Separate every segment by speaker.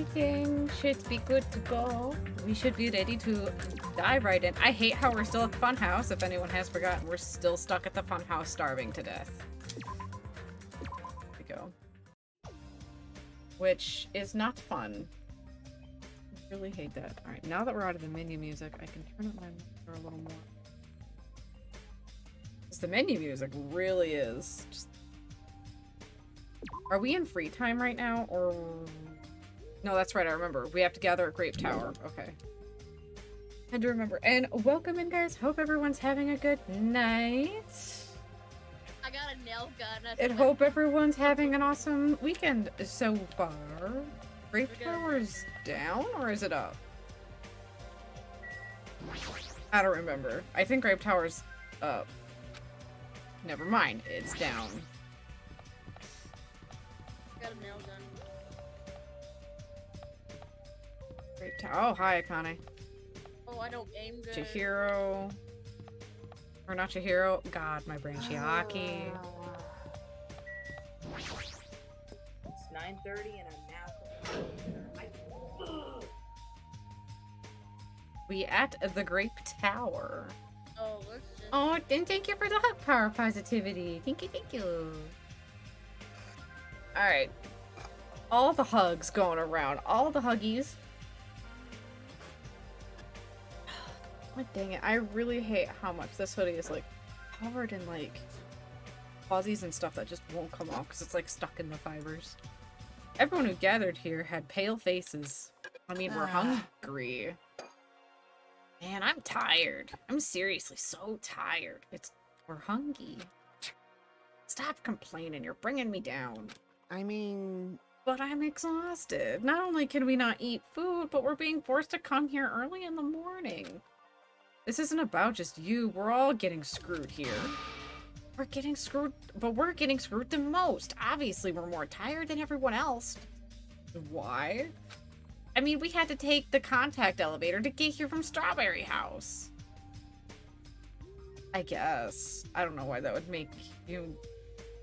Speaker 1: everything should be good to go. We should be ready to dive right in. I hate how we're still at the funhouse. If anyone has forgotten, we're still stuck at the funhouse starving to death. There we go. Which is not fun. I really hate that. Alright, now that we're out of the menu music, I can turn up my monitor a little more. Because the menu music really is just... Are we in free time right now, or... No, that's right, I remember. We have to gather at Grape Tower. Okay. I do remember. And welcome in, guys. Hope everyone's having a good night.
Speaker 2: I got a nail gun.
Speaker 1: And hope everyone's having an awesome weekend so far. Grape Tower's down, or is it up? I don't remember. I think Grape Tower's up. Never mind, it's down.
Speaker 2: Got a nail gun.
Speaker 1: Grape Tower. Oh, hi, Akane.
Speaker 2: Oh, I don't aim good.
Speaker 1: Chihiro. Or not Chihiro. God, my brain. Chiaki.
Speaker 3: It's 9:30 and I'm now.
Speaker 1: We at the Grape Tower.
Speaker 2: Oh, let's just...
Speaker 1: Oh, and thank you for the hug power positivity. Thank you, thank you. Alright. All the hugs going around. All the huggies. God dang it. I really hate how much this hoodie is, like, covered in, like, fuzzies and stuff that just won't come off because it's, like, stuck in the fibers. Everyone who gathered here had pale faces. I mean, we're hungry. Man, I'm tired. I'm seriously so tired. We're hungry. Stop complaining. You're bringing me down.
Speaker 4: I mean...
Speaker 1: But I'm exhausted. Not only can we not eat food, but we're being forced to come here early in the morning. This isn't about just you. We're all getting screwed here. We're getting screwed, but we're getting screwed the most. Obviously, we're more tired than everyone else. Why? I mean, we had to take the contact elevator to get here from Strawberry House. I guess. I don't know why that would make you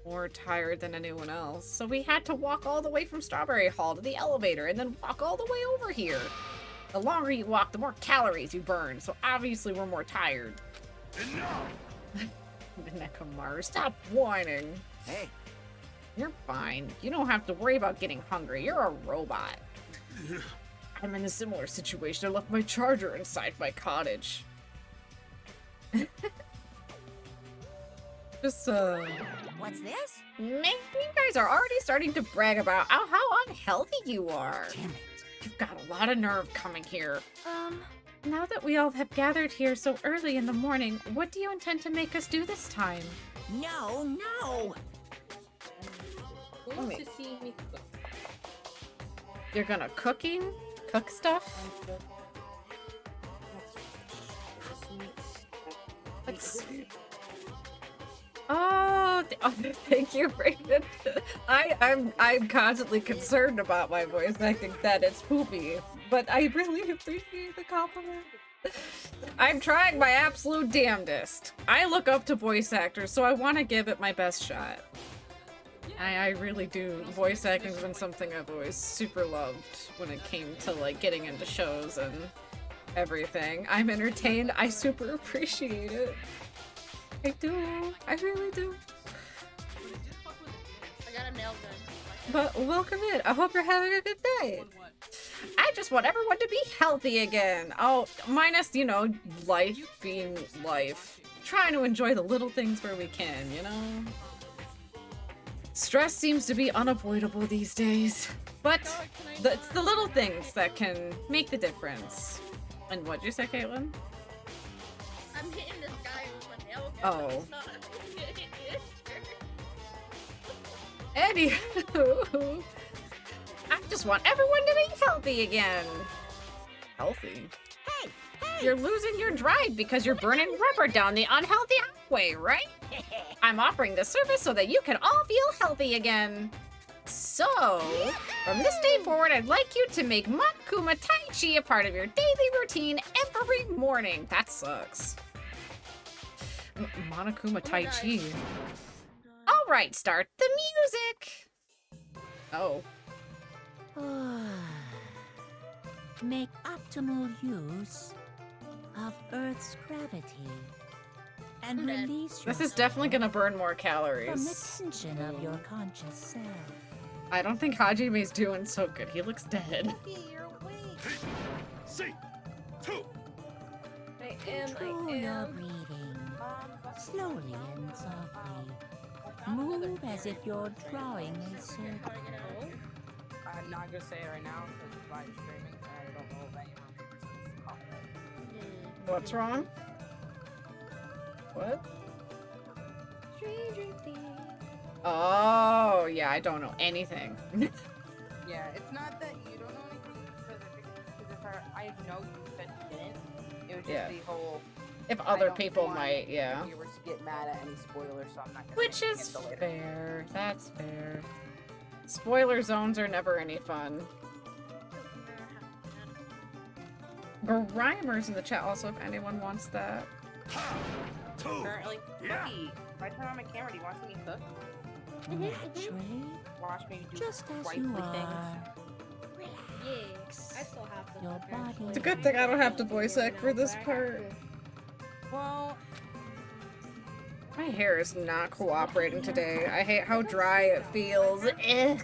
Speaker 1: more tired than anyone else. So we had to walk all the way from Strawberry Hall to the elevator and then walk all the way over here. The longer you walk, the more calories you burn. So obviously we're more tired. Enough! Nekomar, stop whining.
Speaker 4: Hey.
Speaker 1: You're fine. You don't have to worry about getting hungry. You're a robot. I'm in a similar situation. I left my charger inside my cottage. Just,
Speaker 4: What's this?
Speaker 1: Man, you guys are already starting to brag about how unhealthy you are.
Speaker 4: Damn it.
Speaker 1: You've got a lot of nerve coming here. Now that we all have gathered here so early in the morning, what do you intend to make us do this time?
Speaker 4: No, no!
Speaker 2: Who wants to see me cook?
Speaker 1: You're gonna cook stuff? Let's see. Oh, thank you, Brayden. I'm constantly concerned about my voice acting that it's poopy, but I really appreciate the compliment. I'm trying my absolute damnedest. I look up to voice actors, so I want to give it my best shot. I really do. Voice acting has been something I've always super loved when it came to, like, getting into shows and everything. I'm entertained. I super appreciate it. I do. I really do.
Speaker 2: I got a nail gun.
Speaker 1: But welcome in. I hope you're having a good day. I just want everyone to be healthy again. Oh, minus, you know, life being life. Trying to enjoy the little things where we can, you know? Stress seems to be unavoidable these days. But it's the little things that can make the difference. And what'd you say, Caitlin?
Speaker 2: I'm hitting this guy with my nail gun.
Speaker 1: Oh.
Speaker 2: It's not
Speaker 1: Anywho, I just want everyone to be healthy again. Healthy?
Speaker 4: Hey, hey!
Speaker 1: You're losing your drive because you're burning rubber down the unhealthy highway, right? I'm offering this service so that you can all feel healthy again. So, from this day forward, I'd like you to make Monokuma Tai Chi a part of your daily routine every morning. That sucks. Monokuma Tai Chi. All right, start the music. Oh.
Speaker 4: make optimal use of Earth's gravity and
Speaker 2: Okay.
Speaker 4: release
Speaker 1: This is
Speaker 4: yourself
Speaker 1: definitely gonna burn more
Speaker 4: from the
Speaker 1: calories.
Speaker 4: tension of your conscious self.
Speaker 1: I don't think Hajime's doing so good. He looks dead.
Speaker 4: You're awake.
Speaker 5: See, two.
Speaker 4: Control your breathing, slowly and softly. Move as if you're drawing a circle.
Speaker 3: I'm not gonna say it right now because it's live streaming and I don't know if anyone will copyright.
Speaker 1: What's wrong? What?
Speaker 2: Stranger Things.
Speaker 1: Oh, yeah, I don't know anything.
Speaker 3: Yeah, it's not that you don't know anything because I know you said you didn't. It was just
Speaker 1: Yeah.
Speaker 3: the whole.
Speaker 1: If
Speaker 3: I
Speaker 1: other
Speaker 3: don't
Speaker 1: people
Speaker 3: want
Speaker 1: might, yeah.
Speaker 3: Viewers to get mad at any spoilers, so I'm not gonna.
Speaker 1: Which
Speaker 3: say anything
Speaker 1: is
Speaker 3: until later.
Speaker 1: fair. That's fair. Spoiler zones are never any fun. Grimer's in the chat also if anyone wants that.
Speaker 5: Two.
Speaker 3: Currently,
Speaker 5: Yeah.
Speaker 3: Cookie, if I turn on my camera, do you want to see me cook?
Speaker 4: Naturally,
Speaker 3: Watch me do
Speaker 4: just as
Speaker 3: wifely
Speaker 4: you
Speaker 3: things.
Speaker 4: are.
Speaker 2: Yeah, I still have to.
Speaker 4: Your body.
Speaker 1: It's a good thing I don't have to voice act for this part.
Speaker 3: Well,
Speaker 1: My hair is not cooperating today. I hate how dry it feels. Ugh.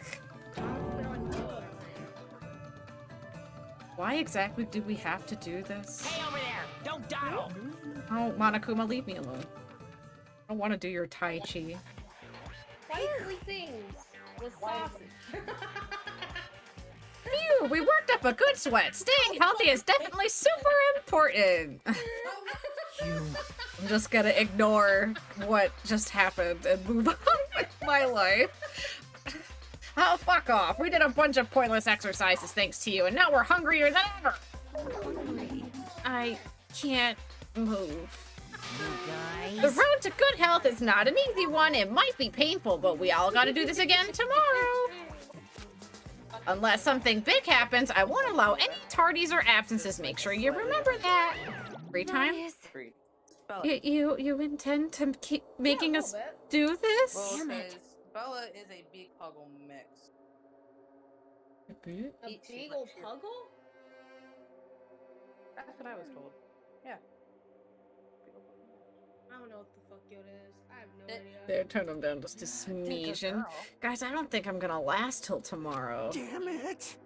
Speaker 1: Why exactly do we have to do this?
Speaker 4: Hey, over there! Don't dawdle!
Speaker 1: Oh, Monokuma, leave me alone. I don't want to do your Tai Chi.
Speaker 2: Wifely things with sausage.
Speaker 1: Phew, we worked up a good sweat. Staying healthy is definitely super important. I'm just gonna ignore what just happened and move on with my life. Oh, fuck off. We did a bunch of pointless exercises thanks to you, and now we're hungrier than ever. I can't move.
Speaker 4: You
Speaker 1: The
Speaker 4: guys.
Speaker 1: road to good health is not an easy one. It might be painful, but we all gotta do this again tomorrow. Unless something big happens, I won't allow any tardies or absences. Make sure you remember that. Free time?
Speaker 3: free. Spell it.
Speaker 1: You intend to keep making us do this?
Speaker 3: Well,
Speaker 4: Damn
Speaker 3: it
Speaker 4: it.
Speaker 3: says Bella is a big puggle mix.
Speaker 2: A
Speaker 3: She's
Speaker 2: big
Speaker 3: like-
Speaker 2: old puggle?
Speaker 3: That's what I was told. Yeah.
Speaker 2: I don't know what the fuck it is. I have no
Speaker 3: It-
Speaker 2: idea.
Speaker 1: There, turn them down just a smidgen. Guys, I don't think I'm gonna last till tomorrow.
Speaker 5: Damn it.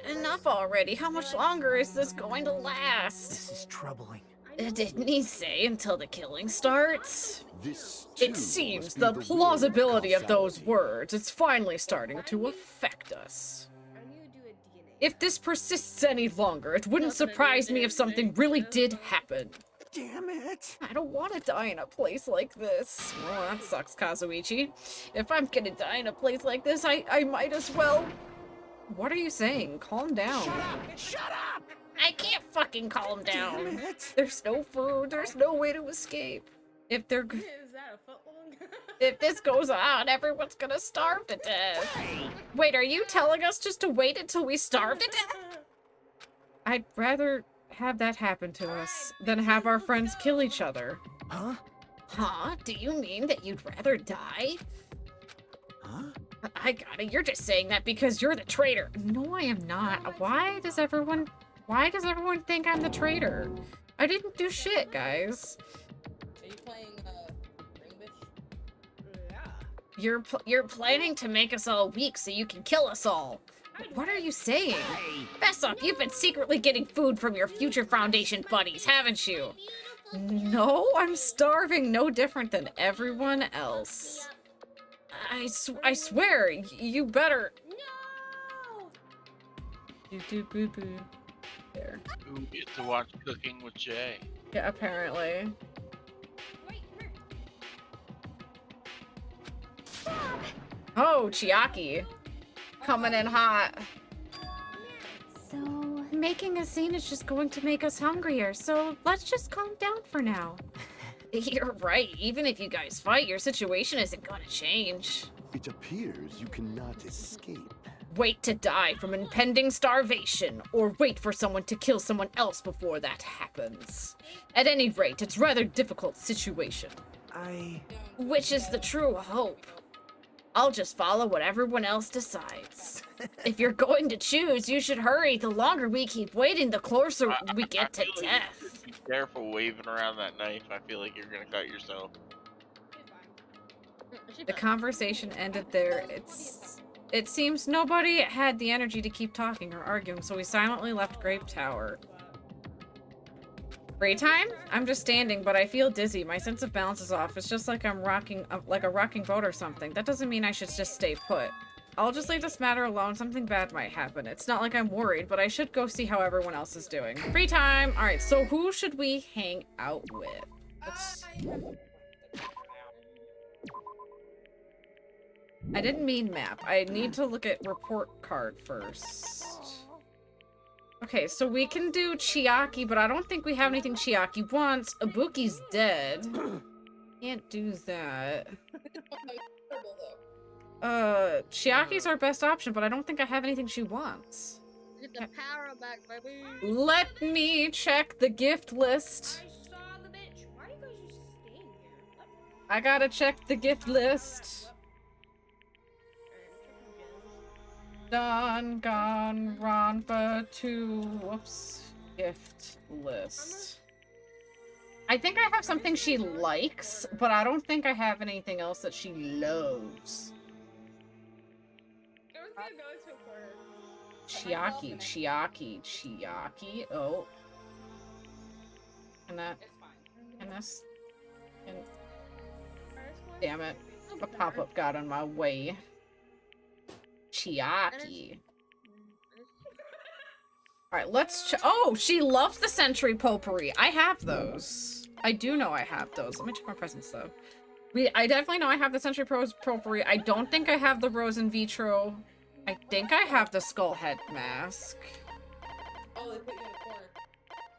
Speaker 1: Enough already. How much longer is this going to last?
Speaker 5: This is troubling.
Speaker 1: Didn't he say until the killing starts?
Speaker 5: This
Speaker 1: It seems the plausibility of those words is finally starting to affect us.
Speaker 2: I need to do a DNA.
Speaker 1: If this persists any longer, it wouldn't surprise me if something really did happen.
Speaker 5: Damn it.
Speaker 1: I don't want to die in a place like this. Well, that sucks, Kazuichi. If I'm gonna die in a place like this, I might as well... What are you saying? Calm down.
Speaker 5: Shut up.
Speaker 1: I can't fucking calm
Speaker 5: Damn
Speaker 1: down.
Speaker 5: it.
Speaker 1: There's no food, there's no way to escape. If they're...
Speaker 2: Is that a foot long?
Speaker 1: If this goes on, everyone's gonna starve to death. Wait, are you telling us just to wait until we starve to death? I'd rather have that happen to us than have our friends kill each other.
Speaker 5: Huh?
Speaker 1: Huh? Do you mean that you'd rather die?
Speaker 5: Huh?
Speaker 1: I got it. You're just saying that because you're the traitor. No, I am not. Why does everyone think I'm the traitor? I didn't do shit, guys.
Speaker 3: Are you playing Ring Bitch?
Speaker 2: Yeah.
Speaker 1: You're planning to make us all weak so you can kill us all. What are you saying?
Speaker 5: Hey.
Speaker 1: Bessop, you've been secretly getting food from your future Foundation buddies, haven't you? No, I'm starving no different than everyone else. I swear, you better...
Speaker 2: No!
Speaker 1: You do boo-boo. There.
Speaker 6: Who get to watch Cooking with Jay?
Speaker 1: Yeah, apparently.
Speaker 2: Wait,
Speaker 1: Oh, Chiaki. Coming in hot.
Speaker 7: So,
Speaker 1: Making a scene is just going to make us hungrier, so let's just calm down for now. You're right. Even if you guys fight, your situation isn't gonna change.
Speaker 8: It appears you cannot escape.
Speaker 1: Wait to die from impending starvation, or wait for someone to kill someone else before that happens. At any rate, it's a rather difficult situation.
Speaker 5: I...
Speaker 1: Which is the true hope. I'll just follow what everyone else decides. If you're going to choose, you should hurry. The longer we keep waiting, the closer we get to
Speaker 6: feel like you
Speaker 1: death.
Speaker 6: should be careful waving around that knife. I feel like you're gonna cut yourself.
Speaker 1: The conversation ended there. It seems nobody had the energy to keep talking or arguing, so we silently left Grape Tower. Free time? I'm just standing, but I feel dizzy. My sense of balance is off. It's just like I'm rocking, like a rocking boat or something. That doesn't mean I should just stay put. I'll just leave this matter alone. Something bad might happen. It's not like I'm worried, but I should go see how everyone else is doing. Free time! Alright, so who should we hang out with? I didn't mean map. I need to look at report card first. Okay, so we can do Chiaki, but I don't think we have anything Chiaki wants. Ibuki's dead. Can't do that. Chiaki's our best option, but I don't think I have anything she wants.
Speaker 2: Get the power back, baby.
Speaker 1: Let me check the gift list.
Speaker 9: I saw the bitch. Why are you guys just staying here? What?
Speaker 1: I gotta check the gift list. Danganronpa 2. Whoops. Gift list. I think I have something she likes, but I don't think I have anything else that she loves. Chiaki. Oh. Damn it. A pop-up got on my way. Chiaki. Alright, let's oh, she loves the Century Potpourri. I have those. I do know I have those. Let me check my presents, though. I definitely know I have the Century Potpourri. I don't think I have the Rose in Vitro. I think I have the Skull Head Mask.
Speaker 9: Oh, they put you in a corner.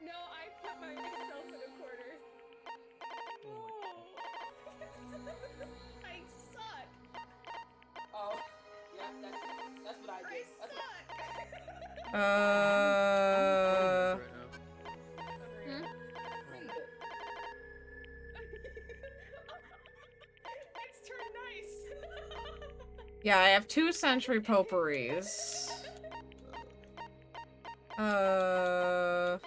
Speaker 9: No, I put myself in a corner. I suck.
Speaker 3: Oh, yeah, that's what I did.
Speaker 9: It's turned nice.
Speaker 1: Yeah, I have 2 Century Potpourris. I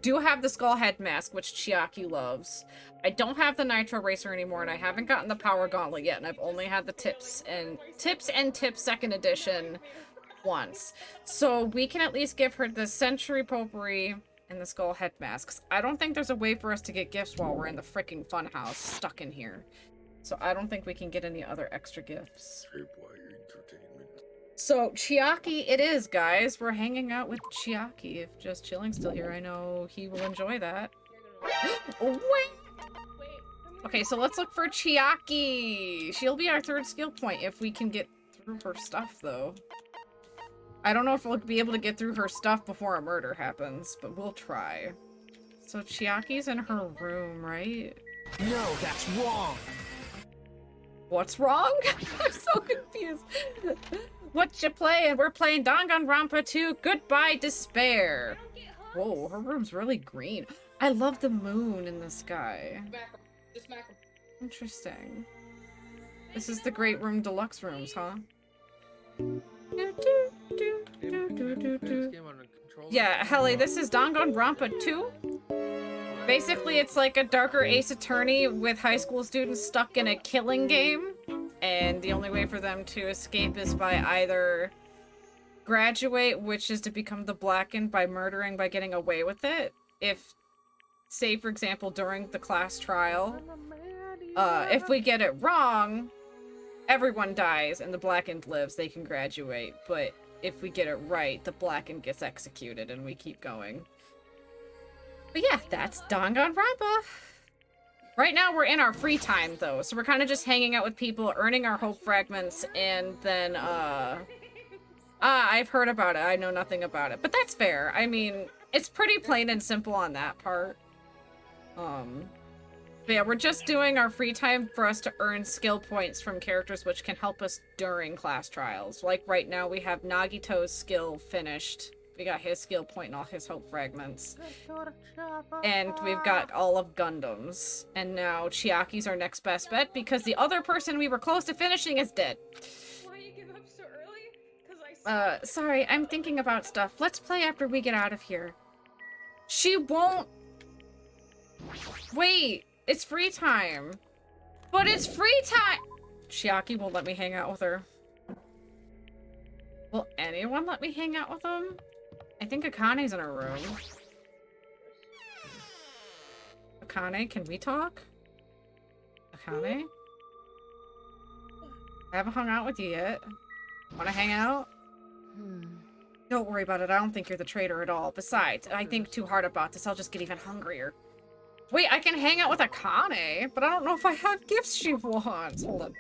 Speaker 1: do have the Skull Head Mask, which Chiaki loves. I don't have the Nitro Racer anymore, and I haven't gotten the Power Gauntlet yet, and I've only had the Tips and Tips 2nd edition once. So we can at least give her the Century Potpourri and the Skull Head Masks. I don't think there's a way for us to get gifts while we're in the freaking funhouse stuck in here. So I don't think we can get any other extra gifts. So Chiaki it is, guys. We're hanging out with Chiaki. If Just Chilling's still here, I know he will enjoy that. Oh, wait! Okay, so let's look for Chiaki. She'll be our 3rd skill point if we can get through her stuff, though. I don't know if we'll be able to get through her stuff before a murder happens, but we'll try. So Chiaki's in her room, right?
Speaker 5: No, that's wrong.
Speaker 1: What's wrong? I'm so confused. What you playing? We're playing Danganronpa 2. Goodbye, Despair. Whoa, her room's really green. I love the moon in the sky.
Speaker 3: Just smack him.
Speaker 1: Interesting. This is the Great Room Deluxe rooms, huh? Yeah, Helly, this is Danganronpa 2. Basically, it's like a darker Ace Attorney with high school students stuck in a killing game. And the only way for them to escape is by either graduate, which is to become the Blackened by murdering by getting away with it. If, say, for example, during the class trial, if we get it wrong, everyone dies and the Blackened lives, they can graduate. But if we get it right, the Blackened gets executed and we keep going. But yeah, that's Danganronpa. Right now we're in our free time though, so we're kind of just hanging out with people, earning our hope fragments, and then I've heard about it. I know nothing about it, but that's fair. I mean, it's pretty plain and simple on that part. But yeah, we're just doing our free time for us to earn skill points from characters which can help us during class trials. Like right now we have Nagito's skill finished We got his skill point and all his hope fragments. And we've got all of Gundam's. And now Chiaki's our next best bet because the other person we were close to finishing is dead.
Speaker 9: Why you give up so early? Because I
Speaker 1: Sorry, I'm thinking about stuff. Let's play after we get out of here. She won't... Wait, it's free time. But it's free time! Chiaki won't let me hang out with her. Will anyone let me hang out with them? I think Akane's in her room. Akane, can we talk? Akane? I haven't hung out with you yet. Wanna hang out? Don't worry about it, I don't think you're the traitor at all. Besides, I think too hard about this, I'll just get even hungrier. Wait, I can hang out with Akane, but I don't know if I have gifts she wants. Hold on.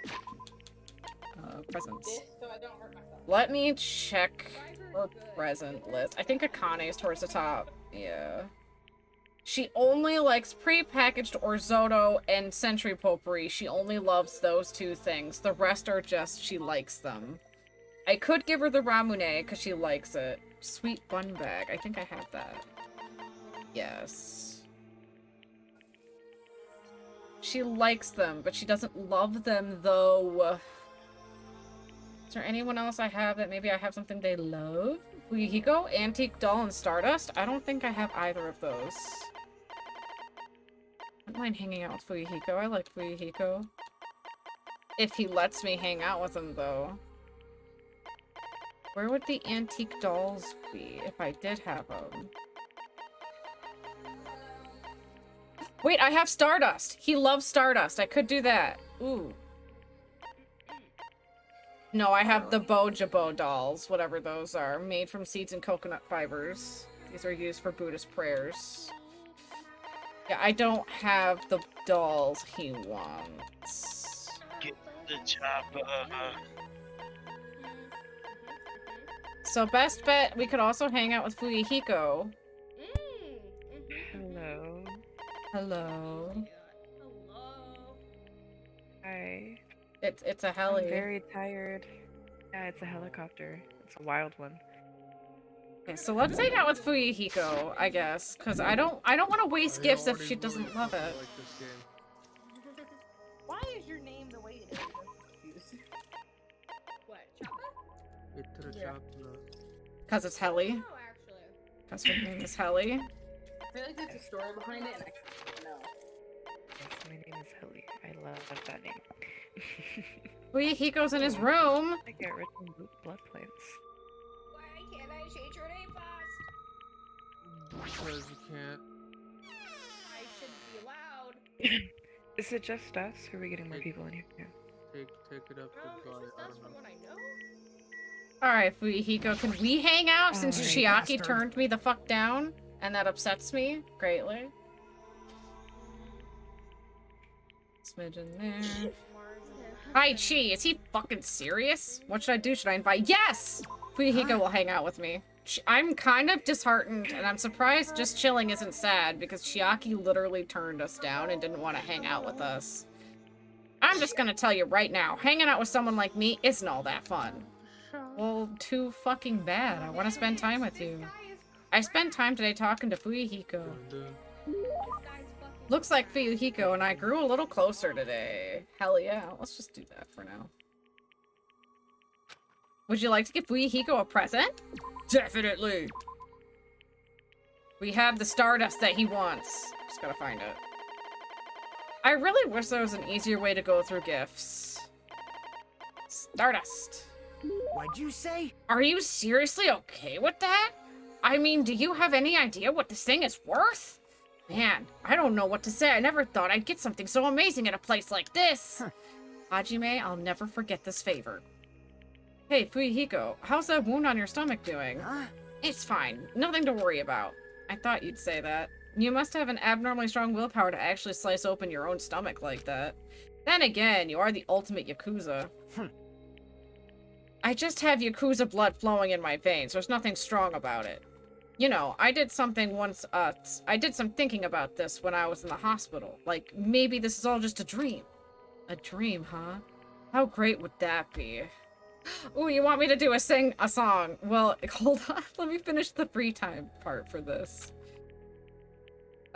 Speaker 1: Presents.
Speaker 3: So I don't hurt myself.
Speaker 1: Let me check her present list. I think Akane is towards the top. Yeah. She only likes prepackaged Orzoto and Century Potpourri. She only loves those two things. The rest are just, she likes them. I could give her the Ramune, because she likes it. Sweet bun bag. I think I have that. Yes. She likes them, but she doesn't love them, though. Is there anyone else I have that maybe I have something they love? Fuyuhiko, Antique Doll, and Stardust? I don't think I have either of those. I don't mind hanging out with Fuyuhiko. I like Fuyuhiko. If he lets me hang out with him, though. Where would the Antique Dolls be if I did have them? Wait, I have Stardust! He loves Stardust. I could do that. Ooh. No, I have the Bojabo dolls, whatever those are, made from seeds and coconut fibers. These are used for Buddhist prayers. Yeah, I don't have the dolls he wants.
Speaker 6: Get the chopper.
Speaker 1: So best bet, we could also hang out with Fuyuhiko.
Speaker 10: Hello.
Speaker 1: Hello.
Speaker 2: Hello.
Speaker 10: Hi.
Speaker 1: It's a heli.
Speaker 10: I'm very tired. Yeah, it's a helicopter. It's a wild one.
Speaker 1: Okay, so let's hang out with Fuyuhiko, I guess, because I don't want to waste gifts if she doesn't love it.
Speaker 3: Why is your name the way it is? I'm confused.
Speaker 2: What? Choppa?
Speaker 3: Yeah.
Speaker 1: Because it's Heli.
Speaker 2: No, actually.
Speaker 1: Because her name is Heli.
Speaker 3: I feel like there's a story behind it, and I don't know.
Speaker 10: Yes, my name is Hilly. I love that name.
Speaker 1: Fuyuhiko's in his room.
Speaker 10: I get rich in blood plants.
Speaker 2: Why can't I change your name fast?
Speaker 5: Because you can't.
Speaker 2: I should be allowed.
Speaker 10: Is it just us, or are we getting more people in here?
Speaker 5: Take it up to
Speaker 2: It's
Speaker 5: God.
Speaker 2: just
Speaker 5: I
Speaker 2: us
Speaker 5: don't
Speaker 2: from
Speaker 5: know.
Speaker 2: what I know.
Speaker 1: Alright, Fuyuhiko, can we hang out since
Speaker 10: Alright,
Speaker 1: Chiaki turned me the fuck down? And that upsets me greatly. Smidgen there. Hi, Chi, is he fucking serious? What should I do? Should I invite? Yes! Fuyuhiko will hang out with me. I'm kind of disheartened, and I'm surprised just chilling isn't sad, because Chiaki literally turned us down and didn't want to hang out with us. I'm just gonna tell you right now, hanging out with someone like me isn't all that fun. Well, too fucking bad. I want to spend time with you. I spent time today talking to Fuyuhiko. Looks like Fuyuhiko and I grew a little closer today. Hell yeah, let's just do that for now. Would you like to give Fuyuhiko a present? Definitely! We have the Stardust that he wants. Just gotta find it. I really wish there was an easier way to go through gifts. Stardust.
Speaker 5: What'd you say?
Speaker 1: Are you seriously okay with that? I mean, do you have any idea what this thing is worth? Man, I don't know what to say. I never thought I'd get something so amazing at a place like this. Hajime, I'll never forget this favor. Hey, Fuyuhiko, how's that wound on your stomach doing? It's fine. Nothing to worry about. I thought you'd say that. You must have an abnormally strong willpower to actually slice open your own stomach like that. Then again, you are the ultimate Yakuza. I just have Yakuza blood flowing in my veins. There's nothing strong about it. You know, I did something once, I did some thinking about this when I was in the hospital. Like, maybe this is all just a dream. A dream, huh? How great would that be? Ooh, you want me to do a song? Well, hold on. Let me finish the free time part for this.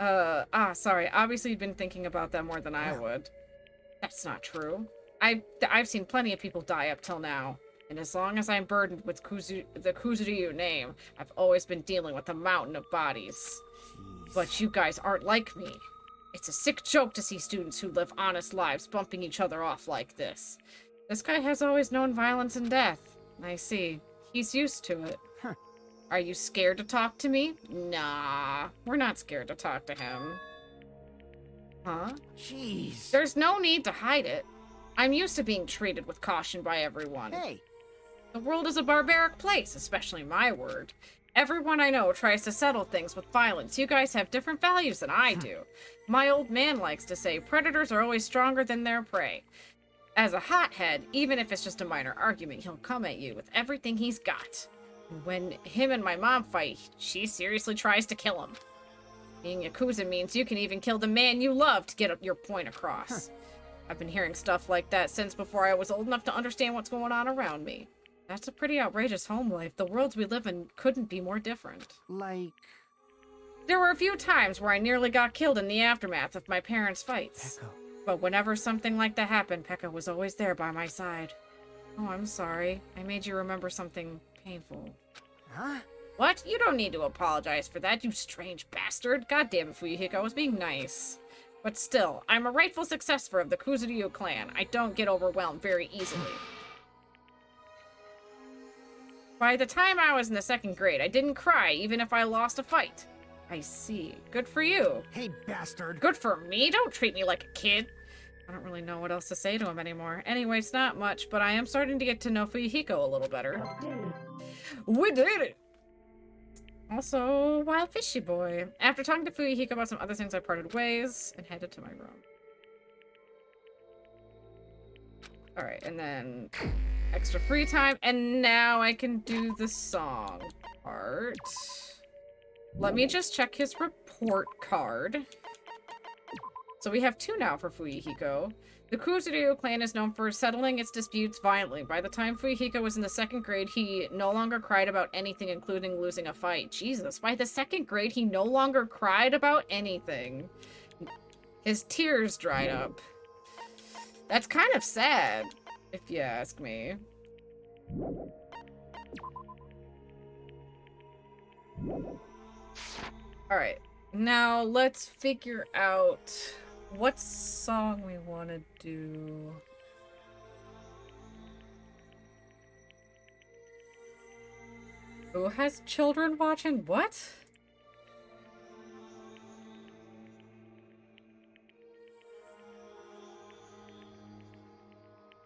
Speaker 1: Sorry. Obviously, you've been thinking about that more than I would. That's not true. I've seen plenty of people die up till now. And as long as I'm burdened with the Kuzuryu name, I've always been dealing with a mountain of bodies.
Speaker 5: Jeez.
Speaker 1: But you guys aren't like me. It's a sick joke to see students who live honest lives bumping each other off like this. This guy has always known violence and death. I see. He's used to it.
Speaker 5: Huh.
Speaker 1: Are you scared to talk to me? Nah, we're not scared to talk to him. Huh?
Speaker 5: Jeez.
Speaker 1: There's no need to hide it. I'm used to being treated with caution by everyone.
Speaker 5: Hey.
Speaker 1: The world is a barbaric place, especially my word. Everyone I know tries to settle things with violence. You guys have different values than I do. My old man likes to say predators are always stronger than their prey. As a hothead, even if it's just a minor argument, he'll come at you with everything he's got. And when him and my mom fight, she seriously tries to kill him. Being Yakuza means you can even kill the man you love to get your point across. I've been hearing stuff like that since before I was old enough to understand what's going on around me. That's a pretty outrageous home life. The worlds we live in couldn't be more different.
Speaker 5: Like...
Speaker 1: There were a few times where I nearly got killed in the aftermath of my parents' fights.
Speaker 5: Echo.
Speaker 1: But whenever something like that happened, Pekka was always there by my side. Oh, I'm sorry. I made you remember something painful.
Speaker 5: Huh?
Speaker 1: What? You don't need to apologize for that, you strange bastard. God damn it, Fuyuhiko, I was being nice. But still, I'm a rightful successor of the Kuzuryu clan. I don't get overwhelmed very easily. By the time I was in the 2nd grade, I didn't cry even if I lost a fight. I see. Good for you.
Speaker 5: Hey, bastard.
Speaker 1: Good for me? Don't treat me like a kid. I don't really know what else to say to him anymore. Anyways, not much, but I am starting to get to know Fuyuhiko a little better. We did it! Also, Wild Fishy Boy. After talking to Fuyuhiko about some other things, I parted ways and headed to my room. Alright, and then extra free time, and now I can do the song part. Let me just check his report card. So we have 2 now for Fuyuhiko. The Kuzuryu clan is known for settling its disputes violently. By the time Fuyuhiko was in the 2nd grade, he no longer cried about anything, including losing a fight. Jesus, by the 2nd grade, he no longer cried about anything. His tears dried up. That's kind of sad, if you ask me. Alright, now let's figure out what song we want to do. Who has children watching? What?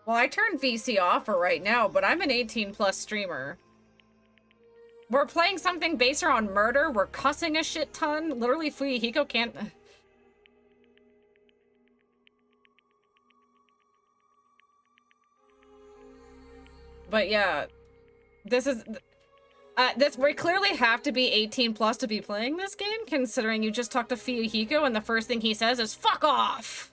Speaker 1: Well, I turned VC off for right now, but I'm an 18+ streamer. We're playing something based around murder. We're cussing a shit ton. Literally, Fuyuhiko can't... But yeah, this is... we clearly have to be 18+ to be playing this game, considering you just talked to Fuyuhiko and the first thing he says is, "Fuck off!"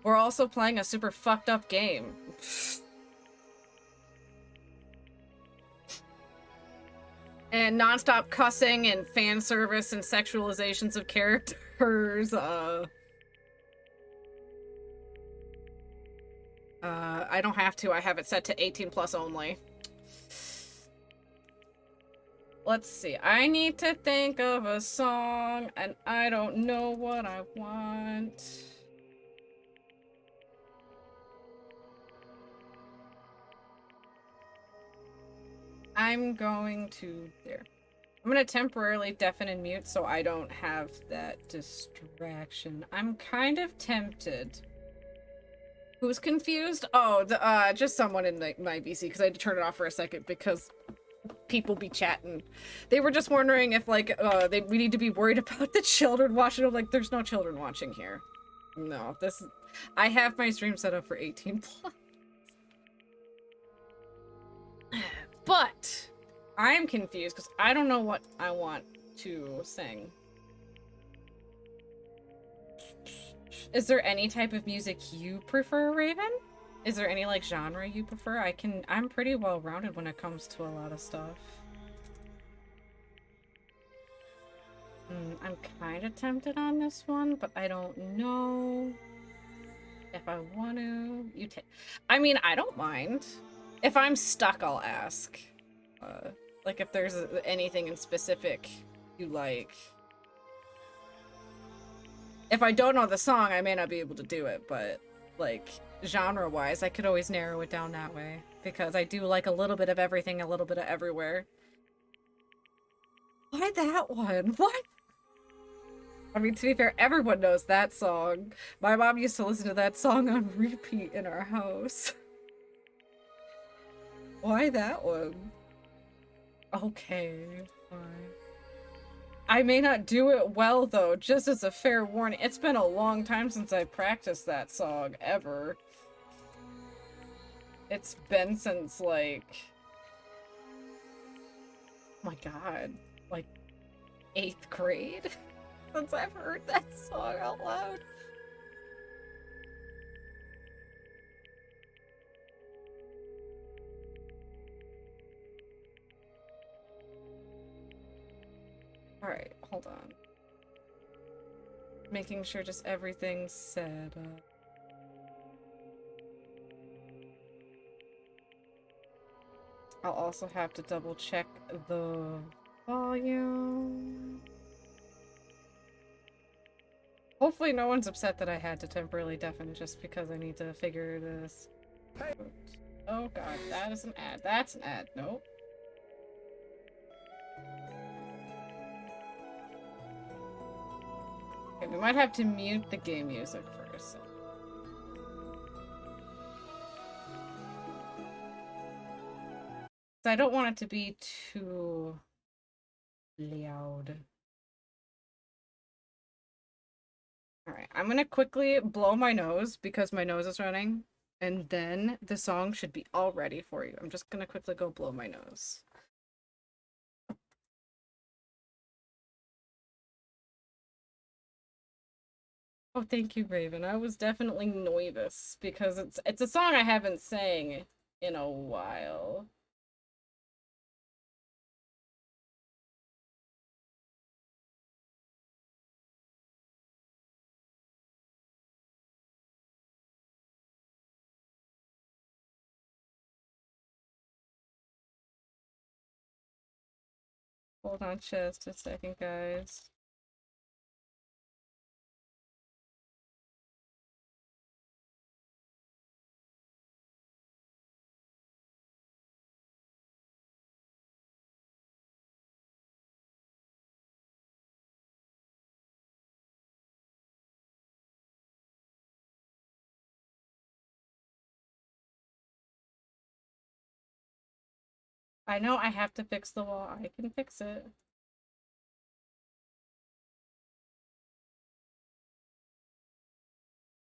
Speaker 1: We're also playing a super fucked up game. And non-stop cussing and fan service and sexualizations of characters. I don't have to. I have it set to 18+ only. Let's see. I need to think of a song, and I don't know what I want. I'm going to there. I'm gonna temporarily deafen and mute so I don't have that distraction. I'm kind of tempted. Who's confused? Oh, just someone in my VC, because I had to turn it off for a second because people be chatting. They were just wondering if like we need to be worried about the children watching. I'm like, there's no children watching here. No, I have my stream set up for 18+. But I'm confused because I don't know what I want to sing. Is there any type of music you prefer, Raven? Is there any like genre you prefer? I'm pretty well rounded when it comes to a lot of stuff. I'm kind of tempted on this one, but I don't know if I want to. I mean, I don't mind. If I'm stuck, I'll ask. Like if there's anything in specific you like. If I don't know the song, I may not be able to do it, but like genre-wise, I could always narrow it down that way because I do like a little bit of everything, a little bit of everywhere. Why that one? What? I mean, to be fair, everyone knows that song. My mom used to listen to that song on repeat in our house. Why that one? Okay, fine. I may not do it well, though, just as a fair warning. It's been a long time since I practiced that song, ever. It's been since, like... Oh my god. Like, 8th grade? Since I've heard that song out loud. Alright, hold on. Making sure just everything's set up. I'll also have to double check the volume. Hopefully no one's upset that I had to temporarily deafen just because I need to figure this out. Oh god, that is an ad. That's an ad. Nope. Okay, we might have to mute the game music first. I don't want it to be too loud. Alright, I'm gonna quickly blow my nose because my nose is running, and then the song should be all ready for you. I'm just gonna quickly go blow my nose. Oh, thank you, Raven. I was definitely nervous because it's a song I haven't sang in a while. Hold on just a second, guys. I know I have to fix the wall. I can fix it.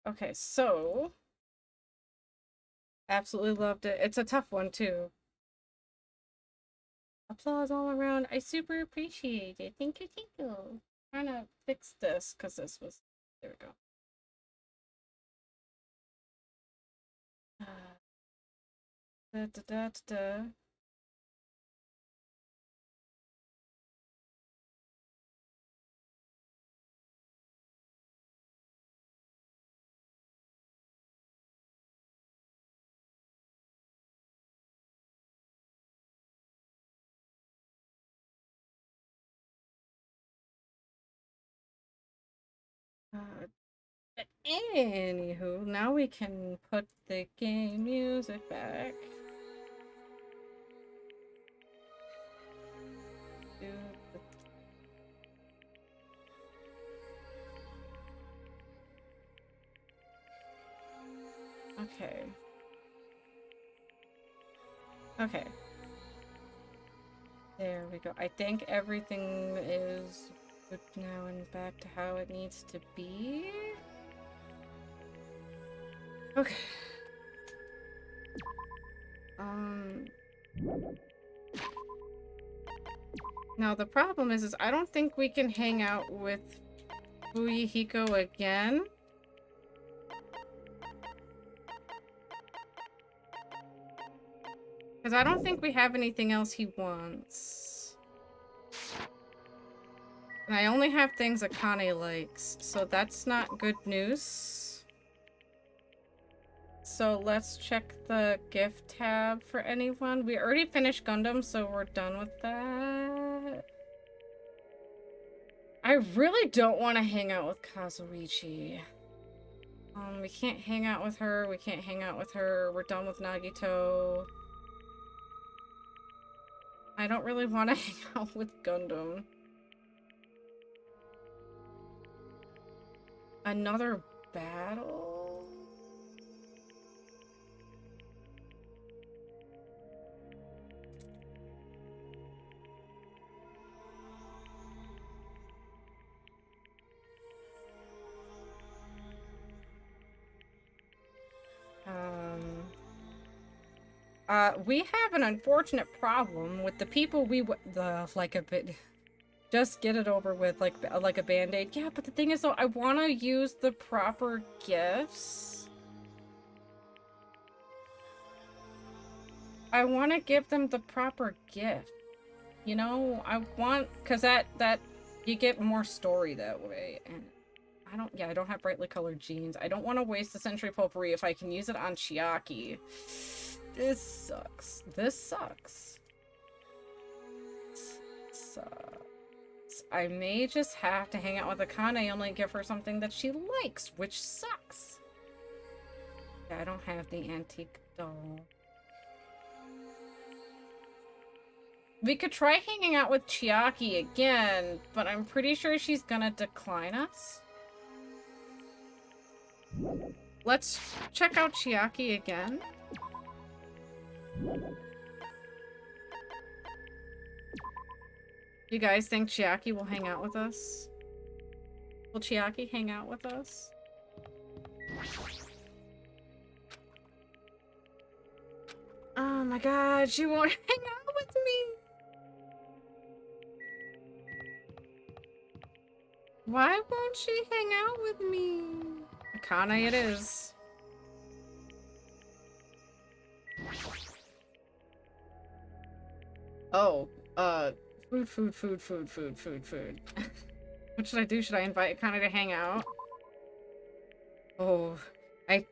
Speaker 1: Okay, so... Absolutely loved it. It's a tough one, too. Applause all around. I super appreciate it. Thank you, thank you. Trying to fix this, because this was... There we go. Da, da, da, da, da. Anywho, now we can put the game music back. Okay. Okay. There we go. I think everything is good now and back to how it needs to be. Okay. Now the problem is I don't think we can hang out with Fuyuhiko again. Because I don't think we have anything else he wants. And I only have things Akane likes, so that's not good news. So let's check the gift tab for anyone. We already finished Gundam, so we're done with that. I really don't want to hang out with Kazuichi. We can't hang out with her. We can't hang out with her. We're done with Nagito. I don't really want to hang out with Gundam. Another battle? We have an unfortunate problem with the people like a bit. Just get it over with, like a band-aid. Yeah, but the thing is, though, I want to use the proper gifts. I want to give them the proper gift. You know, I want, because that you get more story that way. And I don't have brightly colored jeans. I don't want to waste the Century Potpourri if I can use it on Chiaki. This sucks. This sucks. I may just have to hang out with Akane and only give her something that she likes, which sucks. Yeah, I don't have the antique doll. We could try hanging out with Chiaki again, but I'm pretty sure she's gonna decline us. Let's check out Chiaki again. You guys think Chiaki will hang out with us? Will Chiaki hang out with us? Oh my god, she won't hang out with me! Why won't she hang out with me? Akane it is. Oh, food. What should I do? Should I invite Akane to hang out? Oh,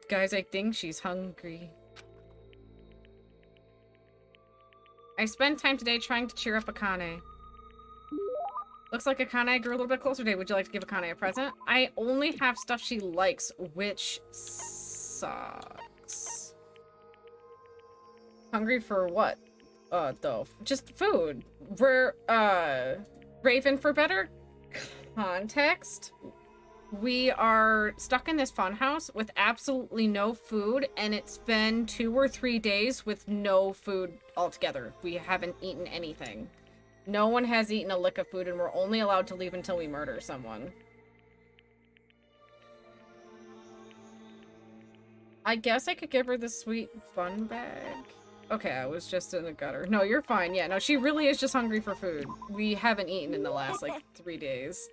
Speaker 1: guys, I think she's hungry. I spent time today trying to cheer up Akane. Looks like Akane grew a little bit closer today. Would you like to give Akane a present? I only have stuff she likes, which sucks. Hungry for what? Though. Just food. We're, Raven, for better context, we are stuck in this funhouse with absolutely no food, and it's been 2 or 3 days with no food altogether. We haven't eaten anything. No one has eaten a lick of food, and we're only allowed to leave until we murder someone. I guess I could give her the sweet fun bag. Okay, I was just in the gutter. No, you're fine. Yeah, no, she really is just hungry for food. We haven't eaten in the last, like, 3 days.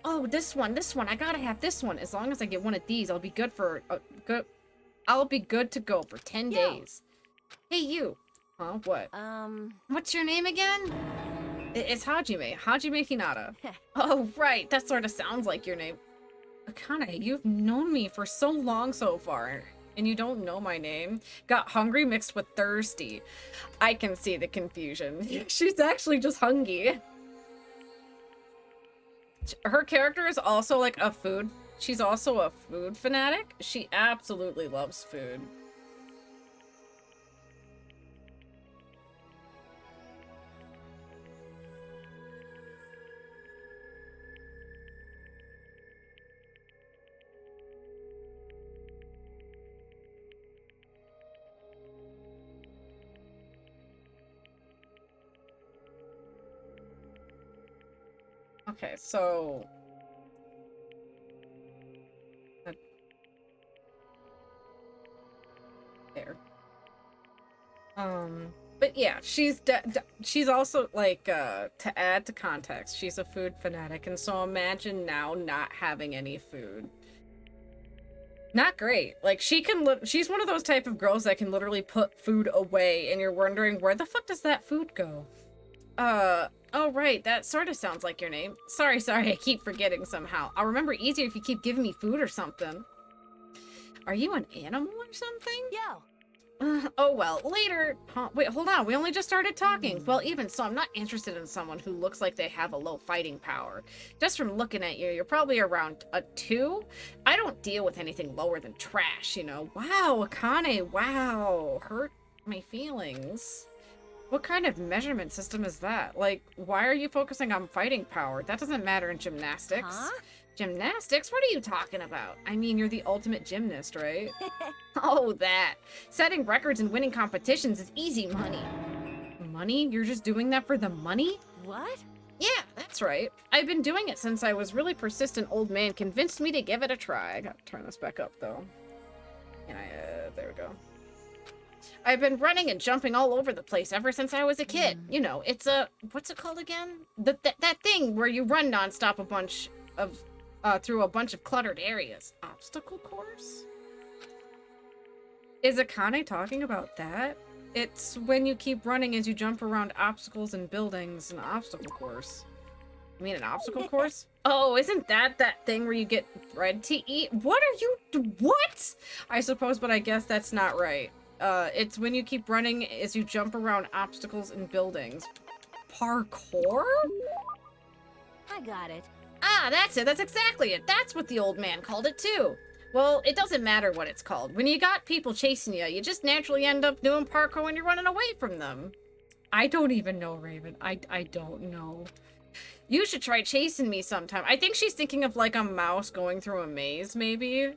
Speaker 1: Oh, this one. I gotta have this one. As long as I get one of these, I'll be good for, I'll be good to go for 10 days. Hey, you. Huh? What? What's your name again? It's Hajime. Hajime Hinata. Oh, right. That sort of sounds like your name. Akane, you've known me for so long so far, and you don't know my name? Got hungry mixed with thirsty. I can see the confusion. She's actually just hungry. Her character is also like a food. She's also a food fanatic. She absolutely loves food. Okay, so there. But yeah, she's also like to add to context, she's a food fanatic, and so imagine now not having any food. Not great. Like she's one of those type of girls that can literally put food away and you're wondering where the fuck does that food go? Oh right, that sort of sounds like your name. Sorry, I keep forgetting somehow. I'll remember easier if you keep giving me food or something. Are you an animal or something?
Speaker 4: Yo.
Speaker 1: Oh well, later. Huh, wait, hold on. We only just started talking. Well, even so, I'm not interested in someone who looks like they have a low fighting power. Just from looking at you, you're probably around a 2. I don't deal with anything lower than trash, you know. Wow, Akane, wow. Hurt my feelings. What kind of measurement system is that? Like, why are you focusing on fighting power? That doesn't matter in gymnastics.
Speaker 4: Huh?
Speaker 1: Gymnastics? What are you talking about? I mean, you're the ultimate gymnast, right? Oh, that. Setting records and winning competitions is easy money. Money? You're just doing that for the money?
Speaker 4: What?
Speaker 1: Yeah, that's right. I've been doing it since I was really persistent old man convinced me to give it a try. I gotta turn this back up, though. And there we go. I've been running and jumping all over the place ever since I was a kid. You know, it's a... What's it called again? That thing where you run nonstop through a bunch of cluttered areas. Obstacle course? Is Akane talking about that? It's when you keep running as you jump around obstacles and buildings. An obstacle course. You mean an obstacle course? Oh, isn't that thing where you get bread to eat? What are you... What? I suppose, but I guess that's not right. It's when you keep running as you jump around obstacles and buildings. Parkour?
Speaker 4: I got it.
Speaker 1: Ah, that's it. That's exactly it. That's what the old man called it too. Well, it doesn't matter what it's called. When you got people chasing you, you just naturally end up doing parkour when you're running away from them. I don't even know, Raven. I don't know. You should try chasing me sometime. I think she's thinking of like a mouse going through a maze, maybe.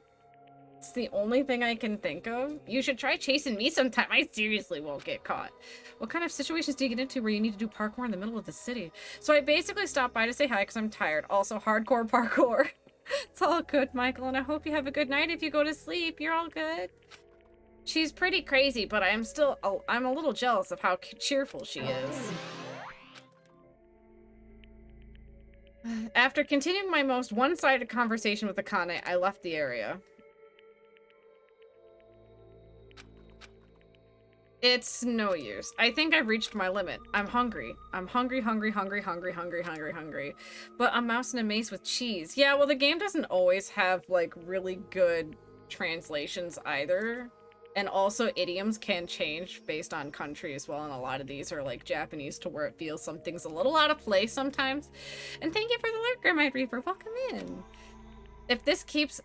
Speaker 1: It's the only thing I can think of. You should try chasing me sometime. I seriously won't get caught. What kind of situations do you get into where you need to do parkour in the middle of the city? So I basically stopped by to say hi because I'm tired. Also, hardcore parkour. It's all good, Michael, and I hope you have a good night if you go to sleep. You're all good. She's pretty crazy, but I'm a little jealous of how cheerful she is. After continuing my most one-sided conversation with Akane, I left the area. It's no use. I think I've reached my limit. I'm hungry. I'm hungry. But a mouse in a maze with cheese. Yeah, well, the game doesn't always have, like, really good translations either. And also, idioms can change based on country as well, and a lot of these are, like, Japanese to where it feels something's a little out of place sometimes. And thank you for the lurk, Grimite Reaper. Welcome in. If this keeps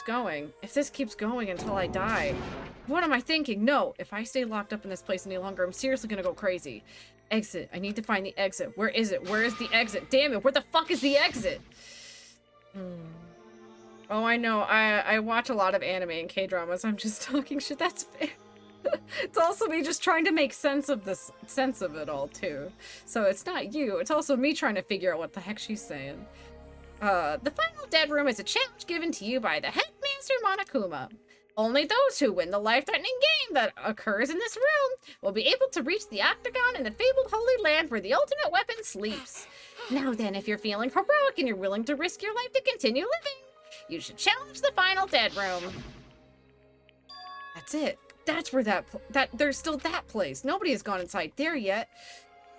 Speaker 1: going until I die, what am I thinking? No, if I stay locked up in this place any longer, I'm seriously gonna go crazy. Exit. I need to find the exit. Where is it? Where is the exit? Damn it, where the fuck is the exit? Oh, I know. I watch a lot of anime and K-dramas. I'm just talking shit. That's fair. It's also me just trying to make sense of it all, too. So it's not you. It's also me trying to figure out what the heck she's saying. The final dead room is a challenge given to you by the Headmaster Monokuma. Only those who win the life-threatening game that occurs in this room will be able to reach the octagon in the fabled Holy Land where the ultimate weapon sleeps. Now then, if you're feeling heroic and you're willing to risk your life to continue living, you should challenge the final dead room. That's it. That's where there's still that place. Nobody has gone inside there yet.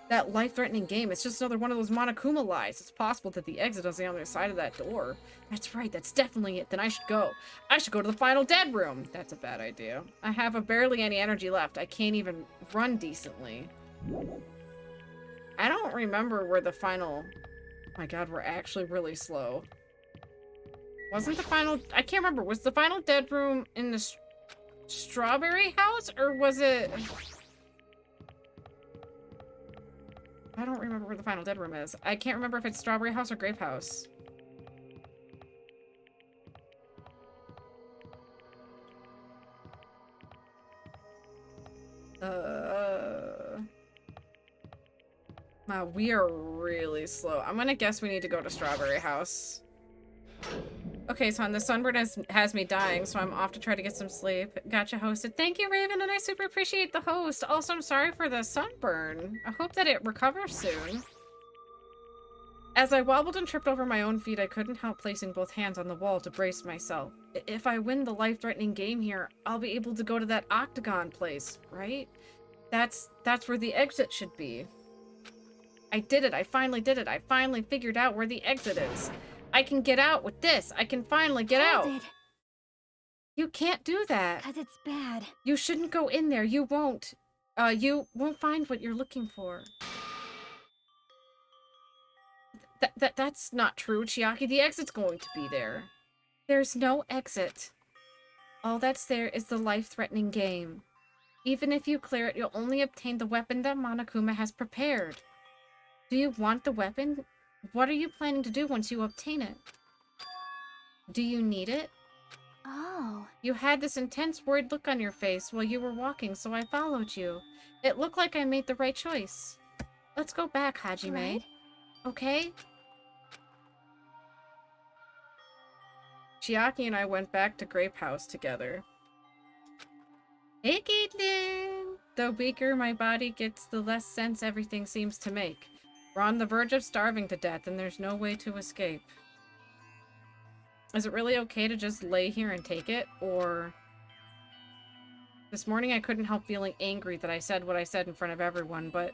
Speaker 1: That life-threatening game, it's just another one of those Monokuma lies. It's possible that the exit is on the other side of that door. That's right, that's definitely it. Then I should go. I should go to the final dead room. That's a bad idea. I have barely any energy left. I can't even run decently. I don't remember where the final... Oh my god, we're actually really slow. Wasn't the final... I can't remember. Was the final dead room in the strawberry house? Or was it... I don't remember where the final dead room is. I can't remember if it's Strawberry House or Grape House. Wow, we are really slow. I'm gonna guess we need to go to Strawberry House. Okay, son, the sunburn has me dying, so I'm off to try to get some sleep. Gotcha hosted. Thank you, Raven, and I super appreciate the host. Also, I'm sorry for the sunburn. I hope that it recovers soon. As I wobbled and tripped over my own feet, I couldn't help placing both hands on the wall to brace myself. If I win the life-threatening game here, I'll be able to go to that octagon place, right? That's where the exit should be. I did it. I finally did it. I finally figured out where the exit is. I can get out with this. I can finally get out. You can't do that.
Speaker 7: 'Cause it's bad.
Speaker 1: You shouldn't go in there. You won't. You won't find what you're looking for. That's not true, Chiaki. The exit's going to be there. There's no exit. All that's there is the life-threatening game. Even if you clear it, you'll only obtain the weapon that Monokuma has prepared. Do you want the weapon? What are you planning to do once you obtain it? Do you need it?
Speaker 7: Oh.
Speaker 1: You had this intense worried look on your face while you were walking, so I followed you. It looked like I made the right choice. Let's go back, Hajime.
Speaker 7: Right.
Speaker 1: Okay? Chiaki and I went back to Grape House together. Hey, Caitlin! The weaker my body gets, the less sense everything seems to make. We're on the verge of starving to death, and there's no way to escape. Is it really okay to just lay here and take it, or... This morning I couldn't help feeling angry that I said what I said in front of everyone, but...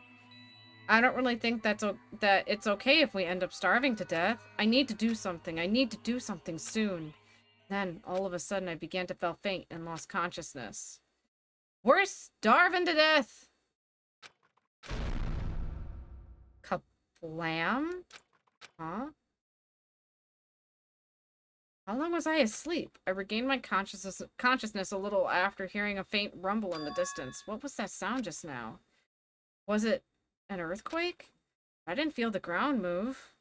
Speaker 1: I don't really think that it's okay if we end up starving to death. I need to do something. I need to do something soon. Then, all of a sudden, I began to feel faint and lost consciousness. We're starving to death! Kablam? Huh? How long was I asleep? I regained my consciousness a little after hearing a faint rumble in the distance. What was that sound just now? Was it an earthquake? I didn't feel the ground move.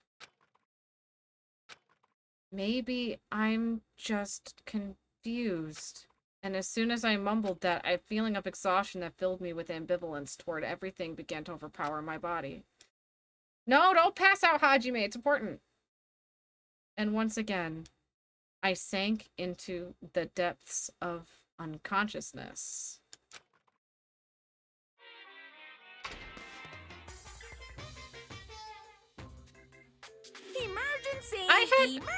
Speaker 1: Maybe I'm just confused. And as soon as I mumbled that, a feeling of exhaustion that filled me with ambivalence toward everything began to overpower my body. No, don't pass out, Hajime. It's important. And once again, I sank into the depths of unconsciousness.
Speaker 7: Emergency! Emergency!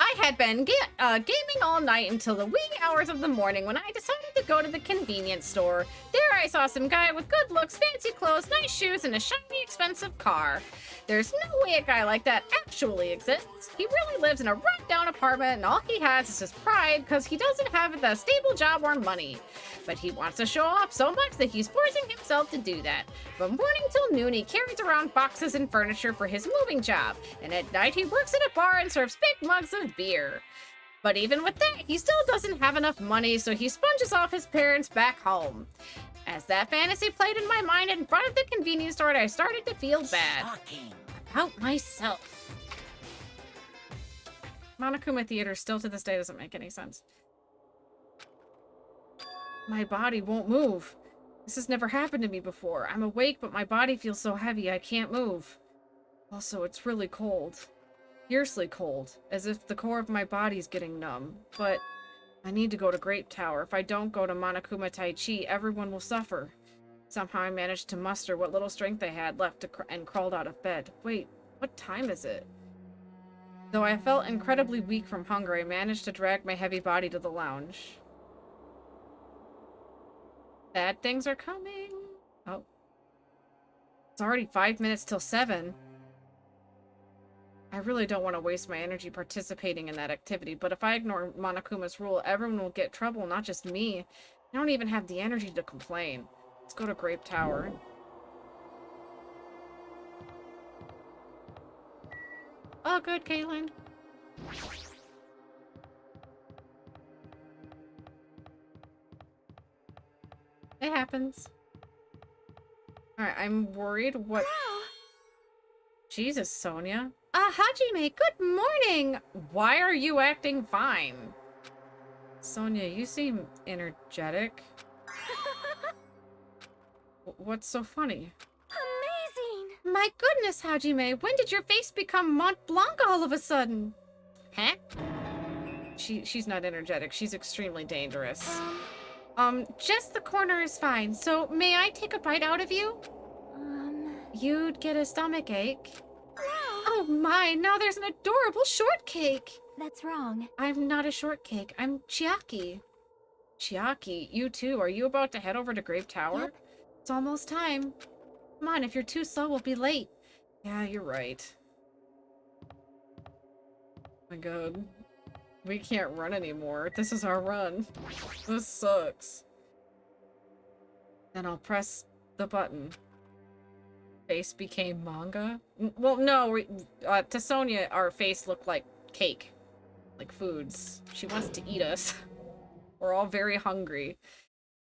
Speaker 1: I had been gaming all night until the wee hours of the morning when I decided to go to the convenience store. There I saw some guy with good looks, fancy clothes, nice shoes, and a shiny, expensive car. There's no way a guy like that actually exists. He really lives in a run-down apartment, and all he has is his pride because he doesn't have a stable job or money. But he wants to show off so much that he's forcing himself to do that. From morning till noon, he carries around boxes and furniture for his moving job, and at night he works at a bar and serves big mugs of beer. But even with that, he still doesn't have enough money, so he sponges off his parents back home. As that fantasy played in my mind in front of the convenience store, I started to feel bad about myself. Monokuma Theater still to this day doesn't make any sense. My body won't move. This has never happened to me before. I'm awake, but my body feels so heavy I can't move. Also, it's really cold. Fiercely cold, as if the core of my body's getting numb. But I need to go to Grape Tower. If I don't go to Monokuma Taichi, everyone will suffer. Somehow I managed to muster what little strength I had left and crawled out of bed. Wait, what time is it? Though I felt incredibly weak from hunger, I managed to drag my heavy body to the lounge. Bad things are coming. Oh. It's already 5 minutes till 7. I really don't want to waste my energy participating in that activity, but if I ignore Monokuma's rule, everyone will get trouble, not just me. I don't even have the energy to complain. Let's go to Grape Tower. Oh, good, Caitlin. It happens. Alright, I'm worried what... Jesus, Sonia. Hajime, good morning! Why are you acting fine? Sonia, you seem energetic. What's so funny?
Speaker 7: Amazing!
Speaker 1: My goodness, Hajime, when did your face become Mont Blanc all of a sudden? Huh? she's not energetic. She's extremely dangerous. Just the corner is fine. So may I take a bite out of you? You'd get a stomach ache.
Speaker 7: No!
Speaker 1: Oh my, now there's an adorable shortcake.
Speaker 7: That's wrong.
Speaker 1: I'm not a shortcake. I'm Chiaki. Chiaki, you too. Are you about to head over to Grave Tower?
Speaker 7: Yep.
Speaker 1: It's almost time. Come on, if you're too slow, we'll be late. Yeah, you're right. Oh my god. We can't run anymore. This is our run. This sucks. Then I'll press the button. Face became manga? Well, no. To Sonia, our face looked like cake. Like foods. She wants to eat us. We're all very hungry.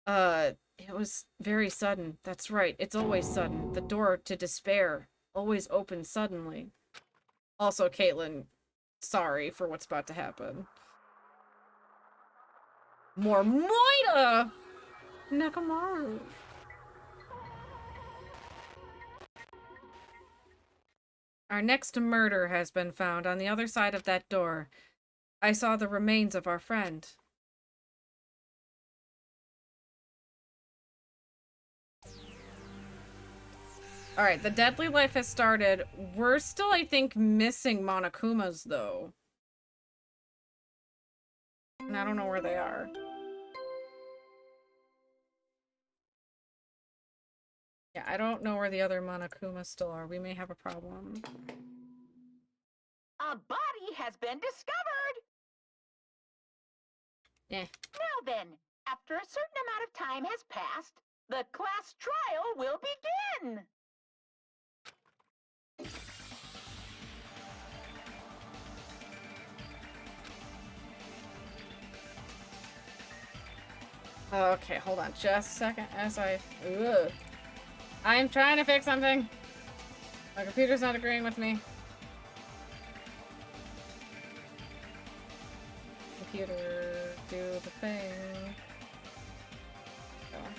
Speaker 1: It was very sudden. That's right. It's always sudden. The door to despair always opens suddenly. Also, Caitlin, sorry for what's about to happen. More Moida! Nekamaru. Our next murder has been found on the other side of that door. I saw the remains of our friend. Alright, the deadly life has started. We're still, I think, missing Monokumas, though. And I don't know where they are. Yeah, I don't know where the other Monokumas still are. We may have a problem.
Speaker 4: A body has been discovered!
Speaker 1: Yeah.
Speaker 4: Now then, after a certain amount of time has passed, the class trial will begin!
Speaker 1: Okay, hold on just a second as I'm trying to fix something. My computer's not agreeing with me. Computer, do the thing. Go on.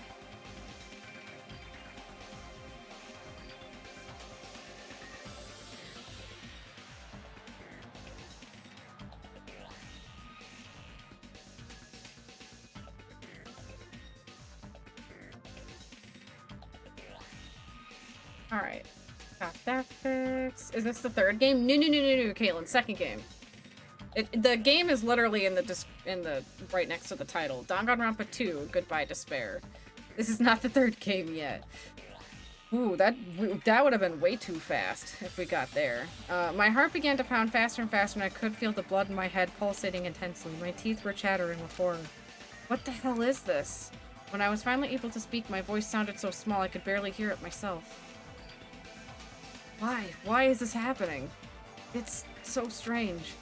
Speaker 1: Alright. Got that fixed. Is this the third game? No, Caitlin. Second game. The game is literally in the right next to the title. Danganronpa 2, Goodbye Despair. This is not the third game yet. Ooh, that would have been way too fast if we got there. My heart began to pound faster and faster, and I could feel the blood in my head pulsating intensely. My teeth were chattering with horror. What the hell is this? When I was finally able to speak, my voice sounded so small I could barely hear it myself. Why? Why is this happening? It's so strange.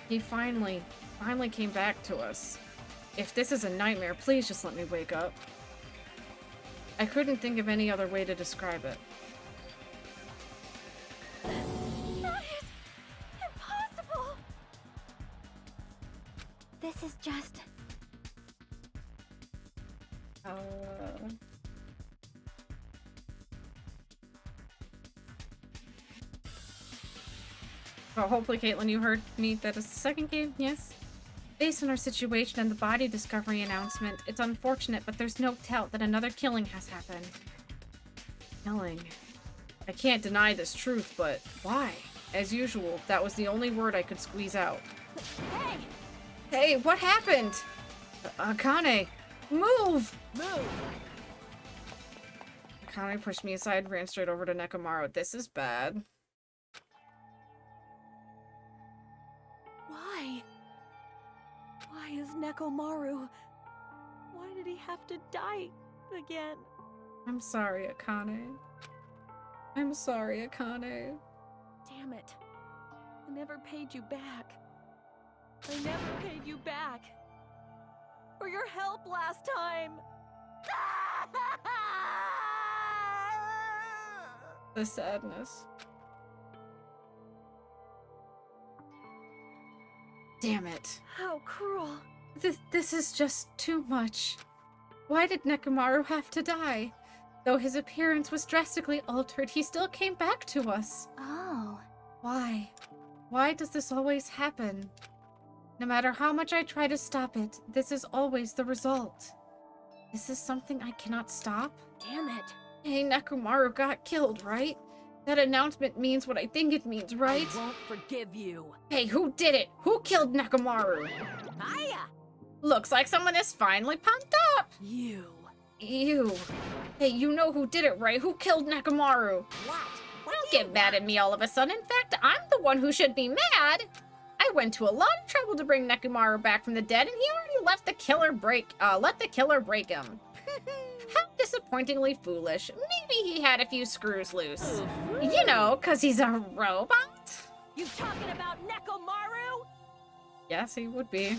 Speaker 1: He finally came back to us. If this is a nightmare, please just let me wake up. I couldn't think of any other way to describe it.
Speaker 7: That is impossible! This is just...
Speaker 1: Well, hopefully, Caitlin, you heard me. That is the second game, yes? Based on our situation and the body discovery announcement, it's unfortunate, but there's no doubt that another killing has happened. Killing. I can't deny this truth, but why? As usual, that was the only word I could squeeze out.
Speaker 7: Hey!
Speaker 1: Hey, what happened? Akane, move!
Speaker 7: Move!
Speaker 1: Akane pushed me aside, ran straight over to Nekamaru. This is bad.
Speaker 11: Why? Why is Nekomaru? Why did he have to die again?
Speaker 1: I'm sorry, Akane. I'm sorry, Akane.
Speaker 11: Damn it. I never paid you back. I never paid you back. For your help last time.
Speaker 1: The sadness. Damn it.
Speaker 11: How cruel.
Speaker 1: This is just too much. Why did Nekamaru have to die? Though his appearance was drastically altered, he still came back to us.
Speaker 7: Oh.
Speaker 1: Why? Why does this always happen? No matter how much I try to stop it, this is always the result. Is this something I cannot stop?
Speaker 11: Damn it.
Speaker 1: Hey, Nekomaru got killed, right? That announcement means what I think it means, right?
Speaker 11: I won't forgive you.
Speaker 1: Hey, who did it? Who killed Nekomaru?
Speaker 11: Hiya!
Speaker 1: Looks like someone is finally pumped up.
Speaker 11: You.
Speaker 1: You. Hey, you know who did it, right? Who killed Nekomaru?
Speaker 11: What?
Speaker 1: Don't get mad at me all of a sudden. In fact, I'm the one who should be mad. I went to a lot of trouble to bring Nekomaru back from the dead, and he already let the killer break him. How disappointingly foolish. Maybe he had a few screws loose. You know, 'cause he's a robot?
Speaker 11: You talking about Nekomaru?
Speaker 1: Yes, he would be.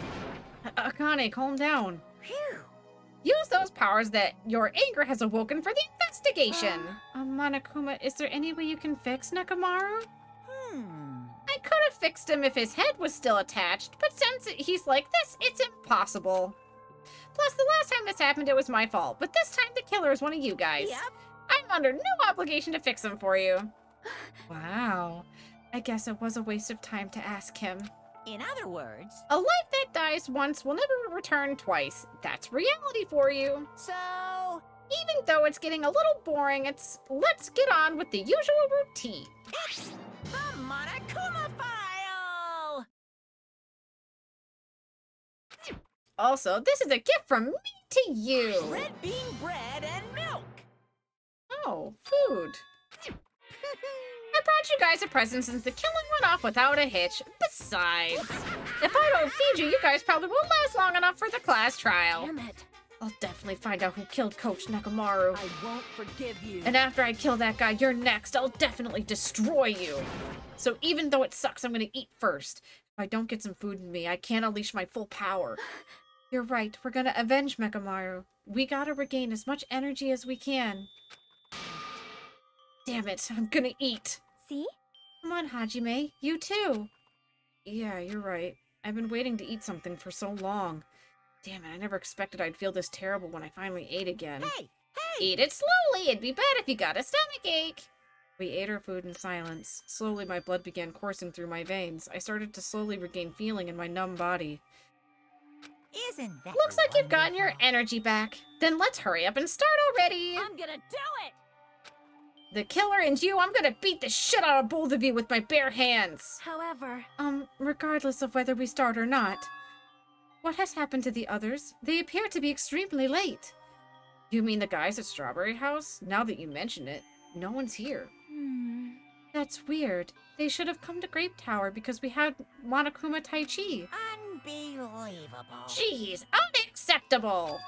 Speaker 1: Akane, calm down.
Speaker 11: Phew.
Speaker 1: Use those powers that your anger has awoken for the investigation. Monokuma, is there any way you can fix Nekomaru? I could have fixed him if his head was still attached, but since he's like this, it's impossible. Plus, the last time this happened, it was my fault, but this time the killer is one of you guys.
Speaker 11: Yep.
Speaker 1: I'm under no obligation to fix him for you. Wow. I guess it was a waste of time to ask him.
Speaker 4: In other words,
Speaker 1: A life that dies once will never return twice. That's reality for you.
Speaker 4: so
Speaker 1: Even though it's getting a little boring, let's get on with the usual routine.
Speaker 4: it's the Monokuma file!
Speaker 1: Also, this is a gift from me to you.
Speaker 4: Red bean bread and milk!
Speaker 1: Oh, food. I brought you guys a present since the killing went off without a hitch. Besides, if I don't feed you, you guys probably won't last long enough for the class trial.
Speaker 11: Damn it.
Speaker 1: I'll definitely find out who killed Coach Nekomaru.
Speaker 11: I won't forgive you.
Speaker 1: And after I kill that guy, you're next. I'll definitely destroy you. So even though it sucks, I'm gonna eat first. If I don't get some food in me, I can't unleash my full power. You're right. We're gonna avenge Nekomaru. We gotta regain as much energy as we can. Damn it, I'm gonna eat.
Speaker 7: See?
Speaker 1: Come on, Hajime. You too. Yeah, you're right. I've been waiting to eat something for so long. Damn it, I never expected I'd feel this terrible when I finally ate again.
Speaker 4: Hey!
Speaker 1: Eat it slowly. It'd be bad if you got a stomachache. We ate our food in silence. Slowly, my blood began coursing through my veins. I started to slowly regain feeling in my numb body.
Speaker 4: Isn't that
Speaker 1: Looks like you've gotten your
Speaker 4: wonderful?
Speaker 1: energy back. Then let's hurry up and start already.
Speaker 11: I'm gonna do it!
Speaker 1: The killer and you, I'm gonna beat the shit out of both of you with my bare hands.
Speaker 7: However,
Speaker 1: Regardless of whether we start or not. What has happened to the others? They appear to be extremely late. You mean the guys at Strawberry House? Now that you mention it, no one's here. That's weird. They should have come to Grape Tower because we had Monokuma Tai Chi.
Speaker 4: Unbelievable.
Speaker 1: Jeez, unacceptable!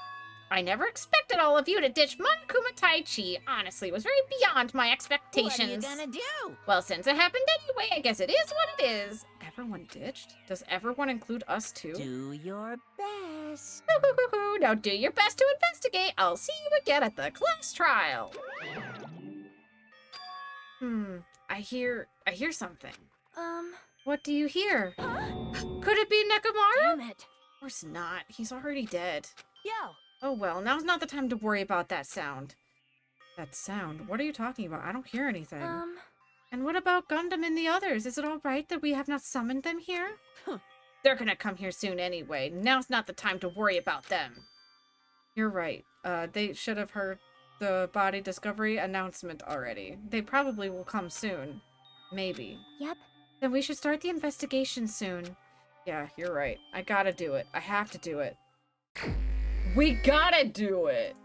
Speaker 1: I never expected all of you to ditch Monokuma Tai Chi. Honestly, it was very beyond my expectations.
Speaker 4: What are you gonna do?
Speaker 1: Well, since it happened anyway, I guess it is what it is. Everyone ditched? Does everyone include us too?
Speaker 4: Do your best.
Speaker 1: Now do your best to investigate. I'll see you again at the class trial. I hear something. What do you hear? Could it be Nekomaru?
Speaker 11: Damn it.
Speaker 1: Of course not. He's already dead.
Speaker 11: Yo,
Speaker 1: Oh well, now's not the time to worry about that sound. That sound? What are you talking about? I don't hear anything. And what about Gundam and the others? Is it alright that we have not summoned them here? They're gonna come here soon anyway. Now's not the time to worry about them. You're right. They should have heard the body discovery announcement already. They probably will come soon. Maybe.
Speaker 7: Yep.
Speaker 1: Then we should start the investigation soon. Yeah, you're right. I gotta do it. I have to do it. We gotta do it!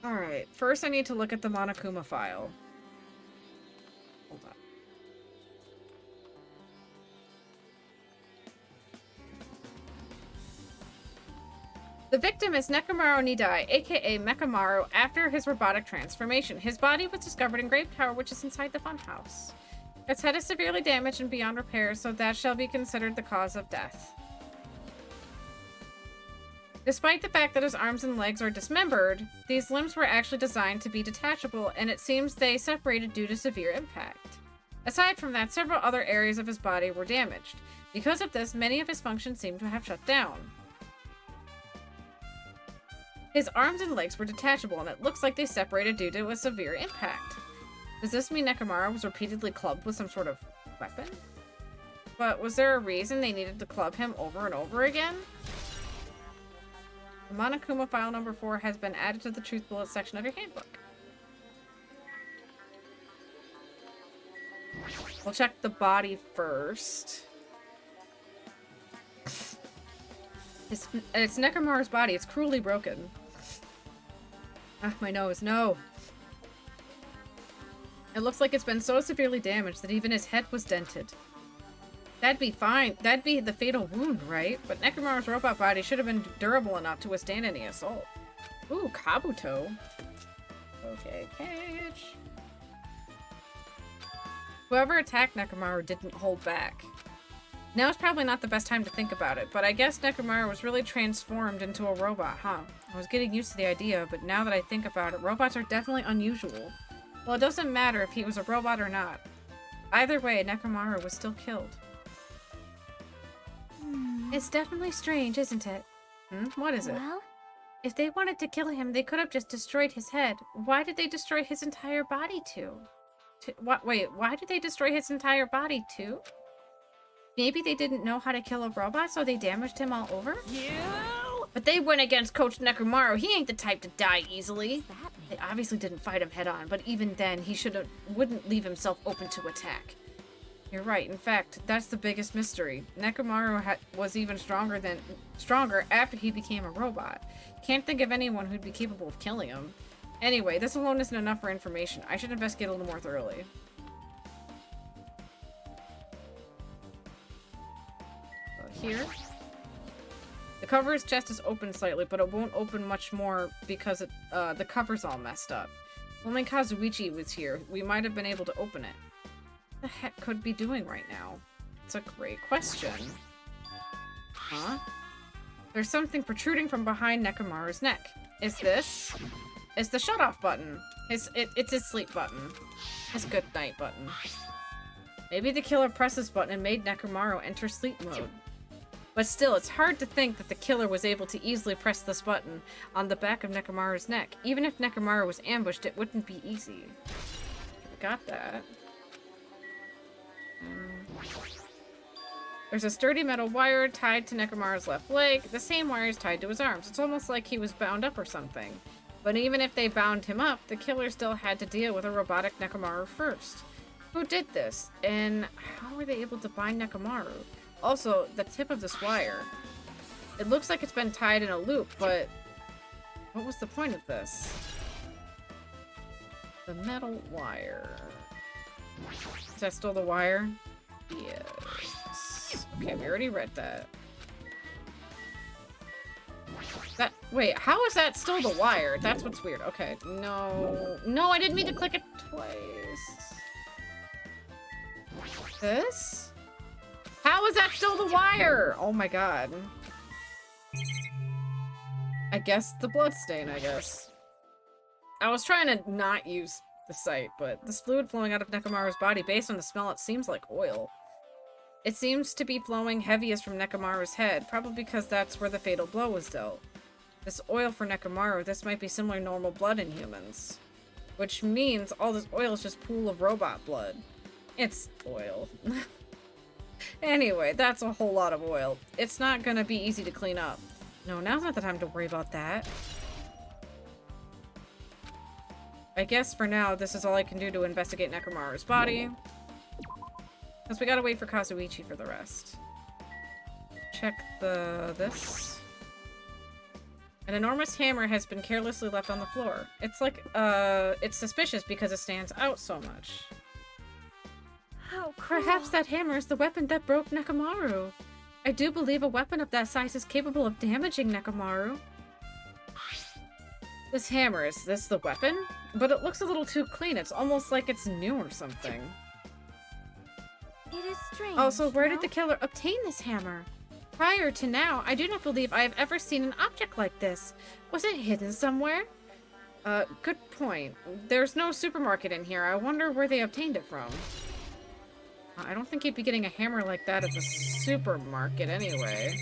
Speaker 1: Alright, first I need to look at the Monokuma file. Hold on. The victim is Nekomaru Nidai, aka Mekamaru, after his robotic transformation. His body was discovered in Grape Tower, which is inside the funhouse. Its head is severely damaged and beyond repair, so that shall be considered the cause of death. Despite the fact that his arms and legs are dismembered, these limbs were actually designed to be detachable, and it seems they separated due to severe impact. Aside from that, several other areas of his body were damaged. Because of this, many of his functions seem to have shut down. His arms and legs were detachable, and it looks like they separated due to a severe impact. Does this mean Nekomaru was repeatedly clubbed with some sort of weapon? But was there a reason they needed to club him over and over again? The Monokuma file number 4 has been added to the truth bullet section of your handbook. We'll check the body first. It's Nekomaru's body. It's cruelly broken. Ah, my nose. No. It looks like it's been so severely damaged that even his head was dented. That'd be fine. That'd be the fatal wound, right? But Nekomaru's robot body should have been durable enough to withstand any assault. Ooh, Kabuto. Okay, cage. Whoever attacked Nekomaru didn't hold back. Now is probably not the best time to think about it, but I guess Nekomaru was really transformed into a robot, huh? I was getting used to the idea, but now that I think about it, robots are definitely unusual. Well, it doesn't matter if he was a robot or not. Either way, Nekomaru was still killed. It's definitely strange, isn't it? What is it?
Speaker 7: Well,
Speaker 1: if they wanted to kill him, they could have just destroyed his head. Why did they destroy his entire body too? Wait, why did they destroy his entire body too? Maybe they didn't know how to kill a robot, so they damaged him all over?
Speaker 11: You!
Speaker 1: But they went against Coach Nekomaru. He ain't the type to die easily. They obviously didn't fight him head on, but even then, he wouldn't leave himself open to attack. You're right. In fact, that's the biggest mystery. Nekomaru was even stronger after he became a robot. Can't think of anyone who'd be capable of killing him. Anyway, this alone isn't enough for information. I should investigate a little more thoroughly. Here. The cover of his chest is open slightly, but it won't open much more because the cover's all messed up. Only Kazuichi was here. We might have been able to open it. What the heck could be doing right now? It's a great question. Huh? There's something protruding from behind Nekomaru's neck. Is this? It's the shut-off button. It's his sleep button. His good night button. Maybe the killer pressed this button and made Nekomaru enter sleep mode. But still, it's hard to think that the killer was able to easily press this button on the back of Nekomaru's neck. Even if Nekomaru was ambushed, it wouldn't be easy. We got that. There's a sturdy metal wire tied to Nekomaru's left leg. The same wire is tied to his arms. It's almost like he was bound up or something. But even if they bound him up, the killer still had to deal with a robotic Nekomaru first. Who did this? And how were they able to bind Nekomaru? Also, the tip of this wire. It looks like it's been tied in a loop, but what was the point of this? The metal wire. Is that still the wire? Yes. Okay, we already read that. Wait, how is that still the wire? That's what's weird. Okay, no. No, I didn't mean to click it twice. This? How is that still the wire? Oh my god. I guess the bloodstain, I guess. I was trying to not use the site, but this fluid flowing out of Nekomaru's body, based on the smell, it seems like oil. It seems to be flowing heaviest from Nekomaru's head, probably because that's where the fatal blow was dealt. This oil for Nekomaru, this might be similar to normal blood in humans. Which means all this oil is just pool of robot blood. It's oil. Anyway, that's a whole lot of oil. It's not gonna be easy to clean up. No, now's not the time to worry about that. I guess for now, this is all I can do to investigate Nekomaru's body. Because we gotta wait for Kazuichi for the rest. Check this. An enormous hammer has been carelessly left on the floor. It's like, it's suspicious because it stands out so much.
Speaker 7: How cool.
Speaker 1: Perhaps that hammer is the weapon that broke Nekomaru. I do believe a weapon of that size is capable of damaging Nekomaru. This hammer, is this the weapon? But it looks a little too clean. It's almost like it's new or something.
Speaker 7: It is strange.
Speaker 1: Also, where did the killer obtain this hammer? Prior to now, I do not believe I have ever seen an object like this. Was it hidden somewhere? Good point. There's no supermarket in here. I wonder where they obtained it from. I don't think you'd be getting a hammer like that at the supermarket anyway.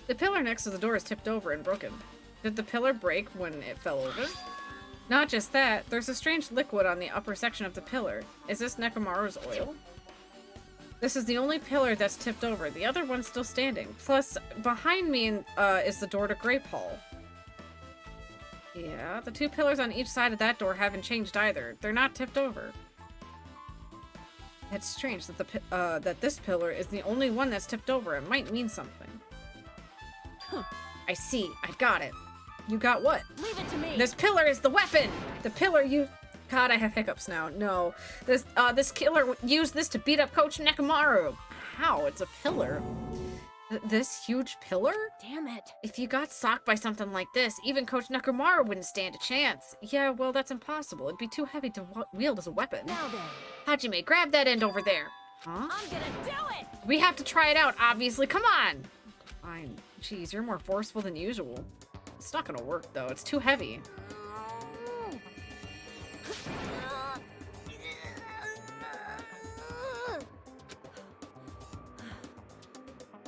Speaker 1: The pillar next to the door is tipped over and broken. Did the pillar break when it fell over? Not just that, there's a strange liquid on the upper section of the pillar. Is this Nekomaru's oil? This is the only pillar that's tipped over. The other one's still standing. Plus, behind me is the door to Grape Hall. Yeah, the 2 pillars on each side of that door haven't changed either. They're not tipped over. It's strange that that this pillar is the only one that's tipped over. It might mean something. Huh. I see. I got it. You got what?
Speaker 11: Leave it to me.
Speaker 1: This pillar is the weapon! The pillar you... God, I have hiccups now. No. This killer used this to beat up Coach Nekomaru. How? It's a pillar. This huge pillar?
Speaker 11: Damn it.
Speaker 1: If you got socked by something like this, even Coach Nekomaru wouldn't stand a chance. Yeah, well, that's impossible. It'd be too heavy to wield as a weapon.
Speaker 11: Now then.
Speaker 1: Hajime, grab that end over there. Huh?
Speaker 11: I'm gonna do it!
Speaker 1: We have to try it out, obviously. Come on! Fine. Jeez, you're more forceful than usual. It's not gonna work, though. It's too heavy.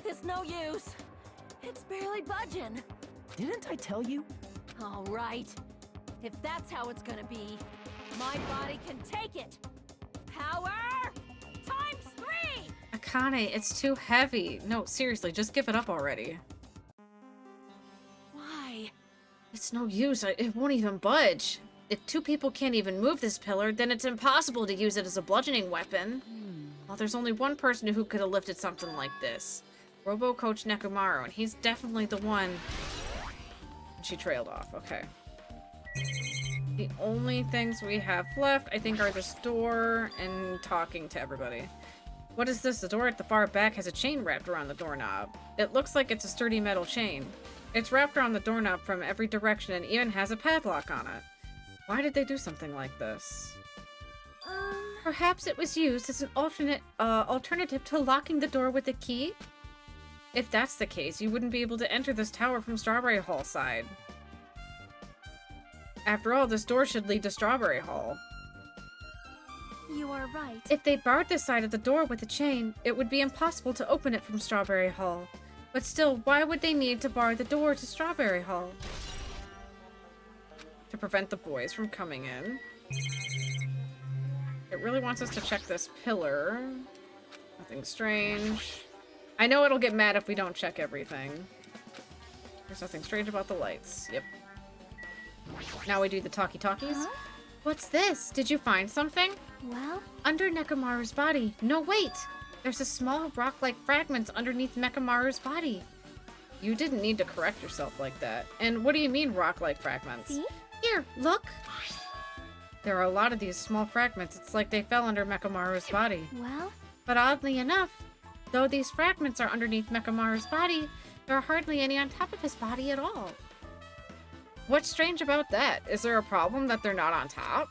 Speaker 11: It's no use. It's barely budging.
Speaker 5: Didn't I tell you?
Speaker 11: All right. If that's how it's gonna be, my body can take it. Power times 3!
Speaker 1: Akane, it's too heavy. No, seriously, just give it up already.
Speaker 11: Why?
Speaker 1: It's no use. It won't even budge. If 2 people can't even move this pillar, then it's impossible to use it as a bludgeoning weapon. Well, there's only one person who could have lifted something like this. Robo Coach Nekomaru, and he's definitely the one. She trailed off. Okay. The only things we have left, I think, are this door and talking to everybody. What is this? The door at the far back has a chain wrapped around the doorknob. It looks like it's a sturdy metal chain. It's wrapped around the doorknob from every direction and even has a padlock on it. Why did they do something like this? Perhaps it was used as an alternative to locking the door with a key? If that's the case, you wouldn't be able to enter this tower from Strawberry Hall side. After all, this door should lead to Strawberry Hall.
Speaker 11: You are right.
Speaker 1: If they barred this side of the door with a chain, it would be impossible to open it from Strawberry Hall. But still, why would they need to bar the door to Strawberry Hall? To prevent the boys from coming in. It really wants us to check this pillar. Nothing strange. I know it'll get mad if we don't check everything. There's nothing strange about the lights. Yep. Now we do the talkie-talkies.
Speaker 11: Huh?
Speaker 1: What's this? Did you find something?
Speaker 11: Well?
Speaker 1: Under Nekomaru's body. No, wait! There's a small rock-like fragment underneath Nekomaru's body. You didn't need to correct yourself like that. And what do you mean rock-like fragments?
Speaker 11: See?
Speaker 1: Here, look! There are a lot of these small fragments. It's like they fell under Nekomaru's body.
Speaker 11: Well?
Speaker 1: But oddly enough, though these fragments are underneath Nekomaru's body, there are hardly any on top of his body at all. What's strange about that? Is there a problem that they're not on top?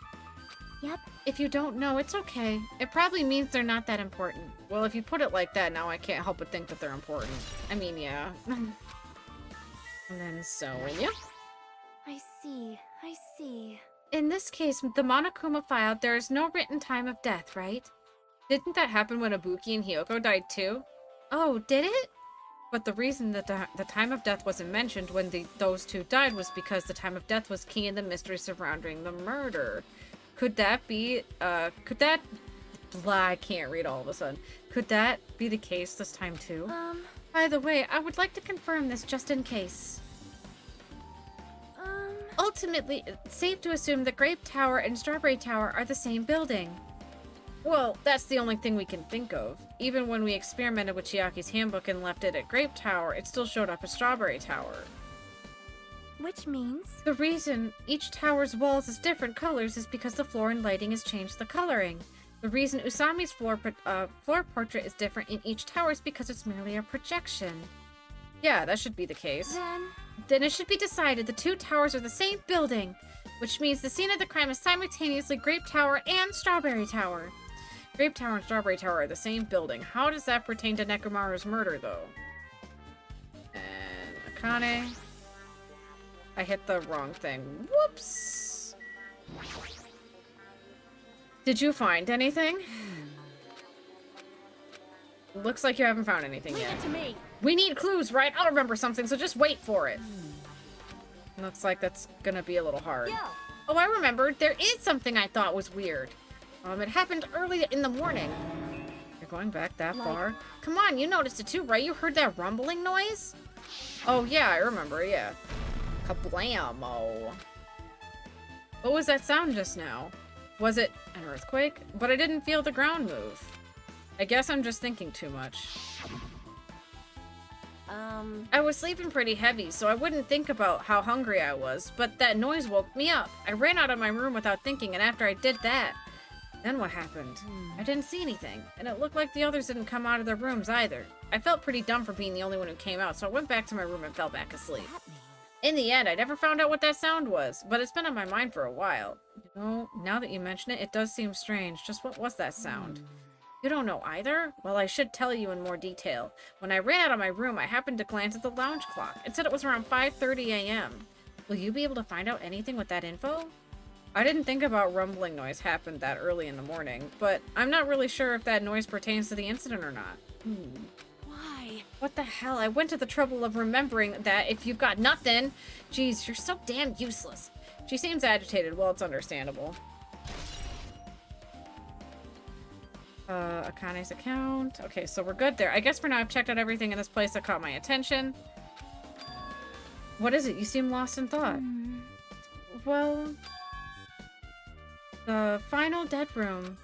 Speaker 11: Yep.
Speaker 1: If you don't know, it's okay. It probably means they're not that important. Well, if you put it like that, now I can't help but think that they're important. I mean, yeah. And then Sonia.
Speaker 11: I see. I see.
Speaker 1: In this case, the Monokuma file, there is no written time of death, right? Didn't that happen when Ibuki and Hiyoko died too? Oh, did it? But the reason that the time of death wasn't mentioned when those two died was because the time of death was key in the mystery surrounding the murder. Could that be, I can't read all of a sudden. Could that be the case this time too? By the way, I would like to confirm this just in case. Ultimately, it's safe to assume that Grape Tower and Strawberry Tower are the same building. Well, that's the only thing we can think of. Even when we experimented with Chiaki's handbook and left it at Grape Tower, it still showed up as Strawberry Tower.
Speaker 11: Which means?
Speaker 1: The reason each tower's walls is different colors is because the floor and lighting has changed the coloring. The reason Usami's floor portrait is different in each tower is because it's merely a projection. Yeah, that should be the case. Then it should be decided the two towers are the same building, which means the scene of the crime is simultaneously Grape Tower and Strawberry Tower. Grape Tower and Strawberry Tower are the same building. How does that pertain to Nekomaru's murder, though? And Akane. I hit the wrong thing. Whoops! Did you find anything? Looks like you haven't found anything yet.
Speaker 11: Leave it to me.
Speaker 1: We need clues, right? I'll remember something, so just wait for it. Looks like that's gonna be a little hard.
Speaker 11: Yo,
Speaker 1: Oh, I remembered. There is something I thought was weird. It happened early in the morning. You're going back that far? Come on, you noticed it too, right? You heard that rumbling noise? Oh, yeah, I remember, yeah. Kablamo. What was that sound just now? Was it an earthquake? But I didn't feel the ground move. I guess I'm just thinking too much. I was sleeping pretty heavy, so I wouldn't think about how hungry I was, but that noise woke me up. I ran out of my room without thinking, and after I did that, then what happened? I didn't see anything, and it looked like the others didn't come out of their rooms either. I felt pretty dumb for being the only one who came out, so I went back to my room and fell back asleep. In the end, I never found out what that sound was, but it's been on my mind for a while. You know, now that you mention it, it does seem strange. Just what was that sound? You don't know either? Well, I should tell you in more detail. When I ran out of my room, I happened to glance at the lounge clock. It said it was around 5:30 a.m. Will you be able to find out anything with that info? I didn't think about rumbling noise happened that early in the morning, but I'm not really sure if that noise pertains to the incident or not.
Speaker 11: Why?
Speaker 1: What the hell? I went to the trouble of remembering that if you've got nothing... Jeez, you're so damn useless. She seems agitated. Well, it's understandable. Akane's account. Okay, so we're good there. I guess for now I've checked out everything in this place that caught my attention. What is it? You seem lost in thought. Well... The final dead room.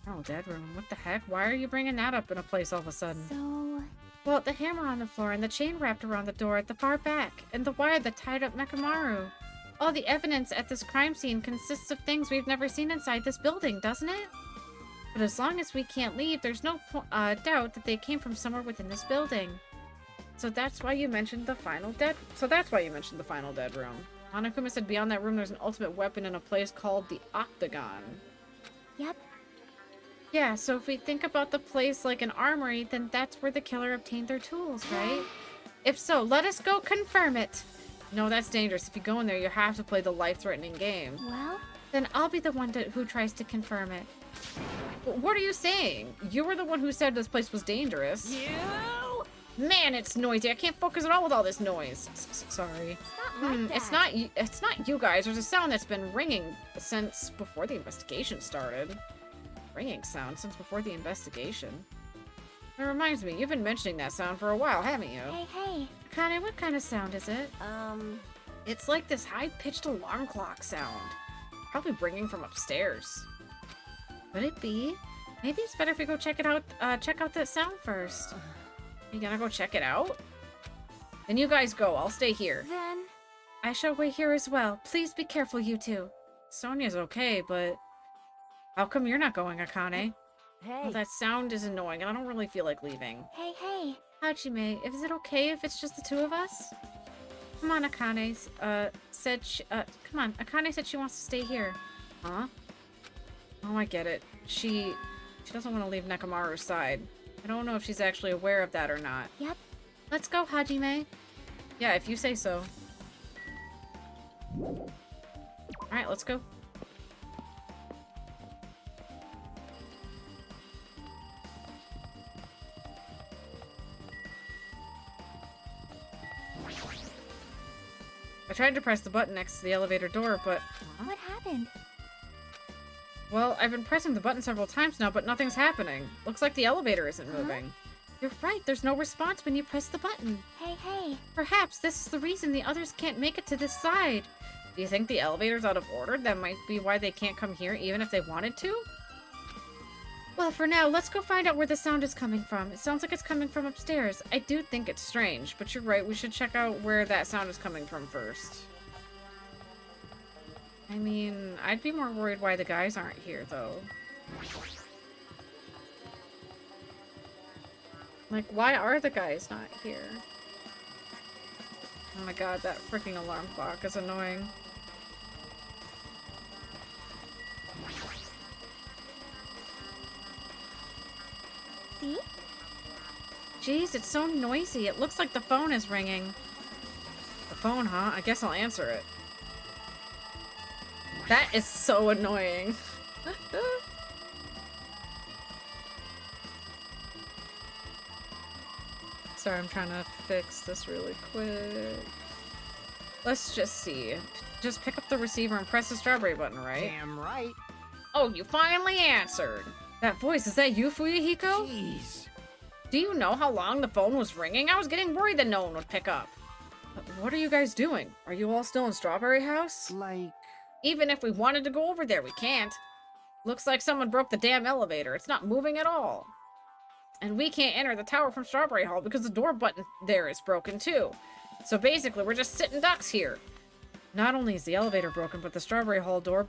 Speaker 1: Oh, dead room. What the heck? Why are you bringing that up in a place all of a sudden?
Speaker 7: So...
Speaker 1: Well, the hammer on the floor and the chain wrapped around the door at the far back, and the wire that tied up Mekamaru. All the evidence at this crime scene consists of things we've never seen inside this building, doesn't it? But as long as we can't leave, there's no doubt that they came from somewhere within this building. So that's why you mentioned the final dead... room. Hanakuma said beyond that room there's an ultimate weapon in a place called the Octagon.
Speaker 7: Yep.
Speaker 1: Yeah, so if we think about the place like an armory, then that's where the killer obtained their tools, right? If so, let us go confirm it. No, that's dangerous. If you go in there, you have to play the life-threatening game.
Speaker 7: Well?
Speaker 1: Then I'll be the one who tries to confirm it. What are you saying? You were the one who said this place was dangerous.
Speaker 11: You?
Speaker 1: Man, it's noisy. I can't focus at all with all this noise. Sorry. It's not you guys. There's a sound that's been ringing since before the investigation started. Ringing sound since before the investigation. It reminds me, you've been mentioning that sound for a while, haven't you?
Speaker 7: Hey.
Speaker 1: Akane, what kind of sound is it? It's like this high-pitched alarm clock sound. Probably ringing from upstairs. Could it be? Maybe it's better if we go check it out. Check out that sound first. You gonna go check it out? Then you guys go. I'll stay here.
Speaker 7: Then...
Speaker 1: I shall wait here as well. Please be careful, you two. Sonia's okay, but... How come you're not going, Akane?
Speaker 11: Hey.
Speaker 1: Oh, that sound is annoying, and I don't really feel like leaving.
Speaker 7: Hey.
Speaker 1: Hajime, is it okay if it's just the two of us? Come on, Akane. Come on. Akane said she wants to stay here. Huh? Oh, I get it. She doesn't want to leave Nekamaru's side. I don't know if she's actually aware of that or not.
Speaker 7: Yep.
Speaker 1: Let's go, Hajime. Yeah, if you say so. Alright, let's go. I tried to press the button next to the elevator door, but...
Speaker 7: What happened?
Speaker 1: Well, I've been pressing the button several times now, but nothing's happening. Looks like the elevator isn't moving. You're right, there's no response when you press the button.
Speaker 7: Hey.
Speaker 1: Perhaps this is the reason the others can't make it to this side. Do you think the elevator's out of order? That might be why they can't come here, even if they wanted to? Well, for now, let's go find out where the sound is coming from. It sounds like it's coming from upstairs. I do think it's strange, but you're right, we should check out where that sound is coming from first. I mean, I'd be more worried why the guys aren't here, though. Like, why are the guys not here? Oh my god, that freaking alarm clock is annoying.
Speaker 7: See?
Speaker 1: Jeez, it's so noisy. It looks like the phone is ringing. The phone, huh? I guess I'll answer it. That is so annoying. Sorry, I'm trying to fix this really quick. Let's just see. Just pick up the receiver and press the strawberry button, right?
Speaker 5: Damn right.
Speaker 1: Oh, you finally answered. That voice, is that you, Fuyuhiko?
Speaker 5: Jeez.
Speaker 1: Do you know how long the phone was ringing? I was getting worried that no one would pick up. But what are you guys doing? Are you all still in Strawberry House?
Speaker 5: Like...
Speaker 1: Even if we wanted to go over there, we can't. Looks like someone broke the damn elevator. It's not moving at all. And we can't enter the tower from Strawberry Hall because the door button there is broken too. So basically, we're just sitting ducks here. Not only is the elevator broken, but the Strawberry Hall door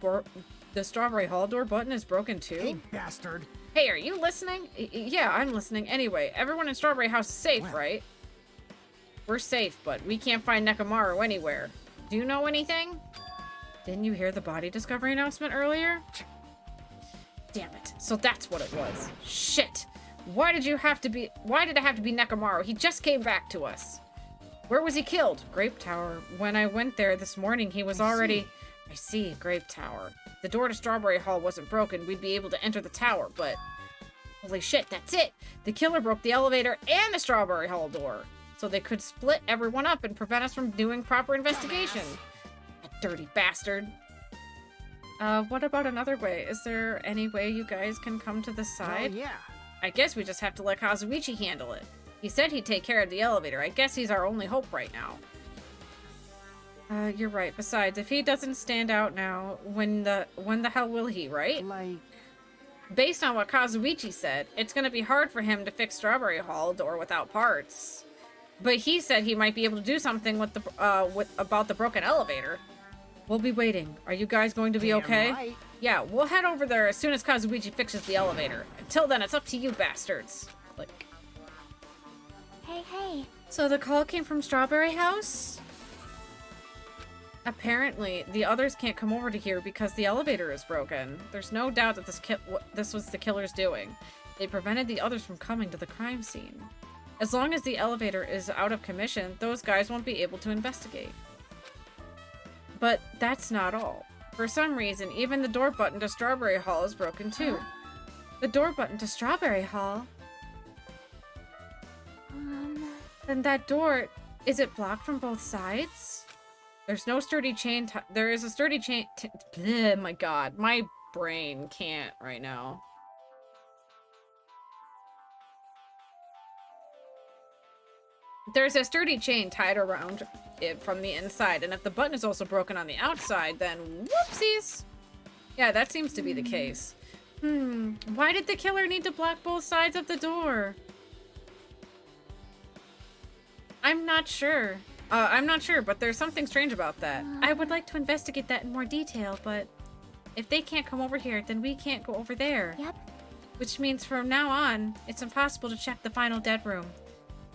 Speaker 1: button is broken too.
Speaker 5: Hey, bastard.
Speaker 1: Hey, are you listening? Yeah, I'm listening. Anyway, everyone in Strawberry House is safe,
Speaker 5: Well.
Speaker 1: right? We're safe, but we can't find Nekomaru anywhere. Do you know anything? Didn't you hear the body discovery announcement earlier? Damn it. So that's what it was. Shit. Why did it have to be Nekomaru? He just came back to us. Where was he killed? Grape Tower. When I went there this morning, he was already... I see, Grape Tower. The door to Strawberry Hall wasn't broken. We'd be able to enter the tower, but... Holy shit, that's it! The killer broke the elevator and the Strawberry Hall door. So they could split everyone up and prevent us from doing proper investigation. That dirty bastard. What about another way? Is there any way you guys can come to the side?
Speaker 5: Oh, yeah.
Speaker 1: I guess we just have to let Kazuichi handle it. He said he'd take care of the elevator. I guess he's our only hope right now. You're right. Besides, if he doesn't stand out now, when the hell will he, right?
Speaker 5: Like...
Speaker 1: Based on what Kazuichi said, it's gonna be hard for him to fix Strawberry Hall door without parts. But he said he might be able to do something with the about the broken elevator. We'll be waiting. Are you guys going to be okay?
Speaker 5: Right.
Speaker 1: Yeah, we'll head over there as soon as Kazuichi fixes the elevator. Until then, it's up to you bastards. Like...
Speaker 7: Hey.
Speaker 1: So the call came from Strawberry House? Apparently, the others can't come over to here because the elevator is broken. There's no doubt that this was the killer's doing. They prevented the others from coming to the crime scene. As long as the elevator is out of commission, those guys won't be able to investigate. But that's not all. For some reason, even the door button to Strawberry Hall is broken too. The door button to Strawberry Hall? Then that door, is it blocked from both sides? There's no sturdy chain. There is a sturdy chain. Bleh, my god, my brain can't right now. There's a sturdy chain tied around it from the inside, and if the button is also broken on the outside, then whoopsies. Yeah, that seems to be the case. Why did the killer need to block both sides of the door? I'm not sure, but there's something strange about that. I would like to investigate that in more detail, but if they can't come over here, then we can't go over there.
Speaker 7: Yep.
Speaker 1: Which means from now on, it's impossible to check the final dead room.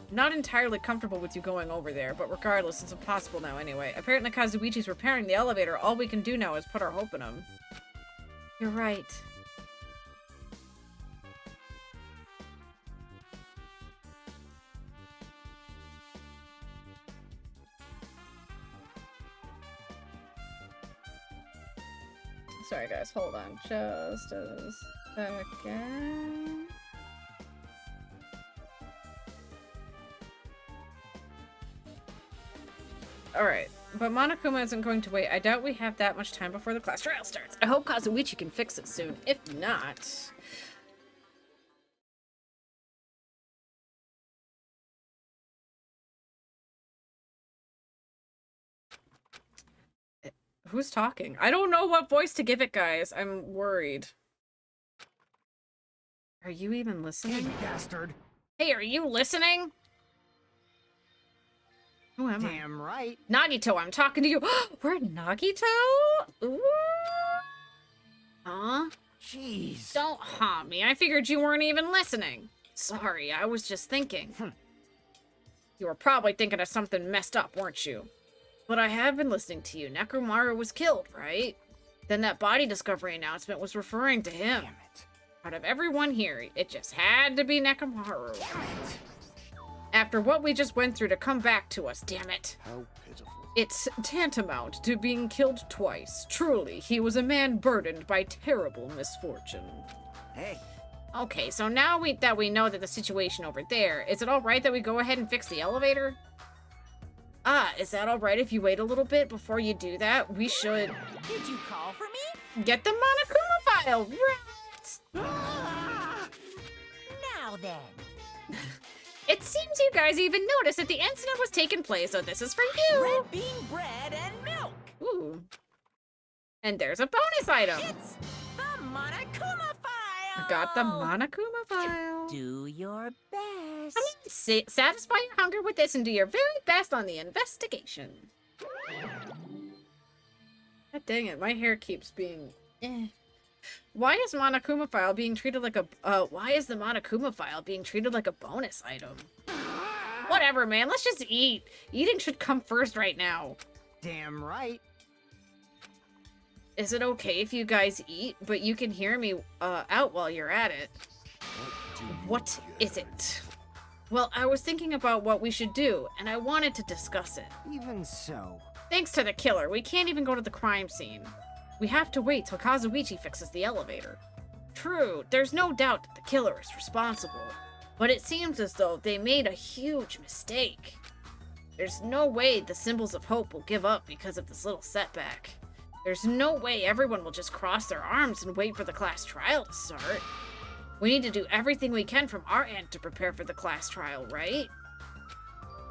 Speaker 1: I'm not entirely comfortable with you going over there, but regardless, it's impossible now anyway. Apparently Kazuichi's repairing the elevator. All we can do now is put our hope in him. You're right. Sorry guys, hold on just a second. Alright, but Monokuma isn't going to wait. I doubt we have that much time before the class trial starts. I hope Kazuichi can fix it soon. If not... Who's talking? I don't know what voice to give it, guys. I'm worried. Are you even listening?
Speaker 5: Hey, bastard.
Speaker 1: Hey, are you listening? Who am I?
Speaker 5: Damn right.
Speaker 1: Nagito, I'm talking to you. We're Nagito? Ooh. Huh?
Speaker 5: Jeez.
Speaker 1: Don't haunt me. I figured you weren't even listening. Sorry, I was just thinking. You were probably thinking of something messed up, weren't you? But I have been listening to you. Nekomaru was killed, right? Then that body discovery announcement was referring to him.
Speaker 5: Damn it.
Speaker 1: Out of everyone here, it just had to be Nekomaru.
Speaker 5: Damn it.
Speaker 1: After what we just went through to come back to us, damn it.
Speaker 8: How pitiful.
Speaker 1: It's tantamount to being killed twice. Truly, he was a man burdened by terrible misfortune.
Speaker 5: Hey.
Speaker 1: Okay, so now that we know that the situation over there, is it alright that we go ahead and fix the elevator? Ah, is that alright if you wait a little bit before you do that? We should
Speaker 4: Did you call for me?
Speaker 1: get the Monokuma file, right?
Speaker 4: Now then.
Speaker 1: It seems you guys even noticed that the incident was taking place, so this is for you.
Speaker 4: Red bean bread and milk.
Speaker 1: Ooh. And there's a bonus item.
Speaker 4: It's the Monokuma file.
Speaker 1: Got the Monokuma file.
Speaker 4: Do your best.
Speaker 1: Satisfy your hunger with this and do your very best on the investigation. God dang it, my hair keeps being Why is Monokuma file being treated like a why is the Monokuma file being treated like a bonus item? Whatever, man, let's just eat. Eating should come first right now.
Speaker 5: Damn right.
Speaker 1: Is it okay if you guys eat, but you can hear me out while you're at it? What is it? Well, I was thinking about what we should do, and I wanted to discuss it.
Speaker 5: Even so.
Speaker 1: Thanks to the killer, we can't even go to the crime scene. We have to wait till Kazuichi fixes the elevator. True, there's no doubt that the killer is responsible, but it seems as though they made a huge mistake. There's no way the symbols of hope will give up because of this little setback. There's no way everyone will just cross their arms and wait for the class trial to start. We need to do everything we can from our end to prepare for the class trial, right?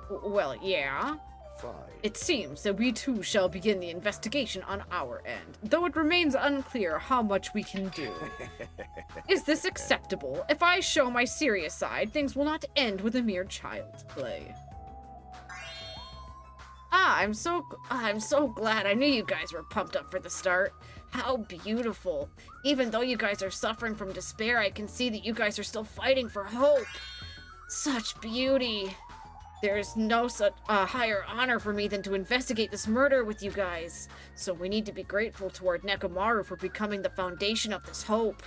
Speaker 1: Well, yeah.
Speaker 8: Fine.
Speaker 1: It seems that we too shall begin the investigation on our end, though it remains unclear how much we can do. Is this acceptable? If I show my serious side, things will not end with a mere child's play. I'm so glad. I knew you guys were pumped up for the start. How beautiful. Even though you guys are suffering from despair, I can see that you guys are still fighting for hope. Such beauty. There is no such higher honor for me than to investigate this murder with you guys. So we need to be grateful toward Nekomaru for becoming the foundation of this hope.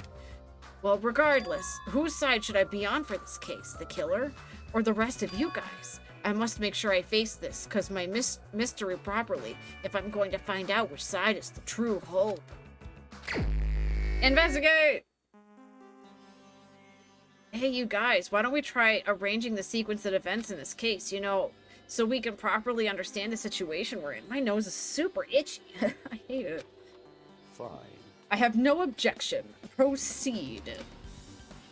Speaker 1: Well, regardless, whose side should I be on for this case? The killer? Or the rest of you guys? I must make sure I face this, cause my mystery properly, if I'm going to find out which side is the true hope. Investigate! Hey, you guys, why don't we try arranging the sequence of events in this case, you know, so we can properly understand the situation we're in. My nose is super itchy. I hate it.
Speaker 8: Fine.
Speaker 1: I have no objection. Proceed.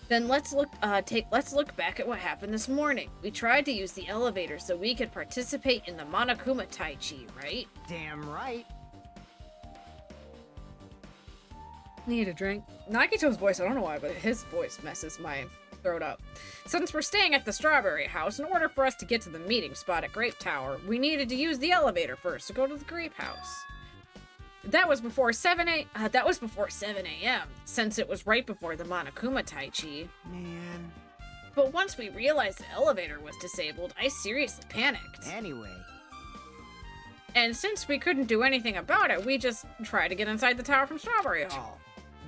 Speaker 1: Then let's look back at what happened this morning. We tried to use the elevator so we could participate in the Monokuma Tai Chi, right?
Speaker 5: Damn right.
Speaker 1: Need a drink. Nagito's voice, I don't know why, but his voice messes my throat up. Since we're staying at the Strawberry House, in order for us to get to the meeting spot at Grape Tower, we needed to use the elevator first to go to the Grape House. That was before 7 a.m., since it was right before the Monokuma Tai Chi.
Speaker 5: Man.
Speaker 1: But once we realized the elevator was disabled, I seriously panicked.
Speaker 5: Anyway.
Speaker 1: And since we couldn't do anything about it, we just tried to get inside the tower from Strawberry Hall.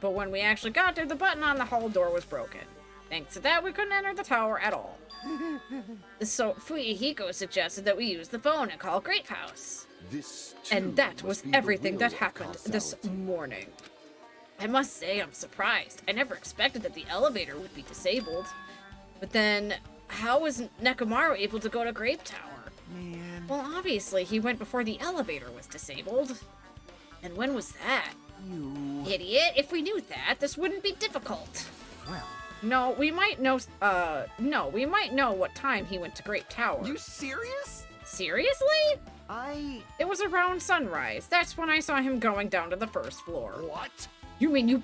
Speaker 1: But when we actually got there, the button on the hall door was broken. Thanks to that, we couldn't enter the tower at all. So Fuyuhiko suggested that we use the phone and call Grape House. And that was everything that happened this morning. I must say I'm surprised. I never expected that the elevator would be disabled. But then, how was Nekomaru able to go to Grape Tower?
Speaker 5: Man.
Speaker 1: Well, obviously, he went before the elevator was disabled. And when was that?
Speaker 5: You...
Speaker 1: Idiot, if we knew that, this wouldn't be difficult.
Speaker 5: Well...
Speaker 1: No, we might know what time he went to Grape Tower.
Speaker 5: You serious?
Speaker 1: Seriously? It was around sunrise. That's when I saw him going down to the first floor.
Speaker 5: What?
Speaker 1: You mean you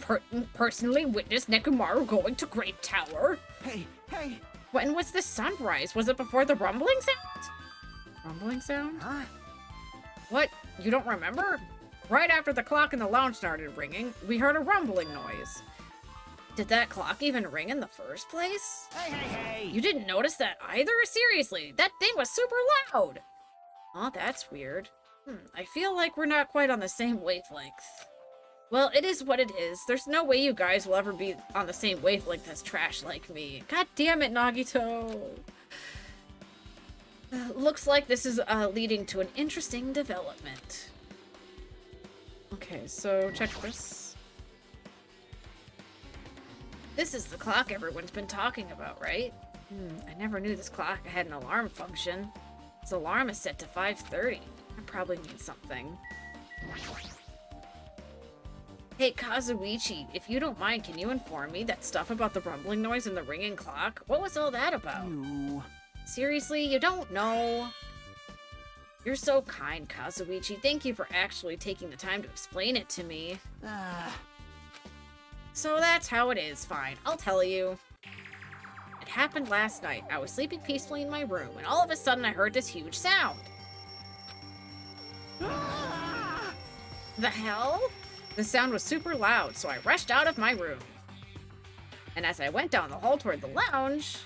Speaker 1: personally witnessed Nekomaru going to Grape Tower?
Speaker 5: Hey!
Speaker 1: When was the sunrise? Was it before the rumbling sound? Rumbling sound?
Speaker 5: Huh?
Speaker 1: What? You don't remember? Right after the clock in the lounge started ringing, we heard a rumbling noise. Did that clock even ring in the first place?
Speaker 5: Hey!
Speaker 1: You didn't notice that either? Seriously, that thing was super loud! Oh, that's weird. I feel like we're not quite on the same wavelength. Well, it is what it is. There's no way you guys will ever be on the same wavelength as trash like me. God damn it, Nagito! Looks like this is leading to an interesting development. Okay, so check this. This is the clock everyone's been talking about, right? I never knew this clock had an alarm function. His alarm is set to 5:30. That probably means something. Hey, Kazuichi, if you don't mind, can you inform me that stuff about the rumbling noise and the ringing clock? What was all that about? Seriously, you don't know? You're so kind, Kazuichi. Thank you for actually taking the time to explain it to me. So that's how it is. Fine, I'll tell you. It happened last night. I was sleeping peacefully in my room, and all of a sudden I heard this huge sound. The hell? The sound was super loud, so I rushed out of my room. And as I went down the hall toward the lounge...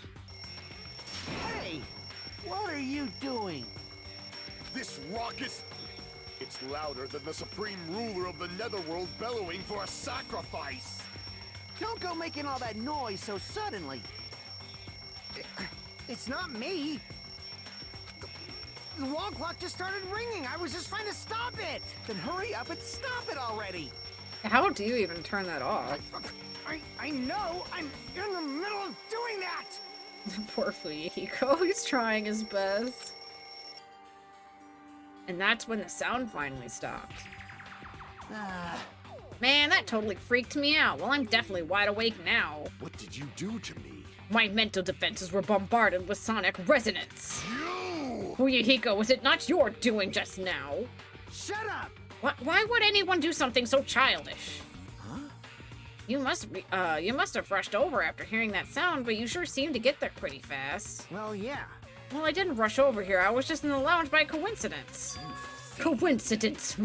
Speaker 5: Hey! What are you doing?
Speaker 8: This raucous... It's louder than the supreme ruler of the netherworld bellowing for a sacrifice.
Speaker 5: Don't go making all that noise so suddenly. It's not me. The wall clock just started ringing. I was just trying to stop it. Then hurry up and stop it already.
Speaker 1: How do you even turn that off?
Speaker 5: I know. I'm in the middle of doing that.
Speaker 1: Poor Fuyuhiko. He's trying his best. And that's when the sound finally stopped. Man, that totally freaked me out. Well, I'm definitely wide awake now.
Speaker 8: What did you do to me?
Speaker 1: My mental defenses were bombarded with sonic resonance.
Speaker 8: You!
Speaker 1: Fuyuhiko, was it not your doing just now?
Speaker 5: Shut up!
Speaker 1: Why would anyone do something so childish?
Speaker 5: Huh?
Speaker 1: You must have rushed over after hearing that sound, but you sure seemed to get there pretty fast.
Speaker 5: Well, yeah.
Speaker 1: Well, I didn't rush over here. I was just in the lounge by coincidence. Coincidence?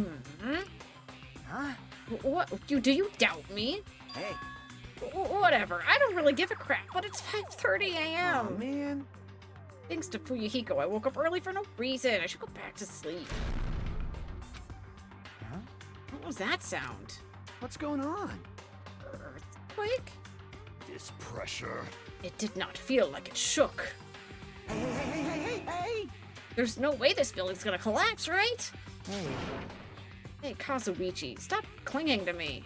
Speaker 5: Huh?
Speaker 1: What? Do you doubt me?
Speaker 5: Hey.
Speaker 1: Whatever. I don't really give a crap, but it's 5:30 a.m.
Speaker 5: Oh, man.
Speaker 1: Thanks to Fuyuhiko, I woke up early for no reason. I should go back to sleep.
Speaker 5: Huh?
Speaker 1: What was that sound?
Speaker 5: What's going on?
Speaker 1: Earthquake?
Speaker 8: This pressure.
Speaker 1: It did not feel like it shook.
Speaker 5: Hey!
Speaker 1: There's no way this building's gonna collapse, right?
Speaker 5: Hey.
Speaker 1: Hey, Kazuichi, stop clinging to me.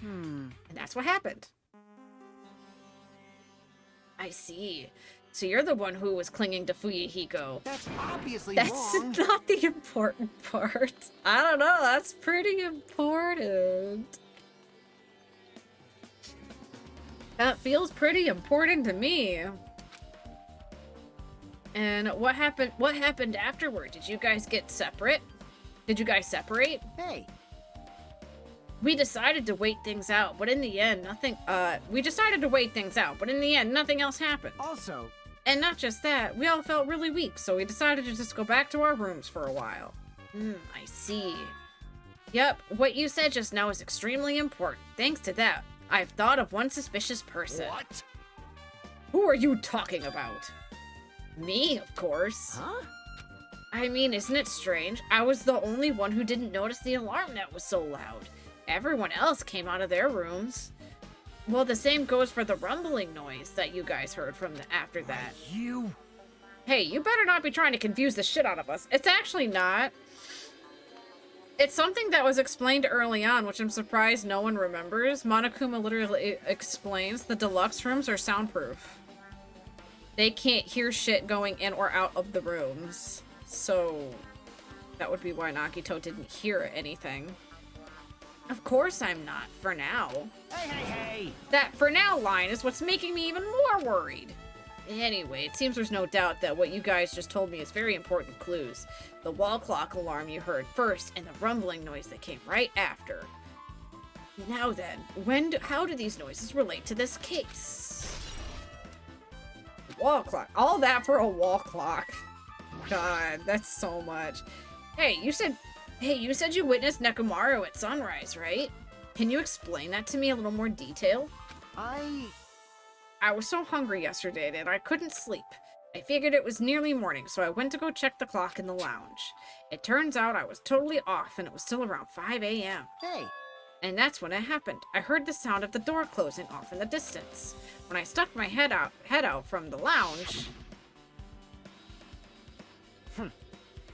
Speaker 1: And that's what happened. I see. So you're the one who was clinging to Fuyuhiko.
Speaker 5: That's obviously
Speaker 1: That's
Speaker 5: wrong.
Speaker 1: not the important part. I don't know, that's pretty important. That feels pretty important to me. And what happened afterward? Did you guys get separate? Did you guys separate?
Speaker 5: Hey.
Speaker 1: We decided to wait things out, but in the end, nothing else happened.
Speaker 5: Also,
Speaker 1: And not just that, we all felt really weak, so we decided to just go back to our rooms for a while. I see. Yep, what you said just now is extremely important. Thanks to that, I've thought of one suspicious person.
Speaker 8: What?
Speaker 1: Who are you talking about? Me, of course.
Speaker 5: huh?
Speaker 1: I mean, isn't it strange? I was the only one who didn't notice the alarm that was so loud. Everyone else came out of their rooms. Well, the same goes for the rumbling noise that you guys heard from after that.
Speaker 5: You.
Speaker 1: Hey, you better not be trying to confuse the shit out of us. It's actually not. It's something that was explained early on, which I'm surprised no one remembers. Monokuma literally explains the deluxe rooms are soundproof. They can't hear shit going in or out of the rooms. So that would be why Nagito didn't hear anything. Of course I'm not, for now.
Speaker 5: Hey!
Speaker 1: That for now line is what's making me even more worried. Anyway, it seems there's no doubt that what you guys just told me is very important clues. The wall clock alarm you heard first and the rumbling noise that came right after. Now then, how do these noises relate to this case? Wall clock. All that for a wall clock. God, that's so much. Hey, you said you witnessed Nekomaru at sunrise, right? Can you explain that to me in a little more detail? I was so hungry yesterday that I couldn't sleep. I figured it was nearly morning, so I went to go check the clock in the lounge. It turns out I was totally off and it was still around 5 a.m.
Speaker 5: Hey!
Speaker 1: And that's when it happened. I heard the sound of the door closing off in the distance. When I stuck my head out from the lounge,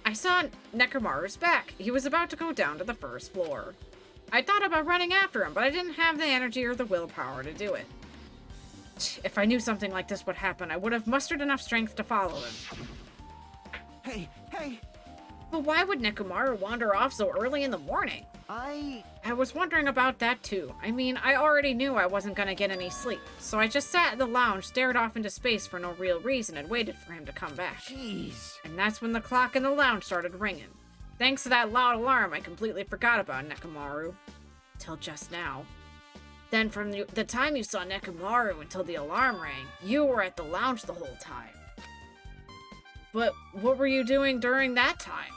Speaker 1: I saw Nekomaru's back. He was about to go down to the first floor. I thought about running after him, but I didn't have the energy or the willpower to do it. If I knew something like this would happen, I would have mustered enough strength to follow him.
Speaker 5: Hey, Hey,
Speaker 1: But why would Nekomaru wander off so early in the morning? I was wondering about that too. I mean, I already knew I wasn't gonna get any sleep, so I just sat in the lounge, stared off into space for no real reason, and waited for him to come back.
Speaker 5: Jeez.
Speaker 1: And that's when the clock in the lounge started ringing. Thanks to that loud alarm, I completely forgot about Nekomaru. Till just now. Then from the time you saw Nekomaru until the alarm rang, you were at the lounge the whole time. But what were you doing during that time?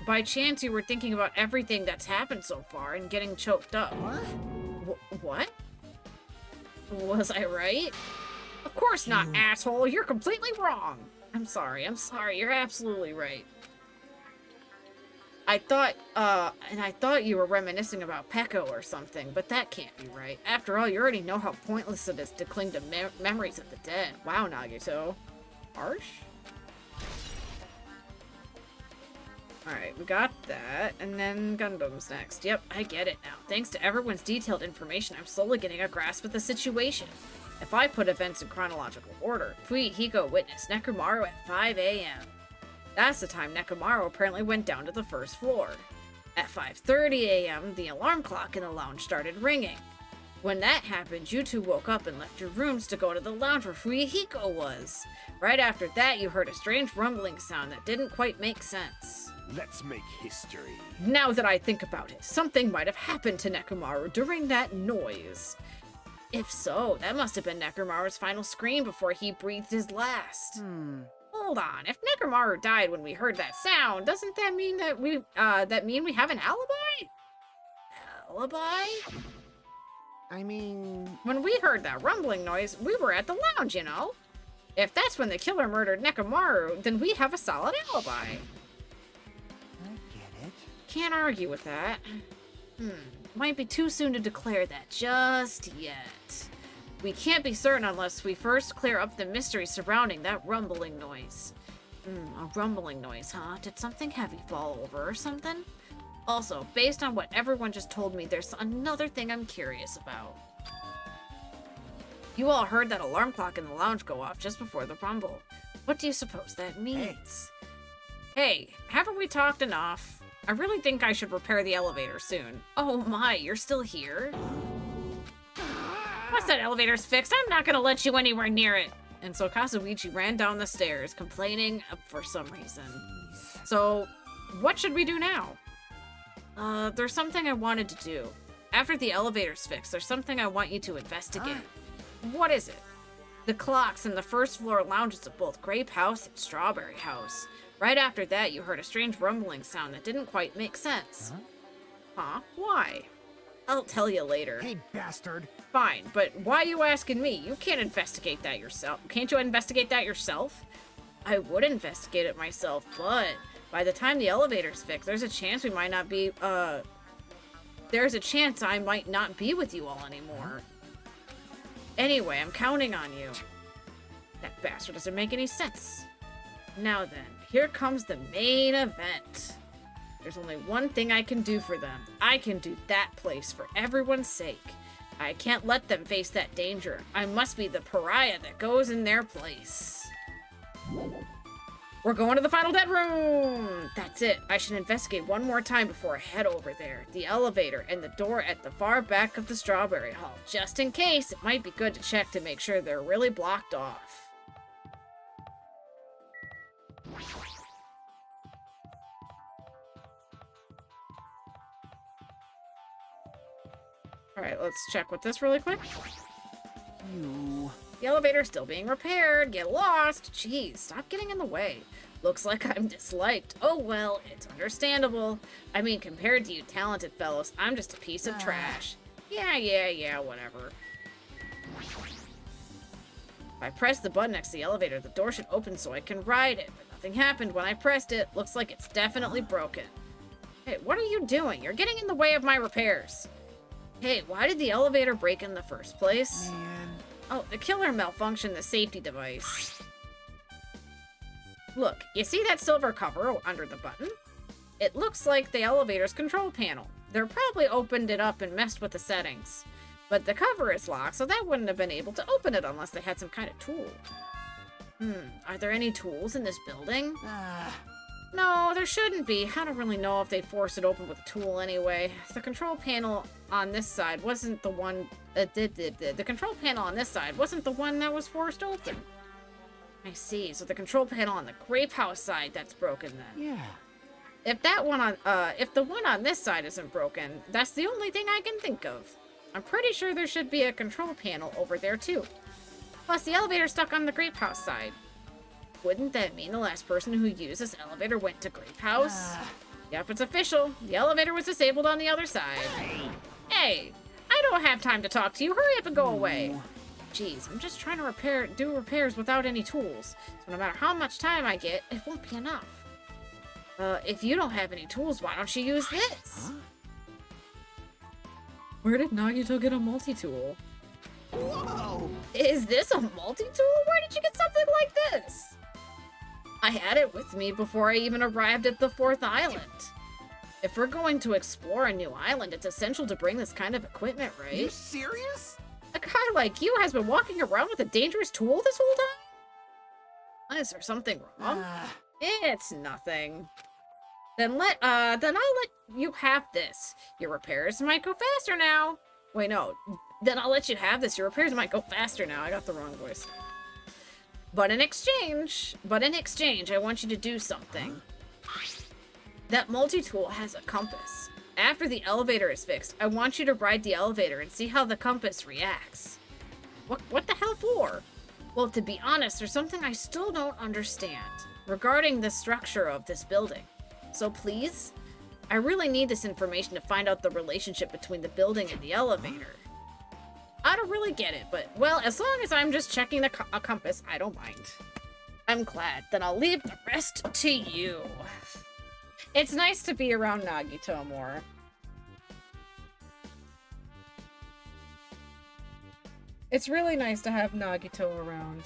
Speaker 1: By chance, you were thinking about everything that's happened so far and getting choked up.
Speaker 5: What?
Speaker 1: What? Was I right? Of course not, asshole. You're completely wrong. I'm sorry. You're absolutely right. I thought you were reminiscing about Peko or something, but that can't be right. After all, you already know how pointless it is to cling to memories of the dead. Wow, Nagito. Harsh? Alright, we got that, and then Gundam's next. Yep, I get it now. Thanks to everyone's detailed information, I'm slowly getting a grasp of the situation. If I put events in chronological order, Hiko witnessed Nekomaru at 5 a.m. That's the time Nekomaru apparently went down to the first floor. At 5:30 a.m., the alarm clock in the lounge started ringing. When that happened, you two woke up and left your rooms to go to the lounge where Hiko was. Right after that, you heard a strange rumbling sound that didn't quite make sense.
Speaker 8: Let's make history.
Speaker 1: Now that I think about it, something might have happened to Nekomaru during that noise. If so, that must have been Nekomaru's final scream before he breathed his last. Hold on, if Nekomaru died when we heard that sound, doesn't that mean that we have an alibi? Alibi?
Speaker 5: I mean...
Speaker 1: When we heard that rumbling noise, we were at the lounge, you know? If that's when the killer murdered Nekomaru, then we have a solid alibi. Can't argue with that. Might be too soon to declare that just yet. We can't be certain unless we first clear up the mystery surrounding that rumbling noise. A rumbling noise, huh? Did something heavy fall over or something? Also, based on what everyone just told me, there's another thing I'm curious about. You all heard that alarm clock in the lounge go off just before the rumble. What do you suppose that means? Hey, haven't we talked enough? I really think I should repair the elevator soon. Oh my, you're still here? Once that elevator's fixed, I'm not gonna let you anywhere near it. And so Kazuichi ran down the stairs, complaining for some reason. So, what should we do now? There's something I wanted to do. After the elevator's fixed, there's something I want you to investigate. What is it? The clocks in the first floor lounges of both Grape House and Strawberry House. Right after that, you heard a strange rumbling sound that didn't quite make sense. Huh? Why? I'll tell you later.
Speaker 5: Hey, bastard.
Speaker 1: Fine, but why are you asking me? You can't investigate that yourself. Can't you investigate that yourself? I would investigate it myself, but by the time the elevator's fixed, there's a chance we might not be, there's a chance I might not be with you all anymore. Anyway, I'm counting on you. That bastard doesn't make any sense. Now then, here comes the main event. There's only one thing I can do for them. I can do that place for everyone's sake. I can't let them face that danger. I must be the pariah that goes in their place. We're going to the final dead room! That's it. I should investigate one more time before I head over there. The elevator and the door at the far back of the Strawberry Hall. Just in case, it might be good to check to make sure they're really blocked off. Alright, let's check with this really quick. The elevator's still being repaired. Get lost. Jeez, stop getting in the way. Looks like I'm disliked. Oh well, it's understandable. I mean, compared to you talented fellows, I'm just a piece of trash. Yeah, whatever. If I press the button next to the elevator, the door should open so I can ride it. But nothing happened when I pressed it. Looks like it's definitely broken. Hey, what are you doing? You're getting in the way of my repairs. Hey, why did the elevator break in the first place? Oh, the killer malfunctioned the safety device. Look, you see that silver cover under the button? It looks like the elevator's control panel. They probably opened it up and messed with the settings. But the cover is locked, so that wouldn't have been able to open it unless they had some kind of tool. Are there any tools in this building? No, there shouldn't be. I don't really know if they'd force it open with a tool anyway. The control panel on this side wasn't the one... the control panel on this side wasn't the one that was forced open. I see. So the control panel on the grape house side that's broken then.
Speaker 5: Yeah.
Speaker 1: If that one on... if the one on this side isn't broken, that's the only thing I can think of. I'm pretty sure there should be a control panel over there too. Plus, the elevator's stuck on the grape house side. Wouldn't that mean the last person who used this elevator went to Grape House? Yep, it's official. The elevator was disabled on the other side. Hey, I don't have time to talk to you. Hurry up and go away. Jeez, I'm just trying to do repairs without any tools. So no matter how much time I get, it won't be enough. If you don't have any tools, why don't you use this? Where did Nagito get a multi-tool?
Speaker 5: Whoa!
Speaker 1: Is this a multi-tool? Where did you get something like this? I had it with me before I even arrived at the 4th island. If we're going to explore a new island, it's essential to bring this kind of equipment, right?
Speaker 5: You serious?
Speaker 1: A guy like you has been walking around with a dangerous tool this whole time? Is there something wrong? It's nothing. Then I'll let you have this. Your repairs might go faster now. Wait, no. Then I'll let you have this. Your repairs might go faster now. I got the wrong voice. But in exchange, I want you to do something. That multi-tool has a compass. After the elevator is fixed, I want you to ride the elevator and see how the compass reacts. What the hell for? Well, to be honest, there's something I still don't understand regarding the structure of this building. So please, I really need this information to find out the relationship between the building and the elevator. I don't really get it, but, well, as long as I'm just checking a compass, I don't mind. I'm glad. Then I'll leave the rest to you. It's nice to be around Nagito more. It's really nice to have Nagito around.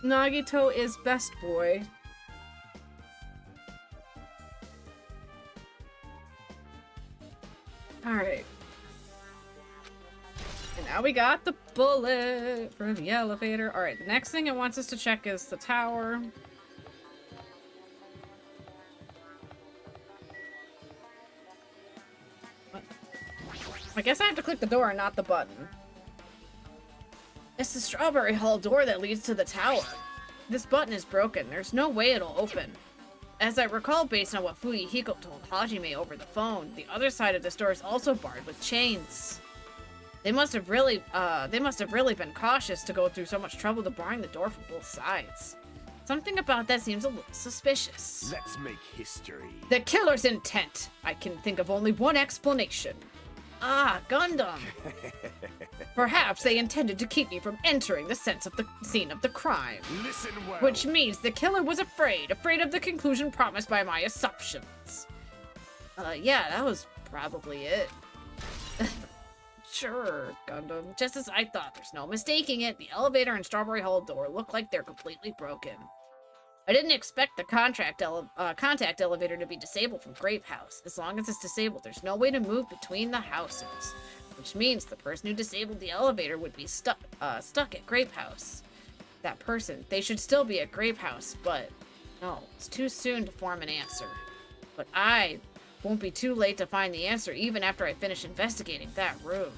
Speaker 1: Nagito is best boy. Alright. And now we got the bullet for the elevator. Alright, the next thing it wants us to check is the tower. What? I guess I have to click the door and not the button. It's the Strawberry Hall door that leads to the tower. This button is broken. There's no way it'll open. As I recall, based on what Fuyuhiko told Hajime over the phone, the other side of this door is also barred with chains. They must have really been cautious to go through so much trouble to barring the door from both sides. Something about that seems a little suspicious.
Speaker 8: Let's make history.
Speaker 1: The killer's intent. I can think of only one explanation. Ah, Gundam. Perhaps they intended to keep me from entering the scene of the crime.
Speaker 8: Listen well.
Speaker 1: Which means the killer was afraid of the conclusion promised by my assumptions. Yeah, that was probably it. Sure, Gundam. Just as I thought, there's no mistaking it. The elevator and Strawberry Hall door look like they're completely broken. I didn't expect the contact elevator to be disabled from Grape House. As long as it's disabled, there's no way to move between the houses. Which means the person who disabled the elevator would be stuck at Grape House. That person, they should still be at Grape House, but no, it's too soon to form an answer. But I won't be too late to find the answer even after I finish investigating that room.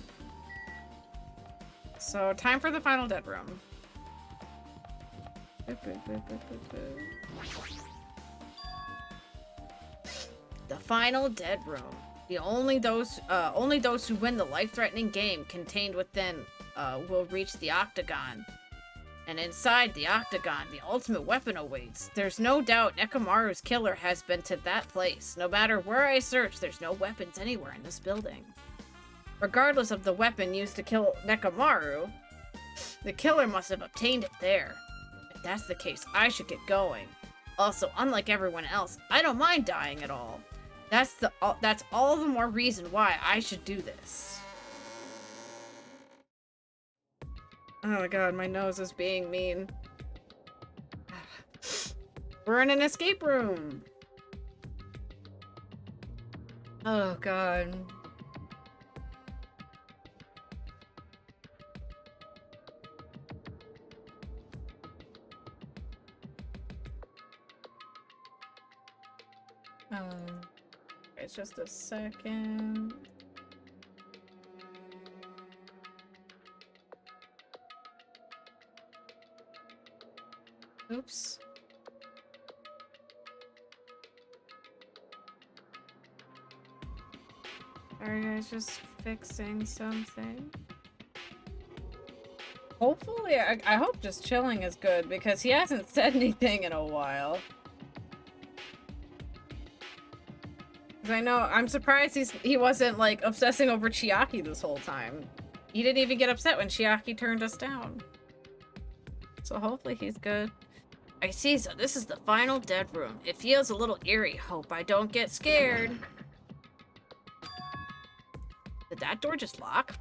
Speaker 1: So, time for the final dead room. The final dead room. Only those who win the life-threatening game contained within will reach the octagon. And inside the octagon, the ultimate weapon awaits. There's no doubt Nekomaru's killer has been to that place. No matter where I search, there's no weapons anywhere in this building. Regardless of the weapon used to kill Nekomaru, the killer must have obtained it there. If that's the case, I should get going. Also, unlike everyone else, I don't mind dying at all. That's all the more reason why I should do this. Oh my god, my nose is being mean. We're in an escape room. Oh god. It's just a second. Oops. Sorry guys, just fixing something. Hopefully, I hope just chilling is good because he hasn't said anything in a while. Cause I know, I'm surprised he wasn't like obsessing over Chiaki this whole time. He didn't even get upset when Chiaki turned us down. So hopefully he's good. I see, so this is the final dead room. It feels a little eerie. Hope I don't get scared. Did that door just lock?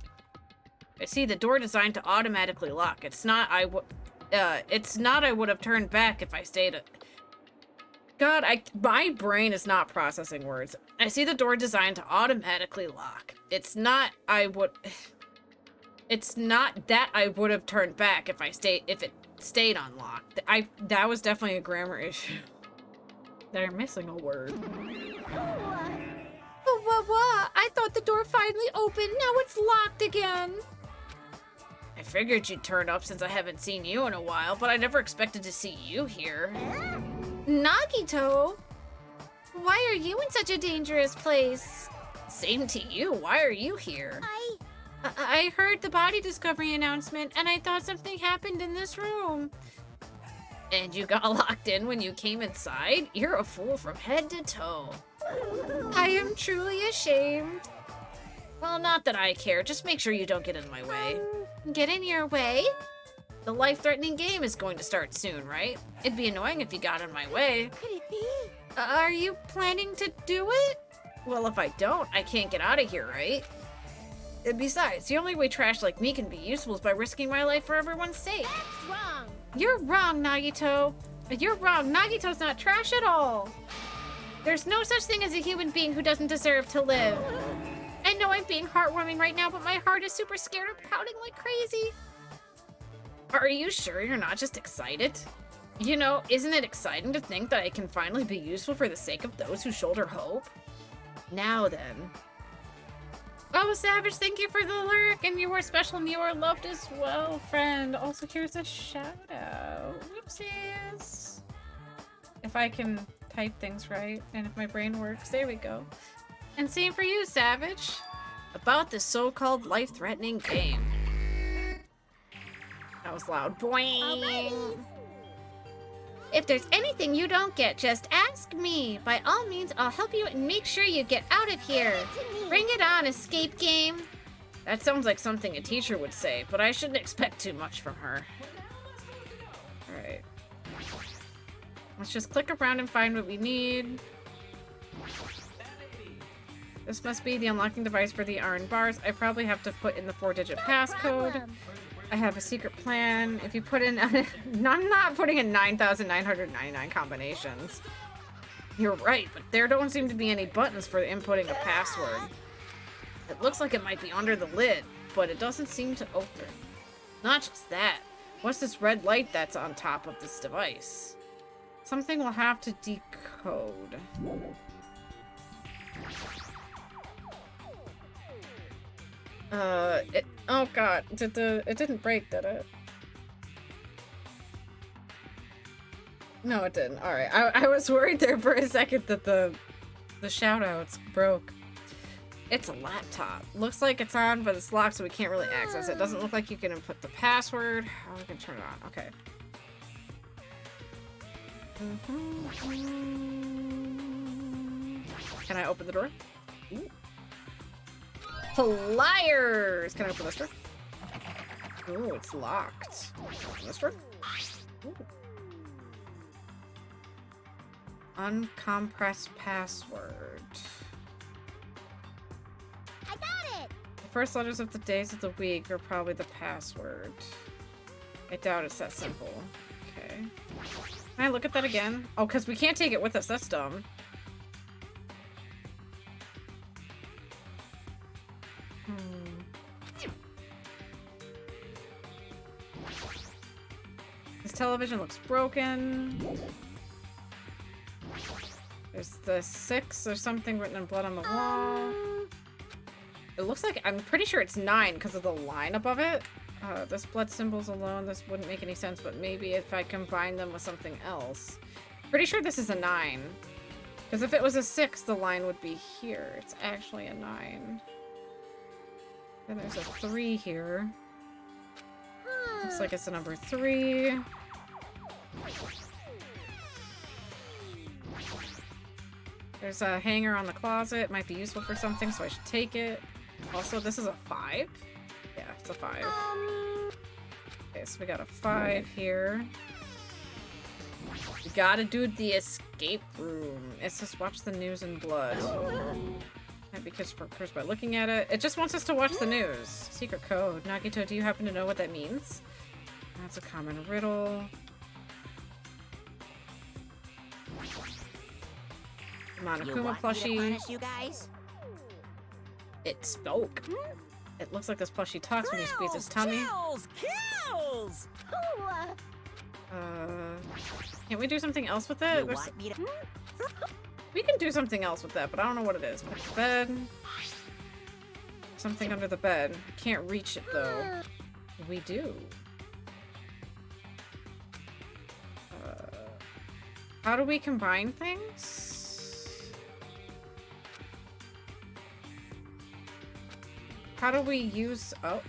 Speaker 1: I see the door designed to automatically lock. It's not I would have turned back if I stayed. God, my brain is not processing words. I see the door designed to automatically lock. It's not that I would have turned back if it stayed unlocked. That was definitely a grammar issue. They're missing a word. What? I thought the door finally opened. Now it's locked again. I figured you'd turn up since I haven't seen you in a while, but I never expected to see you here. Nagito! Why are you in such a dangerous place? Same to you. Why are you here? I heard the body discovery announcement, and I thought something happened in this room. And you got locked in when you came inside? You're a fool from head to toe. I am truly ashamed. Well, not that I care. Just make sure you don't get in my way. Get in your way? The life-threatening game is going to start soon, right? It'd be annoying if you got in my way. Could it be? Are you planning to do it? Well, if I don't, I can't get out of here, right? And besides, the only way trash like me can be useful is by risking my life for everyone's sake. That's wrong. You're wrong, Nagito. You're wrong. Nagito's not trash at all. There's no such thing as a human being who doesn't deserve to live. I know I'm being heartwarming right now, but my heart is super scared and pounding like crazy. Are you sure you're not just excited? You know, isn't it exciting to think that I can finally be useful for the sake of those who shoulder hope? Now then. Oh, Savage, thank you for the lurk, and you are special and you are loved as well, friend. Also, here's a shout out. Whoopsies. If I can type things right, and if my brain works, there we go. And same for you, Savage. About this so-called life-threatening game. That was loud. Boing! If there's anything you don't get, just ask me. By all means, I'll help you and make sure you get out of here. Bring it on, escape game. That sounds like something a teacher would say, but I shouldn't expect too much from her. Alright. Let's just click around and find what we need. This must be the unlocking device for the iron bars. I probably have to put in the 4-digit passcode. I have a secret plan. If you put in... I'm not putting in 9,999 combinations. You're right, but there don't seem to be any buttons for inputting a password. It looks like it might be under the lid, but it doesn't seem to open. Not just that. What's this red light that's on top of this device? Something we'll have to decode. Oh god, it didn't break, did it? No, it didn't. Alright, I was worried there for a second that the shoutouts broke. It's a laptop. Looks like it's on, but it's locked, so we can't really access it. Doesn't look like you can input the password. Oh, we can turn it on. Okay. Can I open the door? Ooh. Pliers! Can I open this door? Oh, it's locked. Open this door? Ooh. Uncompressed password.
Speaker 7: I got it!
Speaker 1: The first letters of the days of the week are probably the password. I doubt it's that simple. Okay. Can I look at that again? Oh, because we can't take it with us. That's dumb. This television looks broken. There's the 6 or something written in blood on the wall. It looks like, I'm pretty sure it's 9 because of the line above it. This blood symbols alone, this wouldn't make any sense, but maybe if I combine them with something else. Pretty sure this is a 9. Because if it was a 6, the line would be here. It's actually a 9. Then there's a 3 here. Looks like it's a number 3. There's a hanger on the closet. It might be useful for something, so I should take it. Also, this is a 5? Yeah, it's a 5. Okay, so we got a 5 here. We gotta do the escape room. It says watch the news in blood. Might be cursed by looking at it. It just wants us to watch the news. Secret code. Nagito, do you happen to know what that means? That's a common riddle. Monokuma plushie.
Speaker 4: You guys?
Speaker 1: It spoke. It looks like this plushie talks when you squeeze its tummy.
Speaker 4: Kills!
Speaker 1: Can't we do something else with it? We can do something else with that, but I don't know what it is. Put the bed. Something under the bed. I can't reach it though. We do. How do we combine things? How do we use... Oh.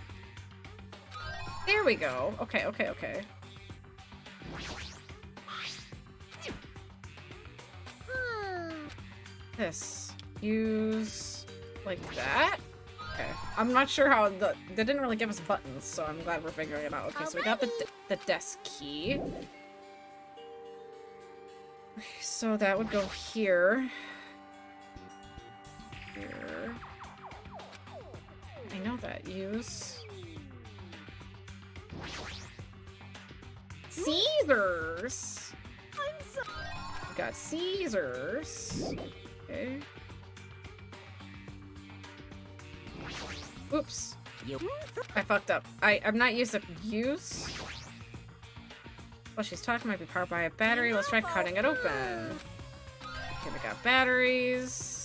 Speaker 1: There we go. Okay, okay, okay. This. Use... like that? Okay. I'm not sure how the... They didn't really give us buttons, so I'm glad we're figuring it out. Okay, so we got the desk key. Okay, so that would go here. Here. I know that. Use. Caesars! I'm sorry. We got Caesars. Okay. Oops. I fucked up. I'm not used to use. Well, she's talking might be powered by a battery. Let's try cutting it open. Okay, we got batteries.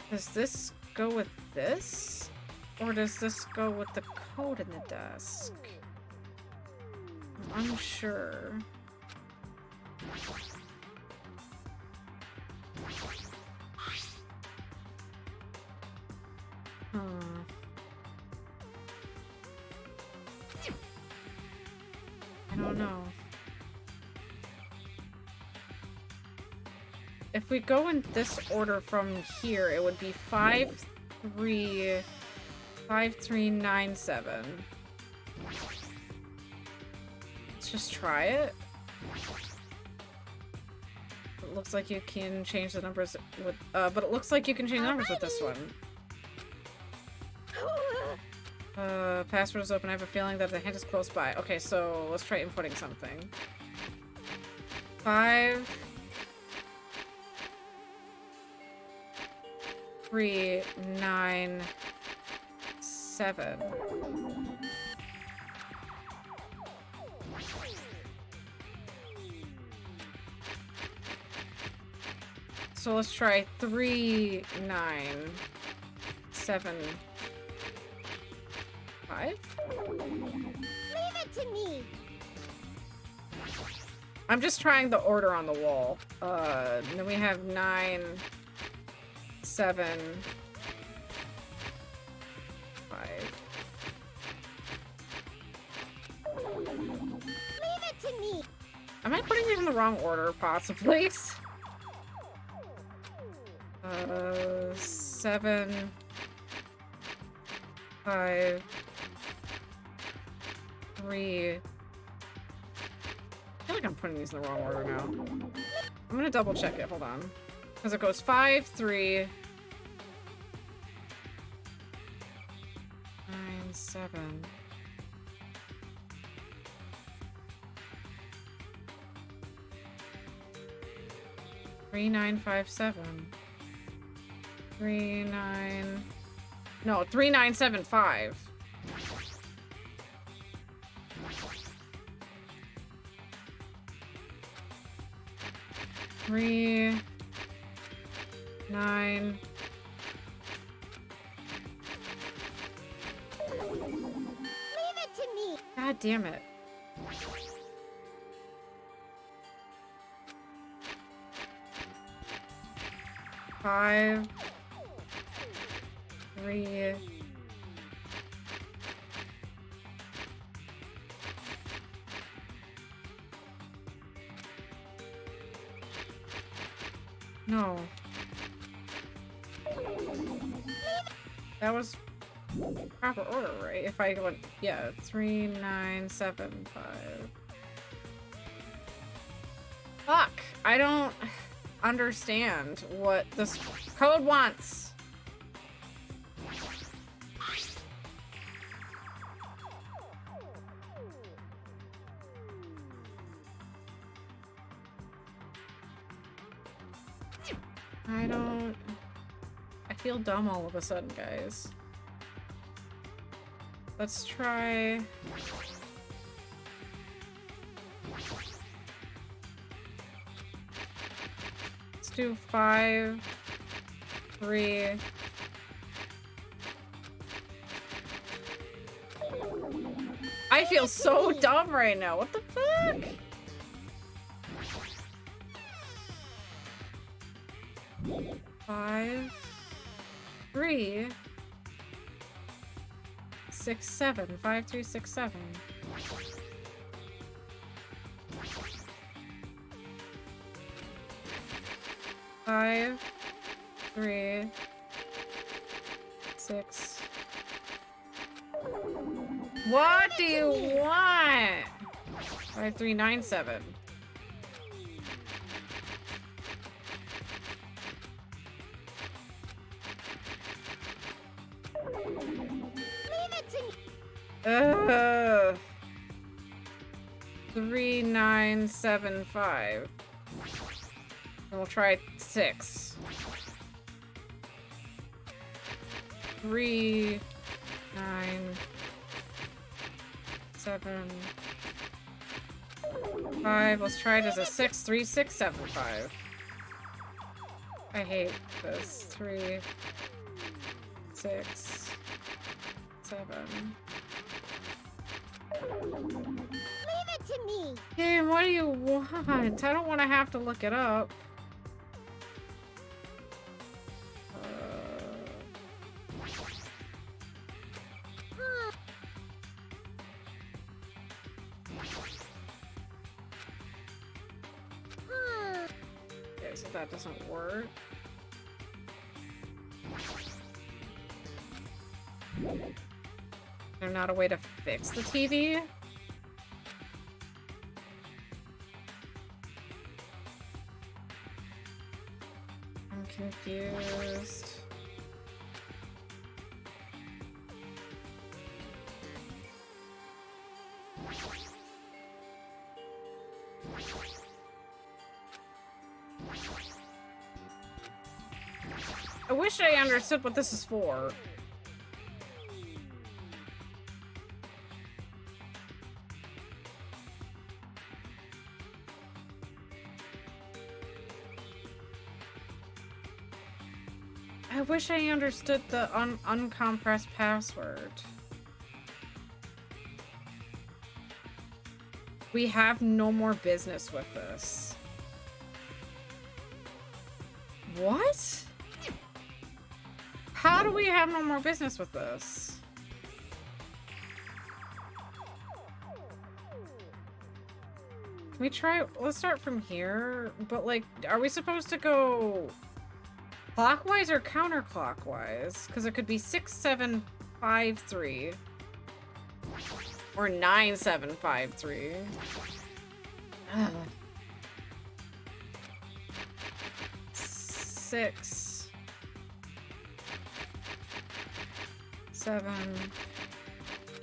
Speaker 1: Does this go with this? Or does this go with the code in the desk? I'm unsure. I don't know. If we go in this order from here, it would be 5397. Let's just try it. It looks like you can change the numbers with, but it looks like you can change numbers with this one. Password is open. I have a feeling that the hint is close by. Okay, so let's try inputting something. 5 3 9 7. So let's try 3 9 7 5.
Speaker 7: Leave it to me.
Speaker 1: I'm just trying the order on the wall. Then we have 9 7 5.
Speaker 7: Leave it to me.
Speaker 1: Am I putting these in the wrong order, possibly? 7 5 3. I feel like I'm putting these in the wrong order now. I'm gonna double check it, hold on. Because it goes 5 3 9 7. 3 9 5 7. 3 9. No, 3 9 7 5. 3, 9.
Speaker 7: Leave it to me.
Speaker 1: God damn it. Five, 3. No. That was proper order, right? If I went, yeah, 3, 9, 7, 5. Fuck! I don't understand what this code wants. I don't... I feel dumb all of a sudden, guys. Let's try... Let's do 5, 3... I feel so dumb right now. What the fuck? Five, 3, 6, 7. 5, 3, 6, 7. Five, 3, 6. What do you want? 5, 3, 9, 7.
Speaker 7: Leave it to me.
Speaker 1: 3, 9, 7, 5. And we'll try 6. 3, 9, 7, 5. Let's try it as a 6, 3, 6, 7, 5. I hate this. 3, 6, 7.
Speaker 7: Leave it to me.
Speaker 1: Game, what do you want? I don't want to have to look it up. Okay, so that doesn't work. Is there not a way to fix the TV? I'm confused. I wish I understood what this is for. I wish I understood the uncompressed password. We have no more business with this. What? How do we have no more business with this? Can we try? Let's start from here. But like, are we supposed to go clockwise or counterclockwise? Because it could be 6, 7, 5, 3. Or 9, 7, 5, 3. Ugh. 6, 7,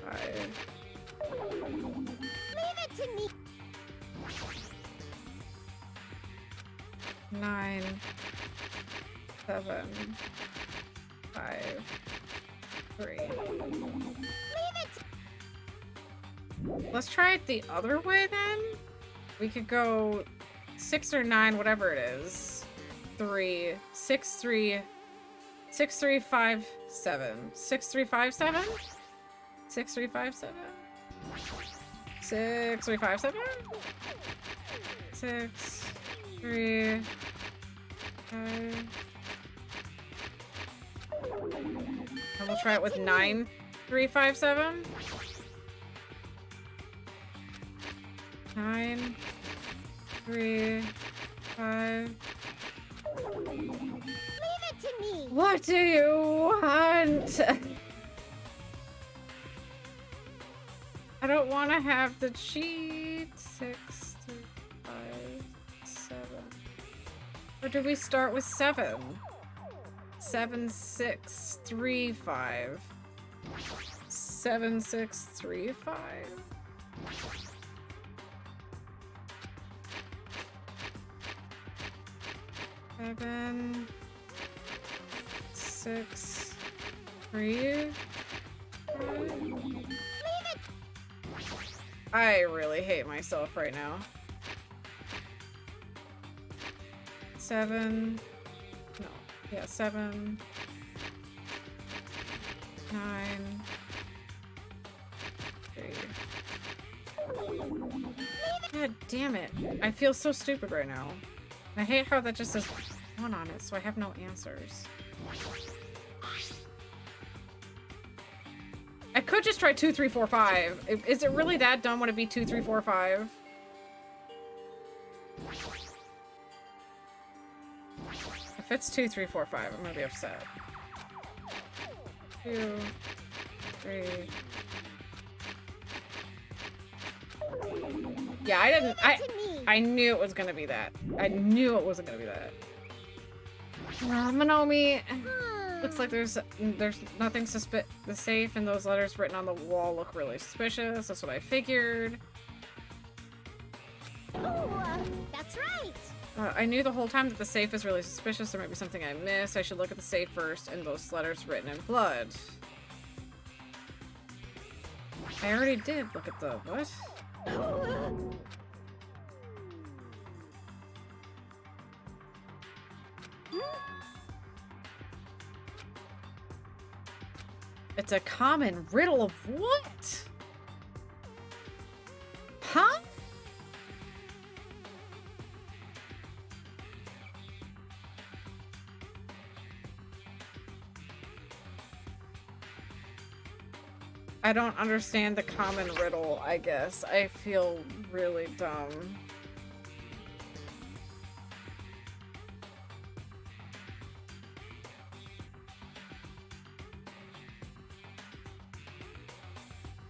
Speaker 1: 5.
Speaker 7: Leave it to me.
Speaker 1: 9, 7, 5, 3.
Speaker 7: Leave it.
Speaker 1: Let's try it the other way then. We could go 6 or 9, whatever it is. 3, 6, 3, 6, 3, 5, 7. 6, 3, 5, 7? 6, 3, 5, 7? 6, 3, 5, 7? 6, 3, 5. And we'll try it with 9, 3, 5, 7. 9, 3, 5.
Speaker 7: Leave it to me.
Speaker 1: What do you want? I don't want to have the cheat. 6, 3, 5, 7. Or do we start with 7? 7, 6, 3, 5. 7, 6, 3, 5. 7, 6, 3, 5. I really hate myself right now. 7. No. Yeah, 7. 9. 3. God damn it. I feel so stupid right now. I hate how that just says 1 on it, so I have no answers. I could just try 2, 3, 4, 5. Is it really that dumb? Would it be 2, 3, 4, 5? If it's 2, 3, 4, 5, I'm gonna be upset. 2, 3. Yeah, I knew it was gonna be that. I knew it wasn't gonna be that. Monomi. Looks like there's nothing the safe and those letters written on the wall look really suspicious. That's what I figured.
Speaker 7: Oh, that's right.
Speaker 1: I knew the whole time that the safe is really suspicious. There might be something I missed. I should look at the safe first and those letters written in blood. I already did look at the what? It's a common riddle of what? Huh? I don't understand the common riddle, I guess. I feel really dumb.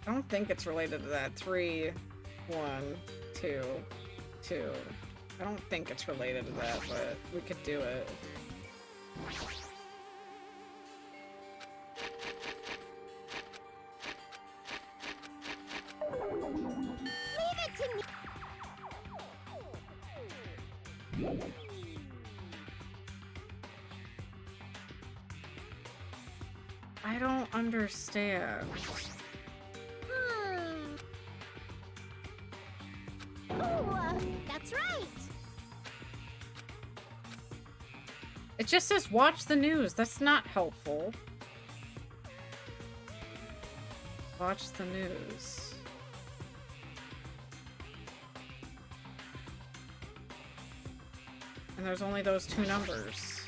Speaker 1: I don't think it's related to that. 3, 1, 2, 2. I don't think it's related to that, but we could do it.
Speaker 7: Leave it to me.
Speaker 1: I don't understand.
Speaker 7: Oh, that's right.
Speaker 1: It just says watch the news. That's not helpful. Watch the news. And there's only those 2 numbers.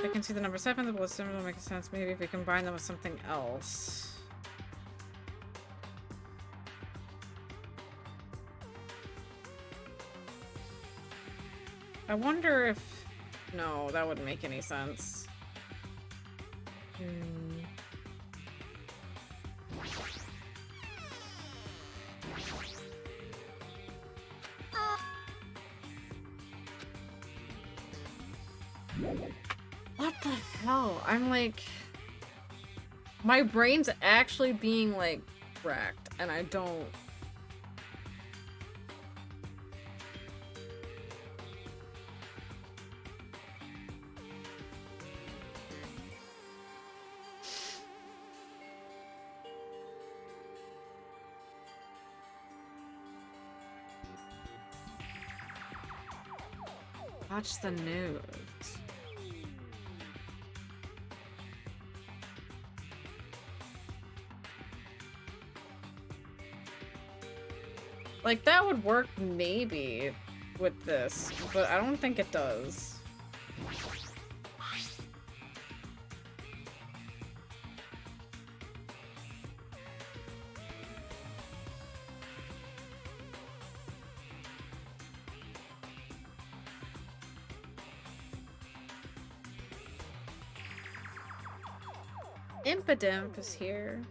Speaker 1: I can see the number 7, the bullet symbol makes sense. Maybe if we combine them with something else. I wonder if... No, that wouldn't make any sense. What the hell? I'm like... My brain's actually being, like, racked, and I don't... Watch the news. Like, that would work maybe with this, but I don't think it does. Impidimp is here.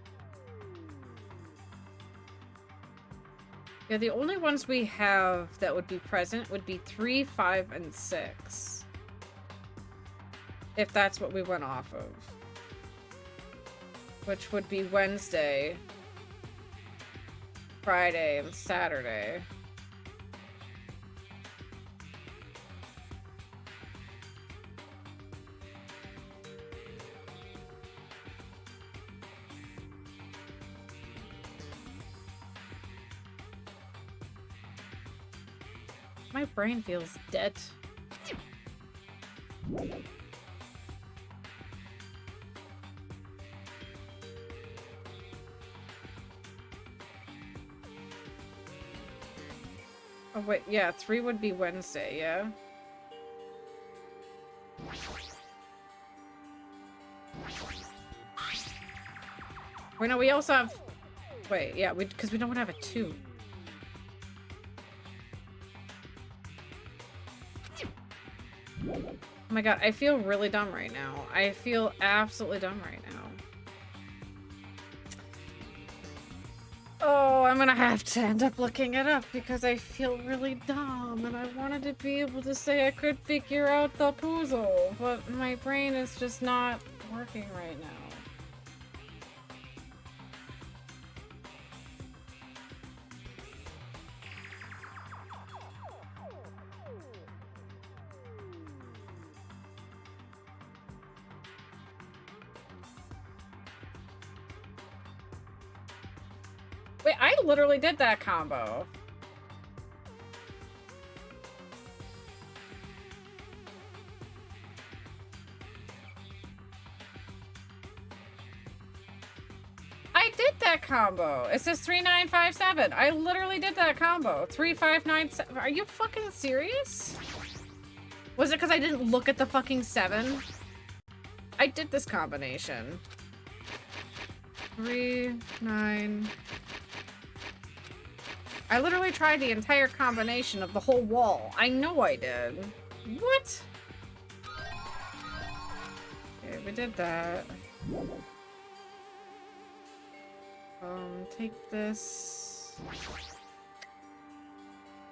Speaker 1: Yeah, the only ones we have that would be present would be 3, 5, and 6. If that's what we went off of. Which would be Wednesday, Friday, and Saturday. My brain feels dead. Oh wait, yeah, 3 would be Wednesday, yeah? Wait, no, we also have... Wait, yeah, because we don't have a 2. Oh my god, I feel really dumb right now. I feel absolutely dumb right now. Oh, I'm gonna have to end up looking it up because I feel really dumb and I wanted to be able to say I could figure out the puzzle, but my brain is just not working right now. Wait, I literally did that combo. I did that combo. It says 3957. I literally did that combo. 3597. Are you fucking serious? Was it because I didn't look at the fucking 7? I did this combination. 3, 9. I literally tried the entire combination of the whole wall. I know I did. What? Okay, we did that. Take this.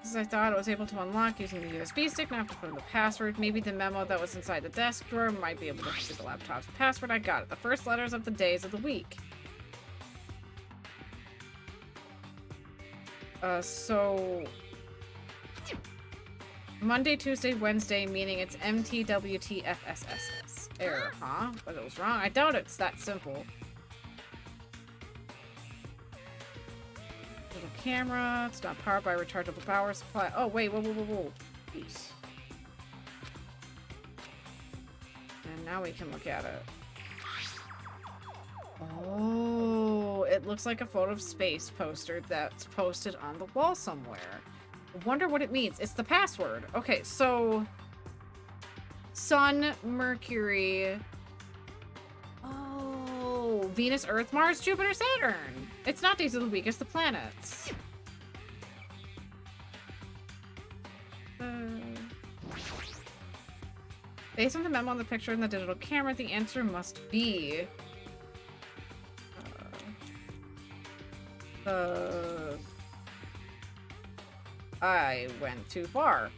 Speaker 1: As I thought I was able to unlock using the USB stick, now I have to put in the password. Maybe the memo that was inside the desk drawer might be able to see the laptop's password. I got it. The first letters of the days of the week. So Monday, Tuesday, Wednesday, meaning it's MTWTFSSS. Error, huh? But it was wrong. I doubt it's that simple. Little camera. It's not powered by a rechargeable power supply. Oh, wait. Whoa. Peace. And now we can look at it. Oh, it looks like a photo of space poster that's posted on the wall somewhere. I wonder what it means. It's the password. Okay, so Sun, Mercury. Oh, Venus, Earth, Mars, Jupiter, Saturn. It's not days of the week, it's the planets. Based on the memo on the picture in the digital camera, the answer must be I went too far.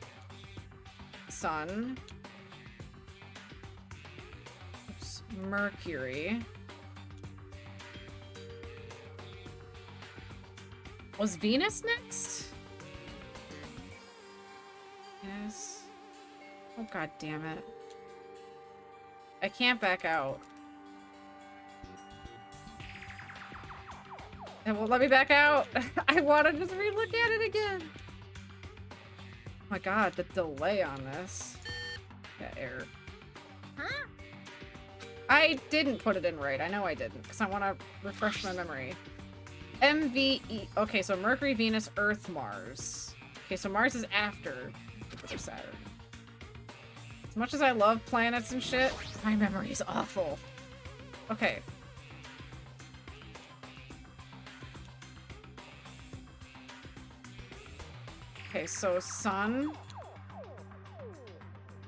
Speaker 1: Sun. Oops. Mercury. Was Venus next? Yes. Oh, god damn it. I can't back out. It won't let me back out. I want to just relook at it again. my god, the delay on this. Yeah, error.
Speaker 7: Huh?
Speaker 1: I didn't put it in right. I know I didn't, because I want to refresh my memory. MVE. Okay, so Mercury, Venus, Earth, Mars. Okay, so Mars is after Jupiter, Saturn. As much as I love planets and shit, my memory is awful. Okay. Okay, so Sun,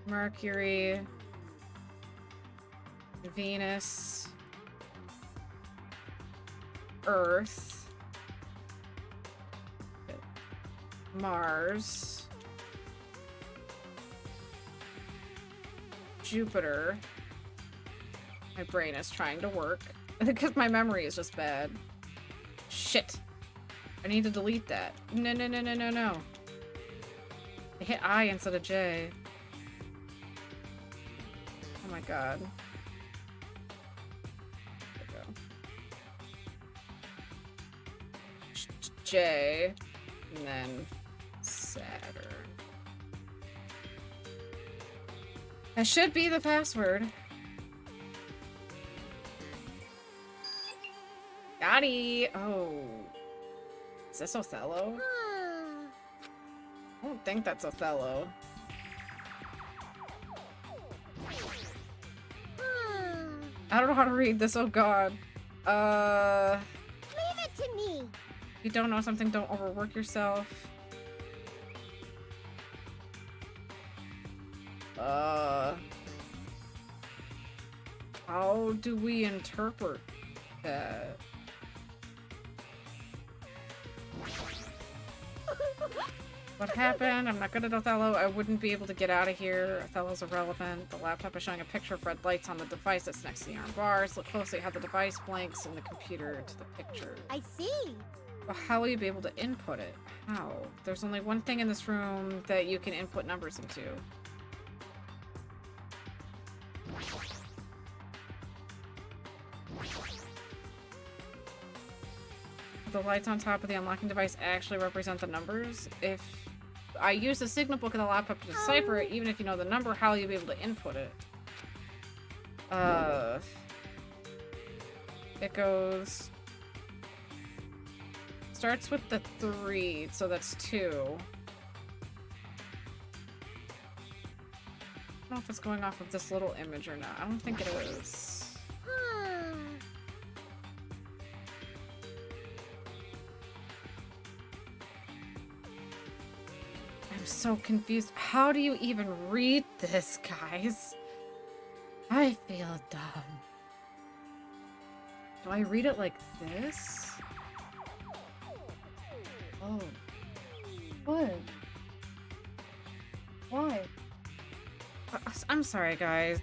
Speaker 1: Mercury, Venus, Earth, Mars, Jupiter. My brain is trying to work because my memory is just bad. Shit. I need to delete that. No, no, no, no, no, no. I hit I instead of J. Oh my god. There we go. J. And then Saturn. That should be the password. Gotti! Oh. Is this Othello? I don't think that's Othello. I don't know how to read this, oh god.
Speaker 7: Leave it to me.
Speaker 1: If you don't know something, don't overwork yourself. How do we interpret that? What happened? I'm not good at Othello. I wouldn't be able to get out of here. Othello's irrelevant. The laptop is showing a picture of red lights on the device that's next to the iron bars. Look closely how the device blinks and the computer to the picture.
Speaker 7: I see.
Speaker 1: Well, how will you be able to input it? How? There's only one thing in this room that you can input numbers into. The lights on top of the unlocking device actually represent the numbers. If I use the signal book in the laptop to decipher it, even if you know the number, how will you be able to input it? It goes... starts with the 3, so that's 2. I don't know if it's going off of this little image or not. I don't think it is. I'm so confused. How do you even read this, guys? I feel dumb. Do I read it like this? Oh. What? Why? I'm sorry, guys.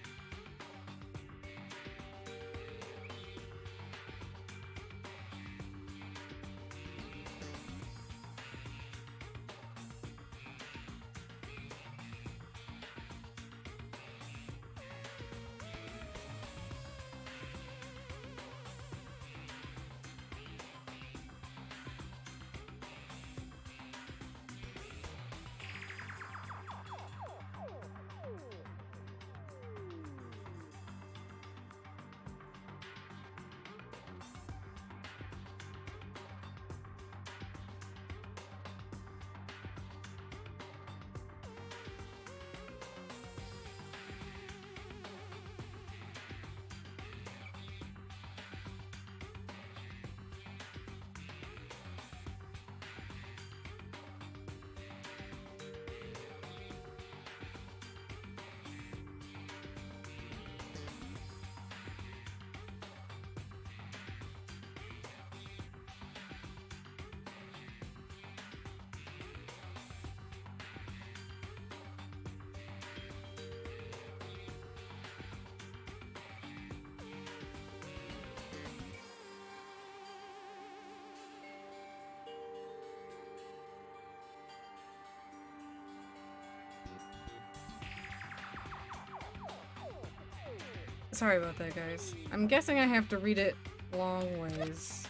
Speaker 1: Sorry about that, guys. I'm guessing I have to read it long ways.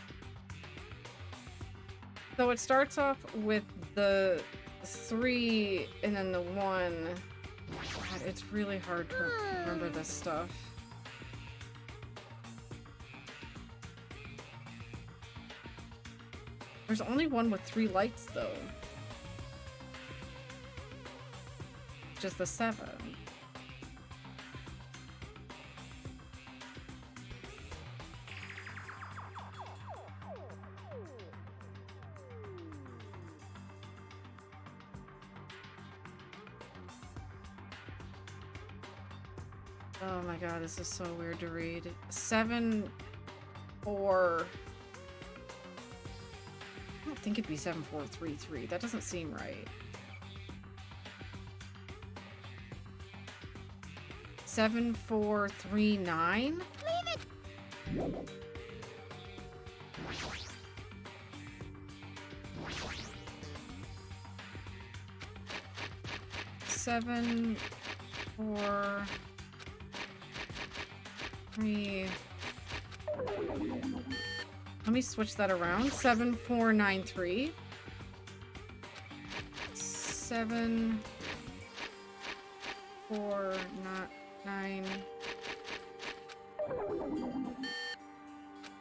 Speaker 1: So it starts off with the 3 and then the 1. God, it's really hard to remember this stuff. There's only one with 3 lights though. Just the 7. Oh my god, this is so weird to read. 7, 4. I don't think it'd be 7433. That doesn't seem right. 7439?
Speaker 7: Leave it!
Speaker 1: 7, 4, 3. Let me switch that around. 7493. 7, 4, not 9.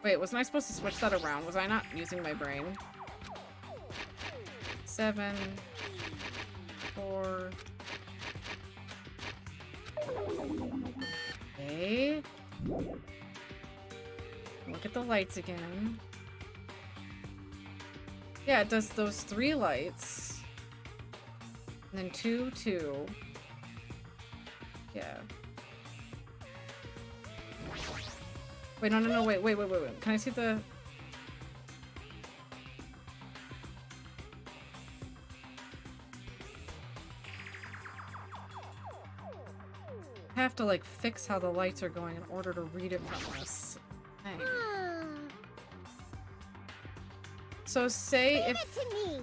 Speaker 1: Wait, wasn't I supposed to switch that around? Was I not using my brain? 7, 4. Okay. Look at the lights again. Yeah, it does those 3 lights. And then 2, 2. Yeah. Wait, no, wait. Can I see the... I have to, like, fix how the lights are going in order to read it from this thing. So say
Speaker 7: Leave
Speaker 1: if...
Speaker 7: it to me.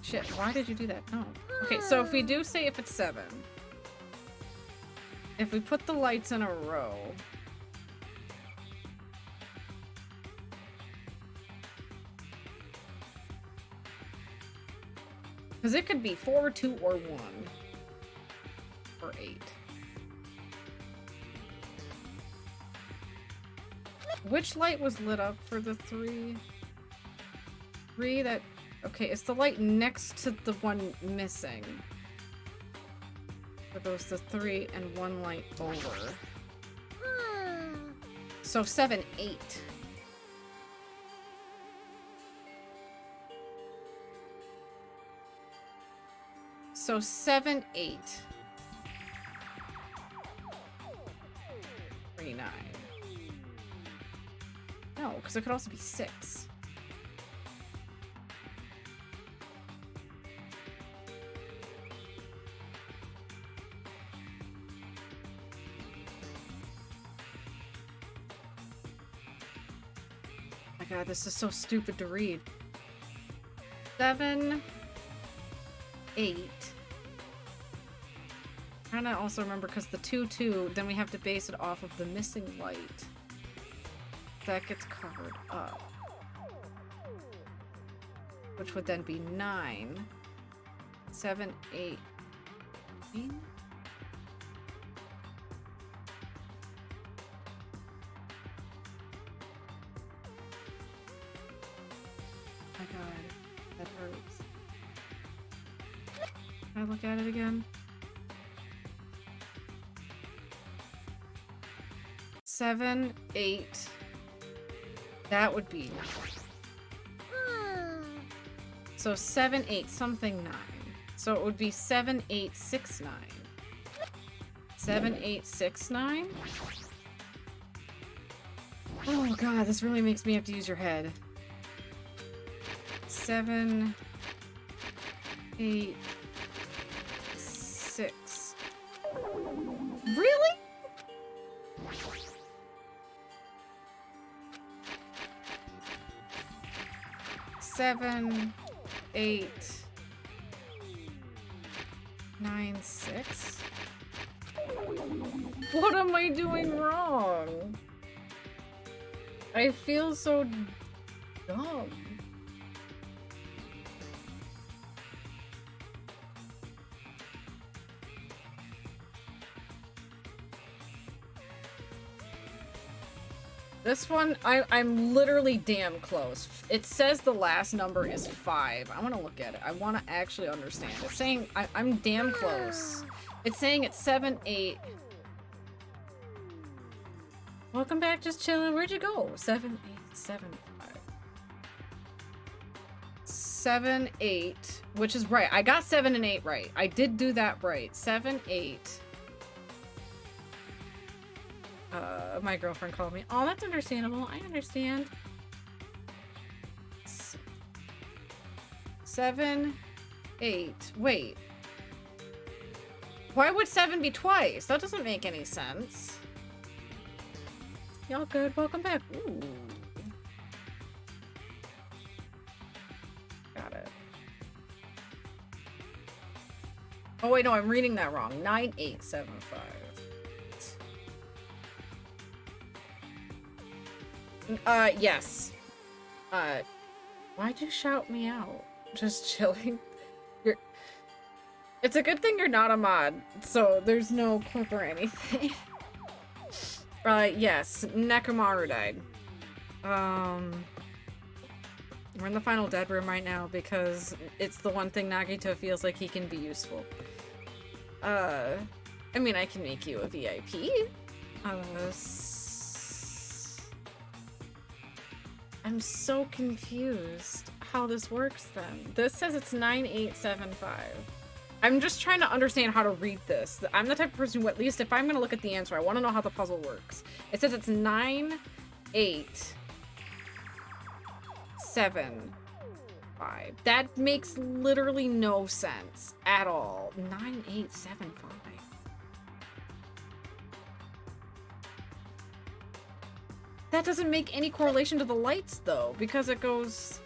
Speaker 1: Shit, why did you do that? No. Okay, so if we do say if it's 7, if we put the lights in a row, because it could be 4, 2, or 1, or 8. Which light was lit up for the 3? 3 that... Okay, it's the light next to the one missing. So it goes to 3 and 1 light over. So 7, 8. So 7, 8. 3, 9. No, because it could also be 6. My god, this is so stupid to read. 7, 8. Trying to also remember because the 2, 2, then we have to base it off of the missing light. That gets covered up. Which would then be 9. 7, 8. 9? My god, that hurts. Can I look at it again? 7, 8. That would be 9. So 7, 8, something 9. So it would be 7, 8, 6, 9. 7, 8, 6, 9? Oh god, this really makes me have to use your head. 7, 8, 6. Really? Seven, 8, 9, 6. What am I doing wrong? I feel so dumb. This one, I'm literally damn close. It says the last number is 5. I want to look at it. I want to actually understand. It's saying I'm damn close. It's saying it's 7, 8. Welcome back, just chilling. Where'd you go? 7, 8, 7, 5. 7, 8, which is right. I got 7 and 8 right. I did do that right. 7, 8. My girlfriend called me. Oh, that's understandable. I understand. 7, 8. Wait. Why would 7 be twice? That doesn't make any sense. Y'all good? Welcome back. Ooh. Got it. Oh, wait, no, I'm reading that wrong. 9875. Yes. Why'd you shout me out? Just chilling. It's a good thing you're not a mod, so there's no clip or anything. Yes, Nekomaru died. We're in the final dead room right now because it's the one thing Nagito feels like he can be useful. I mean, I can make you a VIP. I'm so confused how this works then. This says it's 9875. I'm just trying to understand how to read this. I'm the type of person who, at least if I'm going to look at the answer, I want to know how the puzzle works. It says it's 9, 8, 7, 5. That makes literally no sense at all. 9, 8, 7, 5. That doesn't make any correlation to the lights though, because it does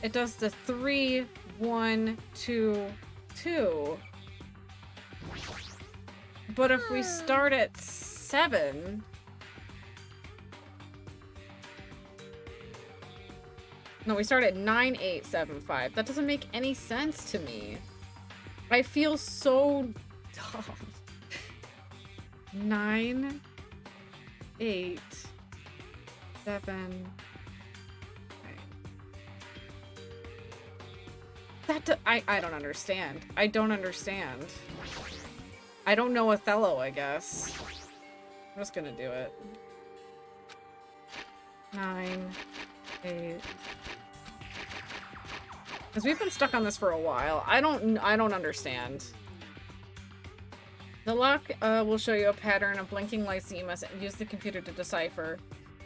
Speaker 1: the 3, 1, 2, 2. But if we start at 7, no, we start at 9, 8, 7, 5. That doesn't make any sense to me. I feel so dumb. 9, 8, 7. I don't understand. I don't understand. I don't know Othello, I guess. I'm just gonna do it. 9, 8. Because we've been stuck on this for a while. I don't understand. The lock will show you a pattern of blinking lights that you must use the computer to decipher.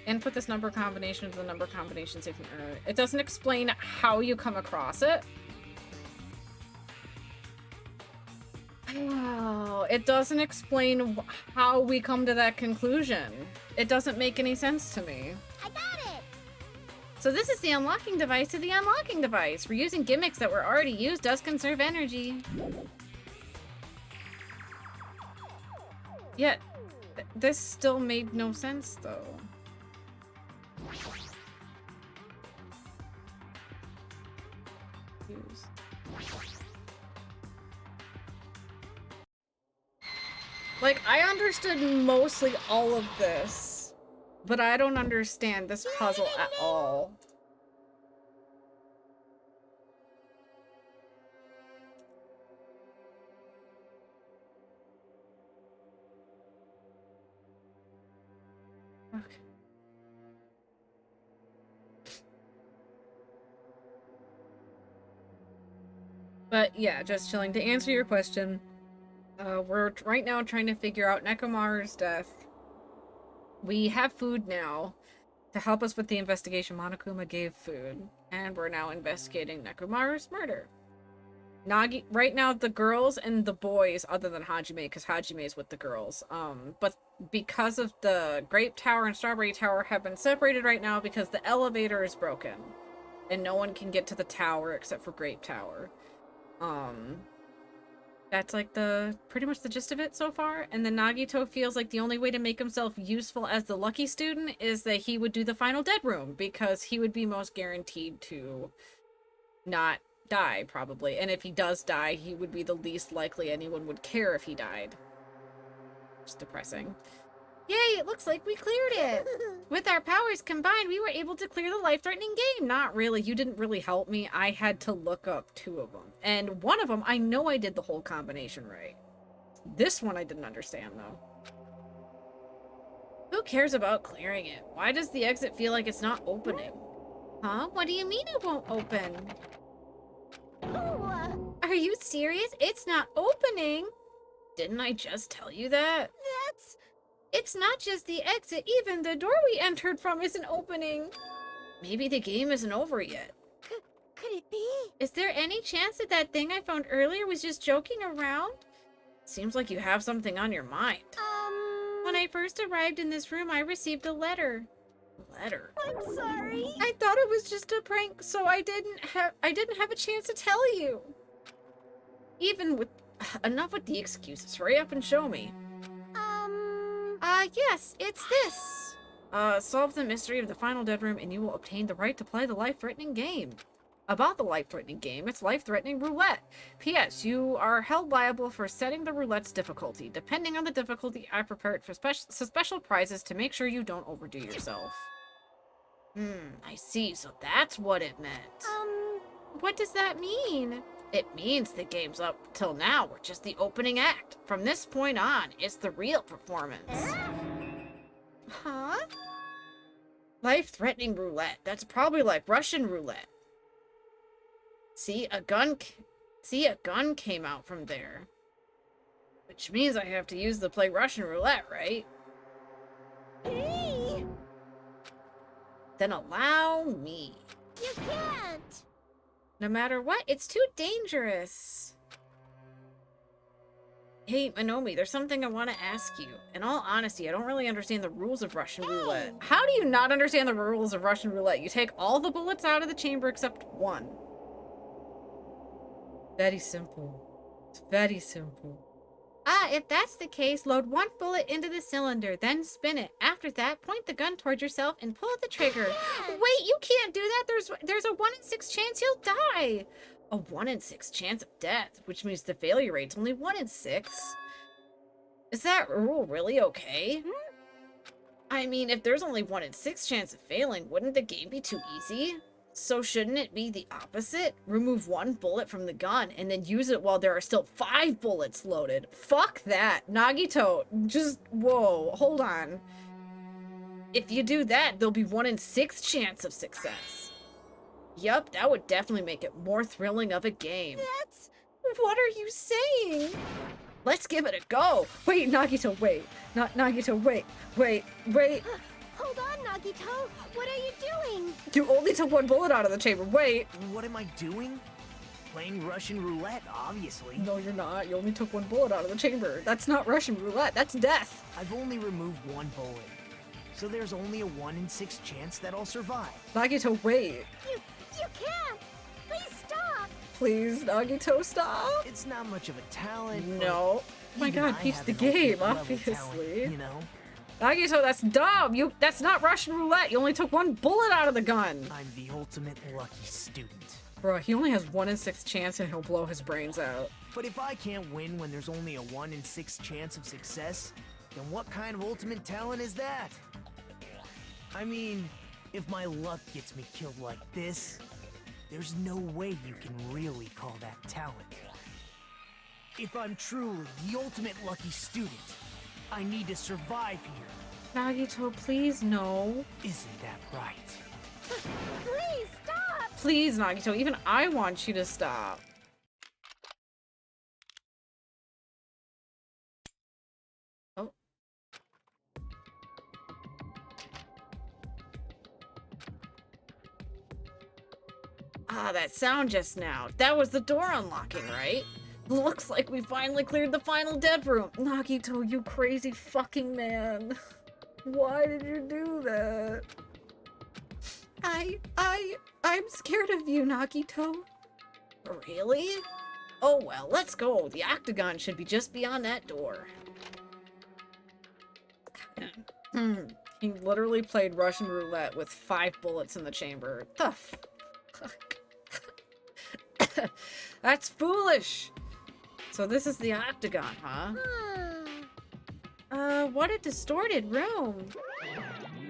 Speaker 1: Input this number combination into the number combination safe from error. It doesn't explain how you come across it. Wow, it doesn't explain how we come to that conclusion. It doesn't make any sense to me.
Speaker 7: I got it!
Speaker 1: So this is the unlocking device to the unlocking device. Reusing gimmicks that were already used does conserve energy. Yet, this still made no sense though. Use. Like, I understood mostly all of this, but I don't understand this puzzle at all. Okay. But yeah, just chilling. To answer your question, we're right now trying to figure out Nekomaru's death. We have food now to help us with the investigation. Monokuma gave food, and we're now investigating Nekomaru's murder. Nagi, right now, the girls and the boys, other than Hajime, because Hajime is with the girls, but because of the Grape Tower and Strawberry Tower have been separated right now because the elevator is broken, and no one can get to the tower except for Grape Tower. That's like pretty much the gist of it so far. And then Nagito feels like the only way to make himself useful as the lucky student is that he would do the final dead room, because he would be most guaranteed to not die, probably. And if he does die, he would be the least likely anyone would care if he died. Just depressing. Yay, it looks like we cleared it. With our powers combined, we were able to clear the life-threatening game. Not really. You didn't really help me. I had to look up 2 of them. And one of them, I know I did the whole combination right. This one I didn't understand, though. Who cares about clearing it? Why does the exit feel like it's not opening? Huh? What do you mean it won't open? Are you serious? It's not opening? Didn't I just tell you that? It's not just the exit, even the door we entered from isn't opening. Maybe the game isn't over yet.
Speaker 7: Could it be?
Speaker 1: Is there any chance that that thing I found earlier was just joking around? Seems like you have something on your mind. When I first arrived in this room, I received a letter. Letter?
Speaker 7: I'm sorry.
Speaker 1: I thought it was just a prank, so I didn't have a chance to tell you. Even with enough with the excuses. Hurry up and show me. Yes, it's this. Solve the mystery of the final dead room and you will obtain the right to play the life-threatening game. About the life-threatening game, it's life-threatening roulette. P.S. You are held liable for setting the roulette's difficulty. Depending on the difficulty, I prepared for special prizes to make sure you don't overdo yourself. I see. So that's what it meant. What does that mean? It means the game's up till now. We're just the opening act. From this point on, it's the real performance. Huh? Life-threatening roulette. That's probably like Russian roulette. See, a gun came out from there. Which means I have to use the play Russian roulette, right?
Speaker 7: Hey!
Speaker 1: Then allow me.
Speaker 7: You can't!
Speaker 1: No matter what, it's too dangerous. Hey, Manomi, there's something I want to ask you. In all honesty, I don't really understand the rules of Russian roulette. How do you not understand the rules of Russian roulette? You take all the bullets out of the chamber except one. Very simple. It's very simple. If that's the case, load 1 bullet into the cylinder, then spin it. After that, point the gun towards yourself and pull the trigger. Wait, you can't do that. There's a 1 in 6 chance you'll die. A 1 in 6 chance of death, which means the failure rate's only 1 in 6. Is that rule really okay? I mean, if there's only 1 in 6 chance of failing, wouldn't the game be too easy? So shouldn't it be the opposite? Remove 1 bullet from the gun and then use it while there are still 5 bullets loaded. Fuck that. Nagito, just, whoa, hold on. If you do that, there'll be 1 in 6 chance of success. Yup, that would definitely make it more thrilling of a game.
Speaker 7: That's...
Speaker 1: What are you saying? Let's give it a go. Wait, Nagito, wait. Nagito, wait.
Speaker 7: Hold on, Nagito. What are you doing?
Speaker 1: You only took 1 bullet out of the chamber. Wait.
Speaker 5: What am I doing? Playing Russian roulette, obviously.
Speaker 1: No, you're not. You only took 1 bullet out of the chamber. That's not Russian roulette. That's death.
Speaker 5: I've only removed 1 bullet. So there's only a 1 in 6 chance that I'll survive.
Speaker 1: Nagito, wait.
Speaker 7: You can't. Please stop.
Speaker 1: Please, Nagito, stop.
Speaker 5: It's not much of a talent.
Speaker 1: No. Oh my god, beats the game, obviously.
Speaker 5: Talent, you know?
Speaker 1: Nagito, that's dumb! That's not Russian roulette! You only took 1 bullet out of the gun!
Speaker 5: I'm the ultimate lucky student.
Speaker 1: Bro, he only has 1 in 6 chance and he'll blow his brains out.
Speaker 5: But if I can't win when there's only a 1 in 6 chance of success, then what kind of ultimate talent is that? I mean, if my luck gets me killed like this, there's no way you can really call that talent. If I'm truly the ultimate lucky student, I need to survive here.
Speaker 1: Nagito, please, no.
Speaker 5: Isn't that right?
Speaker 7: Please stop.
Speaker 1: Please, Nagito, even I want you to stop. Oh. Ah, that sound just now. That was the door unlocking, right? Looks like we finally cleared the final dead room. Nagito, you crazy fucking man. Why did you do that? I'm scared of you, Nagito. Really? Oh well, let's go. The octagon should be just beyond that door. He literally played Russian roulette with 5 bullets in the chamber. The fuck? That's foolish! So this is the octagon, huh? What a distorted room.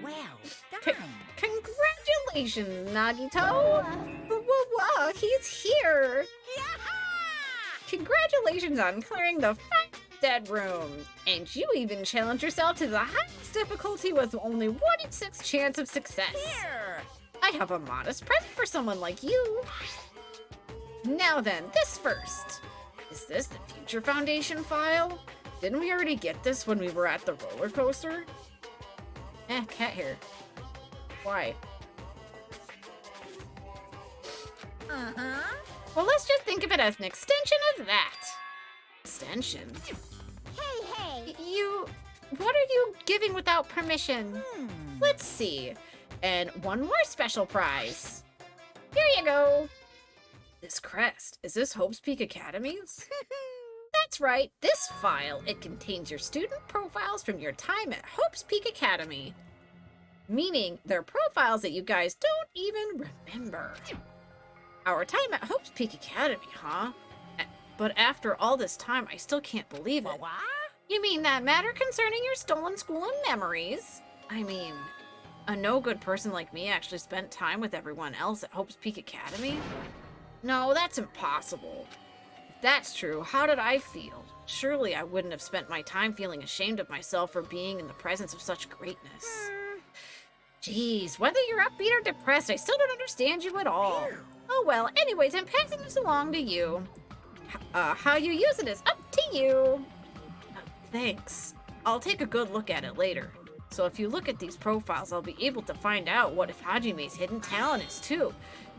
Speaker 4: Well
Speaker 1: C-
Speaker 4: done.
Speaker 1: Congratulations, Nagito! Whoa, he's here! Congratulations on clearing the dead room! And you even challenged yourself to the highest difficulty with only 1 in 6 chance of success.
Speaker 4: Here.
Speaker 1: I have a modest present for someone like you. Now then, this first. Is this the Future Foundation file? Didn't we already get this when we were at the roller coaster? Cat hair. Why? Well, let's just think of it as an extension of that. Extension?
Speaker 7: Hey!
Speaker 1: What are you giving without permission? Let's see. And one more special prize. Here you go. This crest, is this Hope's Peak Academy's? That's right, this file, it contains your student profiles from your time at Hope's Peak Academy. Meaning, they're profiles that you guys don't even remember. Our time at Hope's Peak Academy, huh? But after all this time, I still can't believe it.
Speaker 4: What?
Speaker 1: You mean that matter concerning your stolen school and memories? I mean, a no-good person like me actually spent time with everyone else at Hope's Peak Academy? No, that's impossible. If that's true, how did I feel? Surely I wouldn't have spent my time feeling ashamed of myself for being in the presence of such greatness. Jeez, whether you're upbeat or depressed, I still don't understand you at all. Oh well, anyways, I'm passing this along to you. How you use it is up to you. Thanks. I'll take a good look at it later. So if you look at these profiles, I'll be able to find out what if Hajime's hidden talent is too.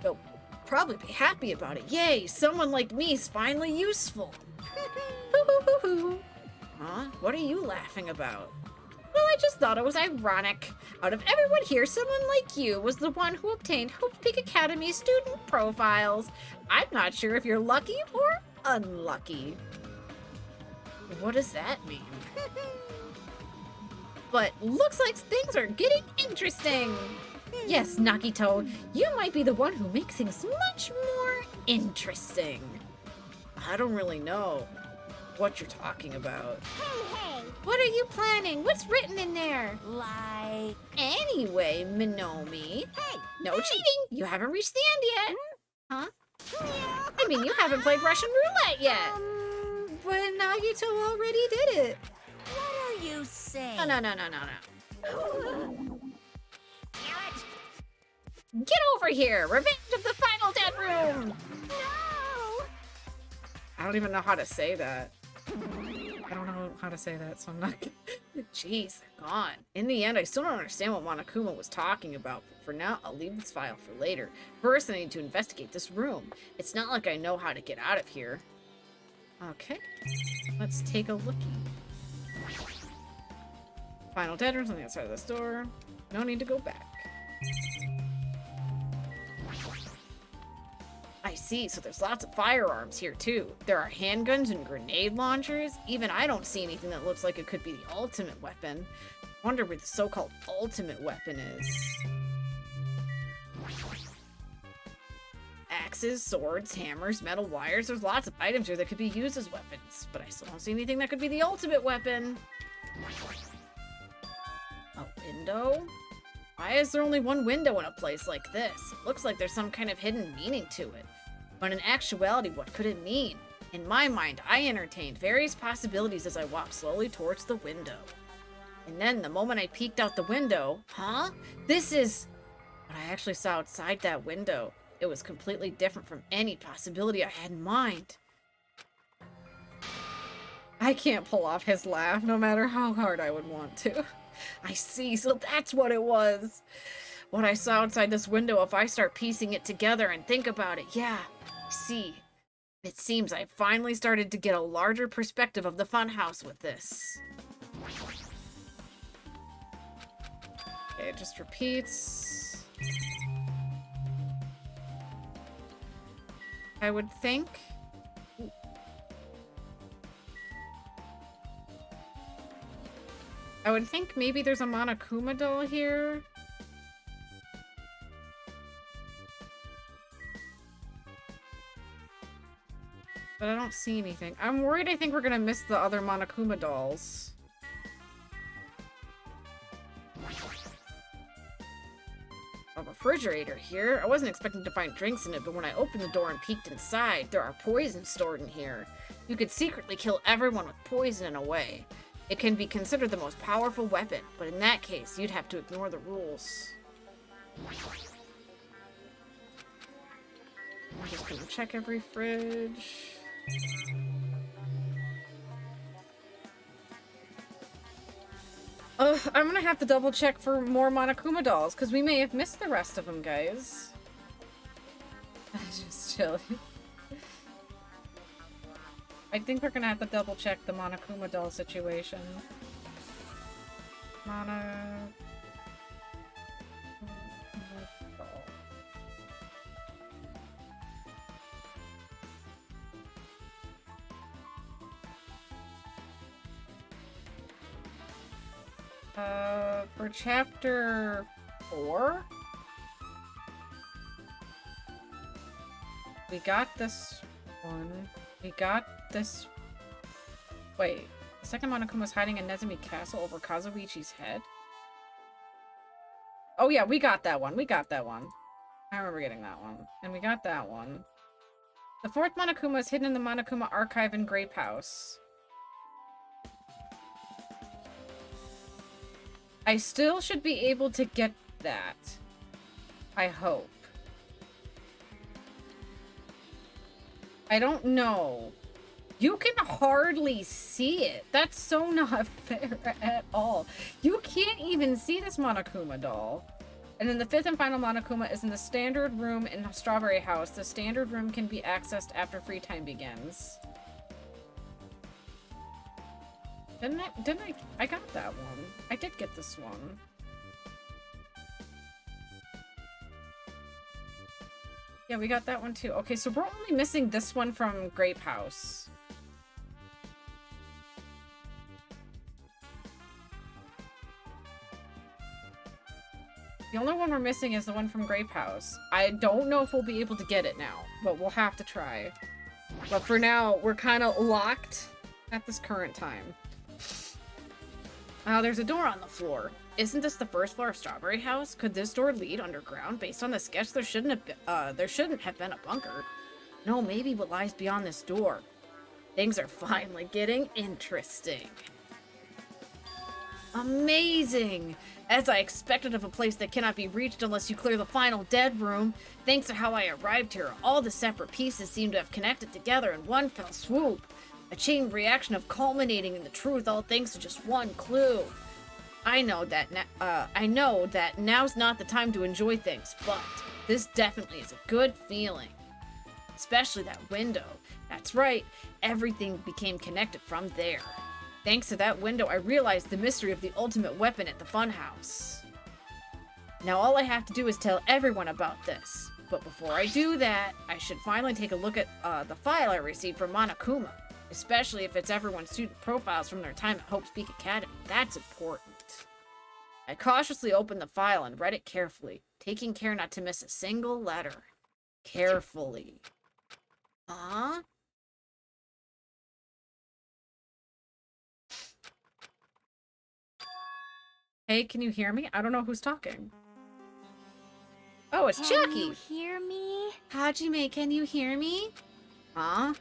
Speaker 1: You'll probably be happy about it. Yay, someone like me's finally useful. Huh? What are you laughing about? Well, I just thought it was ironic. Out of everyone here, someone like you was the one who obtained Hope Peak Academy's student profiles. I'm not sure if you're lucky or unlucky. What does that mean? But looks like things are getting interesting. Yes, Nagito, you might be the one who makes things much more interesting. I don't really know what you're talking about.
Speaker 7: Hey!
Speaker 1: What are you planning? What's written in there?
Speaker 4: Like...
Speaker 1: Anyway, Minomi.
Speaker 7: Hey!
Speaker 1: No cheating! You haven't reached the end yet. Huh? I mean, you haven't played Russian roulette yet. But Nagito already did it.
Speaker 4: What are you saying?
Speaker 1: No. Get over here! Revenge of the Final Dead Room!
Speaker 7: No!
Speaker 1: I don't even know how to say that. I don't know how to say that, so I'm not gonna... Jeez, they're gone. In the end, I still don't understand what Monokuma was talking about, but for now, I'll leave this file for later. First, I need to investigate this room. It's not like I know how to get out of here. Okay, let's take a lookie. Final Dead Room's on the outside of this door. No need to go back. I see, so there's lots of firearms here too. There are handguns and grenade launchers. Even I don't see anything that looks like it could be the ultimate weapon. Wonder where the so-called ultimate weapon is. Axes, swords, hammers, metal wires. There's lots of items here that could be used as weapons, but I still don't see anything that could be the ultimate weapon. A window? Why is there only one window in a place like this? It looks like there's some kind of hidden meaning to it. But in actuality, what could it mean? In my mind, I entertained various possibilities as I walked slowly towards the window. And then, the moment I peeked out the window, huh? This is what I actually saw outside that window. It was completely different from any possibility I had in mind. I can't pull off his laugh, no matter how hard I would want to. I see, so that's what it was. What I saw outside this window, if I start piecing it together and think about it, yeah, I see. It seems I finally started to get a larger perspective of the funhouse with this. Okay, it just repeats. I would think. I would think maybe there's a Monokuma doll here. But I don't see anything. I'm worried I think we're gonna miss the other Monokuma dolls. a refrigerator here. I wasn't expecting to find drinks in it, but when I opened the door and peeked inside, there are poisons stored in here. You could secretly kill everyone with poison in a way. It can be considered the most powerful weapon, but in that case, you'd have to ignore the rules. I'm just gonna check every fridge. I'm gonna have to double check for more Monokuma dolls, because we may have missed the rest of them, guys. Just chilling. I think we're gonna have to double check the Monokuma doll situation. For chapter 4, we got this one. We got this. Wait, the second Monokuma was hiding in Nezumi Castle over Kazuichi's head. Oh yeah, we got that one. We got that one. I remember getting that one, and we got that one. The fourth Monokuma is hidden in the Monokuma archive in Grape House. I still should be able to get that. I hope. I don't know. You can hardly see it. That's so not fair at all. You can't even see this Monokuma doll. And then the fifth and final Monokuma is in the standard room in Strawberry House. The standard room can be accessed after free time begins. I got that one. I did get this one. Yeah, we got that one too. Okay, so we're only missing this one from Grape House. The only one we're missing is the one from Grape House. I don't know if we'll be able to get it now, but we'll have to try. But for now, we're kind of locked at this current time. There's a door on the floor. Isn't this the first floor of Strawberry House? Could this door lead underground? Based on the sketch, there shouldn't have been a bunker. No, maybe what lies beyond this door. Things are finally getting interesting. Amazing! As I expected of a place that cannot be reached unless you clear the final dead room. Thanks to how I arrived here, all the separate pieces seem to have connected together in one fell swoop. A chain reaction of culminating in the truth, all thanks to just one clue. I know that now's not the time to enjoy things, but this definitely is a good feeling. Especially that window. That's right, everything became connected from there. Thanks to that window, I realized the mystery of the ultimate weapon at the funhouse. Now all I have to do is tell everyone about this. But before I do that, I should finally take a look at the file I received from Monokuma. Especially if it's everyone's student profiles from their time at Hope's Peak Academy. That's important. I cautiously opened the file and read it carefully, taking care not to miss a single letter. Carefully. Huh? Hey, can you hear me? I don't know who's talking. Oh, it's Chucky!
Speaker 7: Can you hear me?
Speaker 1: Hajime, can you hear me? Huh?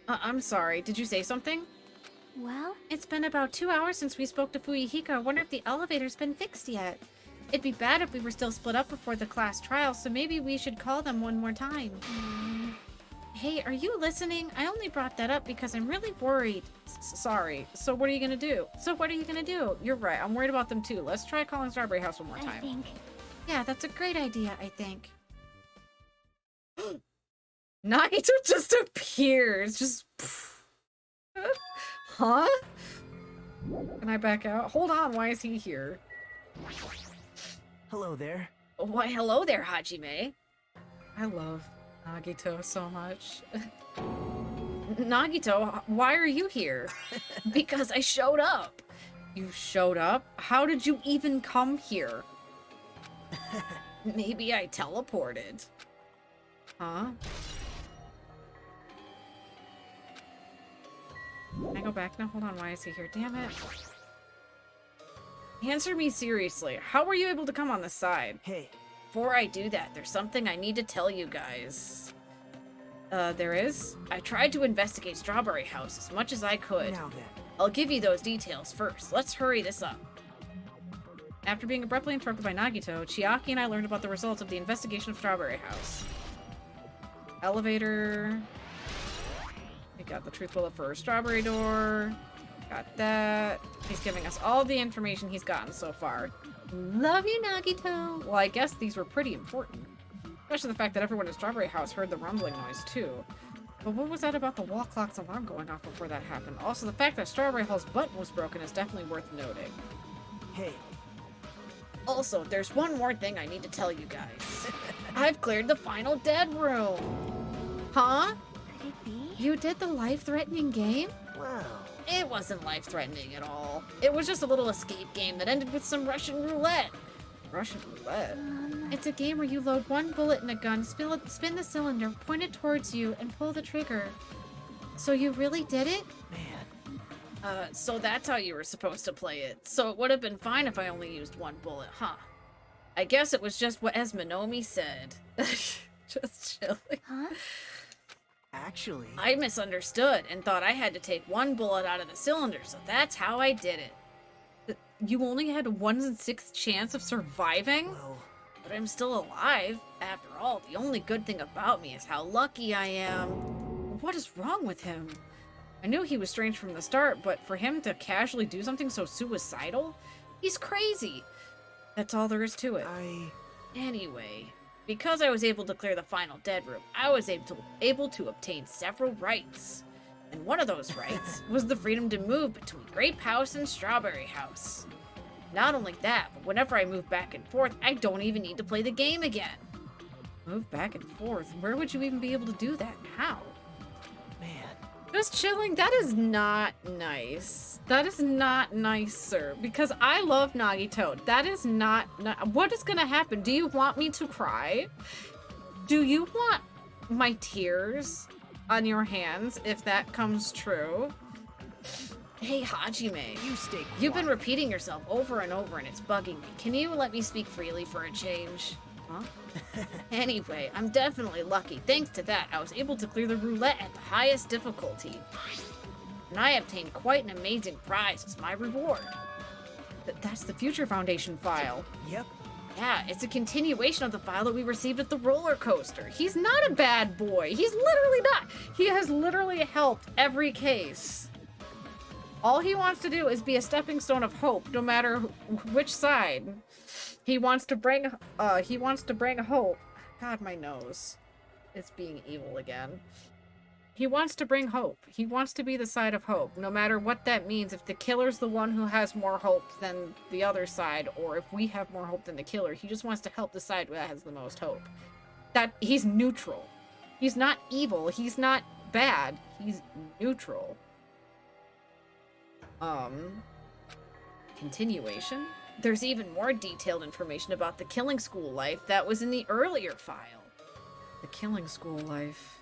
Speaker 1: I'm sorry, did you say something?
Speaker 7: Well?
Speaker 1: It's been about 2 hours since we spoke to Fuyuhiko. I wonder if the elevator's been fixed yet. It'd be bad if we were still split up before the class trial, so maybe we should call them one more time. Hey, are you listening? I only brought that up because I'm really worried. Sorry. So what are you gonna do? You're right, I'm worried about them too. Let's try calling Strawberry House one more time. Yeah, that's a great idea, I think. Nagito just appears. Just. Huh? Can I back out? Hold on, why is he here?
Speaker 5: Hello there.
Speaker 1: Why, hello there, Hajime. I love Nagito so much. Nagito, why are you here? Because I showed up. You showed up? How did you even come here? Maybe I teleported. Huh? Can I go back now? Hold on, why is he here? Damn it. Answer me seriously. How were you able to come on this side?
Speaker 5: Hey,
Speaker 1: before I do that, there's something I need to tell you guys. There is? I tried to investigate Strawberry House as much as I could.
Speaker 5: Now then.
Speaker 1: I'll give you those details first. Let's hurry this up. After being abruptly interrupted by Nagito, Chiaki and I learned about the results of the investigation of Strawberry House. Elevator. We got the truth bullet for Strawberry Door. Got that. He's giving us all the information he's gotten so far. Love you, Nagito! Well, I guess these were pretty important. Especially the fact that everyone in Strawberry House heard the rumbling noise, too. But what was that about the wall clock's alarm going off before that happened? Also, the fact that Strawberry Hall's button was broken is definitely worth noting.
Speaker 5: Hey.
Speaker 1: Also, there's one more thing I need to tell you guys. I've cleared the final dead room! Huh?
Speaker 7: Could it be?
Speaker 1: You did the life-threatening game?
Speaker 5: Wow.
Speaker 1: It wasn't life-threatening at all. It was just a little escape game that ended with some Russian roulette. Russian roulette? It's a game where you load one bullet in a gun, spin the cylinder, point it towards you, and pull the trigger. So you really did it?
Speaker 5: Man.
Speaker 1: So that's how you were supposed to play it. So it would have been fine if I only used one bullet, huh? I guess it was just what Esminomi said. Just chilling.
Speaker 7: Huh?
Speaker 5: Actually...
Speaker 1: I misunderstood and thought I had to take one bullet out of the cylinder, so that's how I did it. You only had 1 in 6 chance of surviving?
Speaker 5: Well...
Speaker 1: But I'm still alive. After all, the only good thing about me is how lucky I am. What is wrong with him? I knew he was strange from the start, but for him to casually do something so suicidal? He's crazy. That's all there is to it. Anyway, because I was able to clear the final dead room, I was able to obtain several rights. And one of those rights was the freedom to move between Grape House and Strawberry House. Not only that, but whenever I move back and forth, I don't even need to play the game again. Move back and forth? Where would you even be able to do that? How?
Speaker 5: Man.
Speaker 1: Just chilling? That is not nice. That is not nice, sir. Because I love Nagito. That is not... What is gonna happen? Do you want me to cry? Do you want my tears on your hands if that comes true? Hey, Hajime.
Speaker 5: You stay quiet.
Speaker 1: You've been repeating yourself over and over and it's bugging me. Can you let me speak freely for a change? Huh? Anyway, I'm definitely lucky. Thanks to that, I was able to clear the roulette at the highest difficulty. And I obtained quite an amazing prize as my reward. That's the Future Foundation file.
Speaker 5: Yep.
Speaker 1: Yeah, it's a continuation of the file that we received at the roller coaster. He's not a bad boy. He's literally not. He has literally helped every case. All he wants to do is be a stepping stone of hope, no matter which side. He wants to bring hope. God, my nose. It's being evil again. He wants to bring hope. He wants to be the side of hope, no matter what that means. If the killer's the one who has more hope than the other side, or if we have more hope than the killer, he just wants to help the side that has the most hope. That he's neutral. He's not evil. He's not bad. He's neutral. Continuation? There's even more detailed information about the killing school life that was in the earlier file. The killing school life.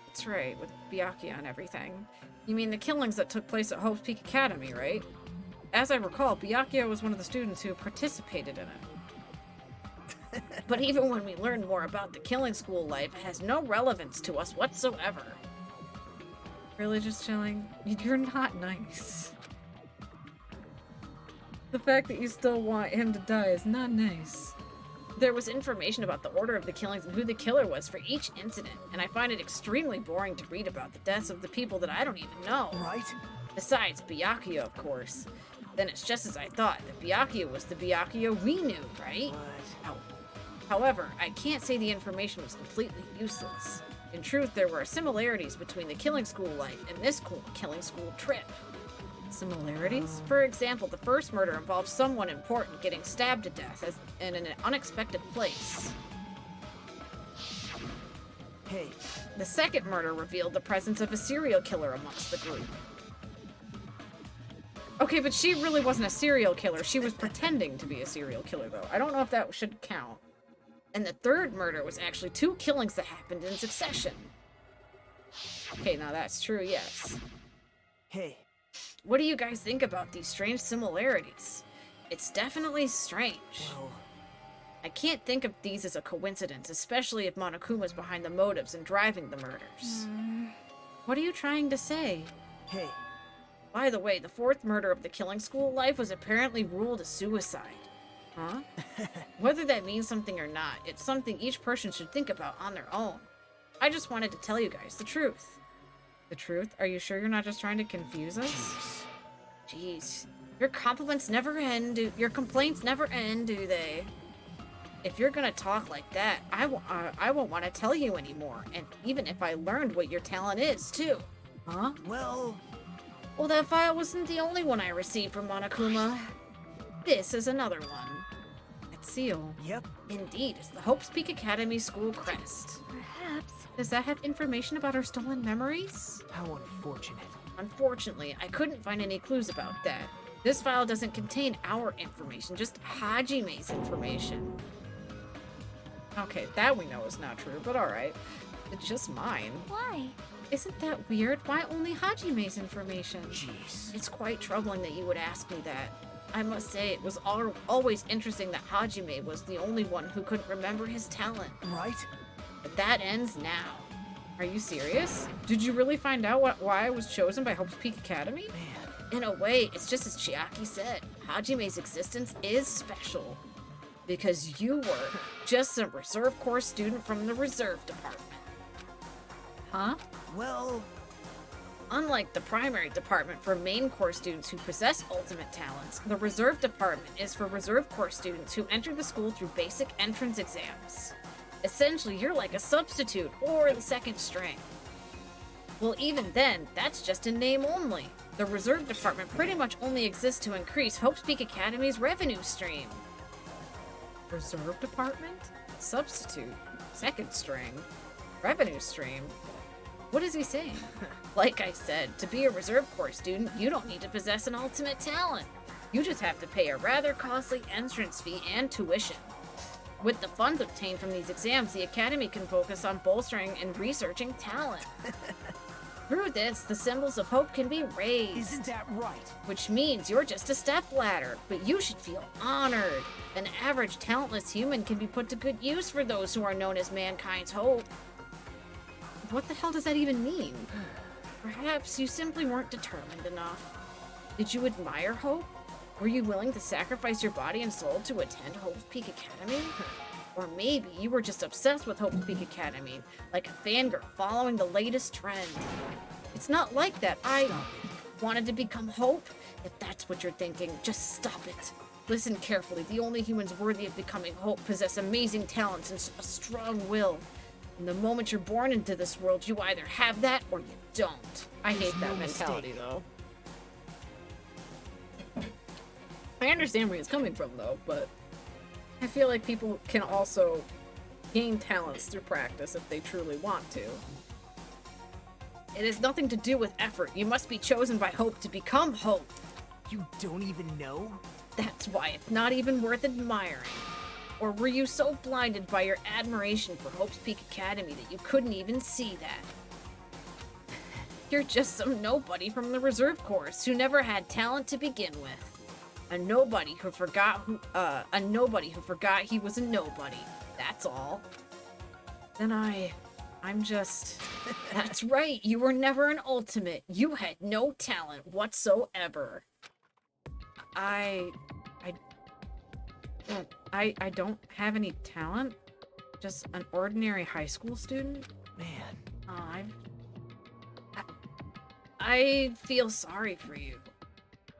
Speaker 1: That's right, with Byakuya and everything. You mean the killings that took place at Hope's Peak Academy, right? As I recall, Byakuya was one of the students who participated in it. But even when we learn more about the killing school life, it has no relevance to us whatsoever. Really just chilling? You're not nice. The fact that you still want him to die is not nice. There was information about the order of the killings and who the killer was for each incident, and I find it extremely boring to read about the deaths of the people that I don't even know.
Speaker 5: Right?
Speaker 1: Besides Byakuya, of course. Then it's just as I thought, that Byakuya was the Byakuya we knew, right?
Speaker 5: What?
Speaker 1: However, I can't say the information was completely useless. In truth, there were similarities between the killing school life and this killing school trip. Similarities? For example, the first murder involved someone important getting stabbed to death in an unexpected place.
Speaker 5: Hey.
Speaker 1: The second murder revealed the presence of a serial killer amongst the group. Okay, but she really wasn't a serial killer. She was pretending to be a serial killer, though. I don't know if that should count. And the third murder was actually 2 killings that happened in succession. Okay, now that's true, yes.
Speaker 5: Hey.
Speaker 1: What do you guys think about these strange similarities? It's definitely strange.
Speaker 5: Well,
Speaker 1: can't think of these as a coincidence, especially if Monokuma's behind the motives and driving the murders. What are you trying to say?
Speaker 5: Hey,
Speaker 1: By the way, the fourth murder of the killing school life was apparently ruled a suicide. Huh? Whether that means something or not, it's something each person should think about on their own. I just wanted to tell you guys the truth. The truth? Are you sure you're not just trying to confuse us? Jeez. Your compliments never end, your complaints never end, do they? If you're gonna talk like that, I won't want to tell you anymore, and even if I learned what your talent is, too. Huh?
Speaker 5: well,
Speaker 1: That file wasn't the only one I received from Monokuma. This is another one. That seal.
Speaker 5: yep.
Speaker 1: Indeed, it's the Hope's Peak Academy school crest.
Speaker 7: Perhaps.
Speaker 1: Does that have information about her stolen memories?
Speaker 5: How unfortunate.
Speaker 1: Unfortunately, I couldn't find any clues about that. This file doesn't contain our information, just Hajime's information. Okay, that we know is not true, but alright. It's just mine.
Speaker 7: Why?
Speaker 1: Isn't that weird? Why only Hajime's information?
Speaker 5: Jeez.
Speaker 1: It's quite troubling that you would ask me that. I must say, it was always interesting that Hajime was the only one who couldn't remember his talent.
Speaker 5: Right?
Speaker 1: But that ends now. Are you serious? Did you really find out why I was chosen by Hope's Peak Academy?
Speaker 5: Man.
Speaker 1: In a way, it's just as Chiaki said. Hajime's existence is special. Because you were just a reserve corps student from the reserve department. Huh?
Speaker 5: Well,
Speaker 1: Unlike the primary department for main corps students who possess ultimate talents, the reserve department is for reserve corps students who enter the school through basic entrance exams. Essentially, you're like a substitute or the second string. Well, even then, that's just in name only. The reserve department pretty much only exists to increase Hope's Peak Academy's revenue stream. Reserve department? Substitute? Second string? Revenue stream? What is he saying? Like I said, to be a reserve corps student, you don't need to possess an ultimate talent. You just have to pay a rather costly entrance fee and tuition. With the funds obtained from these exams, the Academy can focus on bolstering and researching talent. Through this, the symbols of hope can be raised.
Speaker 5: isn't that right?
Speaker 1: Which means you're just a stepladder, but you should feel honored. An average talentless human can be put to good use for those who are known as mankind's hope. What the hell does that even mean? Perhaps you simply weren't determined enough. Did you admire Hope? Were you willing to sacrifice your body and soul to attend Hope's Peak Academy? Or maybe you were just obsessed with Hope's Peak Academy, like a fangirl following the latest trend. It's not like that. I wanted to become Hope. If that's what you're thinking, just stop it. Listen carefully. The only humans worthy of becoming Hope possess amazing talents and a strong will. And the moment you're born into this world, you either have that or you don't. I hate that mentality, though. I understand where he's coming from, though, but I feel like people can also gain talents through practice if they truly want to. It has nothing to do with effort. You must be chosen by Hope to become Hope.
Speaker 5: You don't even know?
Speaker 1: That's why it's not even worth admiring. Or were you so blinded by your admiration for Hope's Peak Academy that you couldn't even see that? You're just some nobody from the reserve corps who never had talent to begin with. A nobody who forgot he was a nobody. That's all. Then I'm just... That's right, you were never an ultimate. You had no talent whatsoever. I don't have any talent. Just an ordinary high school student.
Speaker 5: Man.
Speaker 1: I feel sorry for you.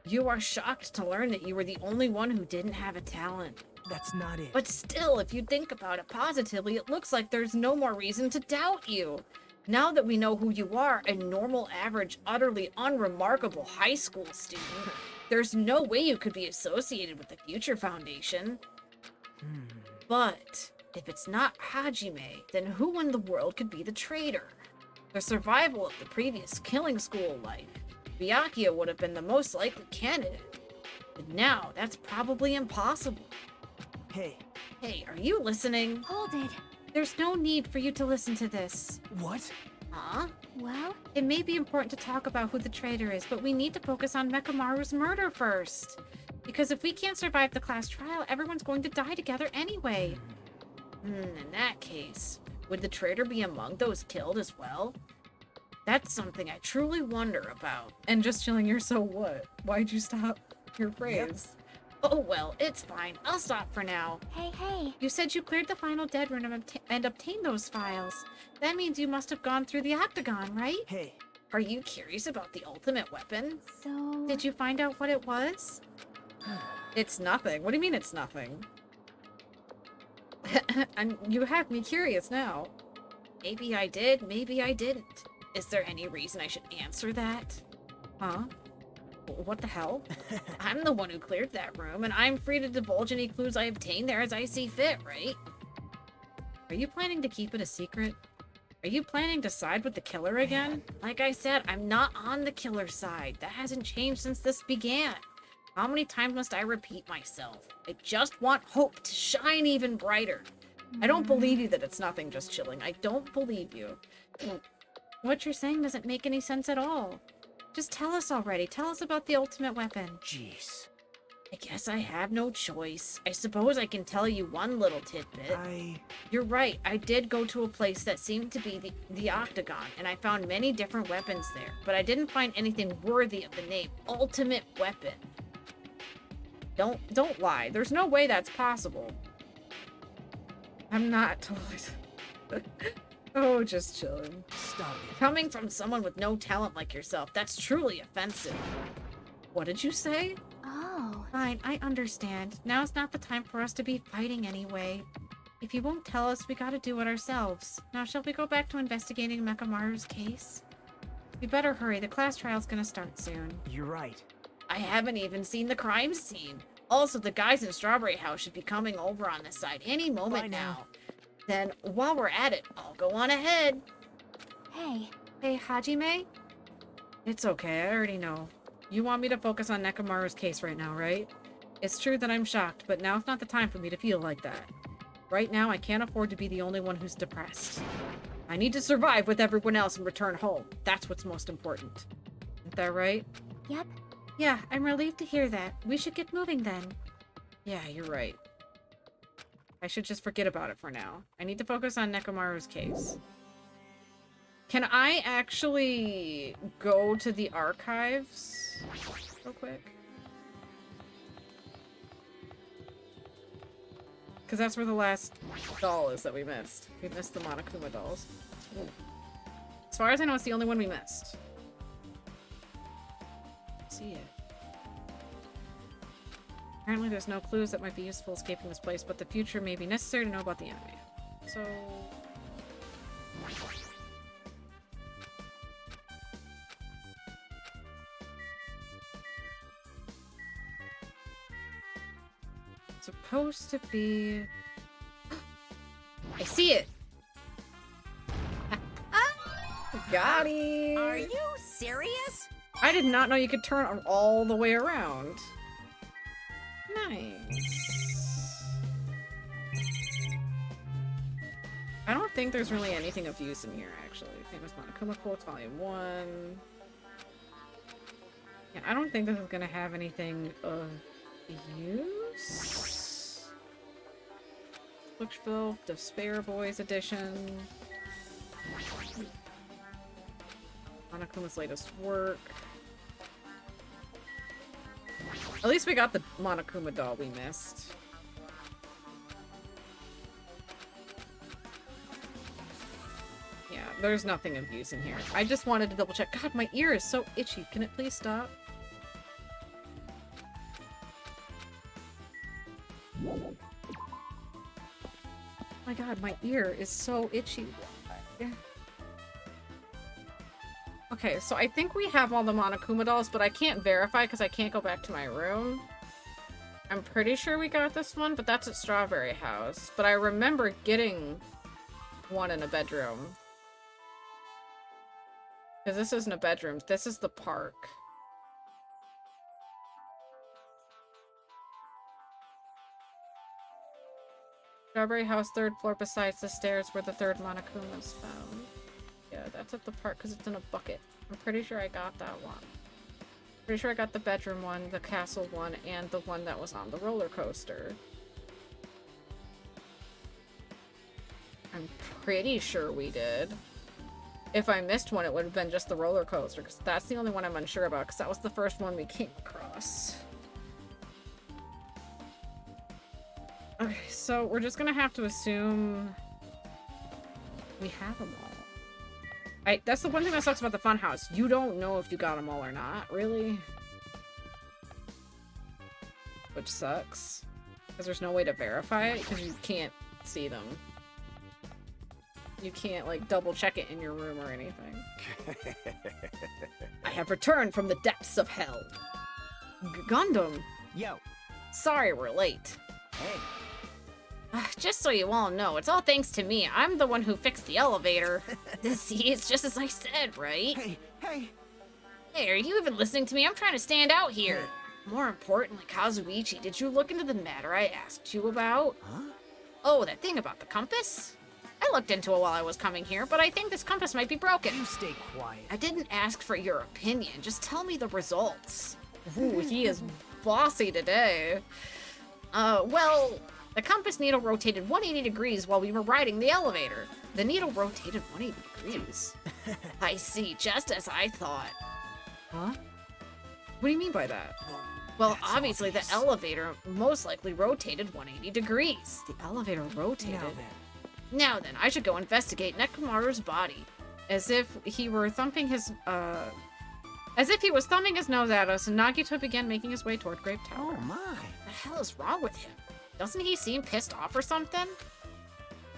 Speaker 1: You are shocked to learn that you were the only one who didn't have a talent.
Speaker 5: That's not it.
Speaker 1: But still, if you think about it positively, it looks like there's no more reason to doubt you. Now that we know who you are, a normal, average, utterly unremarkable high school student, there's no way you could be associated with the Future Foundation. But if it's not Hajime, then who in the world could be the traitor? The survival of the previous killing school life. Byakuya would have been the most likely candidate. But now, that's probably impossible.
Speaker 5: Hey.
Speaker 1: Hey, are you listening?
Speaker 7: Hold it.
Speaker 1: There's no need for you to listen to this.
Speaker 5: What?
Speaker 1: Huh?
Speaker 7: Well?
Speaker 1: It may be important to talk about who the traitor is, but we need to focus on Mekamaru's murder first. Because if we can't survive the class trial, everyone's going to die together anyway. In that case, would the traitor be among those killed as well? That's something I truly wonder about. And just chilling, you're so what? Why'd you stop your phrase? Oh well, it's fine. I'll stop for now.
Speaker 7: Hey.
Speaker 1: You said you cleared the final dead room and obtained those files. That means you must have gone through the octagon, right?
Speaker 5: Hey.
Speaker 1: Are you curious about the ultimate weapon?
Speaker 7: So...
Speaker 1: Did you find out what it was? It's nothing. What do you mean it's nothing? And you have me curious now. Maybe I did, maybe I didn't. Is there any reason I should answer that? Huh? What the hell? I'm the one who cleared that room, and I'm free to divulge any clues I obtain there as I see fit, right? Are you planning to keep it a secret? Are you planning to side with the killer again? Like I said, I'm not on the killer's side. That hasn't changed since this began. How many times must I repeat myself? I just want hope to shine even brighter. I don't believe you that it's nothing, just chilling. I don't believe you. What you're saying doesn't make any sense at all. Just tell us already. Tell us about the ultimate weapon.
Speaker 5: Jeez.
Speaker 1: I guess I have no choice. I suppose I can tell you one little tidbit. You're right. I did go to a place that seemed to be the octagon, and I found many different weapons there, but I didn't find anything worthy of the name ultimate weapon. Don't lie. There's no way that's possible. I'm not totally... Oh, just chilling.
Speaker 5: Stop it.
Speaker 1: Coming from someone with no talent like yourself, that's truly offensive. What did you say?
Speaker 7: Oh.
Speaker 1: Fine, I understand. Now's not the time for us to be fighting anyway. If you won't tell us, we gotta do it ourselves. Now, shall we go back to investigating Mekamaru's case? We better hurry. The class trial's gonna start soon.
Speaker 5: You're right.
Speaker 1: I haven't even seen the crime scene. Also, the guys in Strawberry House should be coming over on this side any moment
Speaker 5: Bye now.
Speaker 1: Then, while we're at it, I'll go on ahead.
Speaker 7: Hey.
Speaker 1: Hey, Hajime? It's okay, I already know. You want me to focus on Nekamaru's case right now, right? It's true that I'm shocked, but now's not the time for me to feel like that. Right now, I can't afford to be the only one who's depressed. I need to survive with everyone else and return home. That's what's most important. Isn't that right?
Speaker 7: Yep.
Speaker 1: Yeah, I'm relieved to hear that. We should get moving then. Yeah, you're right. I should just forget about it for now. I need to focus on Nekamaru's case. Can I actually go to the archives real quick? Because that's where the last doll is that we missed. We missed the Monokuma dolls. As far as I know, it's the only one we missed. See it. Apparently there's no clues that might be useful escaping this place, but the future may be necessary to know about the enemy. So... supposed to be... I see it! Got it!
Speaker 4: Are you serious?
Speaker 1: I did not know you could turn all the way around. Nice. I don't think there's really anything of use in here, actually. Famous Monokuma Quotes, Volume 1. Yeah, I don't think this is gonna have anything of use. Bookshelf, Despair Boys edition. Monokuma's latest work. At least we got the Monokuma doll we missed. Yeah, there's nothing of use in here. I just wanted to double check. God, my ear is so itchy. Can it please stop? My god, my ear is so itchy. Yeah. Okay, so I think we have all the Monokuma dolls, but I can't verify because I can't go back to my room. I'm pretty sure we got this one, but that's at Strawberry House. But I remember getting one in a bedroom. Because this isn't a bedroom, this is the park. Strawberry House, 3rd floor, besides the stairs where the 3rd Monokuma is found. Yeah, that's at the park because it's in a bucket. I'm pretty sure I got that one. Pretty sure I got the bedroom one, the castle one, and the one that was on the roller coaster. I'm pretty sure we did. If I missed one, it would have been just the roller coaster, because that's the only one I'm unsure about, because that was the first one we came across. Okay, so we're just gonna have to assume we have them all. That's the one thing that sucks about the funhouse. You don't know if you got them all or not, really. Which sucks. Because there's no way to verify it, because you can't see them. You can't, like, double check it in your room or anything. I have returned from the depths of hell. Gundam!
Speaker 5: Yo.
Speaker 1: Sorry we're late.
Speaker 5: Hey.
Speaker 1: Just so you all know, it's all thanks to me. I'm the one who fixed the elevator. See, it's just as I said, right?
Speaker 5: Hey.
Speaker 1: Hey, are you even listening to me? I'm trying to stand out here. More importantly, Kazuichi, did you look into the matter I asked you about?
Speaker 5: Huh?
Speaker 1: Oh, that thing about the compass? I looked into it while I was coming here, but I think this compass might be broken.
Speaker 5: You stay quiet.
Speaker 1: I didn't ask for your opinion. Just tell me the results. Ooh, he is bossy today. Well, the compass needle rotated 180 degrees while we were riding the elevator. The needle rotated 180 degrees. I see, just as I thought. Huh? What do you mean by that? Well, obviously the elevator most likely rotated 180 degrees. The elevator rotated. Now then, I should go investigate Nekomaru's body. As if he were thumping his, as if he was thumbing his nose at us, and Nagito began making his way toward Grape Tower.
Speaker 5: Oh my.
Speaker 1: The hell is wrong with him? Doesn't he seem pissed off or something?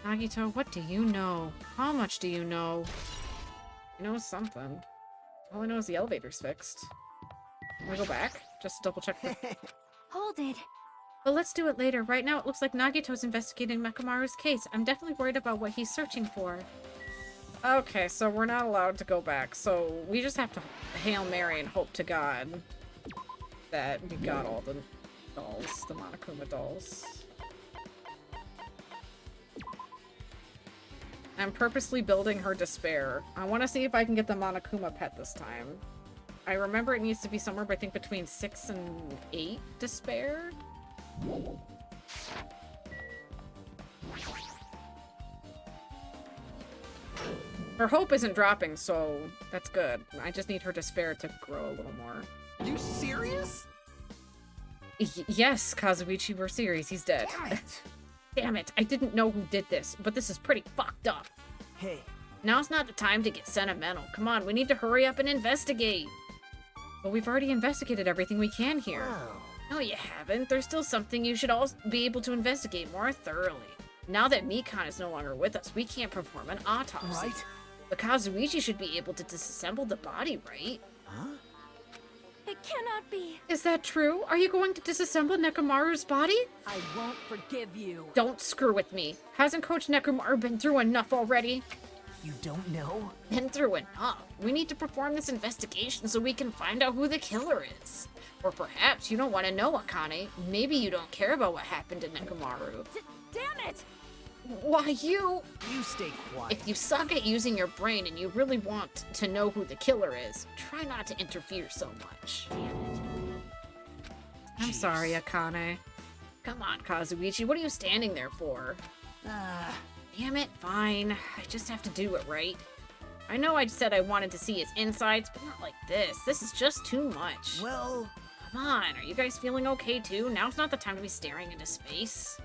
Speaker 1: Nagito, what do you know? How much do you know? He knows something. All I know is the elevator's fixed. Can we go back? Just to double check the...
Speaker 7: Hold it.
Speaker 1: But let's do it later. Right now it looks like Nagito's investigating Nekomaru's case. I'm definitely worried about what he's searching for. Okay, so we're not allowed to go back. So we just have to Hail Mary and hope to God that we got all the dolls, the Monokuma dolls. I'm purposely building her despair. I want to see if I can get the Monokuma pet this time. I remember it needs to be somewhere, I think, between 6 and 8 despair. Her hope isn't dropping, so that's good. I just need her despair to grow a little more.
Speaker 5: You serious?
Speaker 1: Yes, Kazuichi, we're serious. He's dead.
Speaker 5: Damn it!
Speaker 1: Damn it, I didn't know who did this, but this is pretty fucked up.
Speaker 5: Hey.
Speaker 1: Now's not the time to get sentimental. Come on, we need to hurry up and investigate. But we've already investigated everything we can here.
Speaker 5: Oh.
Speaker 1: No, you haven't. There's still something you should all be able to investigate more thoroughly. Now that Mikan is no longer with us, we can't perform an autopsy.
Speaker 5: Right?
Speaker 1: But Kazuichi should be able to disassemble the body, right?
Speaker 5: Huh?
Speaker 7: It cannot be.
Speaker 1: Is that true? Are you going to disassemble Nekomaru's body?
Speaker 11: I won't forgive you.
Speaker 1: Don't screw with me. Hasn't Coach Nekomaru been through enough already?
Speaker 5: You don't know?
Speaker 1: Been through enough. We need to perform this investigation so we can find out who the killer is. Or perhaps you don't want to know, Akane. Maybe you don't care about what happened to Nekomaru.
Speaker 11: Damn it!
Speaker 1: Why, you...
Speaker 5: You stay quiet.
Speaker 1: If you suck at using your brain and you really want to know who the killer is, try not to interfere so much. Damn it. I'm sorry, Akane. Come on, Kazuichi, what are you standing there for? Damn it, fine. I just have to do it, right? I know I said I wanted to see his insides, but not like this. This is just too much.
Speaker 5: Well...
Speaker 1: Come on, are you guys feeling okay too? Now's not the time to be staring into space.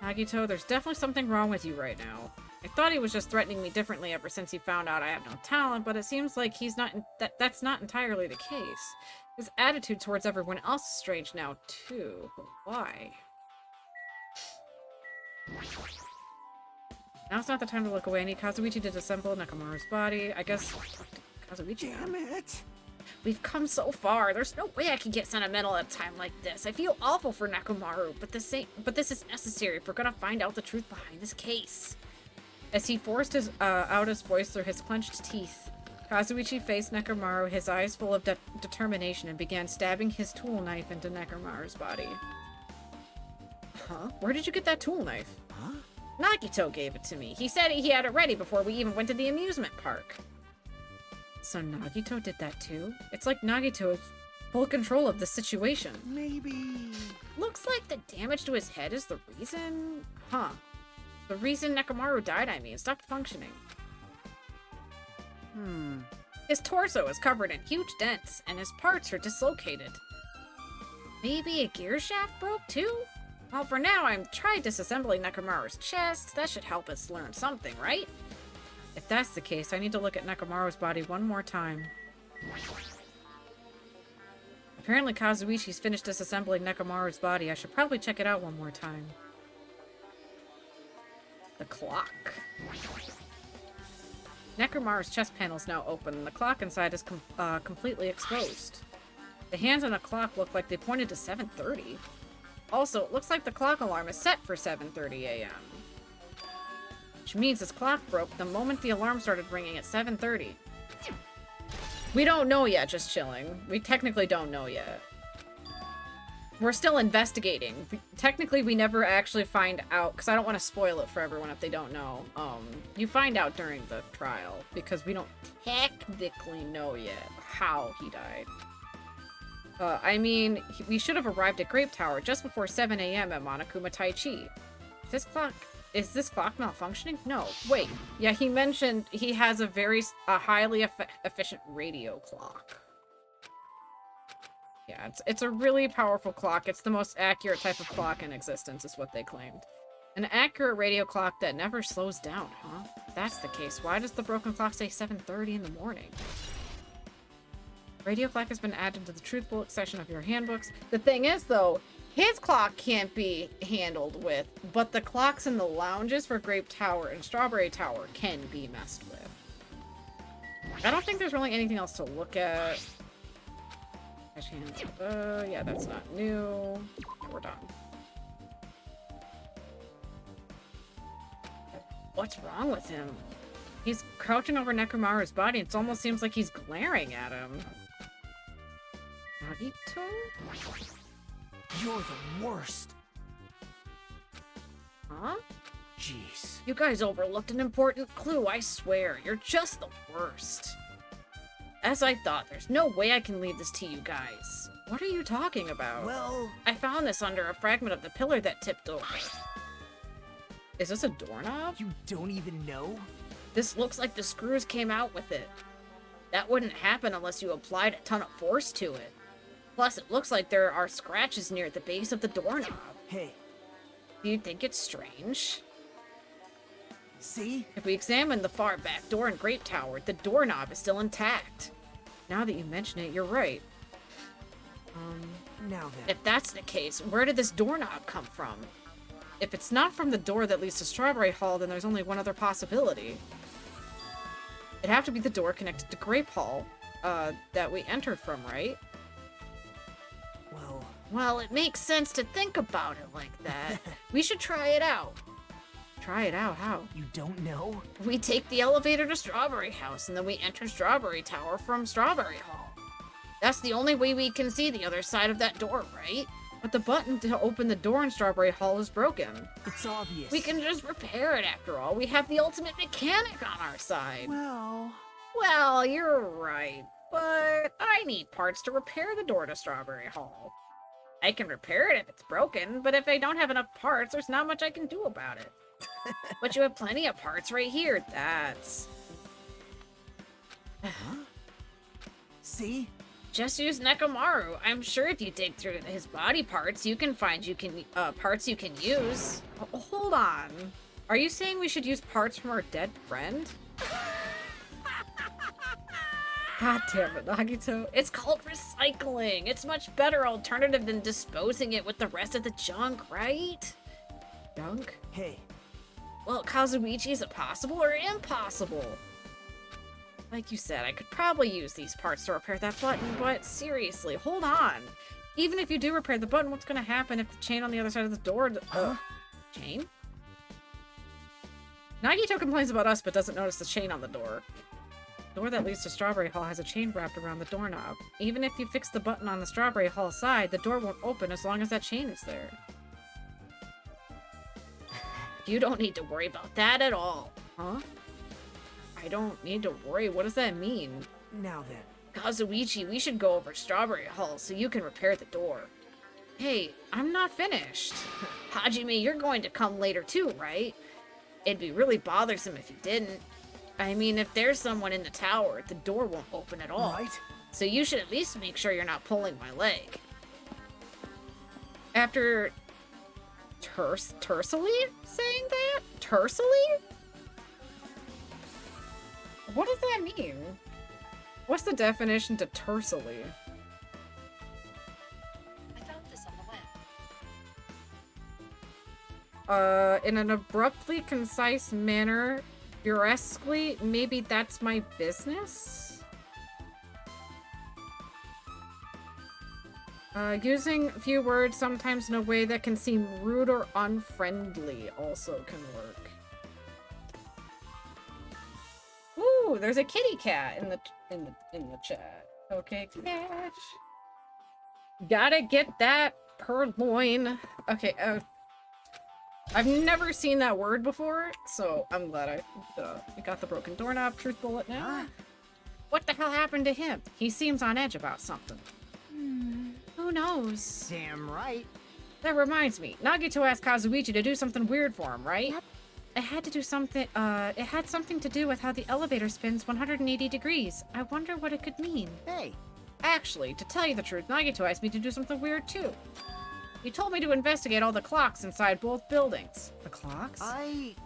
Speaker 1: Nagito, there's definitely something wrong with you right now. I thought he was just threatening me differently ever since he found out I have no talent, but it seems like he's not that's not entirely the case. His attitude towards everyone else is strange now too. But why? Now's not the time to look away. I need Kazuichi to disassemble Nekomaru's body. I guess Kazuichi.
Speaker 5: Damn it!
Speaker 1: We've come so far. There's no way I can get sentimental at a time like this. I feel awful for Nekomaru, but this is necessary if we're gonna find out the truth behind this case. As he forced out his voice through his clenched teeth, Kazuichi faced Nekomaru, his eyes full of determination, and began stabbing his tool knife into Nekomaru's body. Huh? Where did you get that tool knife?
Speaker 5: Huh?
Speaker 1: Nagito gave it to me. He said he had it ready before we even went to the amusement park. So Nagito did that too? It's like Nagito full control of the situation.
Speaker 5: Maybe...
Speaker 1: Looks like the damage to his head is the reason? Huh. The reason Nekomaru died, I mean, stopped functioning. His torso is covered in huge dents, and his parts are dislocated. Maybe a gear shaft broke too? Well, for now, I'm trying disassembling Nekomaru's chest. That should help us learn something, right? If that's the case, I need to look at Nekomaru's body one more time. Apparently Kazuichi's finished disassembling Nekomaru's body. I should probably check it out one more time. The clock. Nekomaru's chest panel is now open, and the clock inside is completely exposed. The hands on the clock look like they pointed to 7:30. Also, it looks like the clock alarm is set for 7:30 a.m. Which means this clock broke the moment the alarm started ringing at 7:30. We don't know yet, just chilling. We technically don't know yet. We're still investigating. Technically, we never actually find out, because I don't want to spoil it for everyone if they don't know. You find out during the trial, because we don't technically know yet how he died. I mean, we should have arrived at Grape Tower just before 7 a.m. at Monokuma Taichi. Is this clock malfunctioning? No, wait. Yeah, he mentioned he has a very highly efficient radio clock. Yeah, it's a really powerful clock. It's the most accurate type of clock in existence, is what they claimed. An accurate radio clock that never slows down, huh? If that's the case, why does the broken clock say 7:30 in the morning? Radio clock has been added to the truth bullet section of your handbooks. The thing is, though, his clock can't be handled with, but the clocks in the lounges for Grape Tower and Strawberry Tower can be messed with. I don't think there's really anything else to look at. Yeah, that's not new. We're done. What's wrong with him? He's crouching over Nekomaru's body. It almost seems like he's glaring at him. Nagito?
Speaker 5: You're the worst.
Speaker 1: Huh?
Speaker 5: Jeez.
Speaker 1: You guys overlooked an important clue, I swear. You're just the worst. As I thought, there's no way I can leave this to you guys. What are you talking about?
Speaker 5: Well...
Speaker 1: I found this under a fragment of the pillar that tipped over. Is this a doorknob?
Speaker 5: You don't even know?
Speaker 1: This looks like the screws came out with it. That wouldn't happen unless you applied a ton of force to it. Plus, it looks like there are scratches near the base of the doorknob.
Speaker 5: Hey.
Speaker 1: Do you think it's strange?
Speaker 5: See?
Speaker 1: If we examine the far back door in Grape Tower, the doorknob is still intact. Now that you mention it, you're right.
Speaker 5: Now then.
Speaker 1: If that's the case, where did this doorknob come from? If it's not from the door that leads to Strawberry Hall, then there's only one other possibility. It'd have to be the door connected to Grape Hall, that we entered from, right? Well, it makes sense to think about it like that. We should try it out. Try it out? How?
Speaker 5: You don't know?
Speaker 1: We take the elevator to Strawberry House, and then we enter Strawberry Tower from Strawberry Hall. That's the only way we can see the other side of that door, right? But the button to open the door in Strawberry Hall is broken.
Speaker 5: It's obvious.
Speaker 1: We can just repair it after all. We have the ultimate mechanic on our side. Well, you're right. But I need parts to repair the door to Strawberry Hall. I can repair it if it's broken, but if I don't have enough parts, there's not much I can do about it. But you have plenty of parts right here. That's...
Speaker 5: Huh? See?
Speaker 1: Just use Nekomaru. I'm sure if you dig through his body parts, you can find parts you can use. Hold on. Are you saying we should use parts from our dead friend? God damn it, Nagito. It's called recycling. It's much better alternative than disposing it with the rest of the junk, right? Junk?
Speaker 5: Hey.
Speaker 1: Well, Kazuichi, is it possible or impossible? Like you said, I could probably use these parts to repair that button, but seriously, hold on. Even if you do repair the button, what's gonna happen if the chain on the other side of the door... chain? Nagito complains about us, but doesn't notice the chain on the door. The door that leads to Strawberry Hall has a chain wrapped around the doorknob. Even if you fix the button on the Strawberry Hall side, the door won't open as long as that chain is there. You don't need to worry about that at all. Huh? I don't need to worry? What does that mean?
Speaker 5: Now then.
Speaker 1: Kazuichi, we should go over to Strawberry Hall so you can repair the door. Hey, I'm not finished. Hajime, you're going to come later too, right? It'd be really bothersome if you didn't. I mean, if there's someone in the tower, the door won't open at all.
Speaker 5: Right?
Speaker 1: So you should at least make sure you're not pulling my leg. After tersely saying that? Tersely? What does that mean? What's the definition to tersely?
Speaker 12: I found this on the web.
Speaker 1: In an abruptly concise manner, burlesquely, maybe that's my business? Using few words, sometimes in a way that can seem rude or unfriendly, also can work. Ooh, there's a kitty cat in the chat. Okay, catch. Gotta get that purloin. Okay, I've never seen that word before, so I'm glad I got the broken doorknob truth bullet now. What the hell happened to him? He seems on edge about something. Who knows?
Speaker 5: Damn right.
Speaker 1: That reminds me, Nagito asked Kazuichi to do something weird for him, right?
Speaker 7: Yep.
Speaker 1: It had something to do with how the elevator spins 180 degrees. I wonder what it could mean.
Speaker 5: Hey.
Speaker 1: Actually, to tell you the truth, Nagito asked me to do something weird too. He told me to investigate all the clocks inside both buildings. The clocks?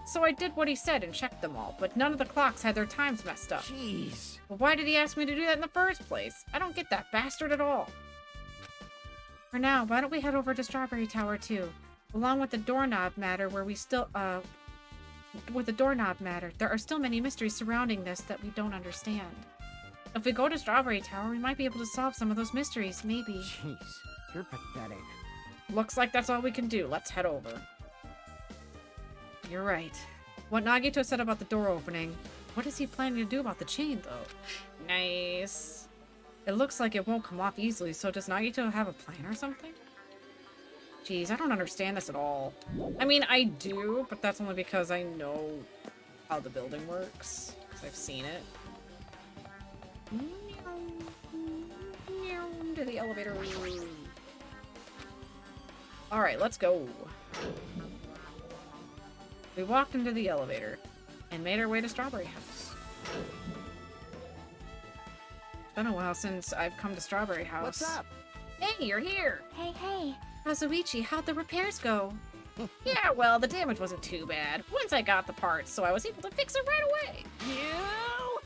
Speaker 1: So I did what he said and checked them all, but none of the clocks had their times messed up.
Speaker 5: Jeez.
Speaker 1: Well, why did he ask me to do that in the first place? I don't get that bastard at all. For now, why don't we head over to Strawberry Tower too? Along with the doorknob matter there are still many mysteries surrounding this that we don't understand. If we go to Strawberry Tower, we might be able to solve some of those mysteries, maybe.
Speaker 5: Jeez, you're pathetic.
Speaker 1: Looks like that's all we can do. Let's head over. You're right. What Nagito said about the door opening, what is he planning to do about the chain, though? Nice. It looks like it won't come off easily, so does Nagito have a plan or something? Jeez, I don't understand this at all. I mean, I do, but that's only because I know how the building works. Because I've seen it. To the elevator. Alright, let's go. We walked into the elevator and made our way to Strawberry House. It's been a while since I've come to Strawberry House.
Speaker 5: What's up?
Speaker 1: Hey, you're here!
Speaker 7: Hey.
Speaker 1: Kazuichi, how'd the repairs go? Yeah, well, the damage wasn't too bad. Once I got the parts, so I was able to fix it right away.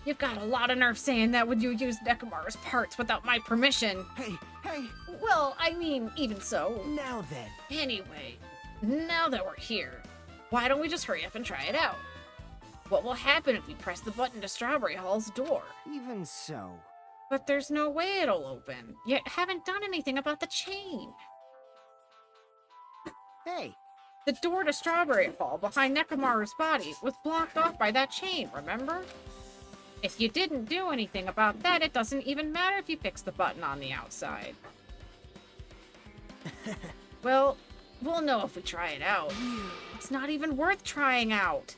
Speaker 1: You've got a lot of nerve saying that when you use Nekomaru's parts without my permission.
Speaker 5: Hey.
Speaker 1: Well, I mean, even so.
Speaker 5: Now then.
Speaker 1: Anyway, now that we're here, why don't we just hurry up and try it out? What will happen if we press the button to Strawberry Hall's door?
Speaker 5: Even so.
Speaker 1: But there's no way it'll open. You haven't done anything about the chain.
Speaker 5: Hey.
Speaker 1: The door to Strawberry Hall behind Nekomaru's body was blocked off by that chain, remember? If you didn't do anything about that, it doesn't even matter if you fix the button on the outside. Well, we'll know if we try it out. It's not even worth trying out.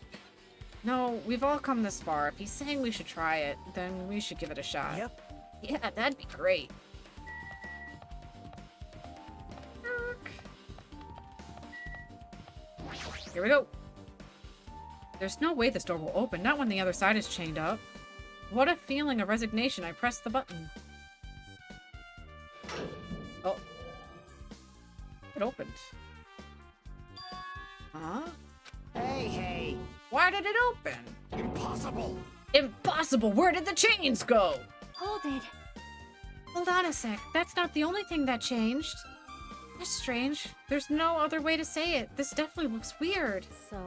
Speaker 1: No, we've all come this far. If he's saying we should try it, then we should give it a shot.
Speaker 5: Yep.
Speaker 1: Yeah, that'd be great. Here we go. There's no way this door will open, not when the other side is chained up. What a feeling of resignation. I pressed the button. Oh. It opened. Huh?
Speaker 5: Hey.
Speaker 1: Why did it open?
Speaker 8: Impossible!
Speaker 1: Impossible! Where did the chains go?
Speaker 7: Hold it.
Speaker 1: Hold on a sec. That's not the only thing that changed. That's strange. There's no other way to say it. This definitely looks weird.
Speaker 7: So...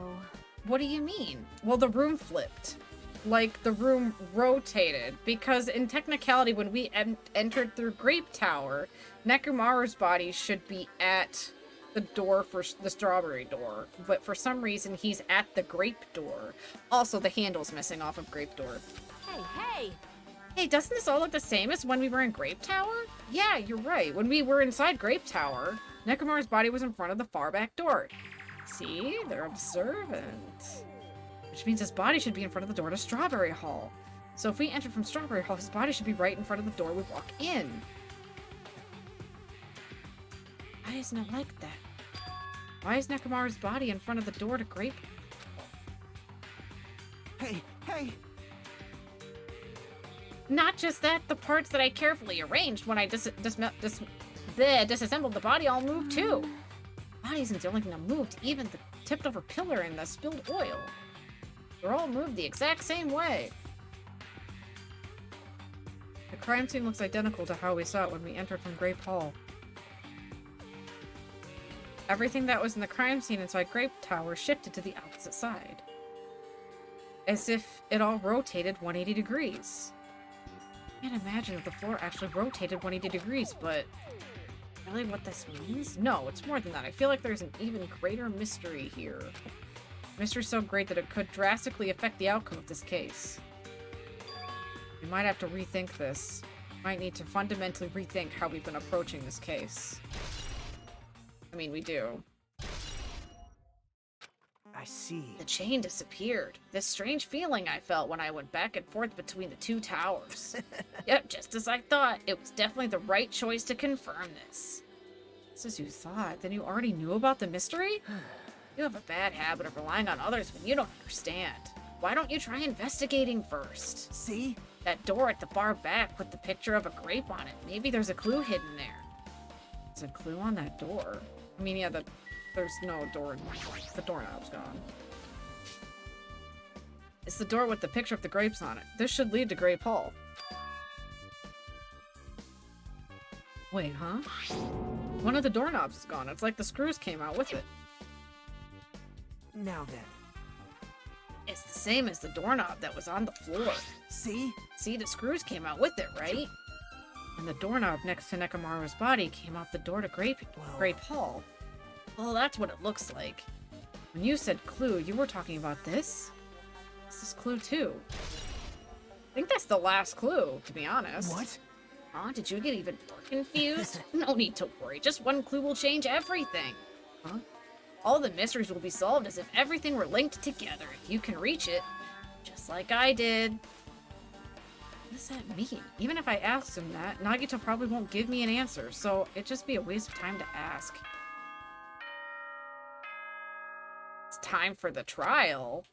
Speaker 1: What do you mean? Well, the room flipped. Like, the room rotated. Because in technicality, when we entered through Grape Tower, Nekomaru's body should be at the door for the strawberry door. But for some reason, he's at the grape door. Also, the handle's missing off of Grape Door.
Speaker 7: Hey!
Speaker 1: Hey, doesn't this all look the same as when we were in Grape Tower? Yeah, you're right. When we were inside Grape Tower, Nekomaru's body was in front of the far back door. See? They're observant. Which means his body should be in front of the door to Strawberry Hall. So if we enter from Strawberry Hall, his body should be right in front of the door we walk in. Why isn't it like that? Why is Nekomaru's body in front of the door to Grape?
Speaker 5: Hey, hey!
Speaker 1: Not just that, the parts that I carefully arranged when I disassembled the body all moved too. The body isn't the only thing that moved, even the tipped over pillar and the spilled oil. They're all moved the exact same way. The crime scene looks identical to how we saw it when we entered from Grape Hall. Everything that was in the crime scene inside Grape Tower shifted to the opposite side. As if it all rotated 180 degrees. I can't imagine if the floor actually rotated 180 degrees, but really what this means? No, it's more than that. I feel like there's an even greater mystery here. Mystery so great that it could drastically affect the outcome of this case. We might have to rethink this. We might need to fundamentally rethink how we've been approaching this case. I mean, we do.
Speaker 5: I see.
Speaker 1: The chain disappeared. This strange feeling I felt when I went back and forth between the two towers. Yep, just as I thought. It was definitely the right choice to confirm this. Just as you thought? Then you already knew about the mystery? You have a bad habit of relying on others when you don't understand. Why don't you try investigating first?
Speaker 5: See?
Speaker 1: That door at the far back with the picture of a grape on it. Maybe there's a clue hidden there. There's a clue on that door. I mean, yeah, there's no door. The doorknob's gone. It's the door with the picture of the grapes on it. This should lead to Grape Hall. Wait, huh? One of the doorknobs is gone. It's like the screws came out with it.
Speaker 5: Now then.
Speaker 1: It's the same as the doorknob that was on the floor.
Speaker 5: See?
Speaker 1: See, the screws came out with it, right? And the doorknob next to Nekomaru's body came off the door to Grape Hall. Well, that's what it looks like. When you said clue, you were talking about this? This is clue 2. I think that's the last clue, to be honest.
Speaker 5: What?
Speaker 1: Huh? Did you get even more confused? No need to worry. Just one clue will change everything. Huh? All the mysteries will be solved as if everything were linked together if you can reach it. Just like I did. What does that mean? Even if I asked him that, Nagito probably won't give me an answer, so it'd just be a waste of time to ask. It's time for the trial.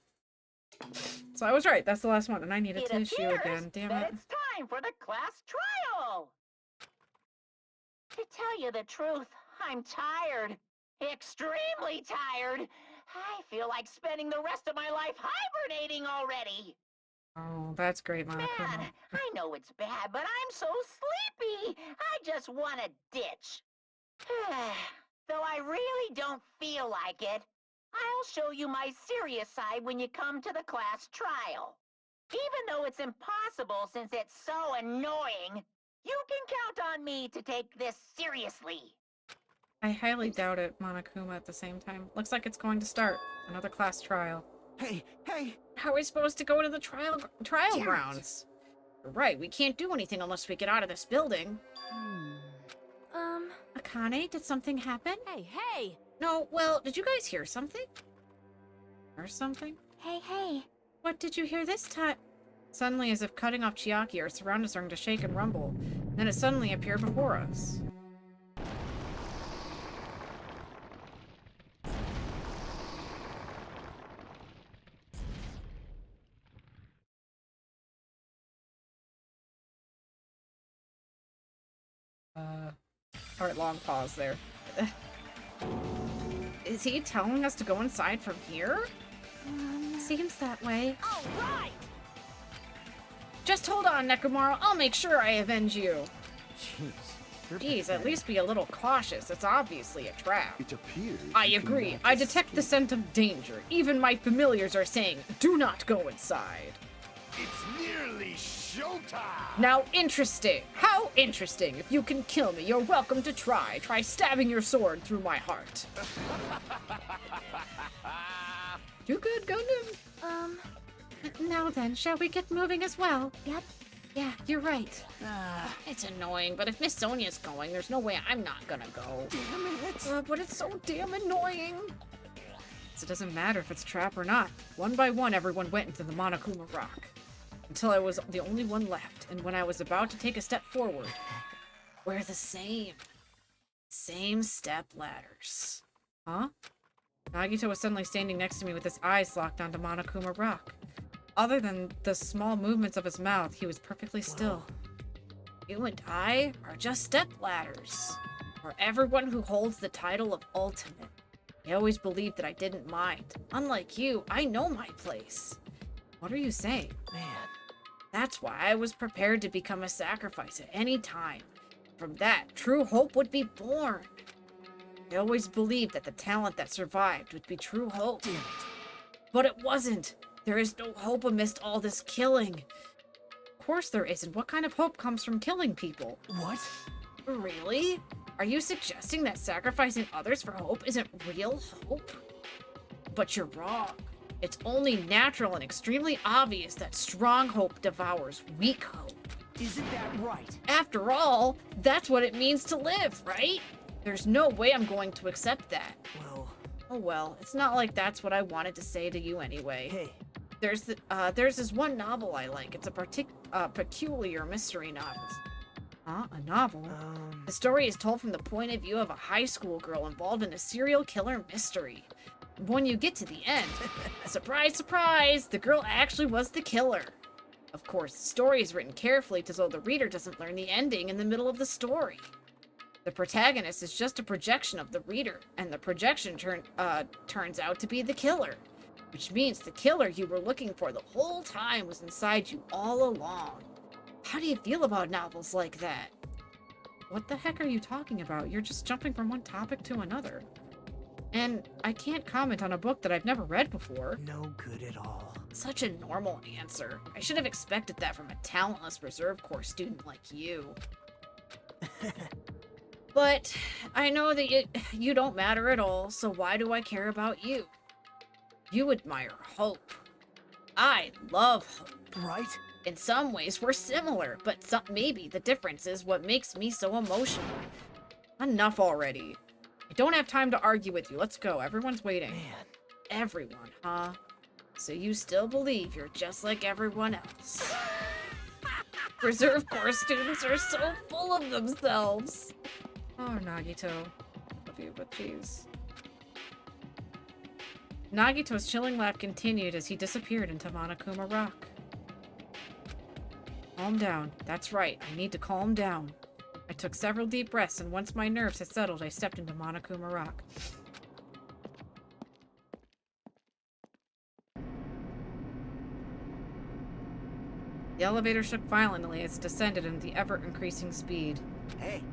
Speaker 1: So I was right, that's the last one, and I need a tissue again, damn it.
Speaker 4: It's time for the class trial! To tell you the truth, I'm tired. Extremely tired. I feel like spending the rest of my life hibernating already.
Speaker 1: Oh, that's great, Monica.
Speaker 4: Man, I know it's bad, but I'm so sleepy. I just want to ditch. Though I really don't feel like it, I'll show you my serious side when you come to the class trial. Even though it's impossible since it's so annoying, you can count on me to take this seriously.
Speaker 1: I highly doubt it, Monokuma, at the same time. Looks like it's going to start. Another class trial.
Speaker 5: Hey, hey!
Speaker 1: How are we supposed to go to the trial grounds? You're right, we can't do anything unless we get out of this building. Akane, did something happen?
Speaker 11: Hey!
Speaker 1: No, well, did you guys hear something? Or something?
Speaker 7: Hey.
Speaker 1: What did you hear this time? Suddenly, as if cutting off Chiaki, our surroundings starting to shake and rumble. Then it suddenly appeared before us. Alright, long pause there. Is he telling us to go inside from here? Seems that way.
Speaker 4: All right!
Speaker 1: Just hold on, Nekomaru. I'll make sure I avenge you. Jeez, at least be a little cautious. It's obviously a trap.
Speaker 8: It appears.
Speaker 1: I agree. I detect the scent of danger. Even my familiars are saying, do not go inside.
Speaker 8: It's nearly showtime!
Speaker 1: Now, interesting. How interesting. If you can kill me, you're welcome to try. Try stabbing your sword through my heart. You good, Gundam? Now then, shall we get moving as well?
Speaker 7: Yep.
Speaker 1: Yeah, you're right. It's annoying, but if Miss Sonia's going, there's no way I'm not gonna go. Damn it. But it's so damn annoying. So it doesn't matter if it's a trap or not. One by one, everyone went into the Monokuma Rock. until I was the only one left, and when I was about to take a step forward, we're the same. Same step ladders. Huh? Nagito was suddenly standing next to me with his eyes locked onto Monokuma Rock. Other than the small movements of his mouth, he was perfectly still. You and I are just step ladders. For everyone who holds the title of Ultimate. I always believed that I didn't mind. Unlike you, I know my place. What are you saying?
Speaker 5: Man.
Speaker 1: That's why I was prepared to become a sacrifice at any time. From that, true hope would be born. I always believed that the talent that survived would be true hope.
Speaker 5: Damn it.
Speaker 1: But it wasn't. There is no hope amidst all this killing. Of course there isn't. What kind of hope comes from killing people?
Speaker 5: What?
Speaker 1: Really? Are you suggesting that sacrificing others for hope isn't real hope? But you're wrong. It's only natural and extremely obvious that strong hope devours weak hope.
Speaker 5: Isn't that right?
Speaker 1: After all, that's what it means to live, right? There's no way I'm going to accept that.
Speaker 5: Well...
Speaker 1: Oh well, it's not like that's what I wanted to say to you anyway.
Speaker 5: Hey.
Speaker 1: There's this one novel I like. It's a peculiar mystery novel. Huh? A novel? The story is told from the point of view of a high school girl involved in a serial killer mystery. When you get to the end, surprise, surprise, the girl actually was the killer. Of course, the story is written carefully so the reader doesn't learn the ending in the middle of the story. The protagonist is just a projection of the reader, and the projection turns out to be the killer. Which means the killer you were looking for the whole time was inside you all along. How do you feel about novels like that? What the heck are you talking about? You're just jumping from one topic to another. And I can't comment on a book that I've never read before.
Speaker 5: No good at all.
Speaker 1: Such a normal answer. I should have expected that from a talentless reserve corps student like you. But I know that you don't matter at all, so why do I care about you? You admire hope. I love hope.
Speaker 5: Right?
Speaker 1: In some ways, we're similar, but maybe the difference is what makes me so emotional. Enough already. I don't have time to argue with you. Let's go. Everyone's waiting.
Speaker 5: Man.
Speaker 1: Everyone, huh? So you still believe you're just like everyone else. Reserve Corps students are so full of themselves. Oh, Nagito. Love you, but jeez. Nagito's chilling laugh continued as he disappeared into Monokuma Rock. Calm down. That's right. I need to calm down. I took several deep breaths, and once my nerves had settled, I stepped into Monokuma Rock. The elevator shook violently as it descended at the ever-increasing speed.
Speaker 5: Hey.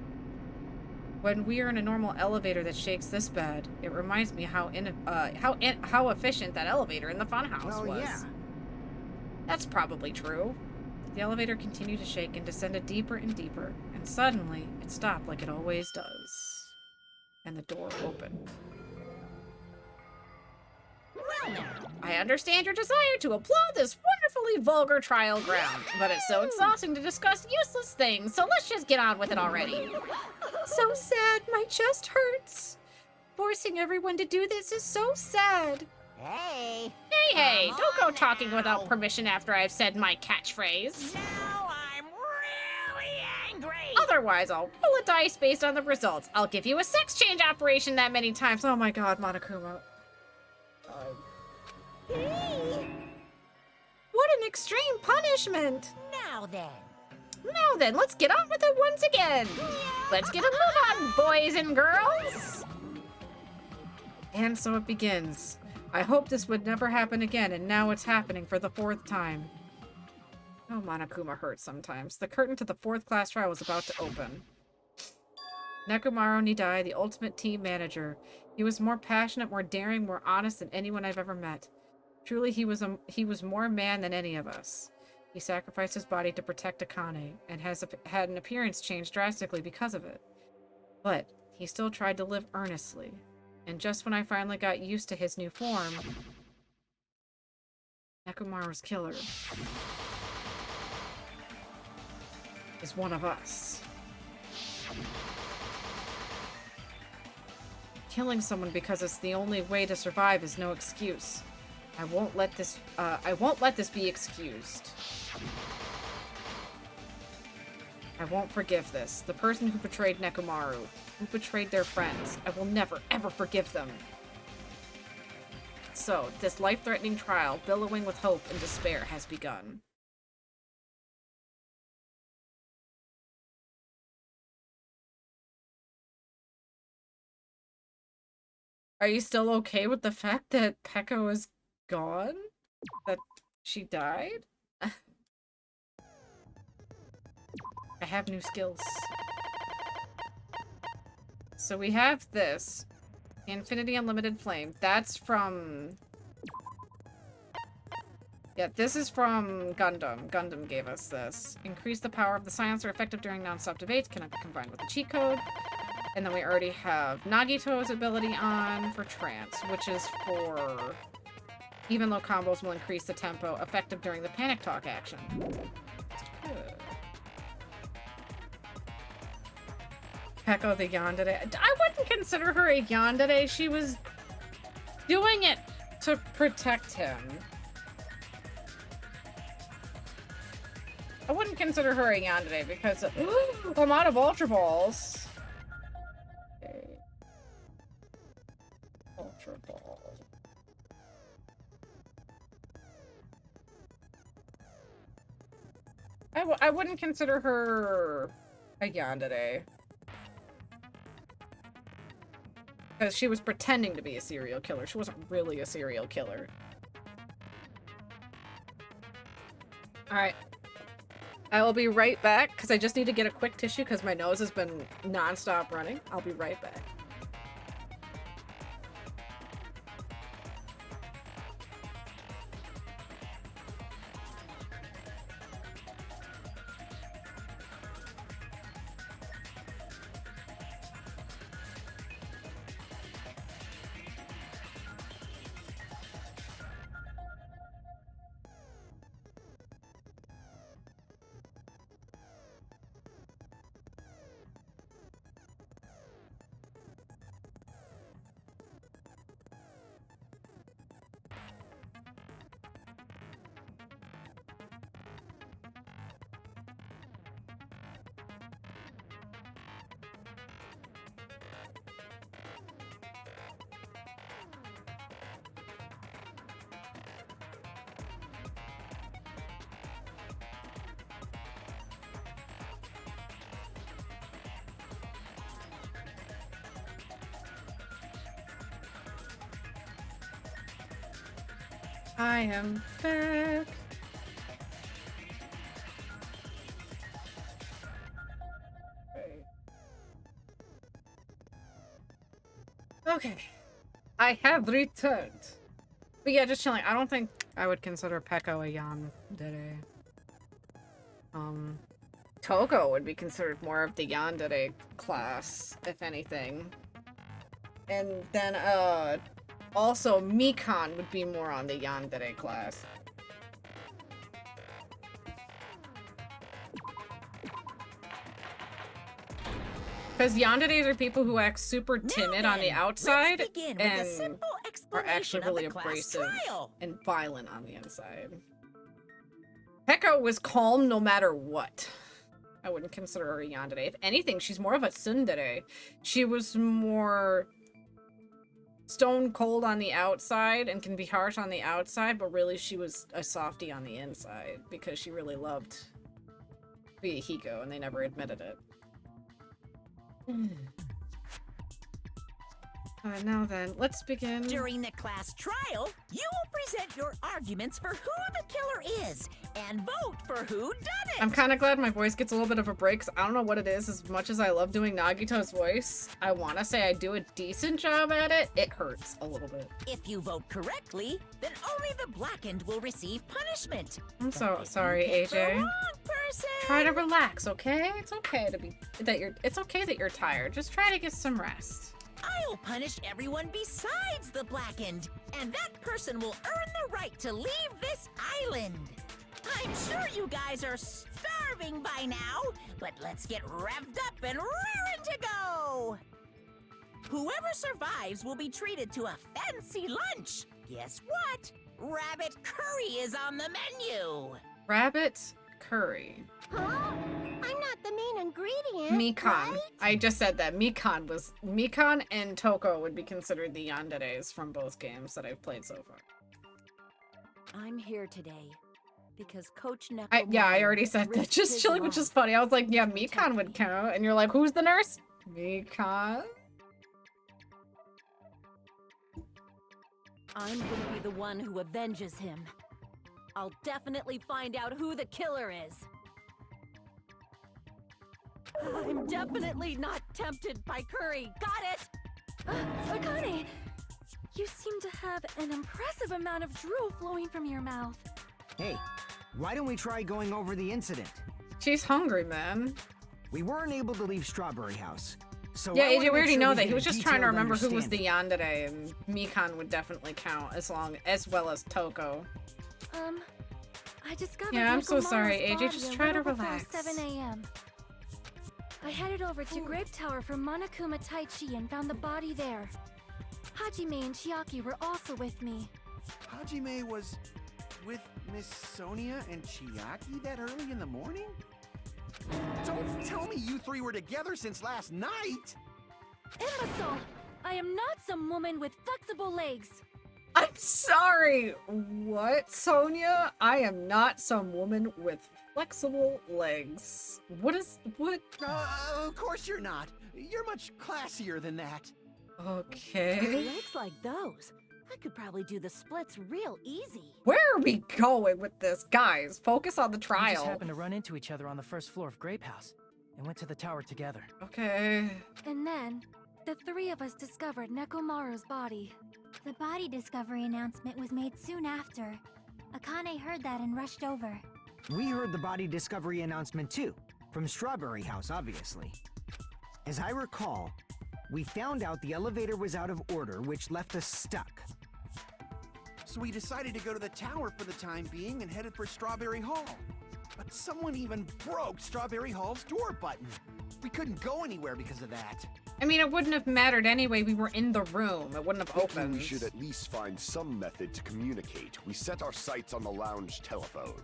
Speaker 1: When we are in a normal elevator that shakes this bad, it reminds me how efficient that elevator in the funhouse was.
Speaker 5: Yeah.
Speaker 1: That's probably true. The elevator continued to shake and descended deeper and deeper, and suddenly it stopped like it always does. And the door opened. I understand your desire to applaud this wonderfully vulgar trial ground, but it's so exhausting to discuss useless things, so let's just get on with it already. So sad, my chest hurts. Forcing everyone to do this is so sad.
Speaker 4: Hey.
Speaker 1: Hey, don't go talking without permission after I've said my catchphrase.
Speaker 4: Now I'm really angry.
Speaker 1: Otherwise, I'll roll a dice based on the results. I'll give you a sex change operation that many times. Oh my god, Monokuma. What an extreme punishment!
Speaker 4: Now then,
Speaker 1: Let's get on with it once again! Let's get a move on, boys and girls! And so it begins. I hope this would never happen again, and now it's happening for the 4th time. Oh, Monokuma hurts sometimes. The curtain to the 4th class trial was about to open. Nekomaru Nidai, the ultimate team manager. He was more passionate, more daring, more honest than anyone I've ever met. Truly, he was more man than any of us. He sacrificed his body to protect Akane, and has had an appearance change drastically because of it. But he still tried to live earnestly. And just when I finally got used to his new form, Nekomaru's killer is one of us. Killing someone because it's the only way to survive is no excuse. I won't let this be excused. I won't forgive this. The person who betrayed Nekomaru, who betrayed their friends, I will never, ever forgive them. So, this life-threatening trial, billowing with hope and despair, has begun. Are you still okay with the fact that Peko is gone? That she died? I have new skills. So we have this. Infinity Unlimited Flame. That's from... Yeah, this is from Gundam. Gundam gave us this. Increase the power of the silencer effective during non-stop debates. Cannot be combined with the cheat code. And then we already have Nagito's ability on for Trance, which is for even low combos will increase the tempo effective during the Panic Talk action. Good. Peko the yandere. I wouldn't consider her a yandere. She was doing it to protect him. I wouldn't consider her a yandere because I'm out of Ultra Balls. Ultra Ball. I wouldn't consider her a yandere. Because she was pretending to be a serial killer. She wasn't really a serial killer. Alright. I will be right back, because I just need to get a quick tissue, because my nose has been non-stop running. I'll be right back. I am back. Okay. I have returned. But yeah, just chilling. I don't think I would consider Peko a yandere. Togo would be considered more of the yandere class, if anything. And then, also, Mikan would be more on the yandere class. Because yanderes are people who act super timid on the outside and are actually really abrasive and violent on the inside. Peko was calm no matter what. I wouldn't consider her a yandere. If anything, she's more of a tsundere. She was more stone cold on the outside and can be harsh on the outside, but really she was a softie on the inside because she really loved Hiko and they never admitted it. Now then, let's begin.
Speaker 13: During the class trial, you will present your arguments for who the killer is and vote for who done it.
Speaker 1: I'm kind of glad my voice gets a little bit of a break, 'cause I don't know what it is. As much as I love doing Nagito's voice, I want to say I do a decent job at it. It hurts a little bit.
Speaker 13: If you vote correctly, then only the blackened will receive punishment.
Speaker 1: I'm so sorry, AJ. Try to relax, okay? It's okay to be it's okay that you're tired. Just try to get some rest.
Speaker 13: I'll punish everyone besides the blackened, and that person will earn the right to leave this island. I'm sure you guys are starving by now, but let's get revved up and raring to go. Whoever survives will be treated to a fancy lunch. Guess what? Rabbit curry is on the menu.
Speaker 1: Rabbit curry.
Speaker 7: Huh? I'm not the main ingredient.
Speaker 1: Mikan.
Speaker 7: Right?
Speaker 1: I just said that. Mikan and Toko would be considered the yanderes from both games that I've played so far.
Speaker 11: I'm here today because Coach Nekomaru
Speaker 1: Yeah, I already said that.
Speaker 11: risked
Speaker 1: Just
Speaker 11: his
Speaker 1: chilling, which
Speaker 11: life.
Speaker 1: is funny. I was like, yeah, Mikan would count. And you're like, who's the nurse? Mikan?
Speaker 11: I'm gonna be the one who avenges him. I'll definitely find out who the killer is. I'm definitely not tempted by curry. Got it?
Speaker 14: Akane, you seem to have an impressive amount of drool flowing from your mouth.
Speaker 15: Hey, why don't we try going over the incident?
Speaker 1: She's hungry, man.
Speaker 15: We weren't able to leave Strawberry House. So
Speaker 1: Yeah,
Speaker 15: I
Speaker 1: AJ,
Speaker 15: wanna
Speaker 1: we already
Speaker 15: make sure
Speaker 1: know
Speaker 15: we
Speaker 1: that.
Speaker 15: get
Speaker 1: He
Speaker 15: a
Speaker 1: was just trying to
Speaker 15: detailed
Speaker 1: remember who was the
Speaker 15: understanding.
Speaker 1: yandere, and Mikan would definitely count as well as Toko.
Speaker 14: I discovered
Speaker 1: Yeah, I'm so
Speaker 14: Nekomaru's
Speaker 1: sorry, AJ,
Speaker 14: body
Speaker 1: just
Speaker 14: a
Speaker 1: try to
Speaker 14: little before
Speaker 1: relax.
Speaker 14: 7 a.m. I headed over to Grape Tower for Monokuma Taichi and found the body there. Hajime and Chiaki were also with me.
Speaker 16: Hajime was with Miss Sonia and Chiaki that early in the morning? Don't tell me you three were together since last night!
Speaker 14: Imbecile! I am not some woman with flexible legs.
Speaker 1: I'm sorry. What, Sonia? I am not some woman with flexible legs. What?
Speaker 16: Of course you're not. You're much classier than that.
Speaker 1: Okay.
Speaker 11: Legs like those. I could probably do the splits real easy.
Speaker 1: Where are we going with this? Guys, focus on the
Speaker 5: We just
Speaker 1: trial.
Speaker 5: happened to run into each other on the first floor of Grape House and went to the tower together.
Speaker 1: Okay.
Speaker 14: And then, the three of us discovered Nekomaru's body.
Speaker 7: The body discovery announcement was made soon after. Akane heard that and rushed over.
Speaker 15: We heard the body discovery announcement too, from Strawberry House, obviously. As I recall, we found out the elevator was out of order, which left us stuck.
Speaker 16: So we decided to go to the tower for the time being and headed for Strawberry Hall. But someone even broke Strawberry Hall's door button. We couldn't go anywhere because of that.
Speaker 1: I mean, it wouldn't have mattered anyway. We were in the room. It wouldn't have
Speaker 8: Thinking
Speaker 1: opened.
Speaker 8: we should at least find some method to communicate. We set our sights on the lounge telephone.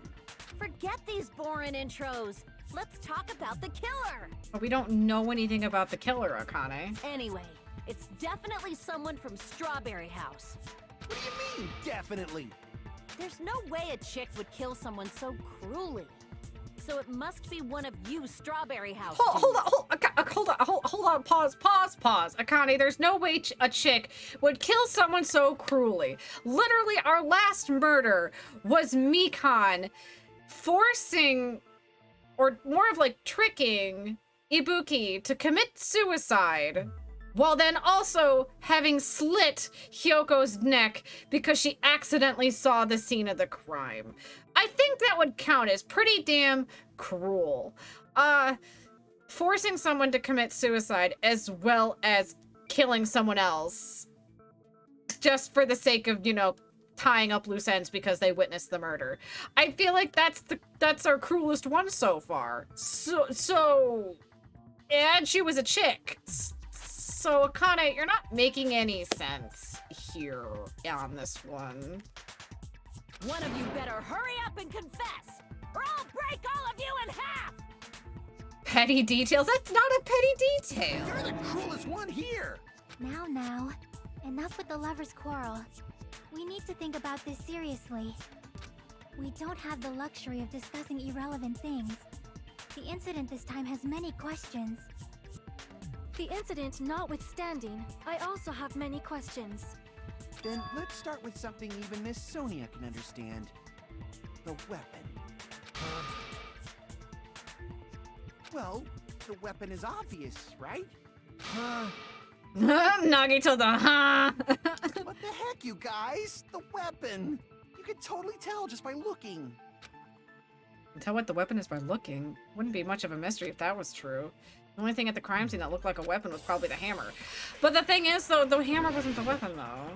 Speaker 11: Forget these boring intros. Let's talk about the killer.
Speaker 1: But we don't know anything about the killer, Akane.
Speaker 11: Anyway, it's definitely someone from Strawberry House.
Speaker 16: What do you mean, definitely?
Speaker 11: There's no way a chick would kill someone so cruelly. So it must be one of you Strawberry House
Speaker 1: Hold on, pause. Akane, there's no way a chick would kill someone so cruelly. Literally, our last murder was Mikan forcing, or more of like tricking, Ibuki to commit suicide, while then also having slit Hyoko's neck because she accidentally saw the scene of the crime. I think that would count as pretty damn cruel. Forcing someone to commit suicide as well as killing someone else just for the sake of, you know, tying up loose ends because they witnessed the murder. I feel like that's our cruelest one so far. And she was a chick. So, Akane, you're not making any sense here on this one.
Speaker 11: One of you better hurry up and confess, or I'll break all of you in half!
Speaker 1: Petty details? That's not a petty detail.
Speaker 16: You're the cruelest one here!
Speaker 7: Now, enough with the lovers' quarrel. We need to think about this seriously. We don't have the luxury of discussing irrelevant things. The incident this time has many questions.
Speaker 14: The incident notwithstanding, I also have many questions.
Speaker 16: Then let's start with something even Miss Sonia can understand. The weapon. Well, the weapon is obvious, right?
Speaker 1: Nagito the huh?
Speaker 16: What the heck, you guys? The weapon! You can totally tell just by looking.
Speaker 1: Tell what the weapon is by looking. Wouldn't be much of a mystery if that was true. The only thing at the crime scene that looked like a weapon was probably the hammer. But the thing is, though, the hammer wasn't the weapon, though.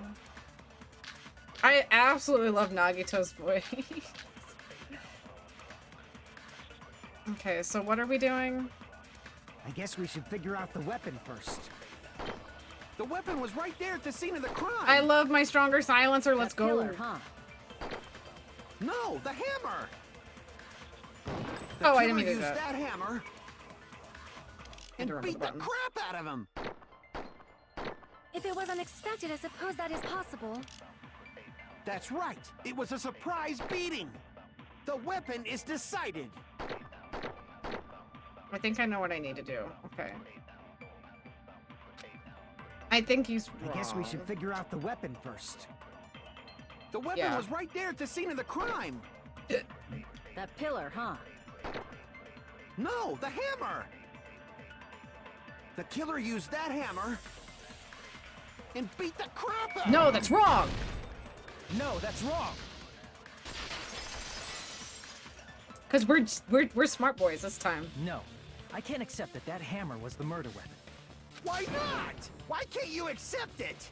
Speaker 1: I absolutely love Nagito's voice. Okay, so what are we doing?
Speaker 15: I guess we should figure out the weapon first.
Speaker 16: The weapon was right there at the scene of the crime.
Speaker 1: I love my stronger silencer. Let's go.
Speaker 11: Killer, huh?
Speaker 16: No, the hammer!
Speaker 1: Oh, I didn't mean to do
Speaker 16: use
Speaker 1: that.
Speaker 16: that hammer and
Speaker 1: remember
Speaker 16: beat
Speaker 1: the
Speaker 16: the
Speaker 1: button.
Speaker 16: crap out of him!
Speaker 14: If it was unexpected, I suppose that is possible.
Speaker 16: That's right. It was a surprise beating. The weapon is decided.
Speaker 1: I think I know what I need to do. Okay. I think he's wrong.
Speaker 15: I guess we should figure out the weapon first.
Speaker 16: The weapon
Speaker 1: Yeah.
Speaker 16: was right there at the scene of the crime.
Speaker 13: That pillar, huh?
Speaker 16: No, the hammer. The killer used that hammer and beat the crap out
Speaker 1: No,
Speaker 16: of
Speaker 1: that's
Speaker 16: him.
Speaker 1: wrong!
Speaker 5: No, that's wrong.
Speaker 1: Because we're smart boys this time.
Speaker 5: No, I can't accept that that hammer was the murder weapon.
Speaker 16: Why not? Why can't you accept it?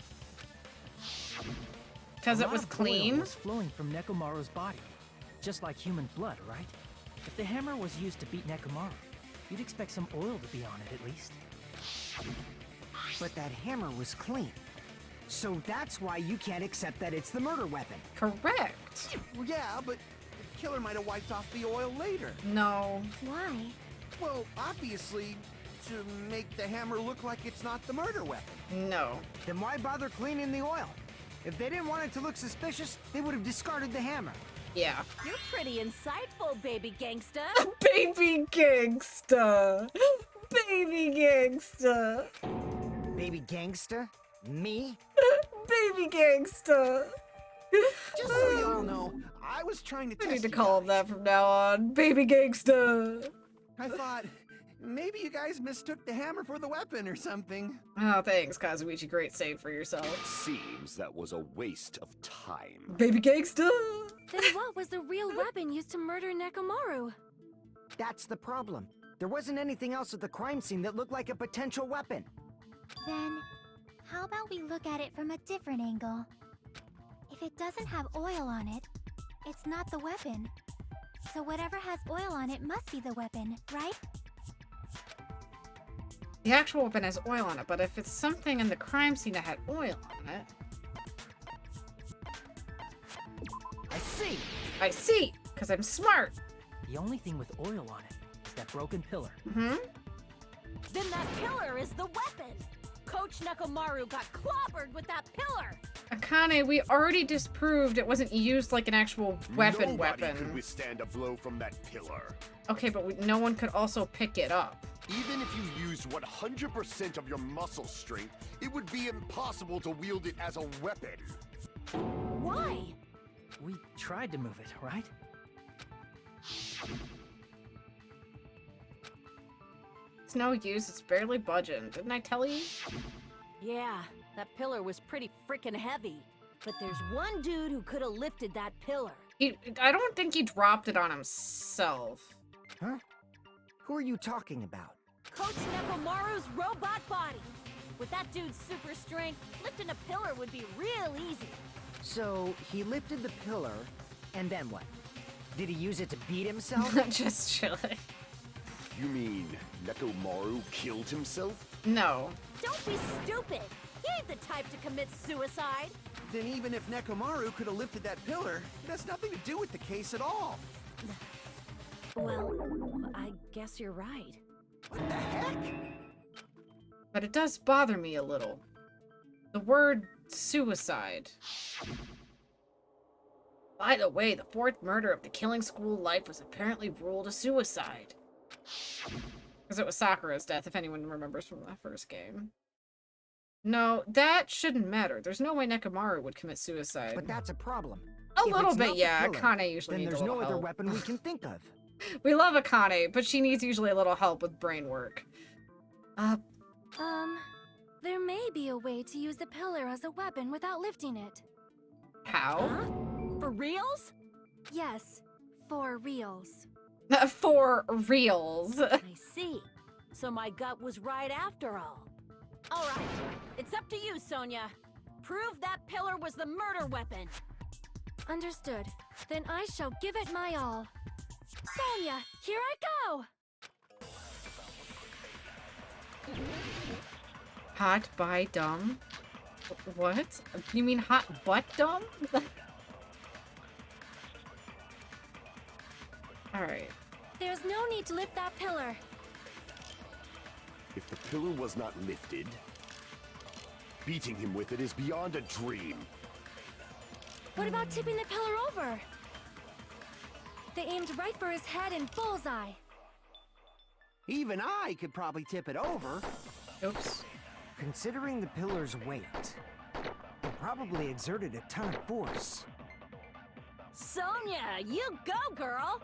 Speaker 1: Because
Speaker 5: A
Speaker 1: it
Speaker 5: lot
Speaker 1: was
Speaker 5: of oil
Speaker 1: clean?
Speaker 5: was flowing from Nekomaru's body, just like human blood, right? If the hammer was used to beat Nekomaru, you'd expect some oil to be on it at least.
Speaker 15: But that hammer was clean. So that's why you can't accept that it's the murder weapon.
Speaker 1: Correct.
Speaker 16: Well, yeah, but the killer might have wiped off the oil later.
Speaker 1: No.
Speaker 7: Why?
Speaker 16: Well, obviously, to make the hammer look like it's not the murder weapon.
Speaker 1: No.
Speaker 15: Then why bother cleaning the oil? If they didn't want it to look suspicious, they would have discarded the hammer.
Speaker 1: Yeah.
Speaker 13: You're pretty insightful, baby gangsta.
Speaker 1: Baby gangsta. Baby gangsta.
Speaker 15: Baby gangsta? Me?
Speaker 1: Baby gangsta.
Speaker 16: Just so you all know, I was trying to
Speaker 1: I
Speaker 16: test
Speaker 1: need to
Speaker 16: you
Speaker 1: call him that from now on. Baby gangsta.
Speaker 16: I thought maybe you guys mistook the hammer for the weapon or something.
Speaker 1: Oh, thanks, Kazuichi. Great save for yourself.
Speaker 8: Seems that was a waste of time.
Speaker 1: Baby gangsta.
Speaker 14: Then what was the real weapon used to murder Nekomaru?
Speaker 15: That's the problem. There wasn't anything else at the crime scene that looked like a potential weapon.
Speaker 7: Then, how about we look at it from a different angle? If it doesn't have oil on it, it's not the weapon. So whatever has oil on it must be the weapon, right?
Speaker 1: The actual weapon has oil on it, but if it's something in the crime scene that had oil on it... I see! Because I'm smart!
Speaker 5: The only thing with oil on it is that broken pillar.
Speaker 1: Mm-hmm.
Speaker 13: Then that pillar is the weapon. Coach Nekomaru got clobbered with that pillar.
Speaker 1: Akane, we already disproved it wasn't used like an actual weapon
Speaker 8: Nobody
Speaker 1: weapon.
Speaker 8: could withstand a blow from that pillar.
Speaker 1: Okay, but no one could also pick it up.
Speaker 8: Even if you used 100% of your muscle strength, it would be impossible to wield it as a weapon.
Speaker 13: Why?
Speaker 5: We tried to move it, right?
Speaker 1: It's no use, it's barely budging. Didn't I tell you?
Speaker 13: Yeah, that pillar was pretty freaking heavy. But there's one dude who could have lifted that pillar.
Speaker 1: I don't think he dropped it on himself.
Speaker 15: Huh? Who are you talking about?
Speaker 13: Coach Nekomaru's robot body. With that dude's super strength, lifting a pillar would be real easy.
Speaker 15: So, he lifted the pillar, and then what? Did he use it to beat himself?
Speaker 1: Just chilling.
Speaker 8: You mean Nekomaru killed himself?
Speaker 1: No.
Speaker 13: Don't be stupid. He ain't the type to commit suicide.
Speaker 16: Then even if Nekomaru could have lifted that pillar, it has nothing to do with the case at all.
Speaker 13: Well, I guess you're right.
Speaker 16: What the heck?
Speaker 1: But it does bother me a little. The word suicide. By the way, the fourth murder of the killing school life was apparently ruled a suicide. Because it was Sakura's death, if anyone remembers from that first game. No, that shouldn't matter. There's no way Nekomaru would commit suicide.
Speaker 15: But that's a problem.
Speaker 1: A
Speaker 15: If
Speaker 1: little
Speaker 15: it's
Speaker 1: bit,
Speaker 15: not the
Speaker 1: yeah.
Speaker 15: pillar,
Speaker 1: Akane usually
Speaker 15: then
Speaker 1: needs
Speaker 15: there's
Speaker 1: a
Speaker 15: no
Speaker 1: little
Speaker 15: other
Speaker 1: help.
Speaker 15: weapon we can think of.
Speaker 1: We love Akane, but she needs usually a little help with brain work.
Speaker 14: There may be a way to use the pillar as a weapon without lifting it.
Speaker 1: How?
Speaker 13: Huh? For reals?
Speaker 14: Yes, for reals.
Speaker 1: For reals.
Speaker 13: I see. So my gut was right after all. All right, it's up to you, Sonia. Prove that pillar was the murder weapon.
Speaker 14: Understood. Then I shall give it my all. Sonia, here I go!
Speaker 1: Hot by dumb? What? You mean hot butt dumb? Alright.
Speaker 14: There's no need to lift that pillar.
Speaker 8: If the pillar was not lifted, beating him with it is beyond a dream.
Speaker 14: What about tipping the pillar over? They aimed right for his head and bullseye.
Speaker 16: Even I could probably tip it over.
Speaker 1: Oops.
Speaker 15: Considering the pillar's weight, it probably exerted a ton of force.
Speaker 11: Sonia, you go, girl!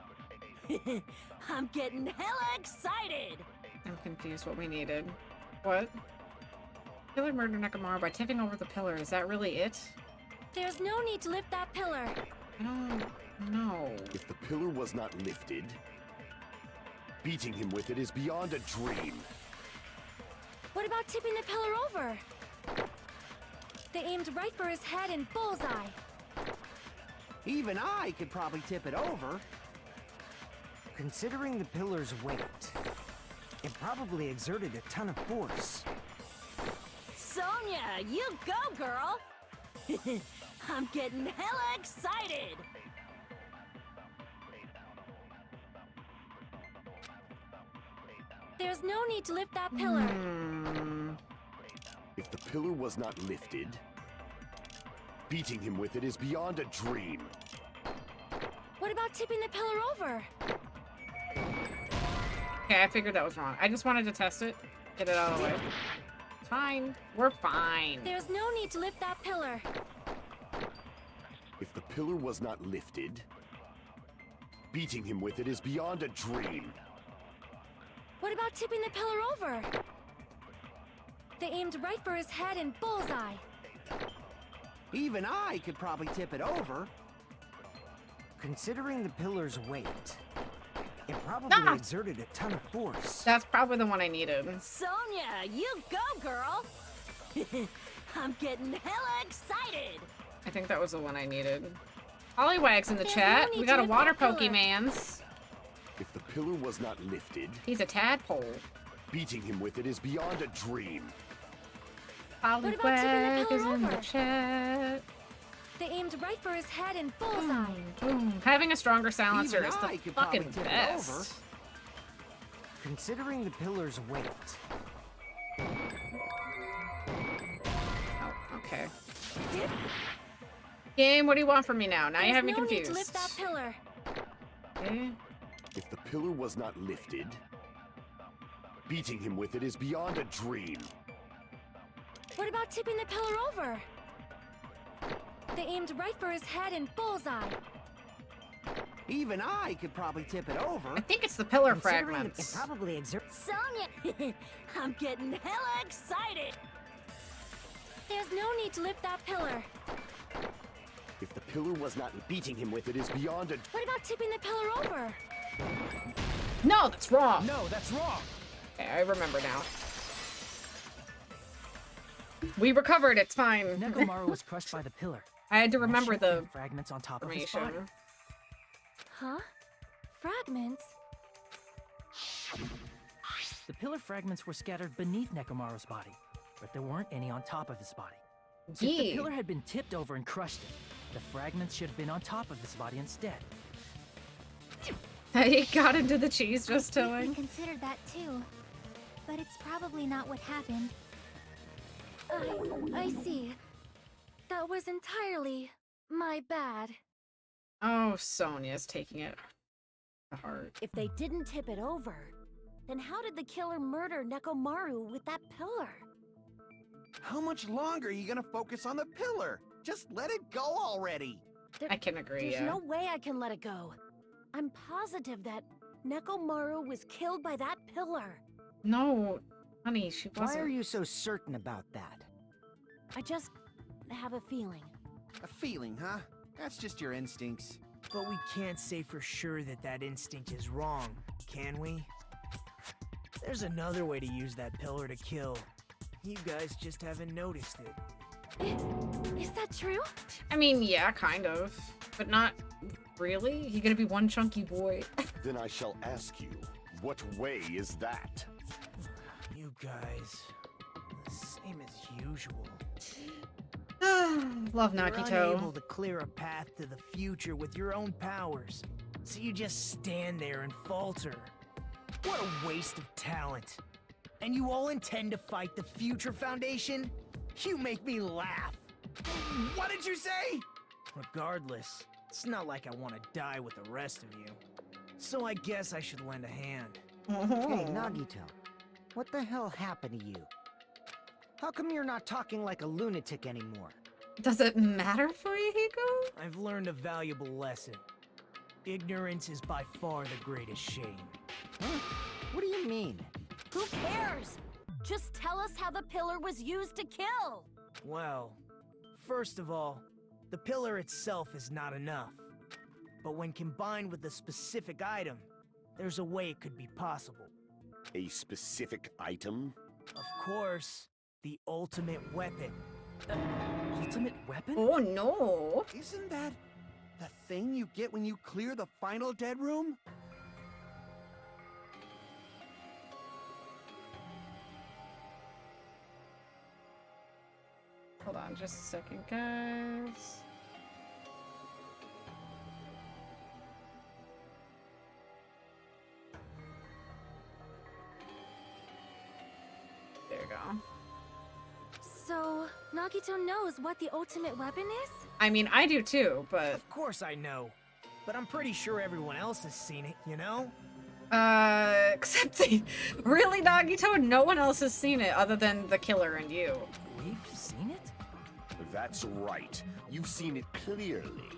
Speaker 11: I'm getting hella excited!
Speaker 1: I'm confused what we needed. What? Killer murdered Nekomaru by tipping over the pillar. Is that really it?
Speaker 14: There's no need to lift that pillar.
Speaker 1: I don't know.
Speaker 8: If the pillar was not lifted, beating him with it is beyond a dream.
Speaker 14: What about tipping the pillar over? They aimed right for his head and bullseye.
Speaker 16: Even I could probably tip it over.
Speaker 15: Considering the pillar's weight, it probably exerted a ton of force.
Speaker 11: Sonia, you go, girl! I'm getting hella excited!
Speaker 14: There's no need to lift that pillar.
Speaker 8: If the pillar was not lifted, beating him with it is beyond a dream.
Speaker 14: What about tipping the pillar over?
Speaker 1: Okay, I figured that was wrong. I just wanted to test it. Get it out of the way. It's fine. We're fine.
Speaker 14: There's no need to lift that pillar.
Speaker 8: If the pillar was not lifted, beating him with it is beyond a dream.
Speaker 14: What about tipping the pillar over? They aimed right for his head and bullseye.
Speaker 16: Even I could probably tip it over.
Speaker 15: Considering the pillar's weight, it probably exerted a ton of force.
Speaker 1: That's probably the one I needed.
Speaker 11: Sonia, you go, girl! I'm getting hella excited!
Speaker 1: I think that was the one I needed. Hollywag's in the chat. We got a water Pokemans.
Speaker 8: If the pillar was not lifted,
Speaker 1: he's a tadpole.
Speaker 8: Beating him with it is beyond a dream.
Speaker 1: Hollywag is in the chat.
Speaker 14: They aimed right for his head and bullseye.
Speaker 1: Having a stronger silencer
Speaker 16: Even
Speaker 1: is
Speaker 16: I
Speaker 1: the
Speaker 16: could
Speaker 1: fucking
Speaker 16: probably tip it
Speaker 1: best.
Speaker 16: over.
Speaker 15: Considering the pillar's weight.
Speaker 1: Oh, okay. Game, what do you want from me now? Now you have me confused.
Speaker 14: Need to lift that pillar.
Speaker 1: Okay.
Speaker 8: If the pillar was not lifted, beating him with it is beyond a dream.
Speaker 14: What about tipping the pillar over? They aimed right for his head and bullseye.
Speaker 16: Even I could probably tip it over.
Speaker 1: I think it's the pillar
Speaker 15: Considering
Speaker 1: fragments.
Speaker 15: It probably exerts.
Speaker 11: Sonia, I'm getting hella excited!
Speaker 14: There's no need to lift that pillar.
Speaker 8: If the pillar was not beating him with it is beyond a...
Speaker 14: What about tipping the pillar over?
Speaker 1: No, that's wrong.
Speaker 5: No, that's wrong.
Speaker 1: Okay, I remember now. We recovered, it's fine.
Speaker 5: Nekomaru was crushed by the pillar.
Speaker 1: I had to remember the
Speaker 5: fragments on top of his
Speaker 1: information.
Speaker 5: body.
Speaker 14: Huh? Fragments?
Speaker 5: The pillar fragments were scattered beneath Nekomaru's body, but there weren't any on top of his body. If the pillar had been tipped over and crushed it, the fragments should have been on top of his body instead.
Speaker 1: He got into the cheese just
Speaker 7: We
Speaker 1: tilling.
Speaker 7: considered that too, but it's probably not what happened.
Speaker 14: I see. That was entirely my bad.
Speaker 1: Oh, Sonia's taking it to heart.
Speaker 11: If they didn't tip it over, then how did the killer murder Nekomaru with that pillar?
Speaker 16: How much longer are you gonna focus on the pillar? Just let it go already.
Speaker 1: I can agree,
Speaker 11: There's
Speaker 1: yeah.
Speaker 11: no way I can let it go. I'm positive that Nekomaru was killed by that pillar.
Speaker 1: No, honey, she wasn't.
Speaker 15: Why are you so certain about that?
Speaker 11: I just have a feeling.
Speaker 16: A feeling, huh? That's just your instincts.
Speaker 5: But we can't say for sure that that instinct is wrong, can we? There's another way to use that pillar to kill. You guys just haven't noticed it.
Speaker 14: Is that true?
Speaker 1: I mean, yeah, kind of. But not really. He's gonna be one chunky boy.
Speaker 8: Then I shall ask you, what way is that?
Speaker 5: You guys, the same as usual.
Speaker 1: Love
Speaker 5: You're
Speaker 1: Nakito.
Speaker 5: unable to clear a path to the future with your own powers. So you just stand there and falter. What a waste of talent. And you all intend to fight the Future Foundation? You make me laugh.
Speaker 16: What did you say?
Speaker 5: Regardless, it's not like I want to die with the rest of you. So I guess I should lend a hand.
Speaker 15: Hey, Nagito. What the hell happened to you? How come you're not talking like a lunatic anymore?
Speaker 1: Does it matter for Yahiko?
Speaker 5: I've learned a valuable lesson. Ignorance is by far the greatest shame.
Speaker 15: Huh? What do you mean?
Speaker 14: Who cares? Just tell us how the pillar was used to kill!
Speaker 5: Well, first of all, the pillar itself is not enough. But when combined with a specific item, there's a way it could be possible.
Speaker 8: A specific item?
Speaker 5: Of course, the ultimate weapon.
Speaker 16: Ultimate weapon?
Speaker 1: Oh no!
Speaker 16: Isn't that the thing you get when you clear the final dead room?
Speaker 1: Hold on just a second, guys. There you go.
Speaker 14: So, Nagito knows what the ultimate weapon is?
Speaker 1: I mean, I do too, but...
Speaker 5: Of course I know. But I'm pretty sure everyone else has seen it, you know?
Speaker 1: Except really, Nagito? No one else has seen it other than the killer and you.
Speaker 5: We've seen it?
Speaker 8: That's right. You've seen it clearly.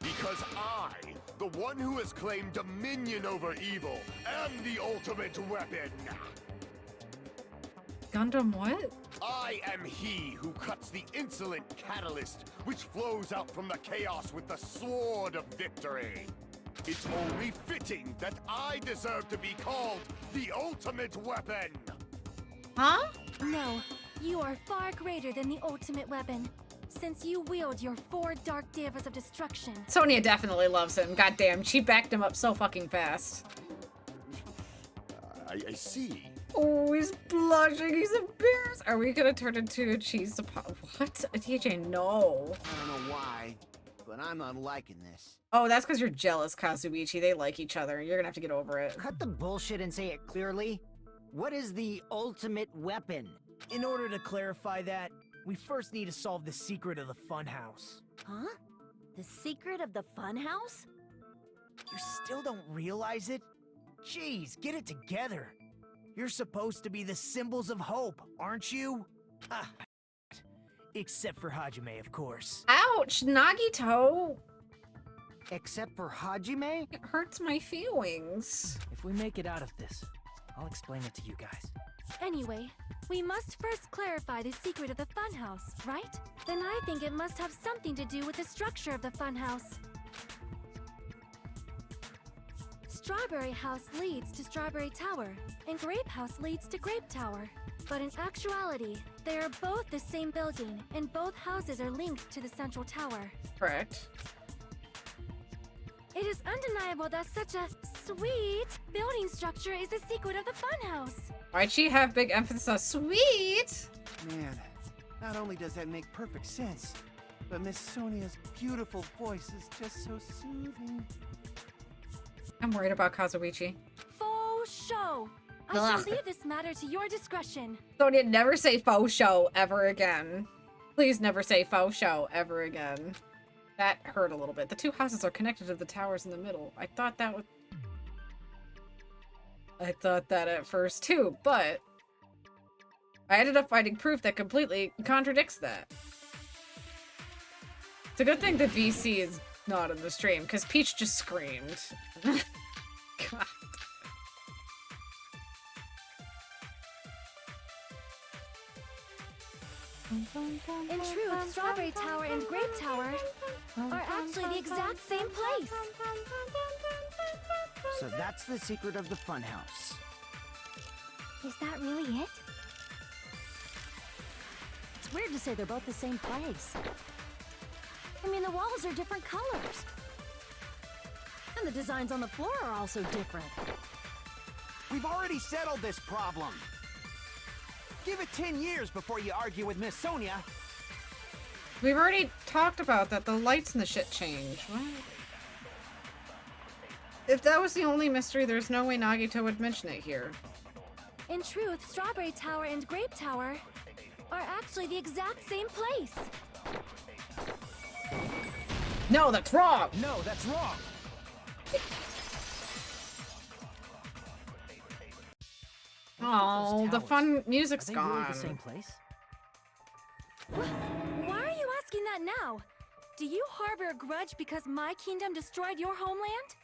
Speaker 8: Because I, the one who has claimed dominion over evil, am the ultimate weapon.
Speaker 1: Gundam what?
Speaker 8: I am he who cuts the insolent catalyst which flows out from the chaos with the sword of victory. It's only fitting that I deserve to be called the ultimate weapon.
Speaker 1: Huh?
Speaker 14: No, you are far greater than the ultimate weapon, since you wield your 4 dark devas of destruction.
Speaker 1: Sonia definitely loves him. Goddamn, she backed him up so fucking fast.
Speaker 8: I see.
Speaker 1: Oh, he's blushing. He's embarrassed. Are we gonna turn into a cheese? What? DJ, no.
Speaker 16: I don't know why, but I'm not liking this.
Speaker 1: Oh, that's because you're jealous, Kazuichi. They like each other. You're gonna have to get over it.
Speaker 15: Cut the bullshit and say it clearly. What is the ultimate weapon?
Speaker 5: In order to clarify that, we first need to solve the secret of the funhouse.
Speaker 14: Huh? The secret of the funhouse?
Speaker 5: You still don't realize it? Jeez, get it together. You're supposed to be the symbols of hope, aren't you? Ah, except for Hajime, of course.
Speaker 1: Ouch, Nagito.
Speaker 15: Except for Hajime?
Speaker 1: It hurts my feelings.
Speaker 5: If we make it out of this, I'll explain it to you guys.
Speaker 14: Anyway, we must first clarify the secret of the funhouse, right? Then I think it must have something to do with the structure of the funhouse. Strawberry House leads to Strawberry Tower, and Grape House leads to Grape Tower. But in actuality, they are both the same building, and both houses are linked to the central tower.
Speaker 1: Correct.
Speaker 14: It is undeniable that such a sweet building structure is the secret of the funhouse.
Speaker 1: Why'd she have big emphasis on sweet?
Speaker 16: Man, not only does that make perfect sense, but Miss Sonia's beautiful voice is just so soothing.
Speaker 1: I'm worried about Kazuichi.
Speaker 14: Faux show. I shall leave this matter to your discretion.
Speaker 1: Sonia, never say faux show ever again. Please never say faux show ever again. That hurt a little bit. The two houses are connected to the towers in the middle. I thought that at first too, but I ended up finding proof that completely contradicts that. It's a good thing the VC is not in the stream, because Peach just screamed. God.
Speaker 14: In truth, Strawberry Tower and Grape Tower are actually the exact same place.
Speaker 15: So that's the secret of the funhouse.
Speaker 14: Is that really it?
Speaker 11: It's weird to say they're both the same place. I mean, the walls are different colors. And the designs on the floor are also different.
Speaker 16: We've already settled this problem. Give it 10 years before you argue with Miss Sonia.
Speaker 1: We've already talked about that. The lights and the shit change. What? If that was the only mystery, there's no way Nagito would mention it here.
Speaker 14: In truth, Strawberry Tower and Grape Tower are actually the exact same place.
Speaker 1: No, that's wrong!
Speaker 5: No, that's wrong!
Speaker 1: Oh, the fun music's
Speaker 5: Are they
Speaker 1: gone.
Speaker 5: really the same place?
Speaker 14: Why are you asking that now? Do you harbor a grudge because my kingdom destroyed your homeland?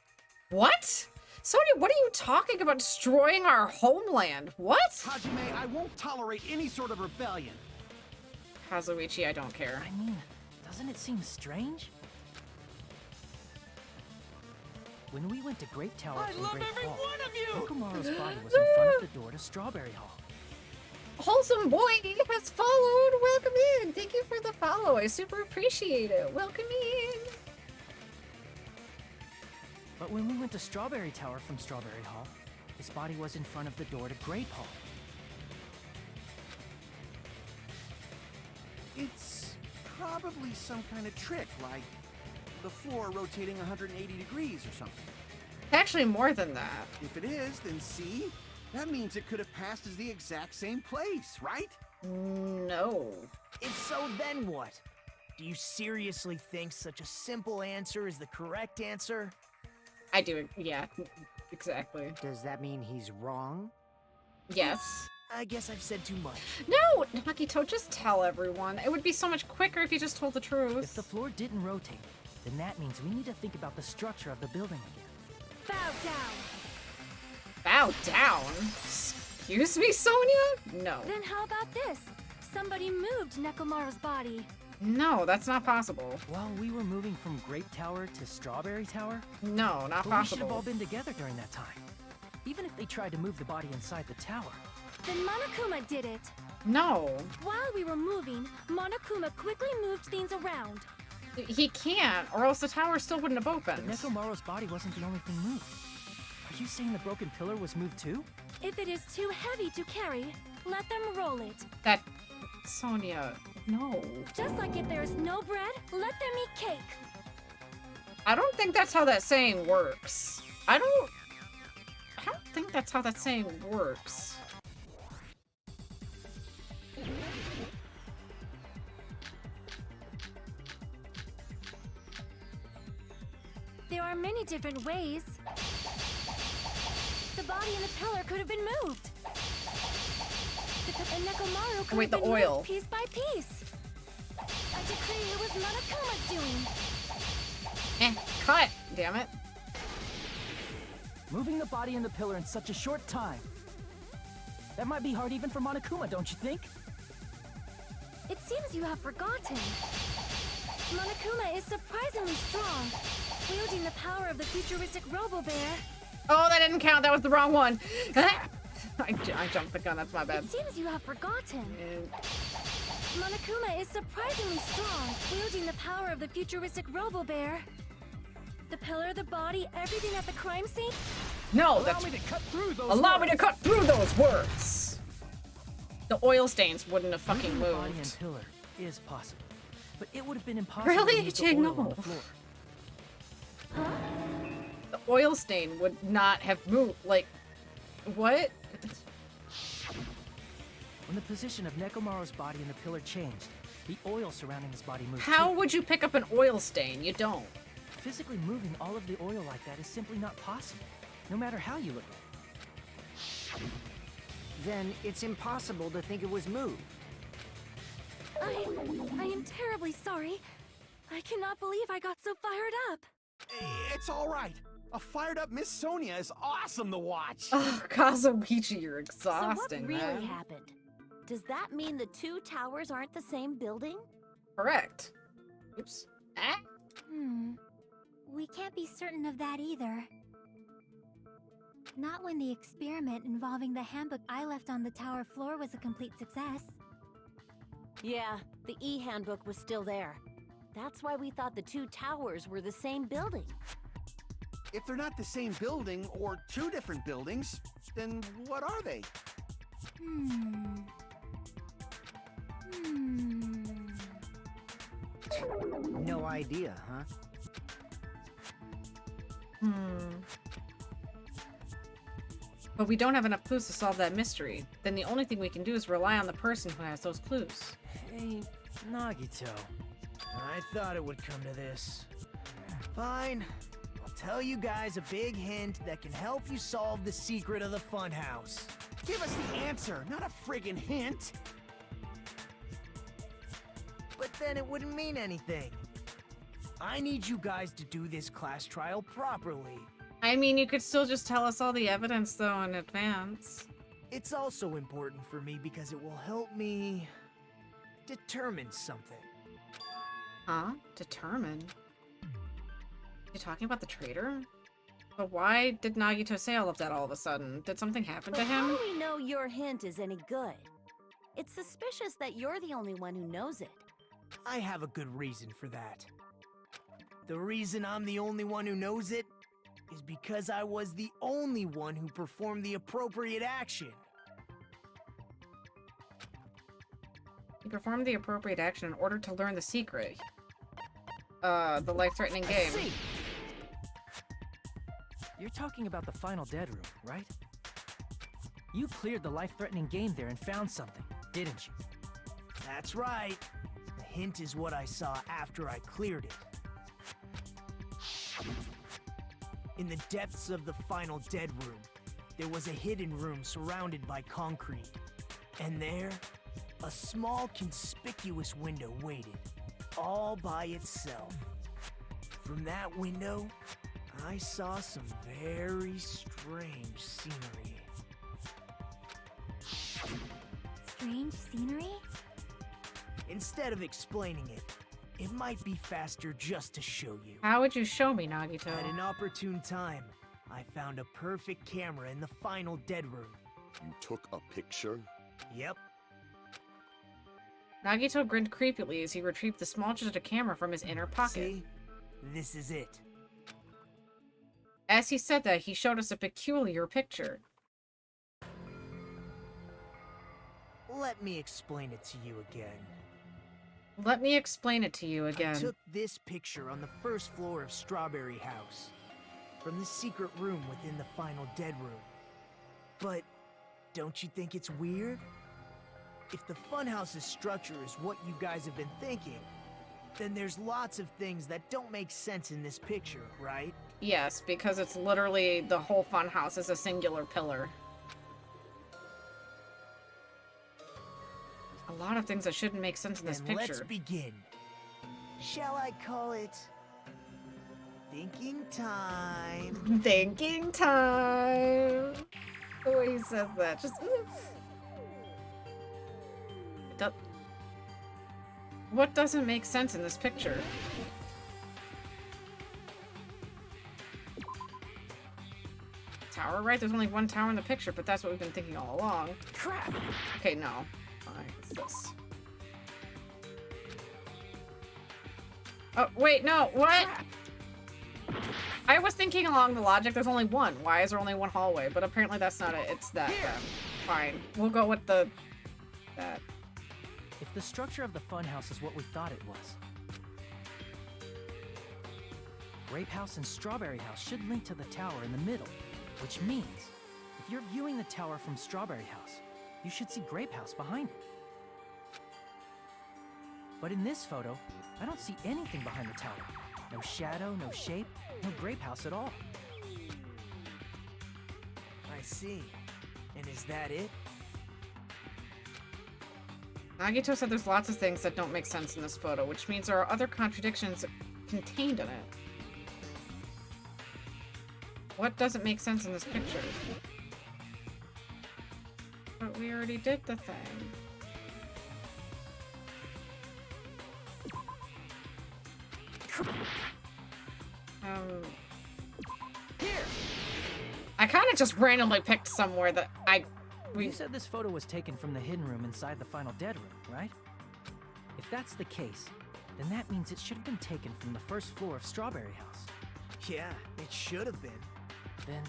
Speaker 1: What? Sonia, what are you talking about destroying our homeland? What?
Speaker 16: Hajime, I won't tolerate any sort of rebellion.
Speaker 1: Kazuichi, I don't care.
Speaker 5: I mean, doesn't it seem strange? When we went to Great Tower from Great Hall, Nekomaru's body was in front of the door to Strawberry Hall.
Speaker 1: Wholesome Boy has followed. Welcome in. Thank you for the follow. I super appreciate it. Welcome in.
Speaker 5: But when we went to Strawberry Tower from Strawberry Hall, his body was in front of the door to Grape Hall.
Speaker 16: It's probably some kind of trick, like the floor rotating 180 degrees or something.
Speaker 1: Actually, more than that.
Speaker 16: If it is, then see? That means it could have passed as the exact same place, right?
Speaker 1: No.
Speaker 5: If so, then what? Do you seriously think such a simple answer is the correct answer?
Speaker 1: I do, yeah, exactly.
Speaker 15: Does that mean he's wrong?
Speaker 1: Yes.
Speaker 5: I guess I've said too much.
Speaker 1: No, Nagito, just tell everyone. It would be so much quicker if you just told the truth.
Speaker 5: If the floor didn't rotate, then that means we need to think about the structure of the building again.
Speaker 14: Bow down.
Speaker 1: Bow down? Excuse me, Sonia? No.
Speaker 14: Then how about this? Somebody moved Nekomaru's body.
Speaker 1: No, that's not possible.
Speaker 5: While we were moving from Grape Tower to Strawberry Tower?
Speaker 1: No, not
Speaker 5: We should have all
Speaker 1: possible.
Speaker 5: been together during that time. Even if they tried to move the body inside the tower.
Speaker 14: Then Monokuma did it.
Speaker 1: No.
Speaker 14: While we were moving, Monokuma quickly moved things around.
Speaker 1: He can't, or else the tower still wouldn't have opened.
Speaker 5: But Nekomaru's body wasn't the only thing moved. Are you saying the broken pillar was moved too?
Speaker 14: If it is too heavy to carry, let them roll it.
Speaker 1: That... Sonia, no.
Speaker 14: Just like if there's no bread, let them eat cake.
Speaker 1: I don't think that's how that saying works. I don't think that's how that saying works.
Speaker 14: There are many different ways. The body and the pillar could have been moved. And Nekomaru could
Speaker 1: Wait,
Speaker 14: have
Speaker 1: the
Speaker 14: been
Speaker 1: oil.
Speaker 14: moved piece by piece. I decree it was Monokuma's doing.
Speaker 1: Cut, damn it.
Speaker 5: Moving the body and the pillar in such a short time. That might be hard even for Monokuma, don't you think?
Speaker 14: It seems you have forgotten. Monokuma is surprisingly strong, wielding the power of the futuristic Robo-Bear.
Speaker 1: Oh, that didn't count. That was the wrong one. I jumped the gun. That's my bad.
Speaker 14: It seems you have forgotten. Monokuma is surprisingly strong, wielding the power of the futuristic Robo-Bear. The pillar, the body, everything at the crime scene?
Speaker 1: No,
Speaker 5: Allow
Speaker 1: that's...
Speaker 5: me to cut through those
Speaker 1: Allow me
Speaker 5: words.
Speaker 1: to cut through those words! The oil stains wouldn't have fucking
Speaker 5: Moving the body and
Speaker 1: moved.
Speaker 5: pillar is possible, but it would have been impossible
Speaker 1: Really?
Speaker 5: to move the
Speaker 1: Jake,
Speaker 5: oil
Speaker 1: no.
Speaker 5: on the floor.
Speaker 1: The oil stain would not have moved. Like, what?
Speaker 5: When the position of Nekomaru's body and the pillar changed, the oil surrounding his body moved
Speaker 1: How
Speaker 5: too.
Speaker 1: would you pick up an oil stain? You don't.
Speaker 5: Physically moving all of the oil like that is simply not possible, no matter how you look at it.
Speaker 15: Then it's impossible to think it was moved.
Speaker 14: I am terribly sorry. I cannot believe I got so fired up.
Speaker 16: It's all right. A fired up Miss Sonia is awesome to watch.
Speaker 1: Oh, Kazumichi, you're
Speaker 11: So
Speaker 1: exhausting,
Speaker 11: what really
Speaker 1: man.
Speaker 11: happened? Does that mean the two towers aren't the same building?
Speaker 1: Correct. Oops. Ah?
Speaker 7: We can't be certain of that either. Not when the experiment involving the handbook I left on the tower floor was a complete success.
Speaker 11: Yeah, the e-handbook was still there. That's why we thought the two towers were the same building.
Speaker 16: If they're not the same building or two different buildings, then what are they?
Speaker 15: No idea, huh?
Speaker 1: But we don't have enough clues to solve that mystery. Then the only thing we can do is rely on the person who has those clues.
Speaker 5: Hey, Nagito. I thought it would come to this. Fine. I'll tell you guys a big hint that can help you solve the secret of the funhouse.
Speaker 16: Give us the answer, not a friggin' hint.
Speaker 5: But then it wouldn't mean anything. I need you guys to do this class trial properly.
Speaker 1: I mean, you could still just tell us all the evidence, though, in advance.
Speaker 5: It's also important for me because it will help me determine something.
Speaker 1: Huh? Determine? You talking about the traitor? But why did Nagito say all of that all of a sudden? Did something happen to
Speaker 11: But how
Speaker 1: him?
Speaker 11: do we know your hint is any good? It's suspicious that you're the only one who knows it.
Speaker 5: I have a good reason for that. The reason I'm the only one who knows it is because I was the only one who performed the appropriate action.
Speaker 1: He performed the appropriate action in order to learn the secret. The life-threatening game.
Speaker 17: I see. You're talking about the final dead room, right? You cleared the life-threatening game there and found something, didn't you?
Speaker 5: That's right. The hint is what I saw after I cleared it. In the depths of the final dead room, there was a hidden room surrounded by concrete. And there, a small conspicuous window waited, all by itself. From that window, I saw some very strange scenery.
Speaker 7: Strange scenery?
Speaker 5: Instead of explaining it, it might be faster just to show you.
Speaker 1: How would you show me, Nagito?
Speaker 5: At an opportune time, I found a perfect camera in the final dead room.
Speaker 8: You took a picture?
Speaker 5: Yep.
Speaker 1: Nagito grinned creepily as he retrieved the small digital camera from his inner pocket.
Speaker 5: See? This is it.
Speaker 1: As he said that, he showed us a peculiar picture.
Speaker 5: Let me explain it to you again.
Speaker 1: Let me explain it to you again.
Speaker 5: I took this picture on the first floor of Strawberry House, from the secret room within the final dead room. But don't you think it's weird? If the funhouse's structure is what you guys have been thinking, then there's lots of things that don't make sense in this picture, right?
Speaker 1: Yes, because it's literally the whole funhouse is a singular pillar. A lot of things that shouldn't make sense in this
Speaker 5: Then
Speaker 1: picture.
Speaker 5: let's begin. Shall I call it thinking time?
Speaker 1: Thinking time. The way he says that, just. What doesn't make sense in this picture? Tower, right? There's only one tower in the picture, but that's what we've been thinking all along.
Speaker 17: Crap!
Speaker 1: Okay, no. Alright, it's this. Oh, wait, no, what? I was thinking along the logic, there's only one. Why is there only one hallway? But apparently that's not it. It's that then. Fine. We'll go with that.
Speaker 17: If the structure of the funhouse is what we thought it was, Grape House and Strawberry House should link to the tower in the middle, which means if you're viewing the tower from Strawberry House, you should see Grape House behind it. But in this photo, I don't see anything behind the tower. No shadow, no shape, no Grape House at all.
Speaker 5: I see. And is that it?
Speaker 1: Nagito said there's lots of things that don't make sense in this photo, which means there are other contradictions contained in it. What doesn't make sense in this picture? But we already did the thing.
Speaker 17: Here.
Speaker 1: I kind of just randomly picked somewhere that
Speaker 17: You said this photo was taken from the hidden room inside the final dead room, right? If that's the case, then that means it should have been taken from the first floor of Strawberry House.
Speaker 5: Yeah, it should have been.
Speaker 17: Then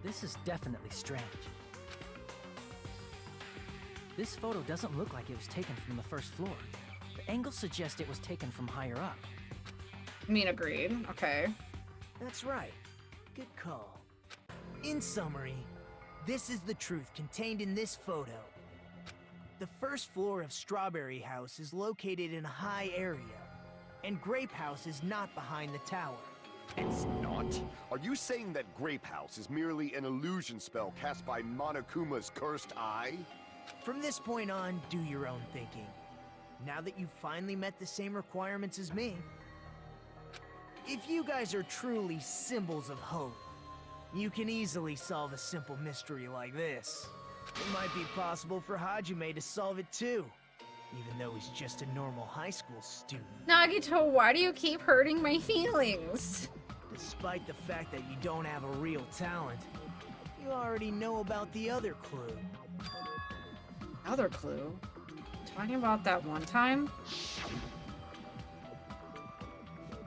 Speaker 17: this is definitely strange. This photo doesn't look like it was taken from the first floor. The angles suggest it was taken from higher up.
Speaker 1: I mean, agreed. Okay.
Speaker 5: That's right. Good call. In summary, This is the truth contained in this photo. The first floor of Strawberry House is located in a high area, and Grape House is not behind the tower.
Speaker 8: It's not? Are you saying that Grape House is merely an illusion spell cast by Monokuma's cursed eye?
Speaker 5: From this point on, do your own thinking. Now that you've finally met the same requirements as me. If you guys are truly symbols of hope, you can easily solve a simple mystery like this. It might be possible for Hajime to solve it too, even though he's just a normal high school student.
Speaker 1: Nagito, why do you keep hurting my feelings?
Speaker 5: Despite the fact that you don't have a real talent, you already know about the other clue.
Speaker 1: Other clue? Talking about that one time?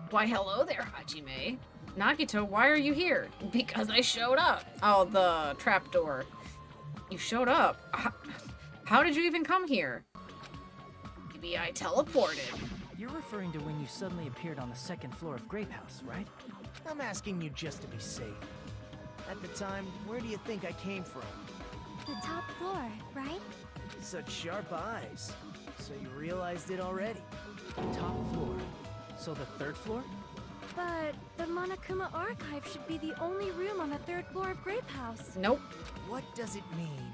Speaker 1: Why, hello there, Hajime. Nagito, why are you here? Because I showed up. Oh, the trapdoor. You showed up. How did you even come here? Maybe I teleported.
Speaker 17: You're referring to when you suddenly appeared on the second floor of Grape House, right?
Speaker 5: I'm asking you just to be safe. At the time, where do you think I came from?
Speaker 7: The top floor, right?
Speaker 5: Such sharp eyes. So you realized it already.
Speaker 17: Top floor. So the third floor?
Speaker 14: But the Monokuma archive should be the only room on the third floor of Grape House.
Speaker 1: Nope.
Speaker 5: What does it mean?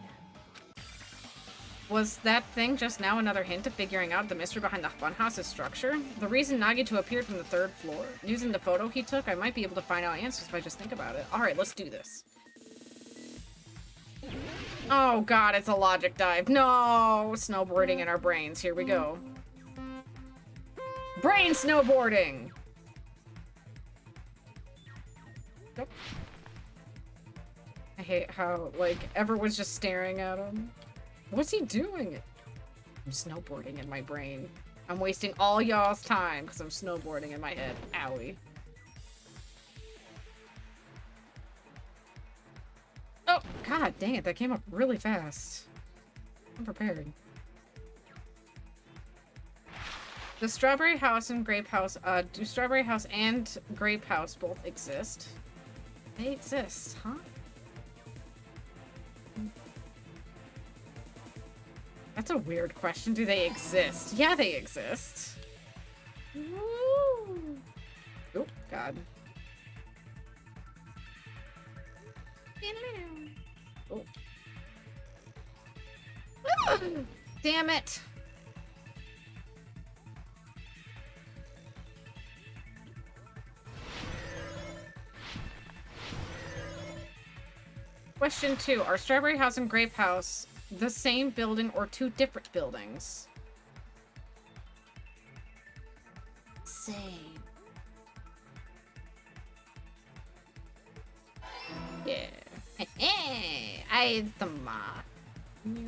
Speaker 1: Was that thing just now another hint of figuring out the mystery behind the funhouse's structure? The reason Nagito appeared from the third floor? Using the photo he took, I might be able to find out answers if I just think about it. Alright, let's do this. Oh god, it's a logic dive. No! Snowboarding in our brains. Here we go. Brain snowboarding! Nope. I hate how, like, everyone's just staring at him. What's he doing? I'm snowboarding in my brain. I'm wasting all y'all's time because I'm snowboarding in my head. Owie. Oh, god dang it. That came up really fast. I'm prepared. The Strawberry House and Grape House, do Strawberry House and Grape House both exist? They exist, huh? That's a weird question. Do they exist? Yeah, they exist. Woo! Oh, God. Oh. Ah! Damn it! Question 2. Are Strawberry House and Grape House the same building or two different buildings? Same. Yeah. I the ma. No.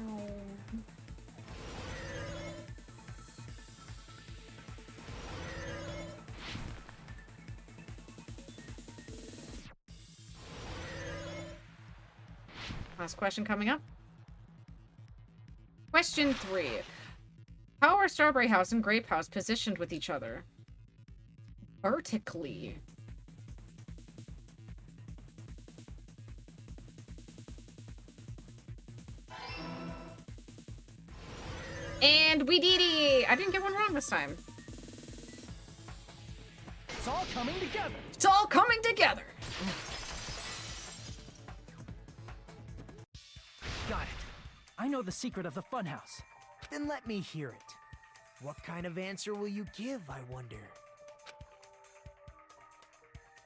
Speaker 1: Last question coming up. Question 3. How are Strawberry House and Grape House positioned with each other? Vertically. And we did it! I didn't get one wrong this time.
Speaker 17: It's all coming together.
Speaker 1: It's all coming together.
Speaker 17: Got it. I know the secret of the funhouse.
Speaker 5: Then let me hear it. What kind of answer will you give, I wonder?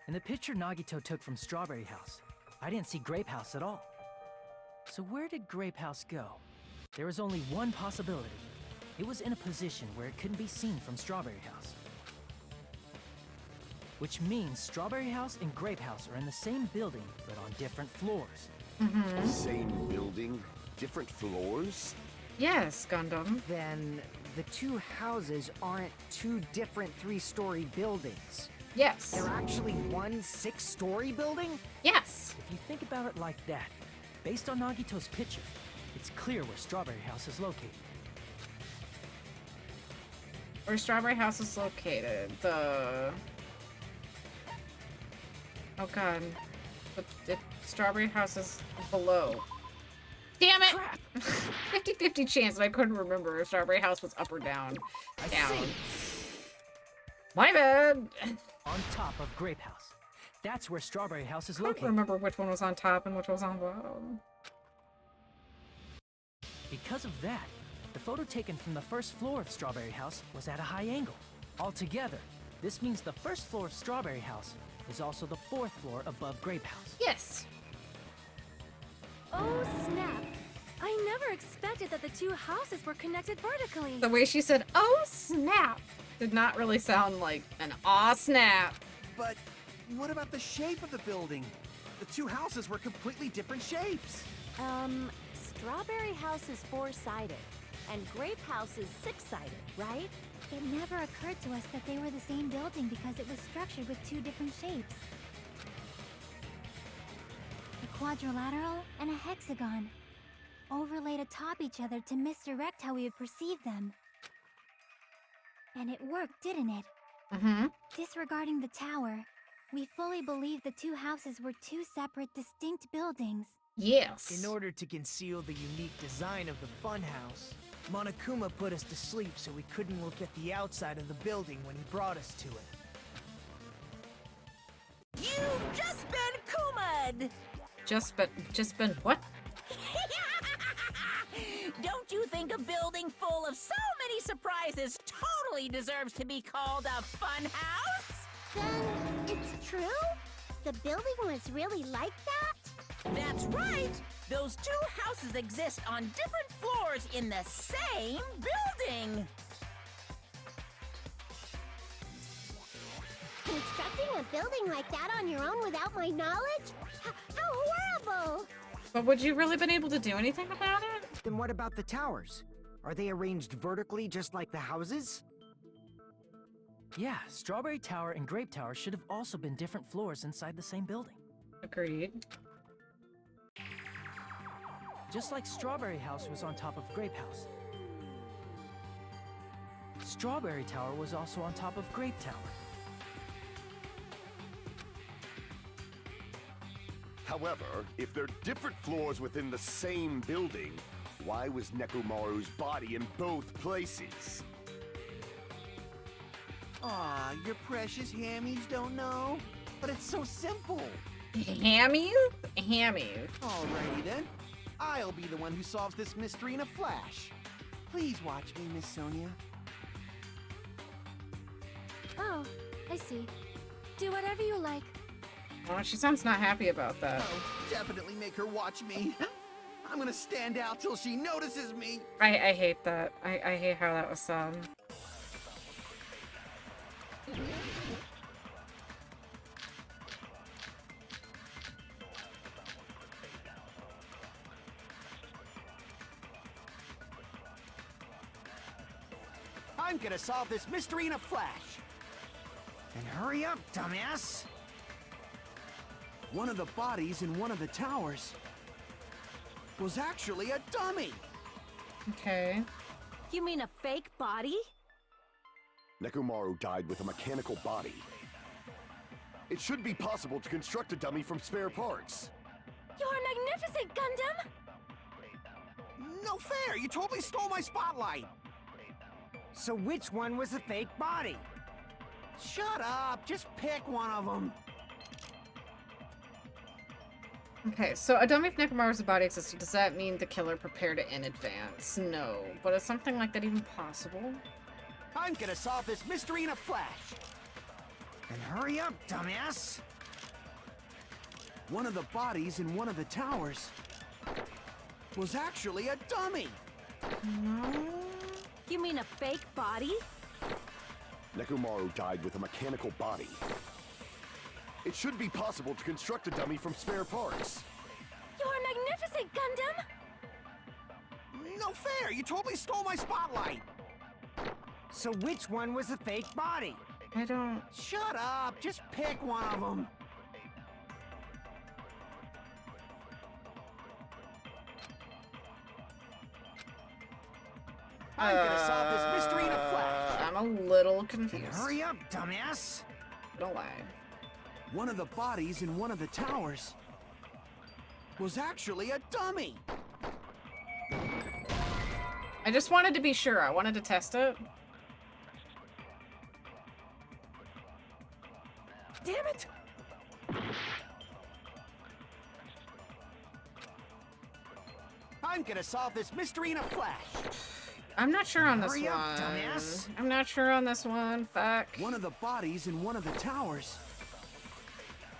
Speaker 17: In the picture Nagito took from Strawberry House, I didn't see Grape House at all. So where did Grape House go? There was only one possibility. It was in a position where it couldn't be seen from Strawberry House. Which means Strawberry House and Grape House are in the same building, but on different floors.
Speaker 1: Mm-hmm.
Speaker 8: Same building, different floors?
Speaker 1: Yes, Gundam.
Speaker 15: Then the two houses aren't two different 3-story buildings.
Speaker 1: Yes.
Speaker 15: They're actually one 6-story building?
Speaker 1: Yes.
Speaker 17: If you think about it like that, based on Nagito's picture, it's clear where Strawberry House is located.
Speaker 1: Where Strawberry House is located. The... Oh god. The Strawberry House is below. Damn it! 50-50 chance that I couldn't remember if Strawberry House was up or down. Down. My bad.
Speaker 17: On top of Grape House. That's where Strawberry House is
Speaker 1: I don't
Speaker 17: located.
Speaker 1: remember which one was on top and which was on bottom.
Speaker 17: Because of that, the photo taken from the first floor of Strawberry House was at a high angle. Altogether, this means the first floor of Strawberry House is also the 4th floor above Grape House.
Speaker 1: Yes.
Speaker 14: Oh, snap. I never expected that the two houses were connected vertically.
Speaker 1: The way she said, "Oh snap," did not really sound like an aw snap.
Speaker 16: But what about the shape of the building? The two houses were completely different shapes.
Speaker 11: Strawberry House is 4-sided, and Grape House is 6-sided, right?
Speaker 7: It never occurred to us that they were the same building because it was structured with 2 different shapes. A quadrilateral and a hexagon, overlaid atop each other to misdirect how we would perceive them. And it worked, didn't it?
Speaker 1: Mm-hmm.
Speaker 7: Disregarding the tower, we fully believed the two houses were 2 separate, distinct buildings.
Speaker 1: Yes.
Speaker 5: In order to conceal the unique design of the funhouse, Monokuma put us to sleep so we couldn't look at the outside of the building when he brought us to it.
Speaker 13: You've just been Kuma'd!
Speaker 1: Just been what?
Speaker 13: Don't you think a building full of so many surprises totally deserves to be called a fun house?
Speaker 7: Then it's true? The building was really like that?
Speaker 13: That's right! Those two houses exist on different floors in the same building!
Speaker 7: Constructing a building like that on your own without my knowledge? How horrible!
Speaker 1: But would you really been able to do anything about it?
Speaker 15: Then what about the towers? Are they arranged vertically just like the houses?
Speaker 17: Yeah, Strawberry Tower and Grape Tower should have also been different floors inside the same building.
Speaker 1: Agreed.
Speaker 17: Just like Strawberry House was on top of Grape House. Strawberry Tower was also on top of Grape Tower.
Speaker 8: However, if they're different floors within the same building, why was Nekomaru's body in both places?
Speaker 16: Aw, your precious hammies don't know? But it's so simple.
Speaker 1: Hammies? Hammies.
Speaker 16: Alrighty then. I'll be the one who solves this mystery in a flash. Please watch me, Miss Sonia.
Speaker 14: Oh, I see. Do whatever you like.
Speaker 1: Oh, she sounds not happy about that.
Speaker 16: Oh, definitely make her watch me. I'm gonna stand out till she notices me.
Speaker 1: I hate that. I hate how that was said.
Speaker 16: I'm gonna solve this mystery in a flash.
Speaker 15: Then hurry up, dumbass!
Speaker 16: One of the bodies in one of the towers was actually a dummy.
Speaker 1: Okay.
Speaker 11: You mean a fake body?
Speaker 8: Nekomaru died with a mechanical body. It should be possible to construct a dummy from spare parts.
Speaker 14: You're magnificent, Gundam!
Speaker 16: No fair! You totally stole my spotlight!
Speaker 15: So which one was the fake body?
Speaker 16: Shut up! Just pick one of them!
Speaker 1: Okay, so a dummy of Nekomaru's body existed. Does that mean the killer prepared it in advance? No. But is something like that even possible?
Speaker 16: I'm gonna solve this mystery in a flash!
Speaker 15: Then hurry up, dumbass!
Speaker 16: One of the bodies in one of the towers was actually a dummy!
Speaker 1: No.
Speaker 11: You mean a fake body?
Speaker 8: Nekomaru died with a mechanical body. It should be possible to construct a dummy from spare parts.
Speaker 14: You're magnificent, Gundam!
Speaker 16: No fair! You totally stole my spotlight!
Speaker 15: So which one was the fake body?
Speaker 1: I don't...
Speaker 16: Shut up! Just pick one of them! I'm gonna solve this mystery in a flash!
Speaker 1: I'm a little confused.
Speaker 15: Then hurry up, dumbass!
Speaker 1: Don't lie.
Speaker 16: One of the bodies in one of the towers was actually a dummy!
Speaker 1: I just wanted to be sure. I wanted to test it.
Speaker 16: Damn it! I'm gonna solve this mystery in a flash.
Speaker 1: I'm not sure on this
Speaker 16: Hurry
Speaker 1: one.
Speaker 16: up, dumbass.
Speaker 1: I'm not sure on this one. Fuck.
Speaker 16: One of the bodies in one of the towers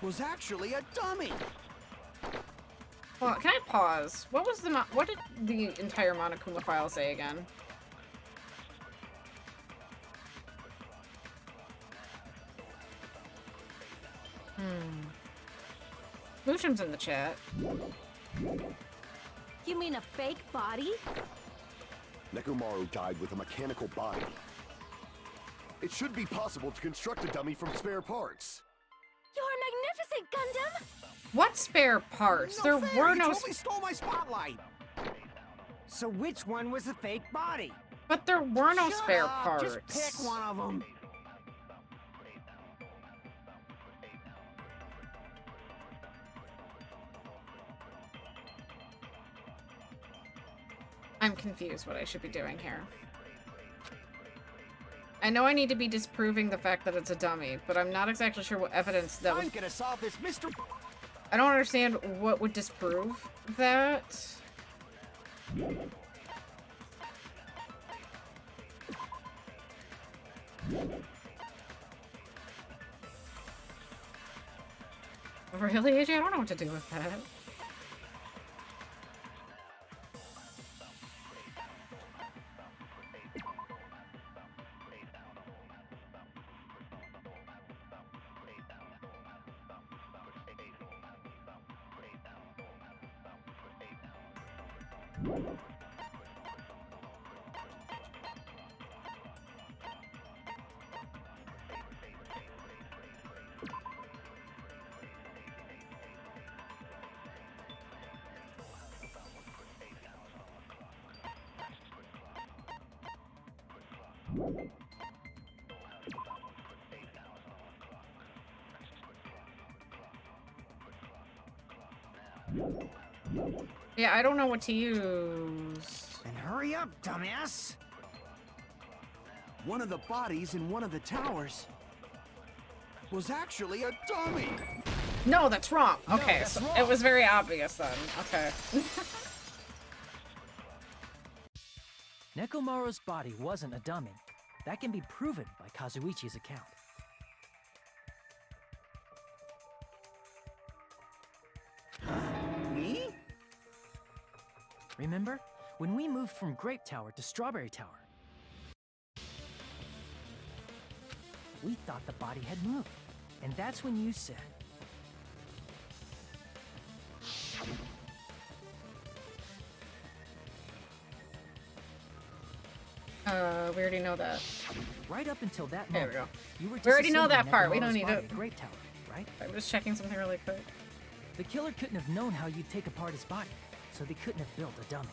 Speaker 16: was actually a dummy.
Speaker 1: Well, can I pause? What was the what did the entire Monokuma file say again? Lucian's in the chat.
Speaker 11: You mean a fake body?
Speaker 8: Nekomaru died with a mechanical body. It should be possible to construct a dummy from spare parts.
Speaker 11: You're magnificent, Gundam!
Speaker 1: What spare parts?
Speaker 16: No
Speaker 1: there
Speaker 16: fair,
Speaker 1: were
Speaker 16: you
Speaker 1: no.
Speaker 16: totally stole my spotlight.
Speaker 15: So which one was the fake body?
Speaker 1: But there were no
Speaker 16: Shut
Speaker 1: spare
Speaker 16: up,
Speaker 1: parts.
Speaker 16: Just pick one of them.
Speaker 1: I'm confused what I should be doing here. I know I need to be disproving the fact that it's a dummy, but I'm not exactly sure what evidence that would...
Speaker 16: I'm gonna solve this mystery.
Speaker 1: I don't understand what would disprove that. Really, AJ? I don't know what to do with that. Yeah, I don't know what to use.
Speaker 15: And hurry up, dumbass!
Speaker 16: One of the bodies in one of the towers was actually a dummy.
Speaker 1: No, that's wrong.
Speaker 16: No,
Speaker 1: Okay,
Speaker 16: that's
Speaker 1: so
Speaker 16: wrong.
Speaker 1: it was very obvious then. Okay.
Speaker 17: Nekomaru's body wasn't a dummy. That can be proven by Kazuichi's account.
Speaker 16: Me?
Speaker 17: Remember? When we moved from Grape Tower to Strawberry Tower, we thought the body had moved. And that's when you said,
Speaker 1: we already know that.
Speaker 17: right up until that
Speaker 1: There
Speaker 17: moment,
Speaker 1: we go.
Speaker 17: you were
Speaker 1: We already know
Speaker 17: disassembling
Speaker 1: that part. We don't
Speaker 17: Nekomaru's
Speaker 1: need
Speaker 17: body
Speaker 1: it.
Speaker 17: at Grape Tower, right?
Speaker 1: I'm just checking something really quick.
Speaker 17: The killer couldn't have known how you'd take apart his body, so they couldn't have built a dummy.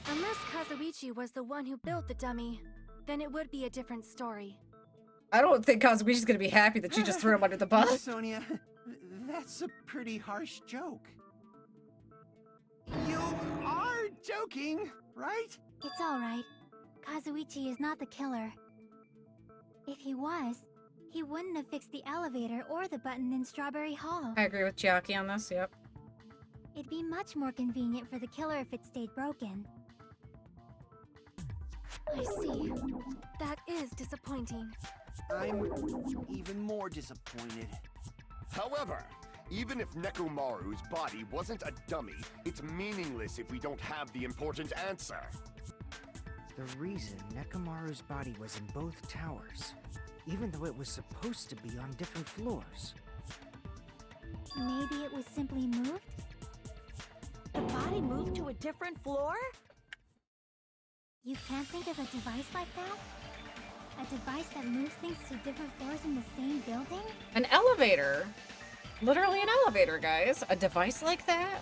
Speaker 14: Unless Kazuichi was the one who built the dummy, then it would be a different story.
Speaker 1: I don't think Kazuichi's gonna be happy that you just threw him under the bus.
Speaker 16: Sonia, that's a pretty harsh joke. You are joking, right?
Speaker 7: It's alright. Kazuichi is not the killer. If he was, he wouldn't have fixed the elevator or the button in Strawberry Hall.
Speaker 1: I agree with Chiaki on this, yep.
Speaker 7: It'd be much more convenient for the killer if it stayed broken.
Speaker 14: I see. That is disappointing.
Speaker 16: I'm even more disappointed.
Speaker 8: However, even if Nekomaru's body wasn't a dummy, it's meaningless if we don't have the important answer.
Speaker 15: The reason Nekomaru's body was in both towers, even though it was supposed to be on different floors.
Speaker 7: Maybe it was simply moved?
Speaker 11: The body moved to a different floor?
Speaker 7: You can't think of a device like that? A device that moves things to different floors in the same building?
Speaker 1: An elevator. Literally an elevator, guys. A device like that?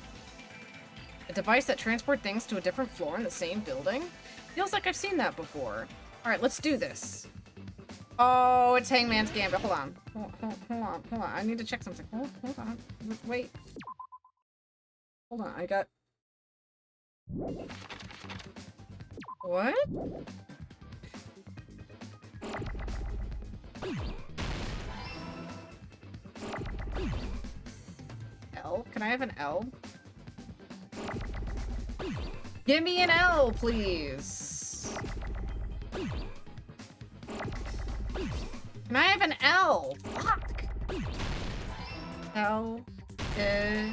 Speaker 1: A device that transports things to a different floor in the same building? Feels like I've seen that before. Alright, let's do this. Oh, it's Hangman's Gambit. Hold on. Hold on. I need to check something. Hold on. Wait. Hold on, I got What? L? Can I have an L? Give me an L, please. Can I have an L? Fuck. L. They.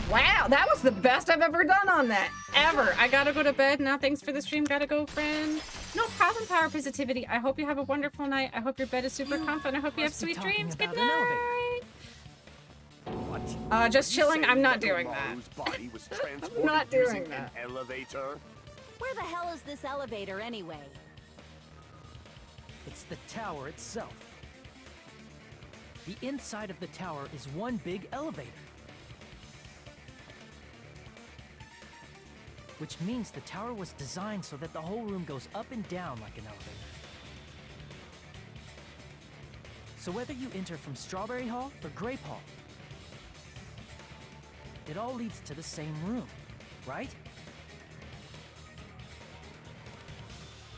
Speaker 1: Wow, that was the best I've ever done on that. Ever. I gotta go to bed now. Thanks for the stream. Gotta go, friend. No problem, Power Positivity. I hope you have a wonderful night. I hope your bed is super comfy, and I hope you have sweet dreams. Good night. Just chilling. I'm not doing that. I'm not doing that.
Speaker 8: Elevator?
Speaker 11: Where the hell is this elevator anyway?
Speaker 17: It's the tower itself. The inside of the tower is one big elevator. Which means the tower was designed so that the whole room goes up and down like an elevator. So whether you enter from Strawberry Hall or Grape Hall, it all leads to the same room, right?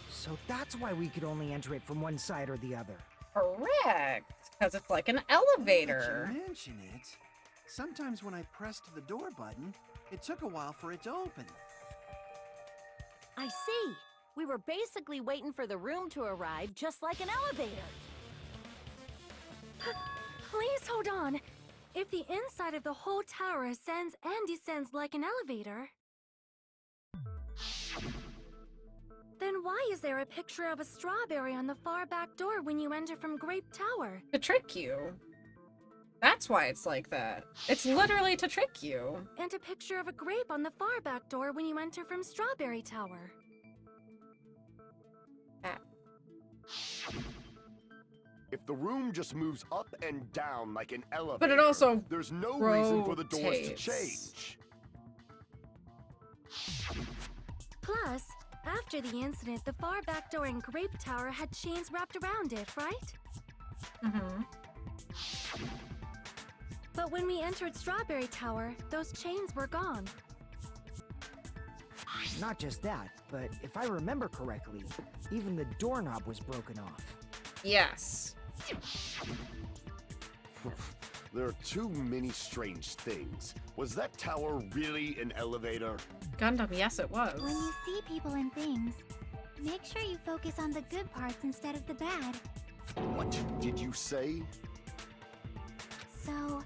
Speaker 15: So that's why we could only enter it from one side or the other.
Speaker 1: Correct. Because it's like an elevator.
Speaker 16: Now that you mention it, sometimes when I pressed the door button, it took a while for it to open.
Speaker 11: I see. We were basically waiting for the room to arrive, just like an elevator.
Speaker 14: Please hold on. If the inside of the whole tower ascends and descends like an elevator, then why is there a picture of a strawberry on the far back door when you enter from Grape Tower?
Speaker 1: To trick you. That's why it's like that. It's literally to trick you.
Speaker 14: And a picture of a grape on the far back door when you enter from Strawberry Tower.
Speaker 8: If the room just moves up and down like an elevator,
Speaker 1: But it also
Speaker 8: there's no reason for the doors to
Speaker 1: rotates.
Speaker 8: change.
Speaker 14: Plus, after the incident, the far back door in Grape Tower had chains wrapped around it, right?
Speaker 1: Mm-hmm.
Speaker 14: But when we entered Strawberry Tower, those chains were gone.
Speaker 15: Not just that, but if I remember correctly, even the doorknob was broken off.
Speaker 1: Yes.
Speaker 8: There are too many strange things. Was that tower really an elevator?
Speaker 1: Gundam, yes it was.
Speaker 7: When you see people and things, make sure you focus on the good parts instead of the bad.
Speaker 8: What did you say?
Speaker 7: So,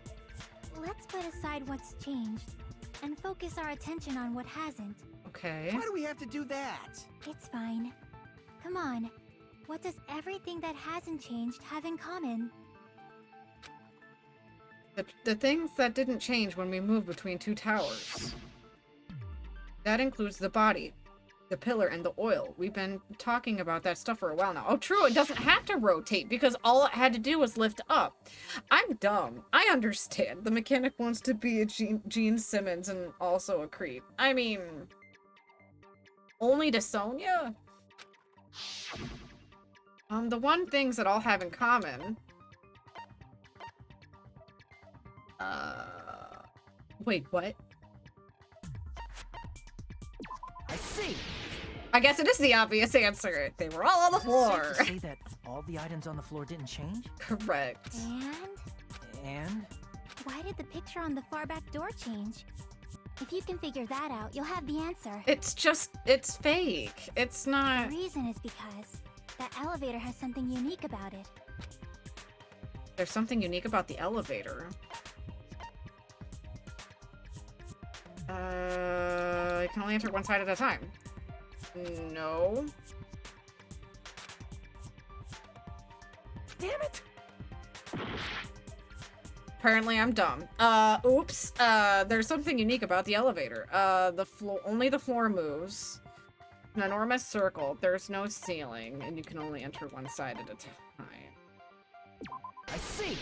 Speaker 7: let's put aside what's changed and focus our attention on what hasn't.
Speaker 1: Okay.
Speaker 16: Why do we have to do that?
Speaker 7: It's fine. Come on. What does everything that hasn't changed have in common?
Speaker 1: The things that didn't change when we moved between two towers. That includes the body, the pillar, and the oil. We've been talking about that stuff for a while now. Oh, true, it doesn't have to rotate because all it had to do was lift up. I'm dumb. I understand. The mechanic wants to be a Gene Simmons and also a creep. I mean, only to Sonya? The one things that all have in common... Wait, what?
Speaker 17: I see.
Speaker 1: I guess it is the obvious answer. They were all on the floor.
Speaker 17: Is it safe to say that all the items on the floor didn't change?
Speaker 1: Correct.
Speaker 17: And?
Speaker 7: Why did the picture on the far back door change? If you can figure that out, you'll have the answer.
Speaker 1: It's fake. It's not...
Speaker 7: The reason is because that elevator has something unique about it.
Speaker 1: There's something unique about the elevator. I can only enter one side at a time. No.
Speaker 11: Damn it!
Speaker 1: Apparently I'm dumb. Oops. There's something unique about the elevator. Only the floor moves. An enormous circle. There's no ceiling, and you can only enter one side at a time.
Speaker 17: I see.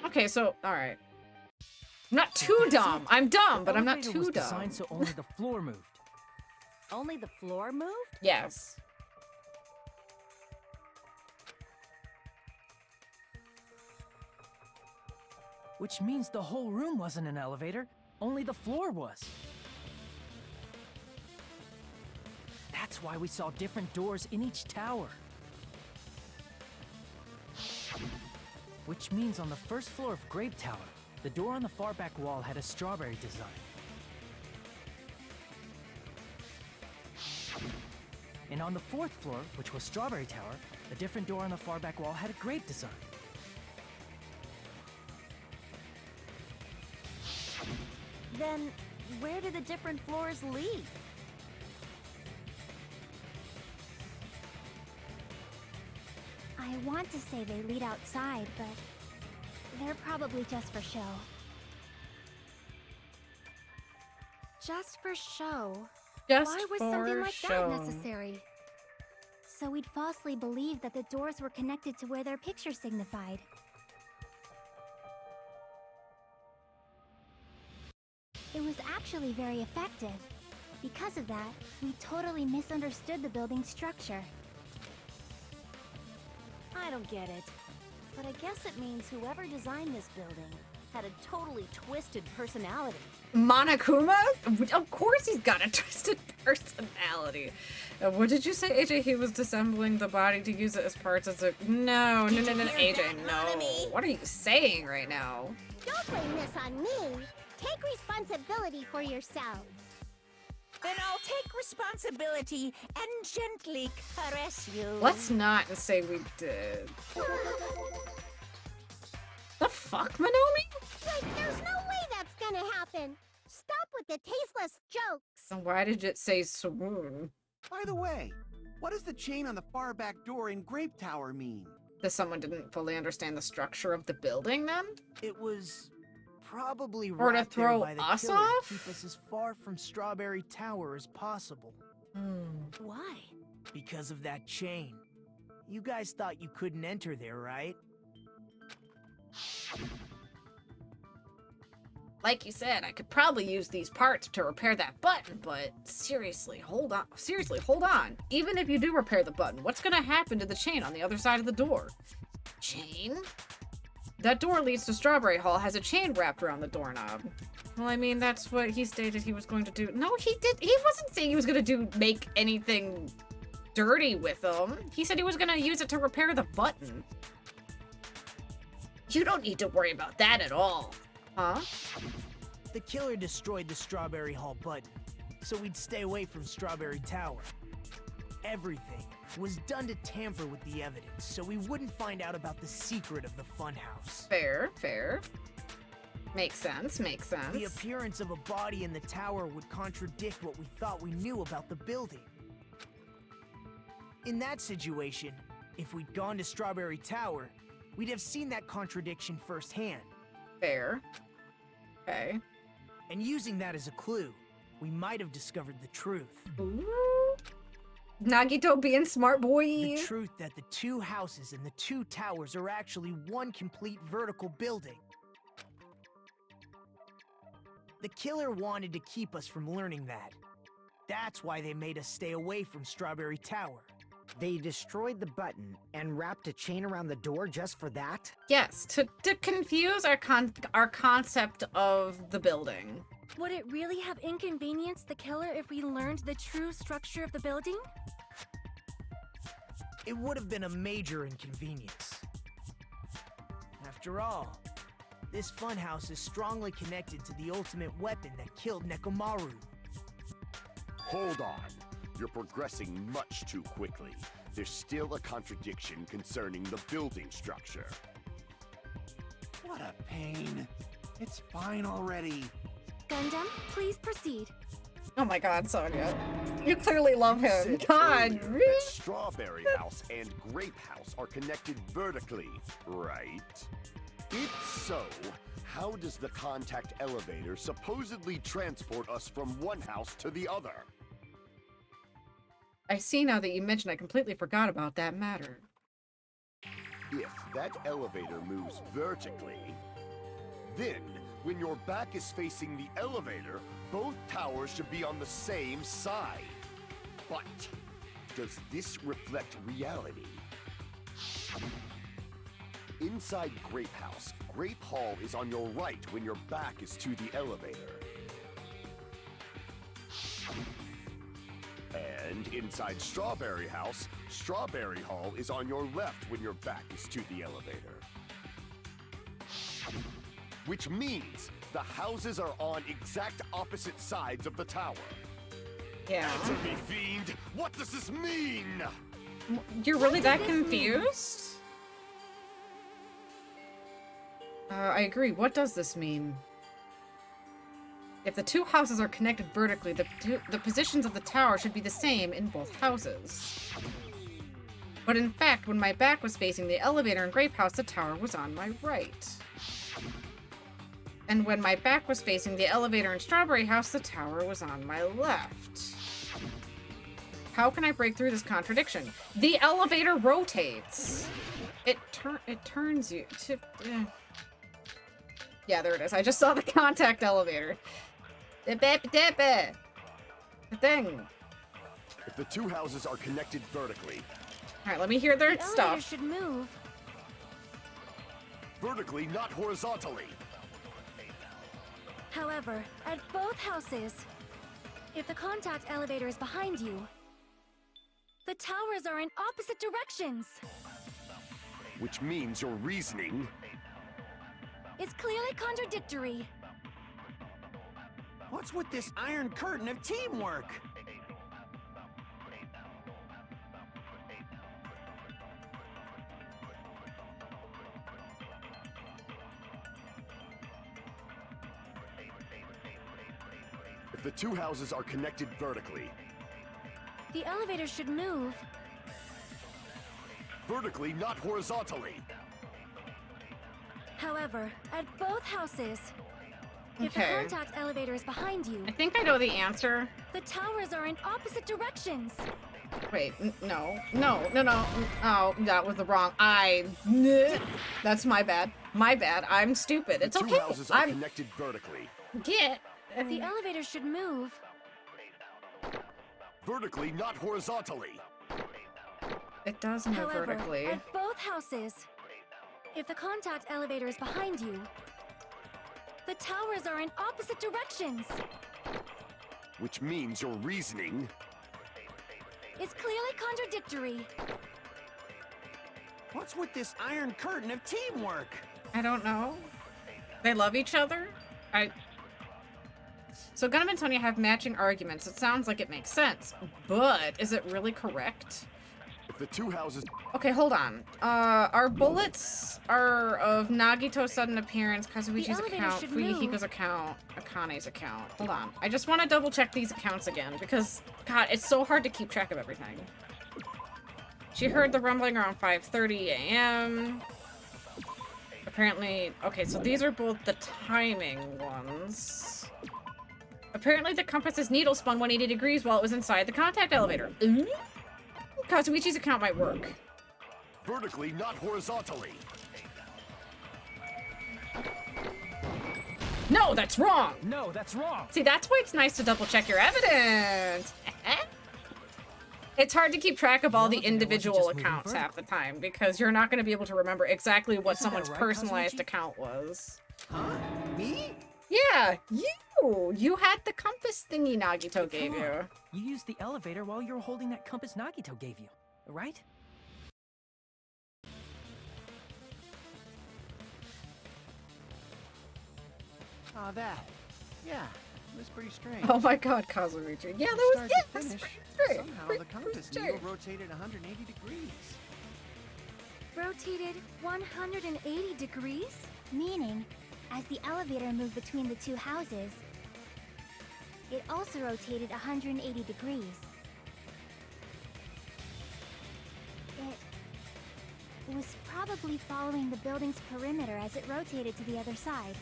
Speaker 1: Okay, so, alright. I'm not too dumb. I'm dumb, but I'm not too
Speaker 17: was
Speaker 1: dumb.
Speaker 17: Designed so only the floor moved.
Speaker 11: Only the floor moved?
Speaker 1: Yes.
Speaker 17: Which means the whole room wasn't an elevator, only the floor was. That's why we saw different doors in each tower. Which means on the first floor of Grape Tower, the door on the far back wall had a strawberry design. And on the fourth floor, which was Strawberry Tower, a different door on the far back wall had a grape design.
Speaker 11: Then, where do the different floors lead?
Speaker 7: I want to say they lead outside, but they're probably just for show.
Speaker 14: Just for show?
Speaker 1: Just
Speaker 14: Why was
Speaker 1: for
Speaker 14: something like
Speaker 1: show.
Speaker 14: that necessary?
Speaker 7: So we'd falsely believe that the doors were connected to where their picture signified. It was actually very effective. Because of that, we totally misunderstood the building's structure.
Speaker 11: I don't get it. But I guess it means whoever designed this building had a totally twisted personality.
Speaker 1: Monokuma? Of course he's got a twisted personality. What did you say, AJ? He was disassembling the body to use it as parts as a... No, AJ, no. What are you saying right now?
Speaker 18: Don't blame this on me. Take responsibility for yourself.
Speaker 13: Then I'll take responsibility and gently caress you.
Speaker 1: Let's not say we did. The fuck, Manomi?
Speaker 18: Like, there's no way that's gonna happen. Stop with the tasteless jokes.
Speaker 1: So why did it say swoon?
Speaker 16: By the way, what does the chain on the far back door in Grape Tower mean?
Speaker 1: That someone didn't fully understand the structure of the building then?
Speaker 5: It was probably
Speaker 1: Or to
Speaker 5: wrapped
Speaker 1: throw
Speaker 5: there by the
Speaker 1: us
Speaker 5: killer
Speaker 1: off?
Speaker 5: to keep us as far from Strawberry Tower as possible.
Speaker 11: Why?
Speaker 5: Because of that chain. You guys thought you couldn't enter there, right?
Speaker 1: Like you said, I could probably use these parts to repair that button, but seriously, hold on. Seriously, hold on. Even if you do repair the button, what's gonna happen to the chain on the other side of the door? Chain? That door leads to Strawberry Hall, has a chain wrapped around the doorknob. Well, I mean, that's what he stated he was going to do. No, he wasn't saying he was gonna make anything dirty with them. He said he was gonna use it to repair the button. You don't need to worry about that at all. Huh?
Speaker 5: The killer destroyed the Strawberry Hall button, so we'd stay away from Strawberry Tower. Everything was done to tamper with the evidence, so we wouldn't find out about the secret of the funhouse.
Speaker 1: Fair, fair. Makes sense, makes sense.
Speaker 5: The appearance of a body in the tower would contradict what we thought we knew about the building. In that situation, if we'd gone to Strawberry Tower, we'd have seen that contradiction firsthand.
Speaker 1: Fair. Okay.
Speaker 5: And using that as a clue, we might have discovered the truth.
Speaker 1: Ooh. Nagito being smart boy.
Speaker 5: The truth that the two houses and the two towers are actually one complete vertical building. The killer wanted to keep us from learning that. That's why they made us stay away from Strawberry Tower.
Speaker 15: They destroyed the button and wrapped a chain around the door just for that?
Speaker 1: Yes, to confuse our concept of the building.
Speaker 14: Would it really have inconvenienced the killer if we learned the true structure of the building?
Speaker 5: It would have been a major inconvenience. After all, this funhouse is strongly connected to the ultimate weapon that killed Nekomaru.
Speaker 8: Hold on. You're progressing much too quickly. There's still a contradiction concerning the building structure.
Speaker 16: What a pain. It's fine already.
Speaker 14: Gundam, please proceed.
Speaker 1: Oh my god, Sonia. You clearly love him.
Speaker 8: Said
Speaker 1: God,
Speaker 8: earlier
Speaker 1: really?
Speaker 8: that Strawberry House and Grape House are connected vertically, right? If so, how does the contact elevator supposedly transport us from one house to the other?
Speaker 1: I see now that you mentioned, I completely forgot about that matter.
Speaker 8: If that elevator moves vertically, then when your back is facing the elevator, both towers should be on the same side. But does this reflect reality? Inside Grape House, Grape Hall is on your right when your back is to the elevator. And inside Strawberry House, Strawberry Hall is on your left when your back is to the elevator. Which means the houses are on exact opposite sides of the tower.
Speaker 1: Yeah.
Speaker 8: Answer me, fiend! What does this mean?
Speaker 1: You're really that confused? I agree. What does this mean? If the two houses are connected vertically, the positions of the tower should be the same in both houses. But in fact, when my back was facing the elevator in Grape House, the tower was on my right. And when my back was facing the elevator in Strawberry House, the tower was on my left. How can I break through this contradiction? The elevator rotates. It turns you to... Yeah, there it is. I just saw the contact elevator. The thing.
Speaker 8: If the two houses are connected vertically...
Speaker 1: Alright, let me hear their
Speaker 14: The
Speaker 1: stuff.
Speaker 14: elevator should move.
Speaker 8: Vertically, not horizontally.
Speaker 14: However, at both houses, if the contact elevator is behind you, the towers are in opposite directions.
Speaker 8: Which means your reasoning...
Speaker 14: It's clearly contradictory.
Speaker 16: What's with this iron curtain of teamwork?
Speaker 8: If the two houses are connected vertically...
Speaker 14: The elevator should move.
Speaker 8: Vertically, not horizontally.
Speaker 14: However, at both houses, if the
Speaker 1: Okay.
Speaker 14: contact elevator is behind you,
Speaker 1: I think I know the answer.
Speaker 14: the towers are in opposite directions.
Speaker 1: Wait, no. Oh, that was the wrong. That's my bad. My bad. I'm stupid. It's
Speaker 8: The two
Speaker 1: okay.
Speaker 8: houses are connected vertically.
Speaker 1: Get.
Speaker 14: The elevator should move.
Speaker 8: Vertically, not horizontally.
Speaker 1: It does move
Speaker 14: However,
Speaker 1: vertically.
Speaker 14: at both houses, if the contact elevator is behind you, the towers are in opposite directions.
Speaker 8: Which means your reasoning...
Speaker 14: It's clearly contradictory.
Speaker 16: What's with this iron curtain of teamwork?
Speaker 1: I don't know. They love each other? So Gunham and Tonya have matching arguments. It sounds like it makes sense. But is it really correct?
Speaker 8: If the two houses...
Speaker 1: Okay, hold on. Our bullets are of Nagito's sudden appearance, Kazuichi's
Speaker 14: elevator
Speaker 1: account,
Speaker 14: should
Speaker 1: Fuyuhiko's
Speaker 14: move.
Speaker 1: account, Akane's account. Hold on. I just want to double check these accounts again, because, God, it's so hard to keep track of everything. She heard the rumbling around 5:30 a.m. Apparently... Okay, so these are both the timing ones. Apparently the compass's needle spun 180 degrees while it was inside the contact elevator. Ooh. Kazuichi's account might work.
Speaker 8: Vertically, not horizontally.
Speaker 1: No, that's wrong!
Speaker 17: No, that's wrong!
Speaker 1: See, that's why it's nice to double check your evidence! It's hard to keep track of all the individual accounts half the time, because you're not going to be able to remember exactly what someone's
Speaker 17: right,
Speaker 1: personalized
Speaker 17: Kazuichi?
Speaker 1: account was.
Speaker 16: Huh? Me?
Speaker 1: Yeah, you! You had the compass thingy Nagito gave
Speaker 17: Come
Speaker 1: you.
Speaker 17: on. You used the elevator while you were holding that compass Nagito gave you, right?
Speaker 16: Oh, that. Yeah, it was pretty strange.
Speaker 1: Oh my god, Kazuichi. Yeah,
Speaker 16: From
Speaker 1: that was,
Speaker 16: start
Speaker 1: yeah,
Speaker 16: to
Speaker 1: that's
Speaker 16: finish,
Speaker 1: pretty
Speaker 16: somehow
Speaker 1: great.
Speaker 16: the compass needle rotated 180 degrees.
Speaker 14: Rotated 180 degrees?
Speaker 18: Meaning, as the elevator moved between the two houses, it also rotated 180 degrees. It was probably following the building's perimeter as it rotated to the other side.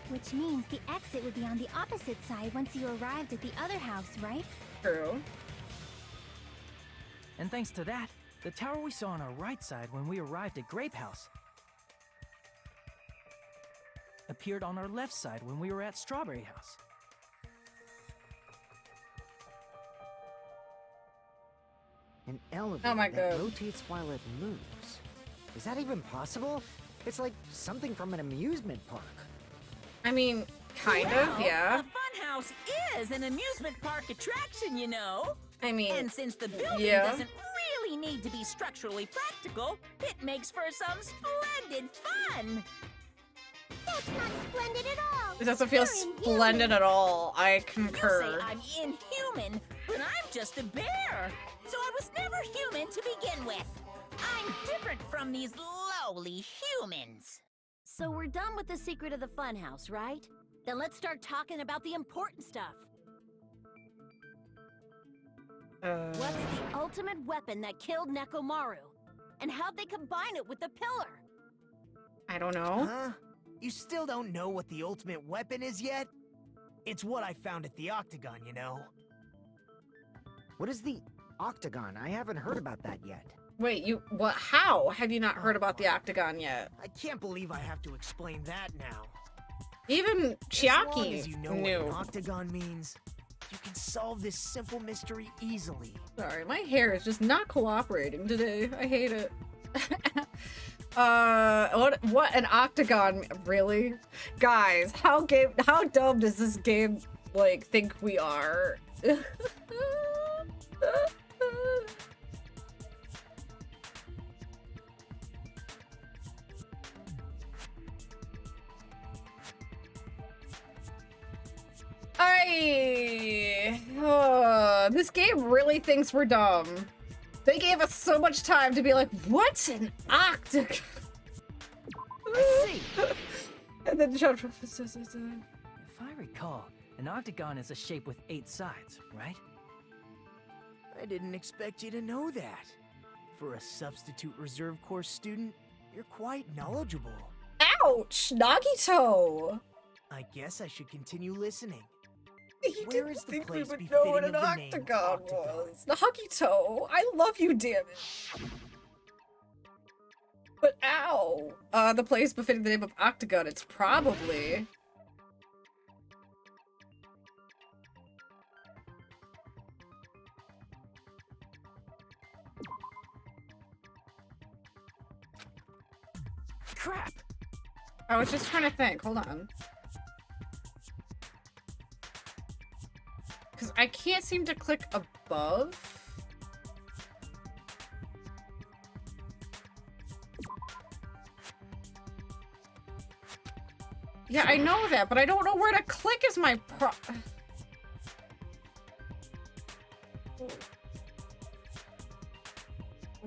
Speaker 18: Which means the exit would be on the opposite side once you arrived at the other house, right?
Speaker 1: True.
Speaker 17: And thanks to that, the tower we saw on our right side when we arrived at Grape House appeared on our left side when we were at Strawberry House.
Speaker 15: An elevator
Speaker 1: Oh my
Speaker 15: that
Speaker 1: God.
Speaker 15: rotates while it moves. Is that even possible? It's like something from an amusement park.
Speaker 1: I mean, kind of, yeah.
Speaker 13: A funhouse is an amusement park attraction, you know.
Speaker 1: I mean,
Speaker 13: and since the building doesn't really need to be structurally practical, it makes for some splendid fun.
Speaker 18: That's not splendid at all.
Speaker 1: It doesn't feel splendid at all. I concur.
Speaker 13: You say I'm inhuman, but I'm just a bear. So I was never human to begin with. I'm different from these lowly humans.
Speaker 11: So we're done with the secret of the funhouse, right? Then let's start talking about the important stuff. What's the ultimate weapon that killed Nekomaru? And how'd they combine it with the pillar?
Speaker 1: I don't know.
Speaker 5: Huh? You still don't know what the ultimate weapon is yet? It's what I found at the Octagon, you know.
Speaker 15: What is the Octagon? I haven't heard about that yet.
Speaker 1: Wait, what? How have you not heard about the Octagon yet?
Speaker 5: I can't believe I have to explain that now.
Speaker 1: Even
Speaker 5: Chiaki
Speaker 1: Chiaki
Speaker 5: as long as you know
Speaker 1: knew.
Speaker 5: what an Octagon means, you can solve this simple mystery easily.
Speaker 1: Sorry, my hair is just not cooperating today. I hate it. What an Octagon, really? Guys, how dumb does this game, like, think we are? This game really thinks we're dumb. They gave us so much time to be like, what's an octagon?
Speaker 17: I see.
Speaker 1: And then shut up.
Speaker 17: If I recall, an octagon is a shape with 8 sides, right?
Speaker 5: I didn't expect you to know that. For a substitute reserve course student, you're quite knowledgeable.
Speaker 1: Ouch! Nagito!
Speaker 5: I guess I should continue listening.
Speaker 1: Where is the place we would know what an octagon was? Nagito! I love you, damn it! But ow! The place befitting the name of Octagon, it's probably...
Speaker 5: Crap!
Speaker 1: I was just trying to think, hold on. Because I can't seem to click above. Yeah, I know that, but I don't know where to click is my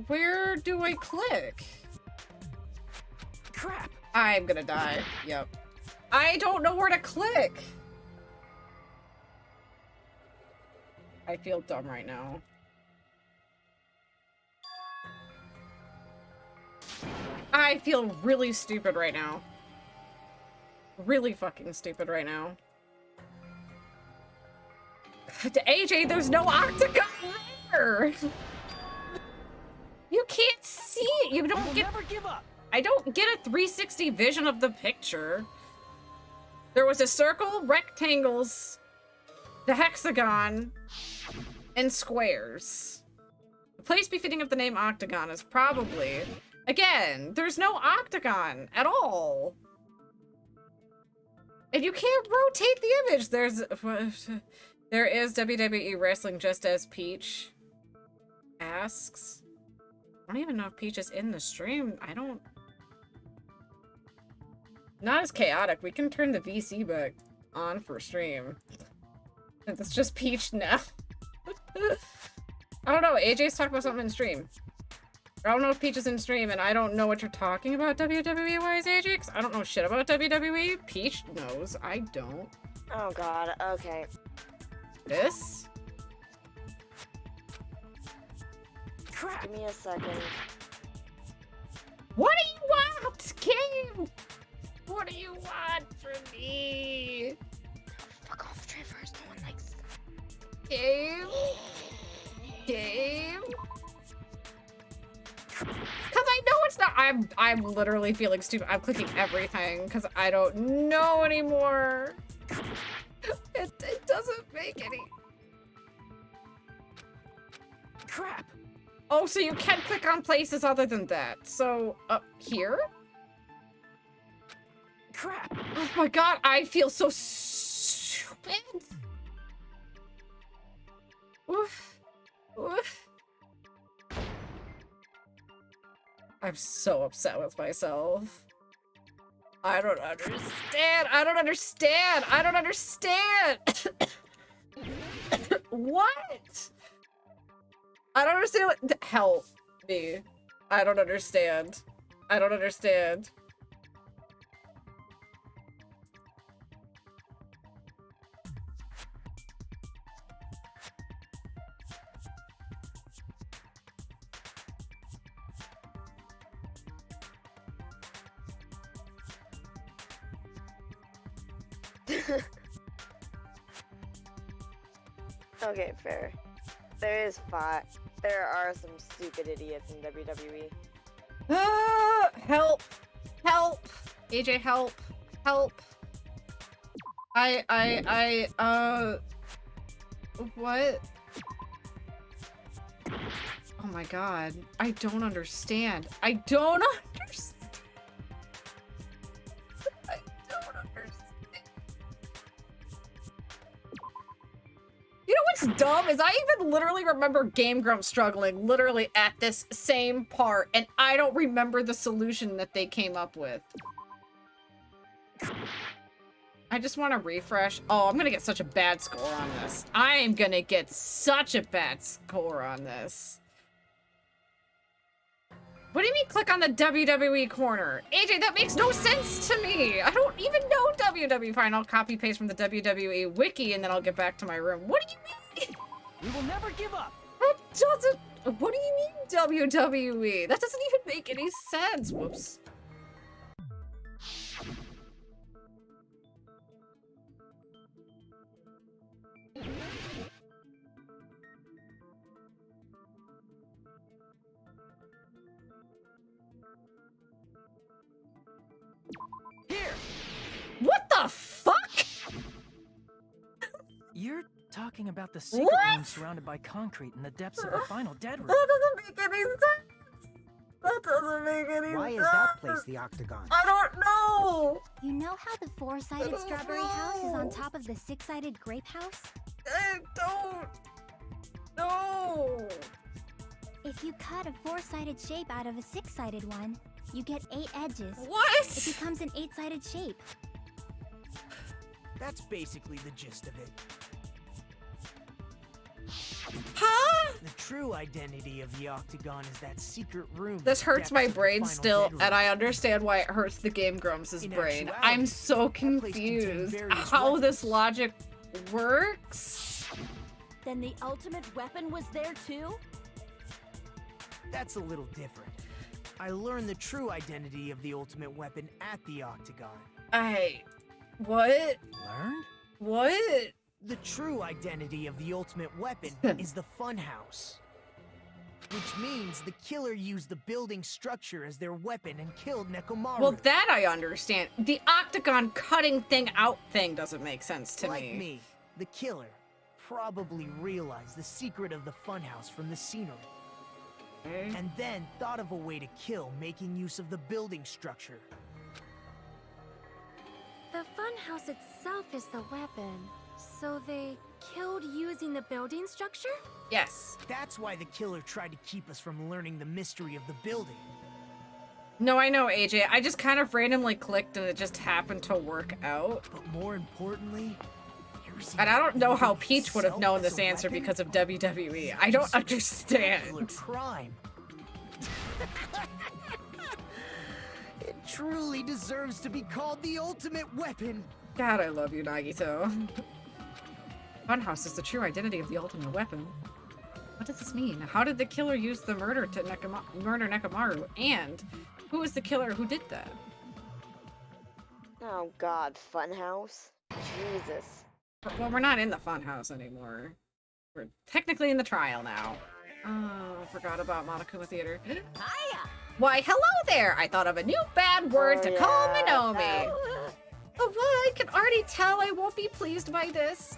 Speaker 1: Where do I click?
Speaker 5: Crap!
Speaker 1: I'm gonna die. Yep. I don't know where to click. I feel dumb right now. I feel really stupid right now. Really fucking stupid right now. To AJ, there's no octagon there! You can't see it! You don't get-
Speaker 5: Never give up!
Speaker 1: I don't get a 360 vision of the picture. There was a circle, rectangles, the hexagon, and squares. The place befitting of the name Octagon is probably... Again, there's no octagon at all. And you can't rotate the image. There is WWE wrestling just as Peach asks. I don't even know if Peach is in the stream. I don't... Not as chaotic. We can turn the VC back on for stream. It's just Peach now. I don't know. AJ's talking about something in stream. I don't know if Peach is in stream, and I don't know what you're talking about WWE-wise, AJ, because I don't know shit about WWE. Peach knows. I don't.
Speaker 19: Oh god, okay.
Speaker 1: This?
Speaker 19: Crap. Give me a second.
Speaker 1: What do you want, game? What do you want from me?
Speaker 19: Fuck off, Traverse. No one likes
Speaker 1: Game? Game? Because I know it's not- I'm literally feeling stupid. I'm clicking everything because I don't know anymore. It doesn't make any...
Speaker 5: Crap!
Speaker 1: Oh, so you can click on places other than that. So, up here?
Speaker 17: Crap!
Speaker 1: Oh my god, I feel so stupid. Oof. Oof. I'm so upset with myself. I don't understand. I don't understand. I don't understand. What? I don't understand what- help me. I don't understand. I don't understand.
Speaker 19: Okay, fair. There are some stupid idiots in WWE.
Speaker 1: Help! Help! AJ, help! Help! What? Oh my god. I don't understand. I don't understand. I don't understand. You know what's dumb is I even literally remember Game Grumps struggling literally at this same part, and I don't remember the solution that they came up with. I just want to refresh. Oh, I'm gonna get such a bad score on this. I am gonna get such a bad score on this. What do you mean click on the WWE corner? AJ, that makes no sense to me. I don't even know WWE. Fine, I'll copy paste from the WWE wiki and then I'll get back to my room. What do you mean?
Speaker 17: We will never give up.
Speaker 1: That doesn't... What do you mean WWE? That doesn't even make any sense. Whoops.
Speaker 17: Here.
Speaker 1: What the fuck?
Speaker 17: You're talking about the secret room surrounded by concrete in the depths of the final dead room.
Speaker 1: That doesn't make any sense. That doesn't make any sense.
Speaker 15: Why is that place the Octagon?
Speaker 1: I don't know.
Speaker 18: You know how the four-sided strawberry house is on top of the six-sided grape house?
Speaker 1: I don't. No.
Speaker 18: If you cut a four-sided shape out of a six-sided one, you get 8 edges.
Speaker 1: What?
Speaker 18: It becomes an 8-sided shape.
Speaker 5: That's basically the gist of it.
Speaker 1: Huh?
Speaker 5: The true identity of the Octagon is that secret room.
Speaker 1: This hurts my brain still,
Speaker 5: bedroom.
Speaker 1: and I understand why it hurts the Game Grumps'
Speaker 5: In
Speaker 1: brain.
Speaker 5: actuality,
Speaker 1: I'm so
Speaker 5: that place contained
Speaker 1: confused
Speaker 5: various
Speaker 1: how
Speaker 5: weapons.
Speaker 1: this logic works.
Speaker 11: Then the ultimate weapon was there too?
Speaker 5: That's a little different. I learned the true identity of the ultimate weapon at the Octagon.
Speaker 1: What?
Speaker 5: Learned?
Speaker 1: What?
Speaker 5: The true identity of the ultimate weapon is the funhouse. Which means the killer used the building structure as their weapon and killed Nekomaru.
Speaker 1: Well, that I understand. The Octagon cutting thing out thing doesn't make sense to
Speaker 5: Like me, the killer probably realized the secret of the funhouse from the scenery. And then thought of a way to kill, making use of the building structure.
Speaker 14: The funhouse itself is the weapon. So they killed using the building structure?
Speaker 1: Yes.
Speaker 5: That's why the killer tried to keep us from learning the mystery of the building.
Speaker 1: No, I know, AJ. I just kind of randomly clicked and it just happened to work out.
Speaker 5: But more importantly,
Speaker 1: and I don't know how Peach would have known this answer because of WWE. I don't understand.
Speaker 5: Crime. It truly deserves to be called the ultimate weapon.
Speaker 1: God, I love you, Nagito. Funhouse is the true identity of the ultimate weapon. What does this mean? How did the killer use the murder to murder Nekomaru? And who is the killer who did that?
Speaker 19: Oh god, funhouse? Jesus.
Speaker 1: Well, we're not in the funhouse anymore. We're technically in the trial now. Oh, forgot about Monokuma Theater.
Speaker 13: Hiya!
Speaker 1: Why, hello there! I thought of a new bad word to call Minomi. Oh, well, I can already tell I won't be pleased by this.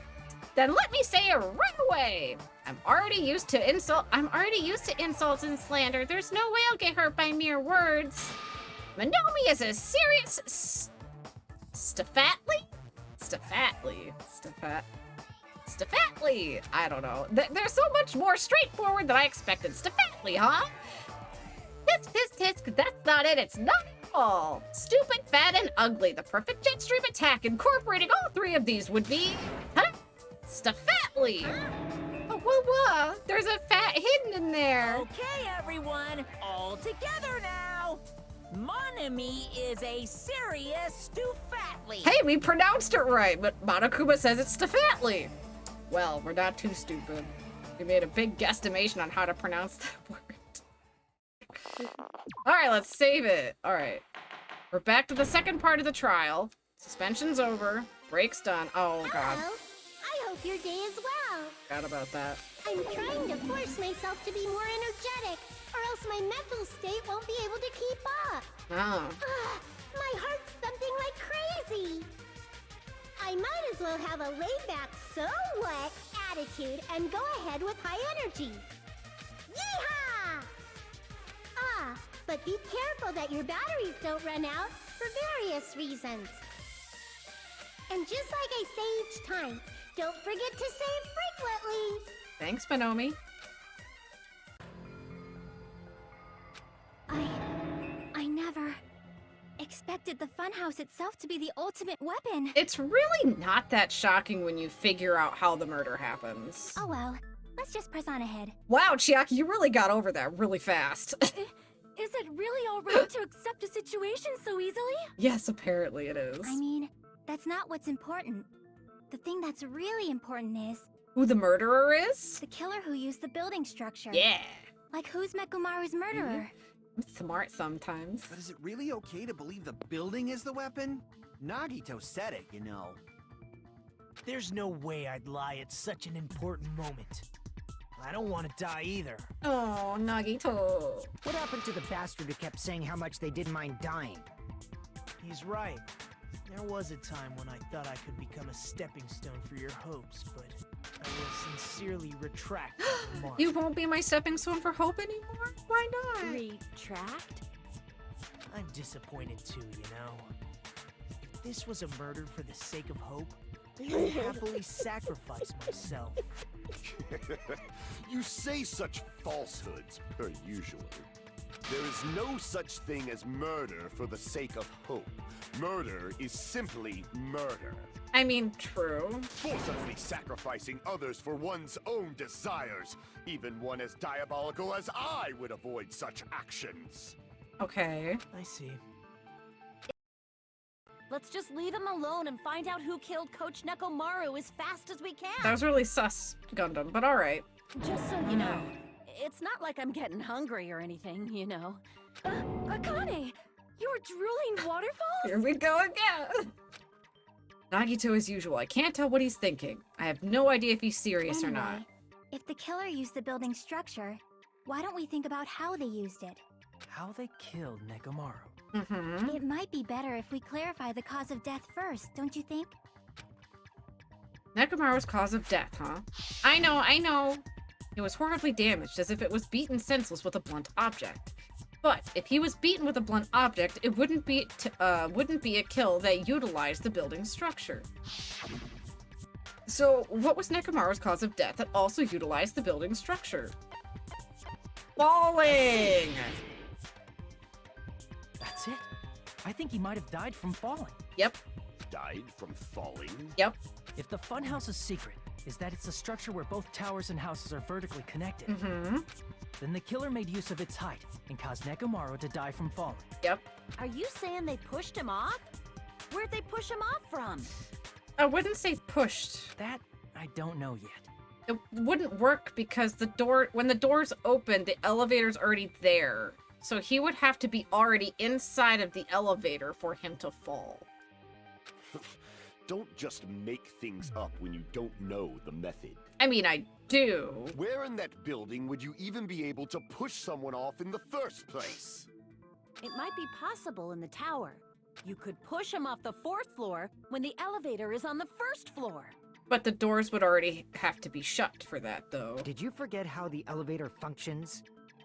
Speaker 1: Then let me say it right away. I'm already used to insults and slander. There's no way I'll get hurt by mere words. Manomi is a serious Stefatly? I don't know. They're so much more straightforward than I expected. Stefatly, huh? Tisk, that's not it. It's not at all. Stupid, fat, and ugly. The perfect jet stream attack incorporating all three of these would be... Stefatly. Oh, whoa. There's a fat hidden in there.
Speaker 13: Okay, everyone. All together now. Monami is a serious Stufatly.
Speaker 1: Hey, we pronounced it right, but Monokuma says it's Stefatly. Well, we're not too stupid. We made a big guesstimation on how to pronounce that word. Alright, let's save it. Alright. We're back to the second part of the trial. Suspension's over. Break's done. Oh, God.
Speaker 18: Hello. I hope your day is well.
Speaker 1: Forgot about that.
Speaker 18: I'm trying to force myself to be more energetic, or else my mental state won't be able to keep up.
Speaker 1: Oh.
Speaker 18: My heart's thumping like crazy. I might as well have a laid-back, so what attitude and go ahead with high energy. Yeehaw! But be careful that your batteries don't run out for various reasons. And just like I say each time, don't forget to save frequently.
Speaker 1: Thanks, Manomi.
Speaker 7: I never expected the funhouse itself to be the ultimate weapon.
Speaker 1: It's really not that shocking when you figure out how the murder happens.
Speaker 7: Oh well, let's just press on ahead.
Speaker 1: Wow, Chiaki, you really got over that really fast.
Speaker 14: Is it really alright to accept a situation so easily?
Speaker 1: Yes, apparently it is.
Speaker 7: I mean, that's not what's important. The thing that's really important is...
Speaker 1: Who the murderer is?
Speaker 7: The killer who used the building structure.
Speaker 1: Yeah.
Speaker 7: Like, who's Mekumaru's murderer?
Speaker 1: I'm smart sometimes.
Speaker 16: But is it really okay to believe the building is the weapon? Nagito said it, you know.
Speaker 5: There's no way I'd lie at such an important moment. I don't want to die either.
Speaker 1: Oh, Nagito.
Speaker 15: What happened to the bastard who kept saying how much they didn't mind dying?
Speaker 5: He's right. There was a time when I thought I could become a stepping stone for your hopes, but I will sincerely retract that remark.
Speaker 1: You won't be my stepping stone for hope anymore? Why not?
Speaker 13: Retract?
Speaker 5: I'm disappointed too, you know. If this was a murder for the sake of hope, I'd happily sacrifice myself.
Speaker 8: You say such falsehoods, per usual. There is no such thing as murder for the sake of hope. Murder is simply murder.
Speaker 1: I mean, true.
Speaker 8: Forcibly sacrificing others for one's own desires. Even one as diabolical as I would avoid such actions.
Speaker 1: Okay.
Speaker 5: I see.
Speaker 11: Let's just leave him alone and find out who killed Coach Nekomaru as fast as we can.
Speaker 1: That was really sus, Gundam, but alright.
Speaker 11: Just so you know, it's not like I'm getting hungry or anything, you know.
Speaker 14: Akane! You were drooling waterfalls?
Speaker 1: Here we go again! Nagito as usual. I can't tell what he's thinking. I have no idea if he's serious or not.
Speaker 7: If the killer used the building structure, why don't we think about how they used it?
Speaker 17: How they killed Nekomaru.
Speaker 7: It might be better if we clarify the cause of death first, don't you think?
Speaker 1: Nekomaru's cause of death, huh? I know. It was horribly damaged, as if it was beaten senseless with a blunt object. But if he was beaten with a blunt object, it wouldn't be a kill that utilized the building structure. So, what was Nekomaru's cause of death that also utilized the building structure? Falling!
Speaker 17: That's it? I think he might have died from falling.
Speaker 1: Yep.
Speaker 8: Died from falling?
Speaker 1: Yep.
Speaker 17: If the funhouse's secret is that it's a structure where both towers and houses are vertically connected, then the killer made use of its height and caused Nekomaru to die from falling.
Speaker 1: Yep.
Speaker 11: Are you saying they pushed him off? Where'd they push him off from?
Speaker 1: I wouldn't say pushed.
Speaker 17: That, I don't know yet.
Speaker 1: It wouldn't work because when the doors open, the elevator's already there. So he would have to be already inside of the elevator for him to fall.
Speaker 8: Don't just make things up when you don't know the method.
Speaker 1: I mean, I do.
Speaker 8: Where in that building would you even be able to push someone off in the first place?
Speaker 11: It might be possible in the tower. You could push him off the 4th floor when the elevator is on the 1st floor.
Speaker 1: But the doors would already have to be shut for that, though.
Speaker 15: Did you forget how the elevator functions?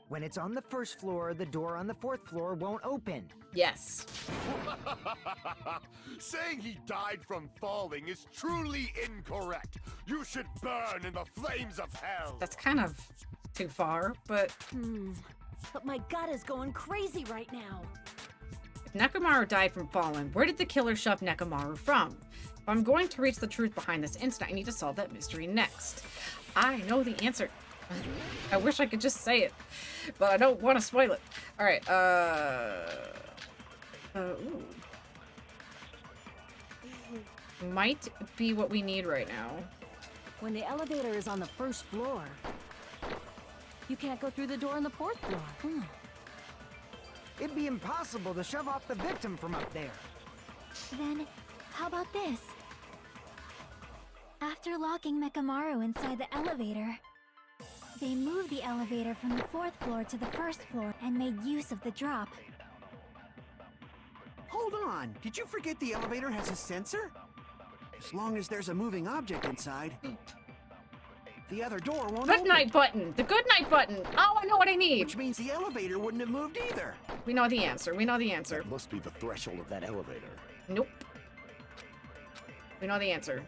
Speaker 15: When it's on the first floor, the door on the 4th floor won't open.
Speaker 1: Yes.
Speaker 8: Saying he died from falling is truly incorrect. You should burn in the flames of hell.
Speaker 1: That's kind of too far, but...
Speaker 11: But my gut is going crazy right now.
Speaker 1: If Nekomaru died from falling, where did the killer shove Nekomaru from? If I'm going to reach the truth behind this incident, I need to solve that mystery next. I know the answer. I wish I could just say it, but I don't want to spoil it. Alright, ooh. Might be what we need right now.
Speaker 11: When the elevator is on the 1st floor, you can't go through the door on the 4th floor.
Speaker 15: It'd be impossible to shove off the victim from up there.
Speaker 7: Then, how about this? After locking Nekomaru inside the elevator, they moved the elevator from the 4th floor to the 1st floor and made use of the drop.
Speaker 16: Hold on, did you forget the elevator has a sensor? As long as there's a moving object inside, the other door won't open.
Speaker 1: Good night button! The good night button! Oh, I know what I need!
Speaker 16: Which means the elevator wouldn't have moved either.
Speaker 1: We know the answer. We know the answer.
Speaker 8: That must be the threshold of that elevator.
Speaker 1: Nope. We know the answer.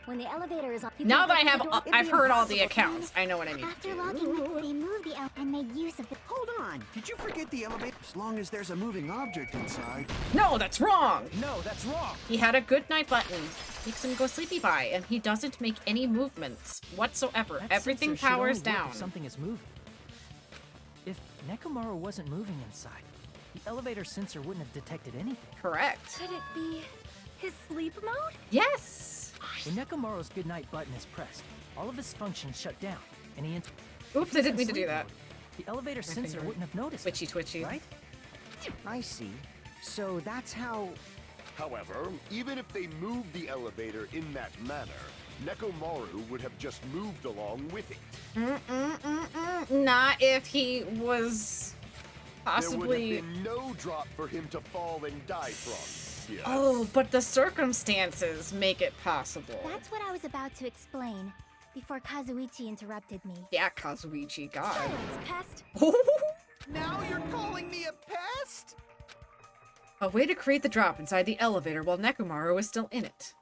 Speaker 18: When the elevator is on,
Speaker 1: Now that I've heard all the accounts, I know what I need.
Speaker 18: After locking, they moved the elevator and made use of the.
Speaker 16: Hold on, did you forget the elevator? As long as there's a moving object inside.
Speaker 1: No, that's wrong!
Speaker 17: No, that's wrong!
Speaker 1: He had a good night button. Makes him go sleepy by, and he doesn't make any movements whatsoever.
Speaker 17: That
Speaker 1: Everything
Speaker 17: sensor should only
Speaker 1: powers
Speaker 17: work
Speaker 1: down.
Speaker 17: if something is moving. If Nekomaru wasn't moving inside, the elevator sensor wouldn't have detected anything.
Speaker 1: Correct.
Speaker 14: Could it be his sleep mode?
Speaker 1: Yes!
Speaker 17: When Nekomaru's goodnight button is pressed, all of his functions shut down, and he enters.
Speaker 1: Oops, I didn't mean to do that.
Speaker 17: The elevator sensor wouldn't have noticed.
Speaker 1: Twitchy.
Speaker 17: Right?
Speaker 15: I see. So that's how...
Speaker 8: However, even if they moved the elevator in that manner, Nekomaru would have just moved along with it.
Speaker 1: Not if he was possibly...
Speaker 8: There would have been no drop for him to fall and die from. Yes.
Speaker 1: Oh, but the circumstances make it possible.
Speaker 7: That's what I was about to explain before Kazuichi interrupted me.
Speaker 1: Yeah, Kazuichi, God.
Speaker 14: Pest.
Speaker 16: Now you're calling me a pest?
Speaker 1: A way to create the drop inside the elevator while Nekomaru is still in it.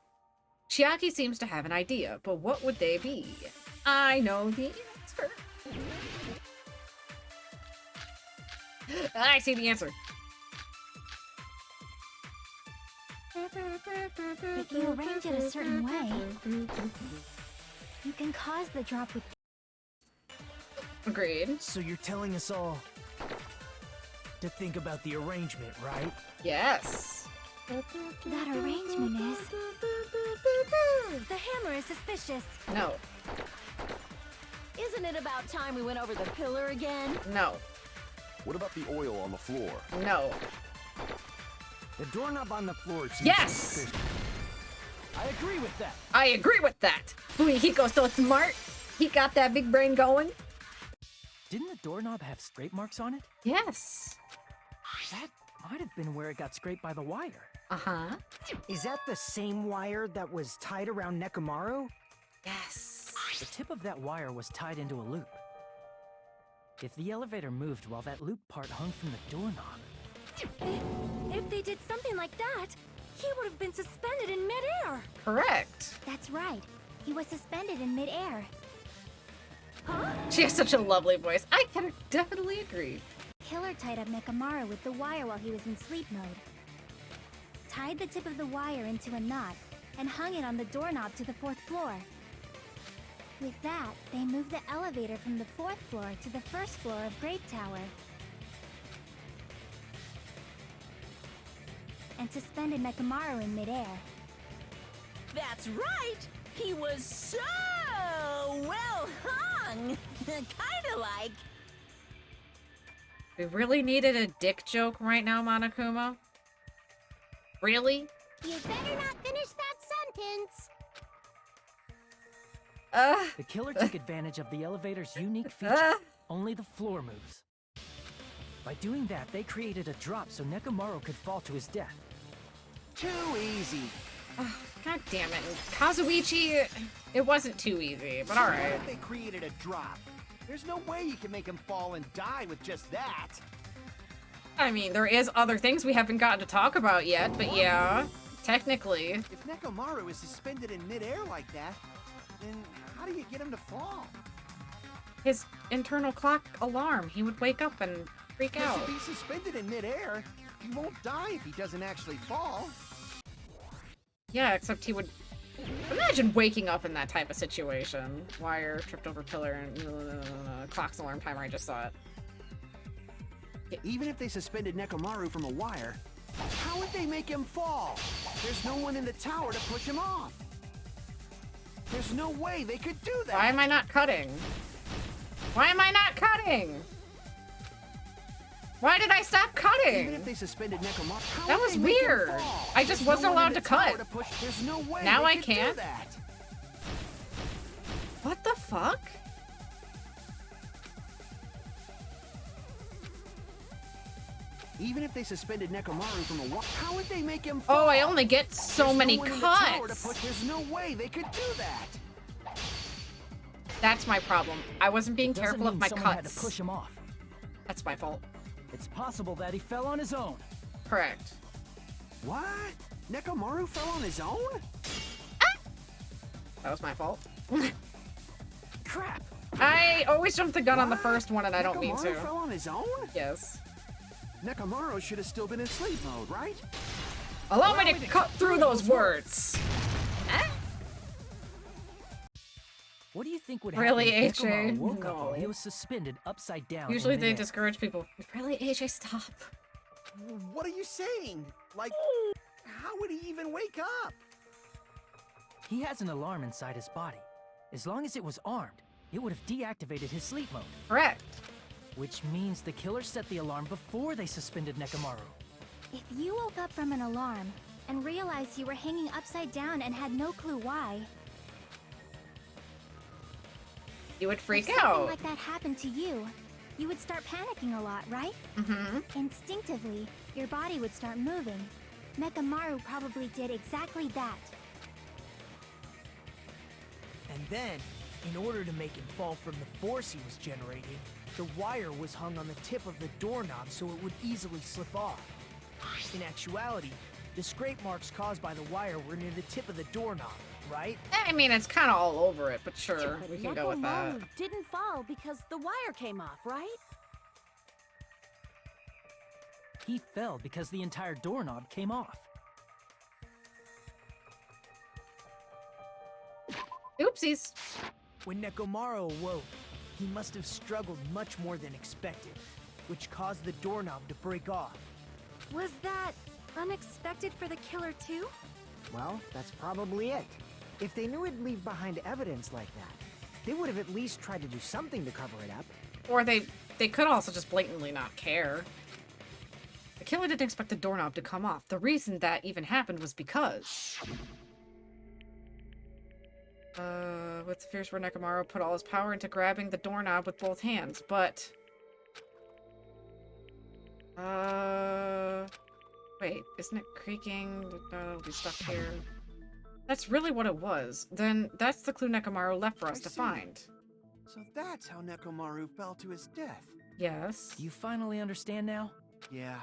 Speaker 1: Chiaki seems to have an idea, but what would they be? I know the answer. I see the answer.
Speaker 7: If you arrange it a certain way, you can cause the drop with...
Speaker 1: Agreed.
Speaker 5: So you're telling us all to think about the arrangement, right?
Speaker 1: Yes.
Speaker 7: That arrangement is...
Speaker 14: The hammer is suspicious.
Speaker 1: No.
Speaker 11: Isn't it about time we went over the pillar again?
Speaker 1: No.
Speaker 8: What about the oil on the floor?
Speaker 1: No.
Speaker 15: The doorknob on the floor seems
Speaker 1: Yes!
Speaker 15: suspicious.
Speaker 17: I agree with that.
Speaker 1: I agree with that. Fumihiko's so smart. He got that big brain going.
Speaker 17: Didn't the doorknob have scrape marks on it?
Speaker 1: Yes.
Speaker 17: That might have been where it got scraped by the wire.
Speaker 1: Uh-huh.
Speaker 15: Is that the same wire that was tied around Nekomaru?
Speaker 1: Yes.
Speaker 17: The tip of that wire was tied into a loop. If the elevator moved while that loop part hung from the doorknob...
Speaker 14: If they did something like that, he would have been suspended in midair.
Speaker 1: Correct.
Speaker 7: That's right. He was suspended in midair.
Speaker 14: Huh?
Speaker 1: She has such a lovely voice. I can definitely agree.
Speaker 7: Killer tied up Nekomaru with the wire while he was in sleep mode. Tied the tip of the wire into a knot and hung it on the doorknob to the 4th floor. With that, they moved the elevator from the 4th floor to the 1st floor of Grape Tower. And suspended Nekomaru in midair.
Speaker 13: That's right! He was so well hung! Kinda like...
Speaker 1: We really needed a dick joke right now, Monokuma? Really?
Speaker 18: You better not finish that sentence.
Speaker 17: The killer took advantage of the elevator's unique feature. Only the floor moves. By doing that, they created a drop so Nekomaru could fall to his death.
Speaker 16: Too easy.
Speaker 1: God damn it. Kazuichi, it wasn't too easy, but
Speaker 16: So what
Speaker 1: alright.
Speaker 16: if they created a drop? There's no way you can make him fall and die with just that.
Speaker 1: I mean, there is other things we haven't gotten to talk about yet, but yeah, technically.
Speaker 16: If Nekomaru is suspended in midair like that, then how do you get him to fall?
Speaker 1: His internal clock alarm, he would wake up and freak
Speaker 16: Because
Speaker 1: out.
Speaker 16: if he's suspended in midair, he won't die if he doesn't actually fall.
Speaker 1: Yeah, except he would... Imagine waking up in that type of situation. Wire, tripped over pillar, and clock's alarm timer, I just saw it.
Speaker 16: Even if they suspended Nekomaru from a wire, how would they make him fall? There's no one in the tower to push him off. There's no way they could do that.
Speaker 1: Why am I not cutting? Why am I not cutting? Why did I stop cutting?
Speaker 16: Even if they suspended Nekomaru,
Speaker 1: That was weird. I just wasn't allowed to cut.
Speaker 16: There's no way
Speaker 1: Now
Speaker 16: they
Speaker 1: I
Speaker 16: could
Speaker 1: can?
Speaker 16: do that.
Speaker 1: What the fuck?
Speaker 16: Even if they suspended Nekomaru from a wire, how would they make him fall?
Speaker 1: Oh, I only get so
Speaker 16: There's
Speaker 1: many
Speaker 16: no one in the tower to
Speaker 1: cuts.
Speaker 16: push. There's no way they could do that.
Speaker 1: That's my problem. I wasn't being
Speaker 17: Doesn't
Speaker 1: careful of
Speaker 17: mean
Speaker 1: my
Speaker 17: someone had
Speaker 1: cuts.
Speaker 17: to push him off.
Speaker 1: That's my fault.
Speaker 17: It's possible that he fell on his own.
Speaker 1: Correct.
Speaker 16: What? Nekomaru fell on his own?
Speaker 1: That was my fault.
Speaker 16: Crap.
Speaker 1: I always jump the gun on the first one and I don't mean to.
Speaker 16: Nekomaru fell on his own?
Speaker 1: Yes.
Speaker 16: Nekomaru should have still been in sleep mode, right?
Speaker 1: Allow me to cut through those words.
Speaker 17: What do you think would
Speaker 1: Really,
Speaker 17: happen if
Speaker 1: AJ?
Speaker 17: Nekomaru woke up
Speaker 1: No.
Speaker 17: while he was suspended upside down?
Speaker 1: Usually
Speaker 17: in
Speaker 1: they
Speaker 17: midair?
Speaker 1: discourage people. Really, AJ, stop.
Speaker 16: What are you saying? Like, how would he even wake up?
Speaker 17: He has an alarm inside his body. As long as it was armed, it would have deactivated his sleep mode.
Speaker 1: Correct.
Speaker 17: Which means the killer set the alarm before they suspended Nekomaru.
Speaker 7: If you woke up from an alarm and realized you were hanging upside down and had no clue why,
Speaker 1: You would freak
Speaker 7: if something
Speaker 1: out.
Speaker 7: like that happened to you, you would start panicking a lot, right?
Speaker 1: Mm-hmm.
Speaker 7: Instinctively, your body would start moving. Nekomaru probably did exactly that.
Speaker 5: And then, in order to make him fall from the force he was generating, the wire was hung on the tip of the doorknob so it would easily slip off. In actuality, the scrape marks caused by the wire were near the tip of the doorknob, right?
Speaker 1: I mean, it's kind of all over it, but sure, we can go with that.
Speaker 11: Nekomaru didn't fall because the wire came off, right?
Speaker 17: He fell because the entire doorknob came off.
Speaker 1: Oopsies.
Speaker 5: When Nekomaru awoke, he must have struggled much more than expected, which caused the doorknob to break off.
Speaker 14: Was that unexpected for the killer too?
Speaker 15: Well, that's probably it. If they knew it'd leave behind evidence like that, they would have at least tried to do something to cover it up.
Speaker 1: Or they could also just blatantly not care. The killer didn't expect the doorknob to come off. The reason that even happened was because... with the fears where Nekomaru put all his power into grabbing the doorknob with both hands, but... Wait, isn't it creaking? No, it'll be stuck here. That's really what it was. Then that's the clue Nekomaru left for us to
Speaker 16: see.
Speaker 1: find.
Speaker 16: So that's how Nekomaru fell to his death.
Speaker 1: Yes.
Speaker 17: Do you finally understand now?
Speaker 16: Yeah.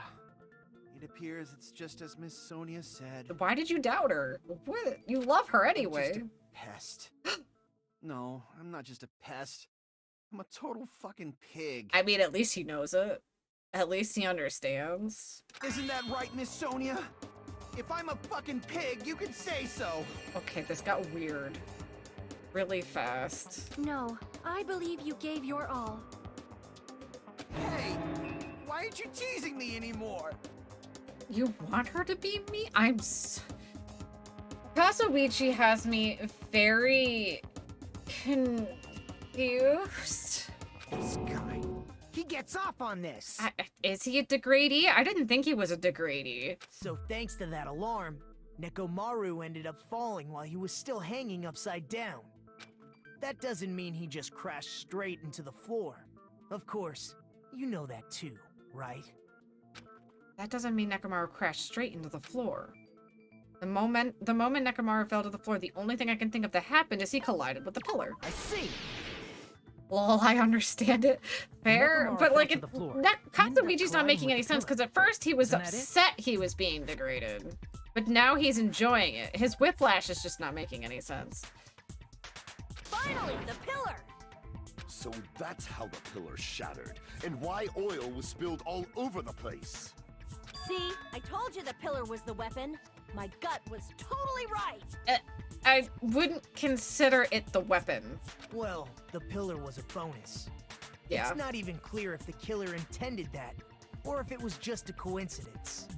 Speaker 16: It appears it's just as Miss Sonia said.
Speaker 1: Why did you doubt her? What? You love her anyway.
Speaker 16: Just a pest. No, I'm not just a pest. I'm a total fucking pig.
Speaker 1: I mean, at least he knows it. At least he understands.
Speaker 16: Isn't that right, Miss Sonia? If I'm a fucking pig, you can say so.
Speaker 1: Okay, this got weird. Really fast.
Speaker 14: No, I believe you gave your all.
Speaker 16: Hey, why aren't you teasing me anymore?
Speaker 1: You want her to be me? Kazuichi has me very confused.
Speaker 15: This guy, he gets off on this.
Speaker 1: Is he a degradee? I didn't think he was a degradee.
Speaker 5: So thanks to that alarm, Nekomaru ended up falling while he was still hanging upside down. That doesn't mean he just crashed straight into the floor. Of course, you know that too, right?
Speaker 1: That doesn't mean Nekomaru crashed straight into the floor. The moment Nekomaru fell to the floor, the only thing I can think of that happened is he collided with the pillar.
Speaker 17: I see.
Speaker 1: Well, I understand it. Fair,
Speaker 17: Nekomaru
Speaker 1: but
Speaker 17: fell
Speaker 1: like,
Speaker 17: to the floor.
Speaker 1: Katsumichi's not
Speaker 17: colliding
Speaker 1: making
Speaker 17: with
Speaker 1: any
Speaker 17: the
Speaker 1: sense
Speaker 17: pillar.
Speaker 1: because at first he was
Speaker 17: Isn't that it?
Speaker 1: upset he was being degraded, but now he's enjoying it. His whiplash is just not making any sense.
Speaker 11: Finally, the pillar!
Speaker 8: So that's how the pillar shattered, and why oil was spilled all over the place.
Speaker 11: See, I told you the pillar was the weapon. My gut was totally right.
Speaker 1: I wouldn't consider it the weapon.
Speaker 5: Well, the pillar was a bonus.
Speaker 1: Yeah.
Speaker 5: It's not even clear if the killer intended that, or if it was just a coincidence.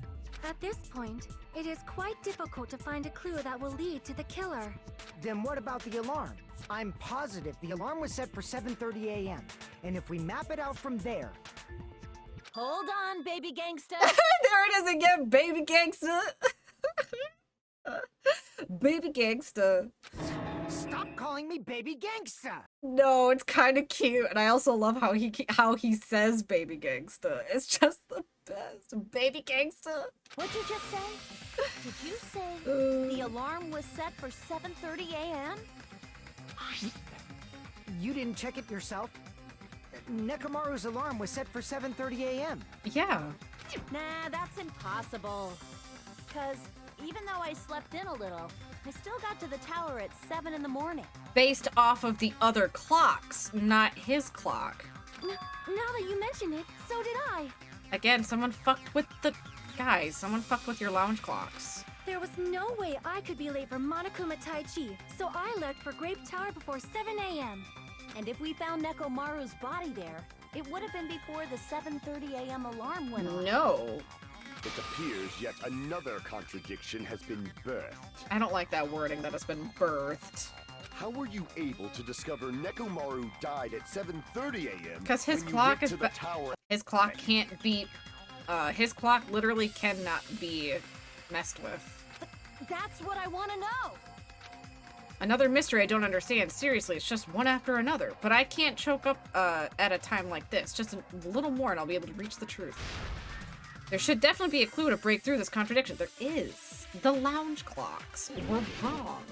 Speaker 14: At this point, it is quite difficult to find a clue that will lead to the killer.
Speaker 15: Then what about the alarm? I'm positive the alarm was set for 7:30 a.m. And if we map it out from there...
Speaker 11: Hold on, baby gangsta.
Speaker 1: There it is again, baby gangsta. Baby gangsta.
Speaker 15: Stop calling me baby gangsta!
Speaker 1: No, it's kind of cute, and I also love how he says baby gangsta. It's just the best. Baby gangsta.
Speaker 11: What'd you just say? Did you say the alarm was set for 7:30 a.m.?
Speaker 15: You didn't check it yourself? Nekomaru's alarm was set for 7:30 a.m.
Speaker 1: Yeah.
Speaker 11: Nah, that's impossible. Because even though I slept in a little, I still got to the tower at 7 in the morning.
Speaker 1: Based off of the other clocks, not his clock.
Speaker 14: Now that you mention it, so did I.
Speaker 1: Again, someone fucked with the... Guys, someone fucked with your lounge clocks.
Speaker 14: There was no way I could be late for Monokuma Tai Chi, so I left for Grape Tower before 7 a.m.
Speaker 11: And if we found Nekomaru's body there, it would have been before the 7:30 a.m. alarm went off.
Speaker 1: No.
Speaker 8: It appears yet another contradiction has been birthed.
Speaker 1: I don't like that wording that has been birthed.
Speaker 8: How were you able to discover Nekomaru died at 7:30 a.m.?
Speaker 1: Because his
Speaker 8: when
Speaker 1: clock
Speaker 8: you
Speaker 1: is...
Speaker 8: went to the tower?
Speaker 1: His clock can't be... his clock literally cannot be messed with.
Speaker 11: That's what I want to know.
Speaker 1: Another mystery I don't understand. Seriously, it's just one after another. But I can't choke up at a time like this. Just a little more and I'll be able to reach the truth. There should definitely be a clue to break through this contradiction. There is. The lounge clocks were wrong.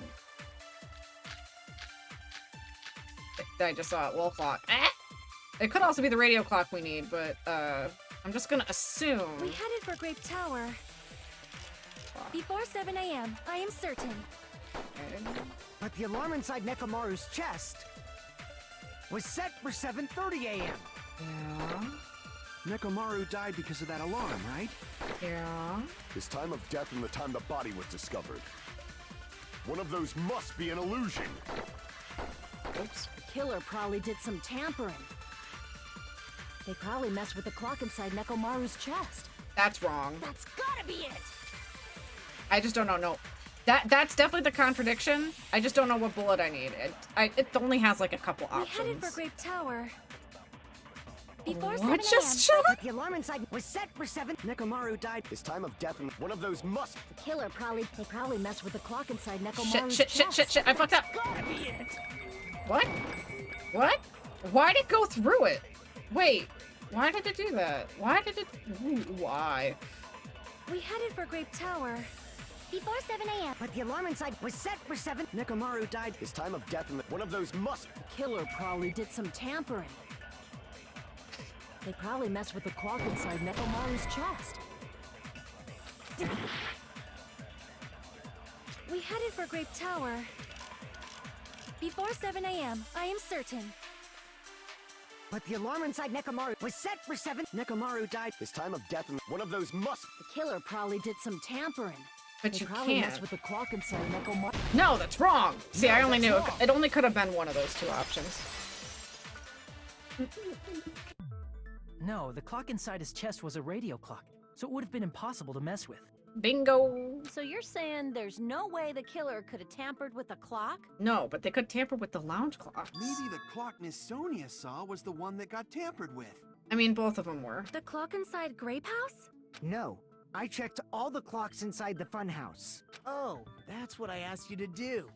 Speaker 1: I just saw it. Wall clock. It could also be the radio clock we need, but I'm just gonna assume.
Speaker 14: We headed for Grape Tower. Before 7 a.m., I am certain.
Speaker 15: But the alarm inside Nekomaru's chest was set for 7:30 a.m.
Speaker 1: Yeah.
Speaker 16: Nekomaru died because of that alarm, right?
Speaker 1: Yeah.
Speaker 8: His time of death and the time the body was discovered. One of those must be an illusion.
Speaker 1: Oops.
Speaker 11: The killer probably did some tampering. They probably messed with the clock inside Nekomaru's chest.
Speaker 1: That's wrong.
Speaker 11: That's gotta be it!
Speaker 1: I just don't know. No. That's definitely the contradiction. I just don't know what bullet I need. It only has like a couple
Speaker 14: We
Speaker 1: options.
Speaker 14: headed for Grape Tower. Before
Speaker 1: What
Speaker 14: 7 a.m.
Speaker 1: just shut up?
Speaker 15: But the alarm inside was set for 7.
Speaker 16: Nekomaru died.
Speaker 8: His time of death and one of those must...
Speaker 11: The killer probably messed with the clock inside Nekomaru's
Speaker 1: Shit,
Speaker 11: chest.
Speaker 1: I fucked up.
Speaker 11: Gotta be it!
Speaker 1: What? What? Why'd it go through it? Wait, why did it do that? Why did it... Why?
Speaker 14: We headed for Grape Tower.
Speaker 18: Before 7 a.m.
Speaker 15: But the alarm inside was set for 7.
Speaker 16: Nekomaru died.
Speaker 8: His time of death and one of those must...
Speaker 11: The killer probably did some tampering. They probably messed with the clock inside Nekomaru's chest.
Speaker 14: We headed for Grape Tower. Before 7 a.m., I am certain.
Speaker 15: But the alarm inside Nekomaru was set for 7.
Speaker 16: Nekomaru died.
Speaker 8: His time of death and one of those must...
Speaker 11: The killer probably did some tampering.
Speaker 1: But
Speaker 11: they
Speaker 1: you
Speaker 11: probably
Speaker 1: can't.
Speaker 11: messed with the clock inside Nekomaru.
Speaker 1: No, that's wrong. See,
Speaker 11: No,
Speaker 1: I only
Speaker 11: that's
Speaker 1: knew
Speaker 11: wrong.
Speaker 1: it only could have been one of those two options.
Speaker 17: No, the clock inside his chest was a radio clock, so it would have been impossible to mess with.
Speaker 1: Bingo.
Speaker 11: So you're saying there's no way the killer could have tampered with the clock?
Speaker 1: No, but they could tamper with the lounge clocks.
Speaker 16: Maybe the clock Miss Sonia saw was the one that got tampered with.
Speaker 1: I mean, both of them were.
Speaker 14: The clock inside Grape House?
Speaker 15: No, I checked all the clocks inside the funhouse.
Speaker 5: Oh, that's what I asked you to do.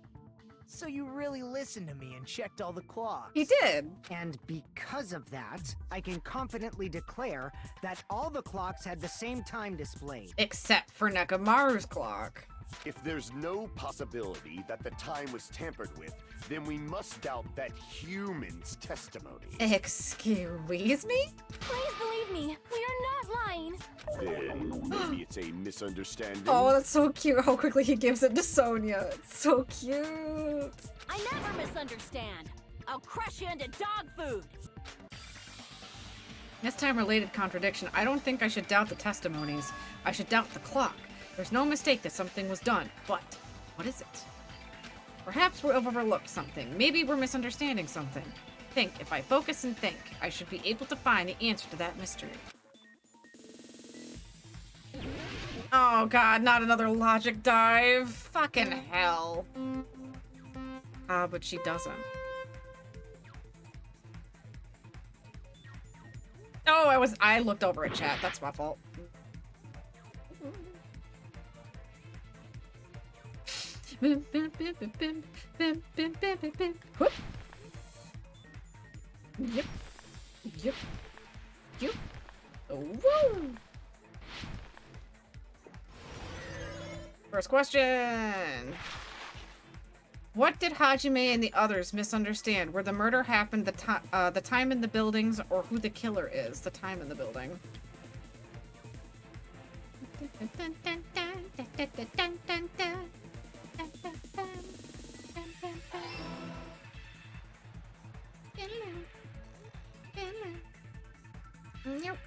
Speaker 5: So you really listened to me and checked all the clocks.
Speaker 1: He did.
Speaker 15: And because of that, I can confidently declare that all the clocks had the same time displayed.
Speaker 1: Except for Nekomaru's clock.
Speaker 8: If there's no possibility that the time was tampered with, then we must doubt that human's testimony.
Speaker 1: Excuse me?
Speaker 14: Please believe me, we are not lying.
Speaker 8: Then maybe it's a misunderstanding.
Speaker 1: Oh, that's so cute how quickly he gives it to Sonia. It's so cute.
Speaker 11: I never misunderstand. I'll crush you into dog food.
Speaker 1: This time-related contradiction. I don't think I should doubt the testimonies. I should doubt the clock. There's no mistake that something was done, but what is it? Perhaps we've overlooked something. Maybe we're misunderstanding something. Think, if I focus and think, I should be able to find the answer to that mystery. Oh god, not another logic dive. Fucking hell. Ah, but she doesn't. Oh, I looked over at chat. That's my fault. Whoop. Yep. Oh, woo. First question. What did Hajime and the others misunderstand? Where the murder happened, the time in the buildings, or who the killer is? The time in the building. Nope.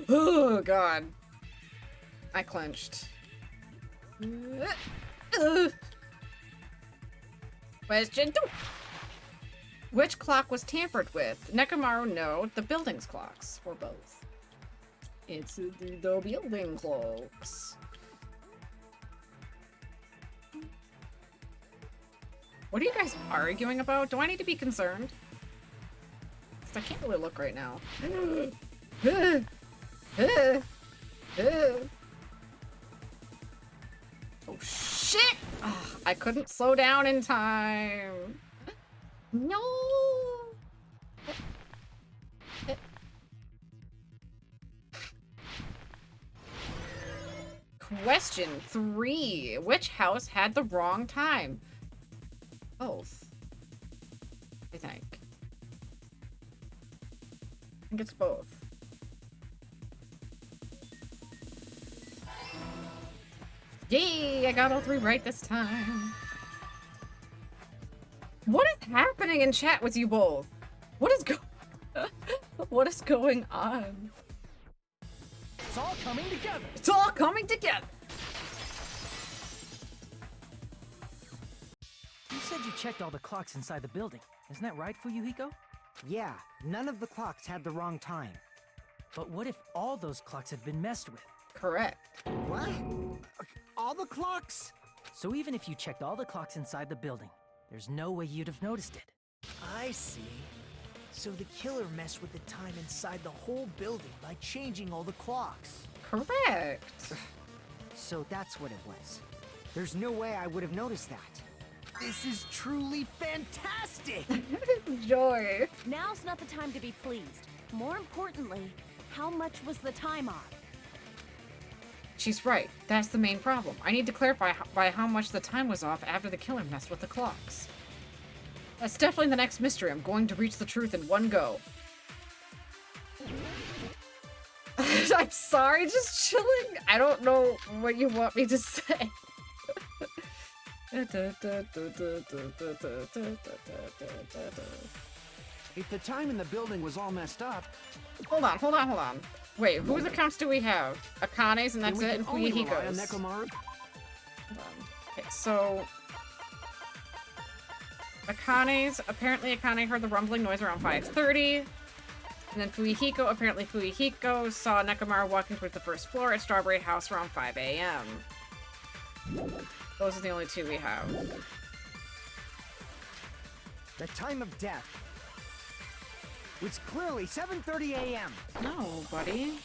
Speaker 1: Oh god. I clenched. Question 2. Which clock was tampered with? Nekomaru, no. The building's clocks. Or both. It's the building clocks. What are you guys arguing about? Do I need to be concerned? 'Cause I can't really look right now. Oh shit! Oh, I couldn't slow down in time. No. Question 3. Which house had the wrong time? Both. I think it's both. Yay! I got all 3 right this time. What is happening in chat with you both? What is going on?
Speaker 17: It's all coming together.
Speaker 1: It's all coming together.
Speaker 17: You said you checked all the clocks inside the building. Isn't that right, Fuyuhiko?
Speaker 15: Yeah, none of the clocks had the wrong time.
Speaker 17: But what if all those clocks have been messed with?
Speaker 1: Correct.
Speaker 15: What? All the clocks?
Speaker 17: So even if you checked all the clocks inside the building, there's no way you'd have noticed it.
Speaker 5: I see. So the killer messed with the time inside the whole building by changing all the clocks.
Speaker 1: Correct.
Speaker 15: So that's what it was. There's no way I would have noticed that.
Speaker 5: This is truly fantastic!
Speaker 1: Joy.
Speaker 11: Now's not the time to be pleased. More importantly, how much was the time off?
Speaker 1: She's right. That's the main problem. I need to clarify by how much the time was off after the killer messed with the clocks. That's definitely the next mystery. I'm going to reach the truth in one go. I'm sorry, just chilling. I don't know what you want me to say.
Speaker 16: If the time in the building was all messed up...
Speaker 1: Hold on. Wait, whose accounts do we have? Akane's and that's it, and Fuyuhiko's. Okay, so... Akane's, apparently Akane heard the rumbling noise around 5:30. And then Fuyuhiko, apparently Fuyuhiko saw Nekomaru walking towards the first floor at Strawberry House around 5 a.m. Those are the only 2 we have.
Speaker 15: The time of death was clearly 7:30 a.m.
Speaker 1: No, buddy.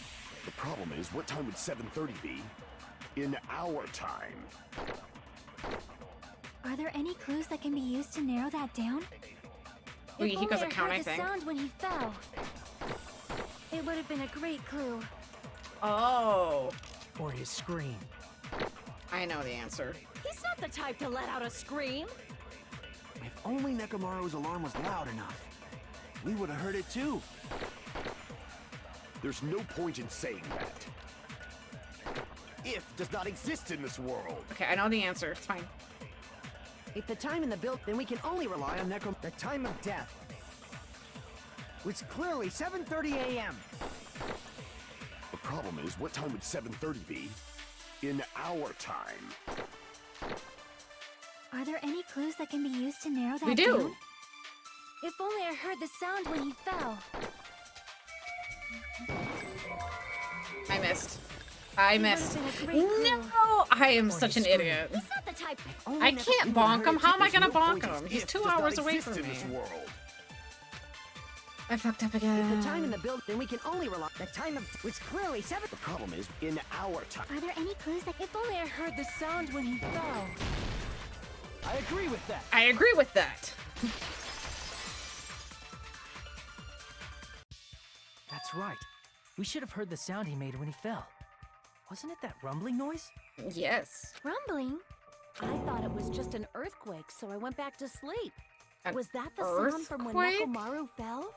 Speaker 8: The problem is, what time would 7:30 be in our time?
Speaker 7: Are there any clues that can be used to narrow that down?
Speaker 1: Fuyuhiko's account, I
Speaker 14: the
Speaker 1: think.
Speaker 14: sound when he fell. It would have been a great clue.
Speaker 1: Oh.
Speaker 5: Or his scream.
Speaker 1: I know the answer.
Speaker 11: He's not the type to let out a scream.
Speaker 16: If only Nekomaru's alarm was loud enough, we would have heard it too.
Speaker 8: There's no point in saying that. If does not exist in this world.
Speaker 1: Okay, I know the answer. It's fine.
Speaker 15: If the time in the build, then we can only rely on the time of death. Which clearly 7:30 a.m.
Speaker 8: The problem is, what time would 7:30 be? In our time.
Speaker 7: Are there any clues that can be used to narrow that
Speaker 1: We do.
Speaker 7: down?
Speaker 14: If only I heard the sound when he fell.
Speaker 1: I missed. I missed.
Speaker 14: It would have been a great clue.
Speaker 1: No! I am such an idiot.
Speaker 11: He's not the type.
Speaker 1: I can't bonk him. How am I gonna bonk
Speaker 8: Point
Speaker 1: him?
Speaker 8: is,
Speaker 1: He's
Speaker 8: if
Speaker 1: 2
Speaker 8: does not
Speaker 1: hours away
Speaker 8: exist
Speaker 1: from
Speaker 8: in
Speaker 1: me.
Speaker 8: this world.
Speaker 1: I fucked up
Speaker 15: If
Speaker 1: again.
Speaker 15: the time in the build, then we can only rely the time of which clearly 7.
Speaker 8: The problem is, in our time.
Speaker 7: Are there any clues that
Speaker 14: If only I heard the sound when he fell.
Speaker 17: I agree with that.
Speaker 1: I agree with that.
Speaker 17: That's right. We should have heard the sound he made when he fell. Wasn't it that rumbling noise?
Speaker 1: Yes.
Speaker 14: Rumbling?
Speaker 11: I thought it was just an earthquake, so I went back to sleep.
Speaker 1: An
Speaker 11: Was that the sound from when
Speaker 1: earthquake?
Speaker 11: Nekomaru fell?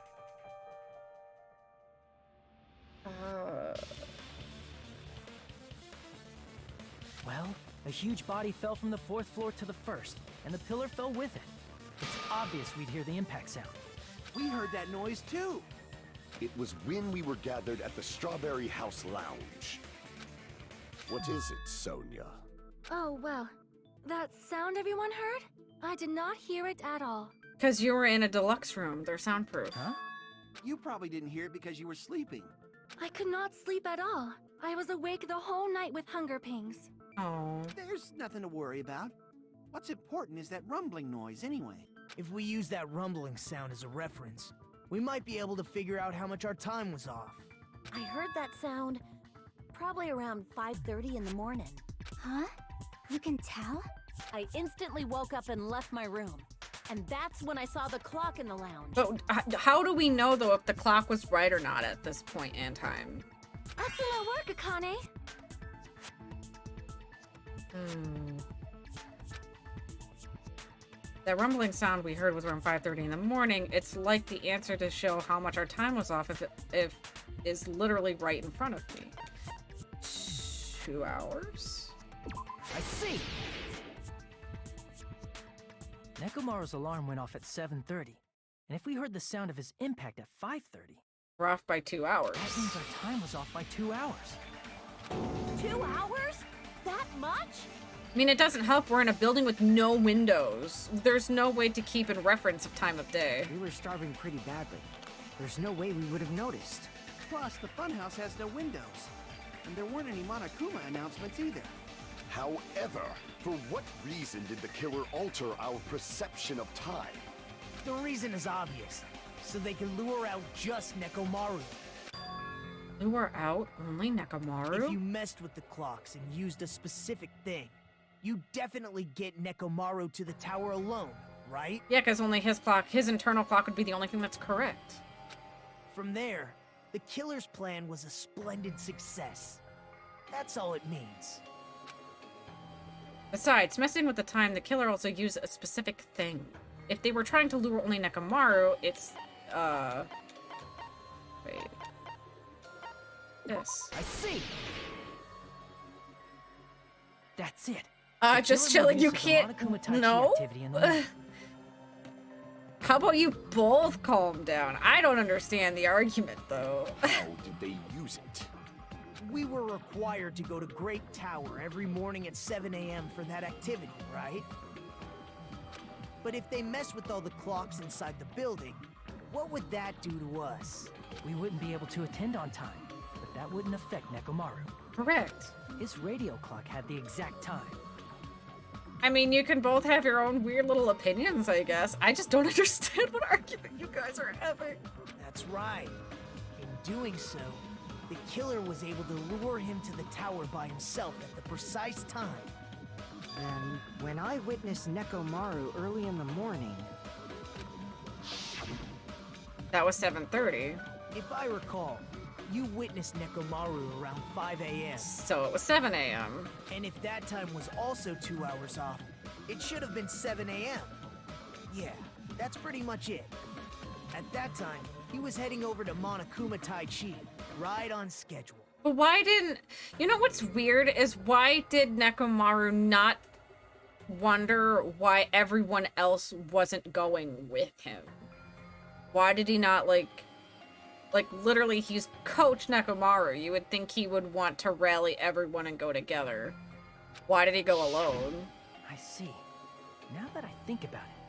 Speaker 17: Well, a huge body fell from the 4th floor to the 1st, and the pillar fell with it. It's obvious we'd hear the impact sound.
Speaker 16: We heard that noise too.
Speaker 8: It was when we were gathered at the Strawberry House Lounge. What is it, Sonia?
Speaker 14: Oh, well. That sound everyone heard? I did not hear it at all.
Speaker 1: Because you were in a deluxe room. They're soundproof.
Speaker 17: Huh?
Speaker 16: You probably didn't hear it because you were sleeping.
Speaker 14: I could not sleep at all. I was awake the whole night with hunger pangs.
Speaker 1: Oh.
Speaker 16: There's nothing to worry about. What's important is that rumbling noise anyway.
Speaker 5: If we use that rumbling sound as a reference, we might be able to figure out how much our time was off.
Speaker 11: I heard that sound probably around 5:30 in the morning.
Speaker 7: Huh? You can tell?
Speaker 11: I instantly woke up and left my room. And that's when I saw the clock in the lounge.
Speaker 1: But how do we know, though, if the clock was right or not at this point in time?
Speaker 14: Excellent work, Akane!
Speaker 1: That rumbling sound we heard was around 5:30 in the morning. It's like the answer to show how much our time was off if is literally right in front of me. 2 hours?
Speaker 17: I see! Nekomaru's alarm went off at 7:30, and if we heard the sound of his impact at 5:30...
Speaker 1: We're off by 2 hours.
Speaker 17: That means our time was off by 2 hours.
Speaker 11: 2 hours? That much?
Speaker 1: I mean, it doesn't help we're in a building with no windows. There's no way to keep in reference of time of day.
Speaker 15: We were starving pretty badly. There's no way we would have noticed.
Speaker 16: Plus, the funhouse has no windows. And there weren't any Monokuma announcements either.
Speaker 8: However, for what reason did the killer alter our perception of time?
Speaker 5: The reason is obvious. So they can lure out just Nekomaru.
Speaker 1: Lure out only Nekomaru?
Speaker 5: If you messed with the clocks and used a specific thing, you definitely get Nekomaru to the tower alone, right?
Speaker 1: Yeah, because only his clock, his internal clock would be the only thing that's correct.
Speaker 5: From there, the killer's plan was a splendid success. That's all it means.
Speaker 1: Besides, messing with the time, the killer also used a specific thing. If they were trying to lure only Nekomaru, it's, wait. This.
Speaker 5: I see! That's it.
Speaker 1: Just chilling, you can't... No? How about you both calm down? I don't understand the argument, though.
Speaker 8: How did they use it?
Speaker 5: We were required to go to Great Tower every morning at 7 a.m. for that activity, right? But if they mess with all the clocks inside the building, what would that do to us?
Speaker 17: We wouldn't be able to attend on time, but that wouldn't affect Nekomaru.
Speaker 1: Correct.
Speaker 17: His radio clock had the exact time.
Speaker 1: I mean, you can both have your own weird little opinions, I guess. I just don't understand what argument you guys are having.
Speaker 5: That's right. In doing so, the killer was able to lure him to the tower by himself at the precise time.
Speaker 15: And when I witnessed Nekomaru early in the morning...
Speaker 1: That was 7:30.
Speaker 5: If I recall, You witnessed Nekomaru around 5 a.m.
Speaker 1: So it was 7 a.m.
Speaker 5: And if that time was also 2 hours off, it should have been 7 a.m. Yeah, that's pretty much it. At that time, he was heading over to Monokuma Taichi, right on schedule.
Speaker 1: But why didn't... You know what's weird is why did Nekomaru not wonder why everyone else wasn't going with him? Why did he not, like, literally, he's Coach Nekomaru. You would think he would want to rally everyone and go together. Why did he go alone?
Speaker 17: I see. Now that I think about it,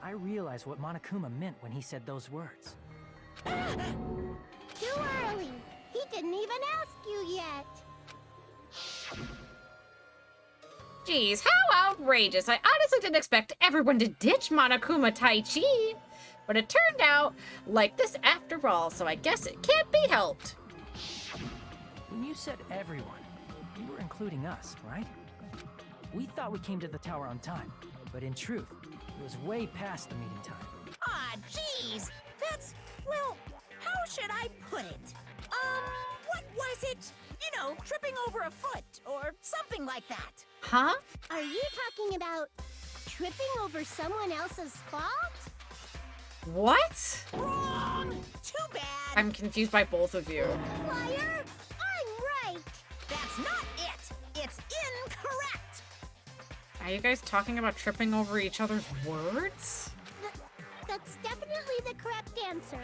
Speaker 17: I realize what Monokuma meant when he said those words.
Speaker 18: Too early. He didn't even ask you yet.
Speaker 1: Geez, how outrageous. I honestly didn't expect everyone to ditch Monokuma Taichi. But it turned out like this after all, so I guess it can't be helped.
Speaker 17: When you said everyone, you were including us, right? We thought we came to the tower on time, but in truth, it was way past the meeting time.
Speaker 13: Ah, jeez. That's, well, how should I put it? What was it? You know, tripping over a foot or something like that.
Speaker 1: Huh?
Speaker 18: Are you talking about tripping over someone else's fault?
Speaker 1: What?
Speaker 13: Wrong! Too bad!
Speaker 1: I'm confused by both of you.
Speaker 18: Liar! I'm right!
Speaker 13: That's not it! It's incorrect!
Speaker 1: Are you guys talking about tripping over each other's words?
Speaker 18: That's definitely the correct answer.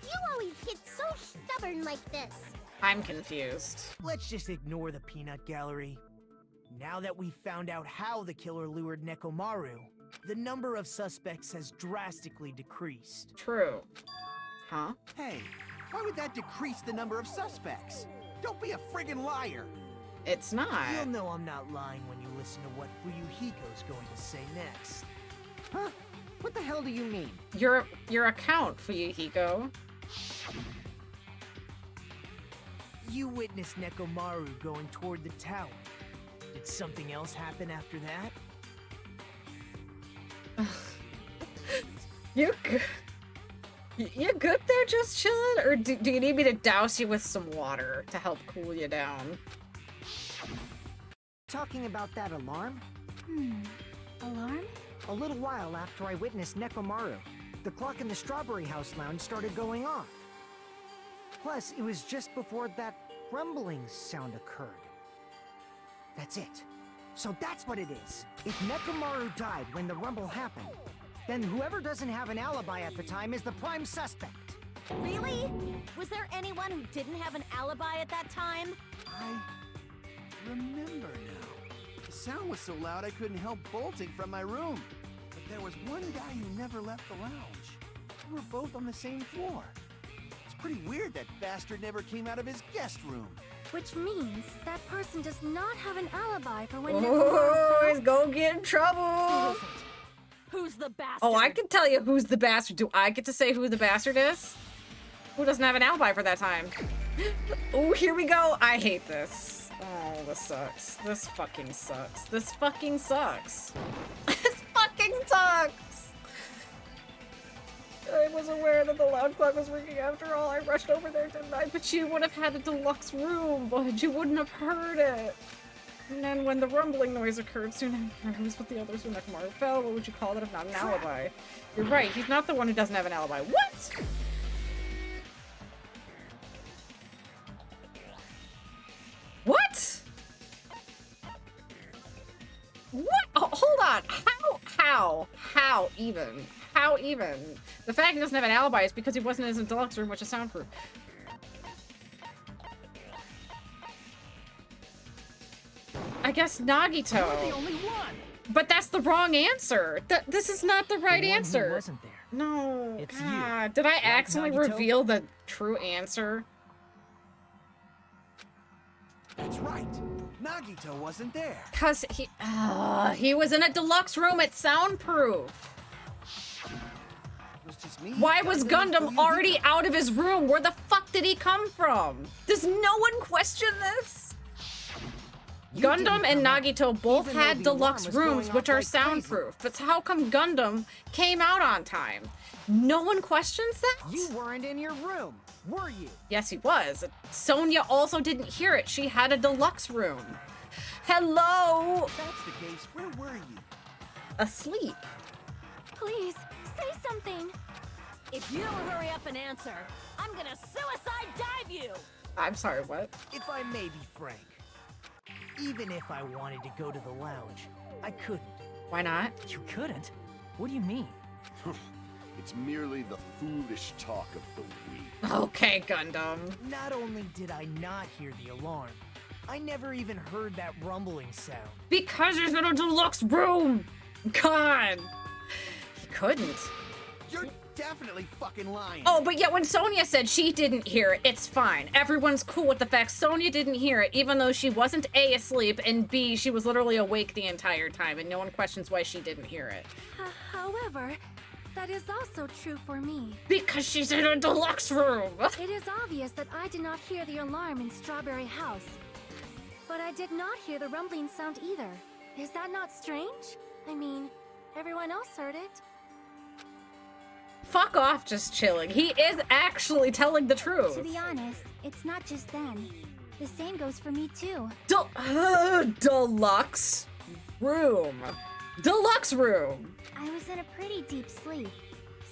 Speaker 18: You always get so stubborn like this.
Speaker 1: I'm confused.
Speaker 5: Let's just ignore the peanut gallery. Now that we've found out how the killer lured Nekomaru, the number of suspects has drastically decreased.
Speaker 1: True. Huh?
Speaker 16: Hey, why would that decrease the number of suspects? Don't be a friggin' liar!
Speaker 1: It's not.
Speaker 5: You'll know I'm not lying when you listen to what Fuyuhiko's going to say next.
Speaker 15: Huh? What the hell do you mean?
Speaker 1: Your account, Fuyuhiko.
Speaker 5: You witnessed Nekomaru going toward the tower. Did something else happen after that?
Speaker 1: You good? You good there, just chilling? Or do you need me to douse you with some water to help cool you down?
Speaker 15: Talking about that alarm?
Speaker 7: Alarm?
Speaker 15: A little while after I witnessed Nekomaru, the clock in the Strawberry House lounge started going off. Plus, it was just before that rumbling sound occurred. That's it. So that's what it is. If Nekomaru died when the rumble happened, then whoever doesn't have an alibi at the time is the prime suspect.
Speaker 11: Really? Was there anyone who didn't have an alibi at that time?
Speaker 16: I remember now. The sound was so loud I couldn't help bolting from my room. But there was one guy who never left the lounge. We were both on the same floor. It's pretty weird that bastard never came out of his guest room.
Speaker 14: Which means that person does not have an alibi for when
Speaker 1: Oh, he's gonna get in trouble.
Speaker 11: Who's the bastard?
Speaker 1: Oh, I can tell you who's the bastard. Do I get to say who the bastard is? Who doesn't have an alibi for that time? Oh, here we go. I hate this. Oh, this sucks. This fucking sucks. This fucking sucks. This fucking sucks. I was aware that the loud clock was ringing after all. I rushed over there, didn't I? But you would have had a deluxe room, but you wouldn't have heard it. And then when the rumbling noise occurred soon after, I was with the others when Nekomaru fell. What would you call that if not an alibi? You're right, he's not the one who doesn't have an alibi. What? What? What? Oh, hold on. How even? How even? The fact he doesn't have an alibi is because he wasn't in his deluxe room, which is soundproof. I guess Nagito.
Speaker 17: You're the only one.
Speaker 1: But that's the wrong answer. This is not the right
Speaker 17: The one who
Speaker 1: answer.
Speaker 17: wasn't there.
Speaker 1: No.
Speaker 17: It's
Speaker 1: God. Did I accidentally
Speaker 17: Nagito?
Speaker 1: reveal the true answer?
Speaker 16: That's right. Nagito wasn't there.
Speaker 1: Cause he was in a deluxe room at soundproof.
Speaker 16: It was just me.
Speaker 1: Why was Gundam already out of his room? Where the fuck did he come from? Does no one question this? Gundam and Nagito both
Speaker 15: even though
Speaker 1: had
Speaker 15: the alarm
Speaker 1: deluxe
Speaker 15: was
Speaker 1: rooms,
Speaker 15: going
Speaker 1: which
Speaker 15: off
Speaker 1: are
Speaker 15: like crazy.
Speaker 1: soundproof. But how come Gundam came out on time? No one questions that?
Speaker 15: You weren't in your room, were you?
Speaker 1: Yes, he was. Sonia also didn't hear it. She had a deluxe room. Hello?
Speaker 16: If that's the case, where were you?
Speaker 1: Asleep.
Speaker 14: Please, say something.
Speaker 11: If you don't hurry up and answer, I'm gonna suicide dive you!
Speaker 1: I'm sorry, what?
Speaker 5: If I may be frank, even if I wanted to go to the lounge, I couldn't.
Speaker 1: Why not?
Speaker 17: You couldn't? What do you mean?
Speaker 8: It's merely the foolish talk of the weak.
Speaker 1: Okay, Gundam.
Speaker 5: Not only did I not hear the alarm, I never even heard that rumbling sound.
Speaker 1: Because he's in a deluxe room! God! He couldn't.
Speaker 16: You're definitely fucking lying.
Speaker 1: Oh, but yet when Sonia said she didn't hear it, it's fine. Everyone's cool with the fact Sonia didn't hear it, even though she wasn't A, asleep, and B, she was literally awake the entire time, and no one questions why she didn't hear it.
Speaker 14: However, that is also true for me.
Speaker 1: Because she's in a deluxe room!
Speaker 14: It is obvious that I did not hear the alarm in Strawberry House. But I did not hear the rumbling sound either. Is that not strange? I mean, everyone else heard it.
Speaker 1: Fuck off just chilling. He is actually telling the truth.
Speaker 7: To be honest, it's not just them. The same goes for me too.
Speaker 1: Deluxe room. Deluxe room.
Speaker 7: I was in a pretty deep sleep,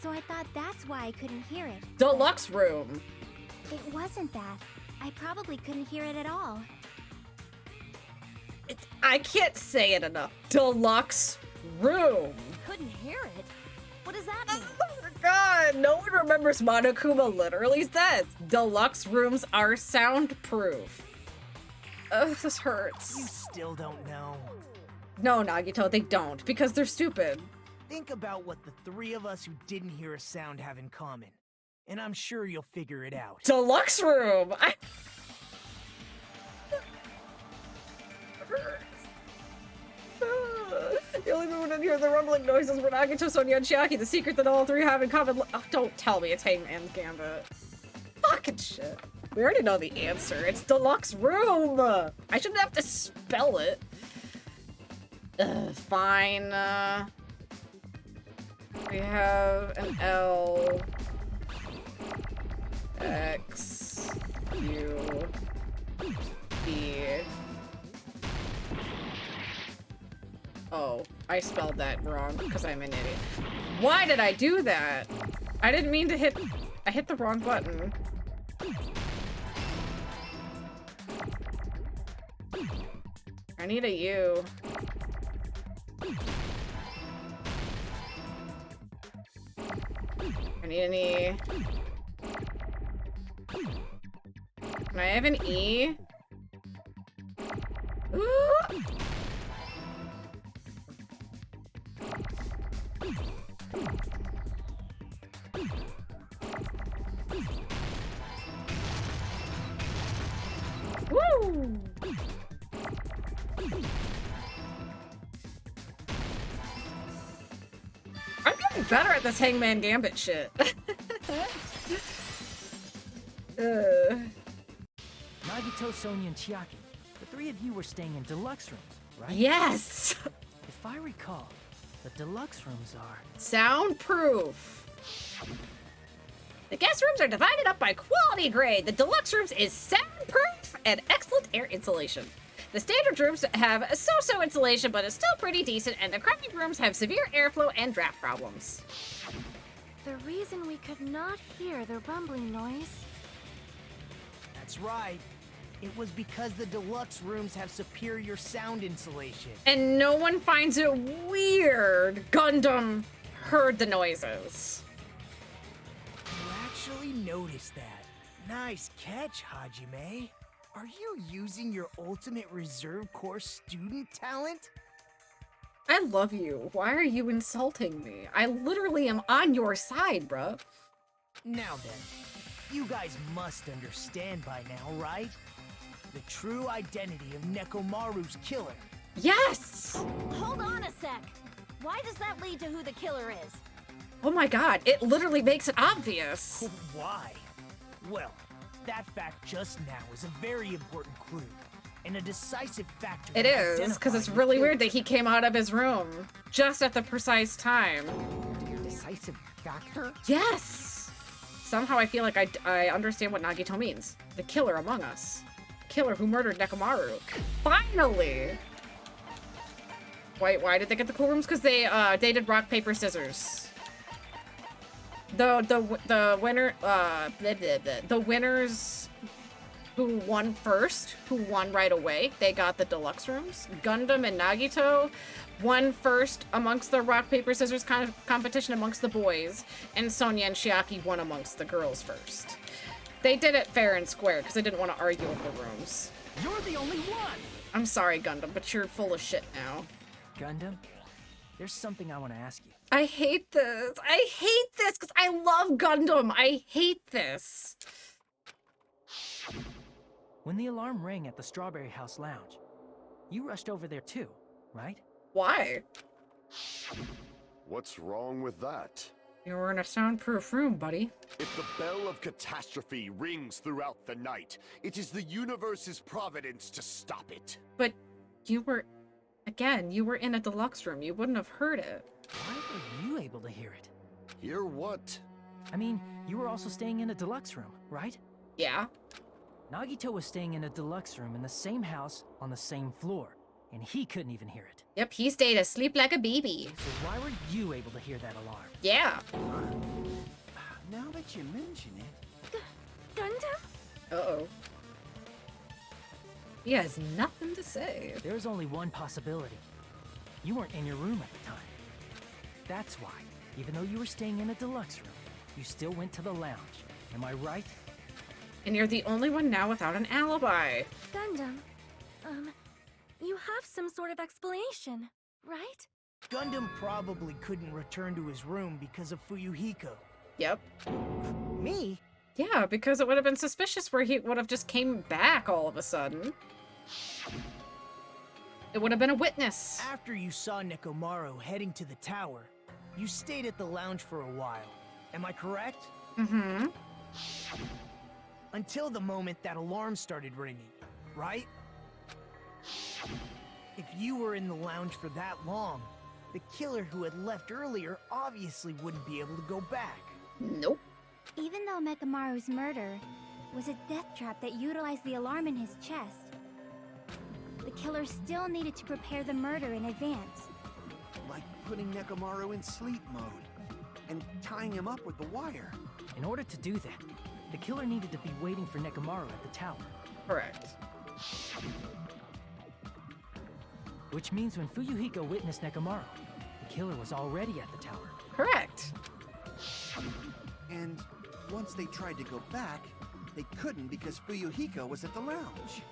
Speaker 7: so I thought that's why I couldn't hear it.
Speaker 1: Deluxe room.
Speaker 7: It wasn't that. I probably couldn't hear it at all.
Speaker 1: I can't say it enough. Deluxe room.
Speaker 11: Couldn't hear it? What does that mean?
Speaker 1: Oh God, no one remembers Monokuma literally says deluxe rooms are soundproof. Ugh, this hurts.
Speaker 5: You still don't know.
Speaker 1: No, Nagito, they don't, because they're stupid.
Speaker 5: Think about what the three of us who didn't hear a sound have in common, and I'm sure you'll figure it out.
Speaker 1: Deluxe room! The only people who didn't hear the rumbling noises were Nagito, Sonia, and Chiaki. The secret that all three have in common. Oh, don't tell me it's Hangman's Gambit. Fucking shit. We already know the answer. It's deluxe room. I shouldn't have to spell it. Fine. We have an L. X. U. B. Oh, I spelled that wrong because I'm an idiot. Why did I do that? I didn't mean to hit... I hit the wrong button. I need a U. I need an E. Can I have an E? Ooh. Woo! I'm getting better at this Hangman Gambit shit.
Speaker 17: Nagito, Sonia, and Chiaki, the three of you were staying in deluxe rooms, right?
Speaker 1: Yes!
Speaker 17: If I recall, the deluxe rooms are...
Speaker 1: soundproof. The guest rooms are divided up by quality grade. The deluxe rooms is soundproof and excellent air insulation. The standard rooms have so-so insulation, but it's still pretty decent, and the crappy rooms have severe airflow and draft problems.
Speaker 14: The reason we could not hear the rumbling noise...
Speaker 5: That's right. It was because the deluxe rooms have superior sound insulation.
Speaker 1: And no one finds it weird Gundam heard the noises.
Speaker 5: You actually noticed that. Nice catch, Hajime. Are you using your ultimate reserve corps student talent?
Speaker 1: I love you. Why are you insulting me? I literally am on your side, bruh.
Speaker 5: Now then, you guys must understand by now, right? The true identity of Nekomaru's killer.
Speaker 1: Yes!
Speaker 11: Hold on a sec. Why does that lead to who the killer is?
Speaker 1: Oh my god, it literally makes it obvious.
Speaker 5: Why? Well, that fact just now is a very important clue. and a decisive factor.
Speaker 1: It is, because it's really weird that he came out of his room just at the precise time.
Speaker 15: Decisive factor?
Speaker 1: Yes! Somehow I feel like I understand what Nagito means. The killer among us. The killer who murdered Nekomaru. Finally! Why did they get the cool rooms? Because they did rock, paper, scissors. The winner, the winners who won first, who won right away, they got the deluxe rooms. Gundam and Nagito won first amongst the rock, paper, scissors competition amongst the boys, and Sonya and Chiaki won amongst the girls first. They did it fair and square because they didn't want to argue over the rooms.
Speaker 5: You're the only one!
Speaker 1: I'm sorry, Gundam, but you're full of shit now.
Speaker 17: Gundam, there's something I want to ask you.
Speaker 1: I hate this. I hate this because I love Gundam. I hate this.
Speaker 17: When the alarm rang at the Strawberry House Lounge, you rushed over there too, right?
Speaker 1: Why?
Speaker 8: What's wrong with that?
Speaker 1: You were in a soundproof room, buddy.
Speaker 8: If the bell of catastrophe rings throughout the night, it is the universe's providence to stop it.
Speaker 1: But you were, again, you were in a deluxe room. You wouldn't have heard it.
Speaker 17: Why were you able to hear it?
Speaker 8: Hear what?
Speaker 17: I mean, you were also staying in a deluxe room, right?
Speaker 1: Yeah.
Speaker 17: Nagito was staying in a deluxe room in the same house on the same floor, and he couldn't even hear it.
Speaker 1: Yep, he stayed asleep like a baby.
Speaker 17: So why were you able to hear that alarm?
Speaker 1: Yeah.
Speaker 16: Now that you mention it...
Speaker 14: Gundam?
Speaker 1: Uh-oh. He has nothing to say.
Speaker 17: There's only one possibility. You weren't in your room at the time. That's why, even though you were staying in a deluxe room, you still went to the lounge. Am I right?
Speaker 1: And you're the only one now without an alibi.
Speaker 14: Gundam, you have some sort of explanation, right?
Speaker 5: Gundam probably couldn't return to his room because of Fuyuhiko.
Speaker 1: Yep.
Speaker 15: Me?
Speaker 1: Yeah, because it would have been suspicious where he would have just came back all of a sudden. It would have been a witness.
Speaker 5: After you saw Nekomaru heading to the tower, you stayed at the lounge for a while. Am I correct?
Speaker 1: Mm-hmm.
Speaker 5: Until the moment that alarm started ringing, right? If you were in the lounge for that long, the killer who had left earlier obviously wouldn't be able to go back.
Speaker 1: Nope.
Speaker 7: Even though Nekomaru's murder was a death trap that utilized the alarm in his chest, the killer still needed to prepare the murder in advance.
Speaker 16: Like putting Nekomaru in sleep mode and tying him up with the wire.
Speaker 17: In order to do that, the killer needed to be waiting for Nekomaru at the tower.
Speaker 1: Correct.
Speaker 17: Which means when Fuyuhiko witnessed Nekomaru, the killer was already at the tower.
Speaker 1: Correct.
Speaker 16: And once they tried to go back, they couldn't because Fuyuhiko was at the lounge.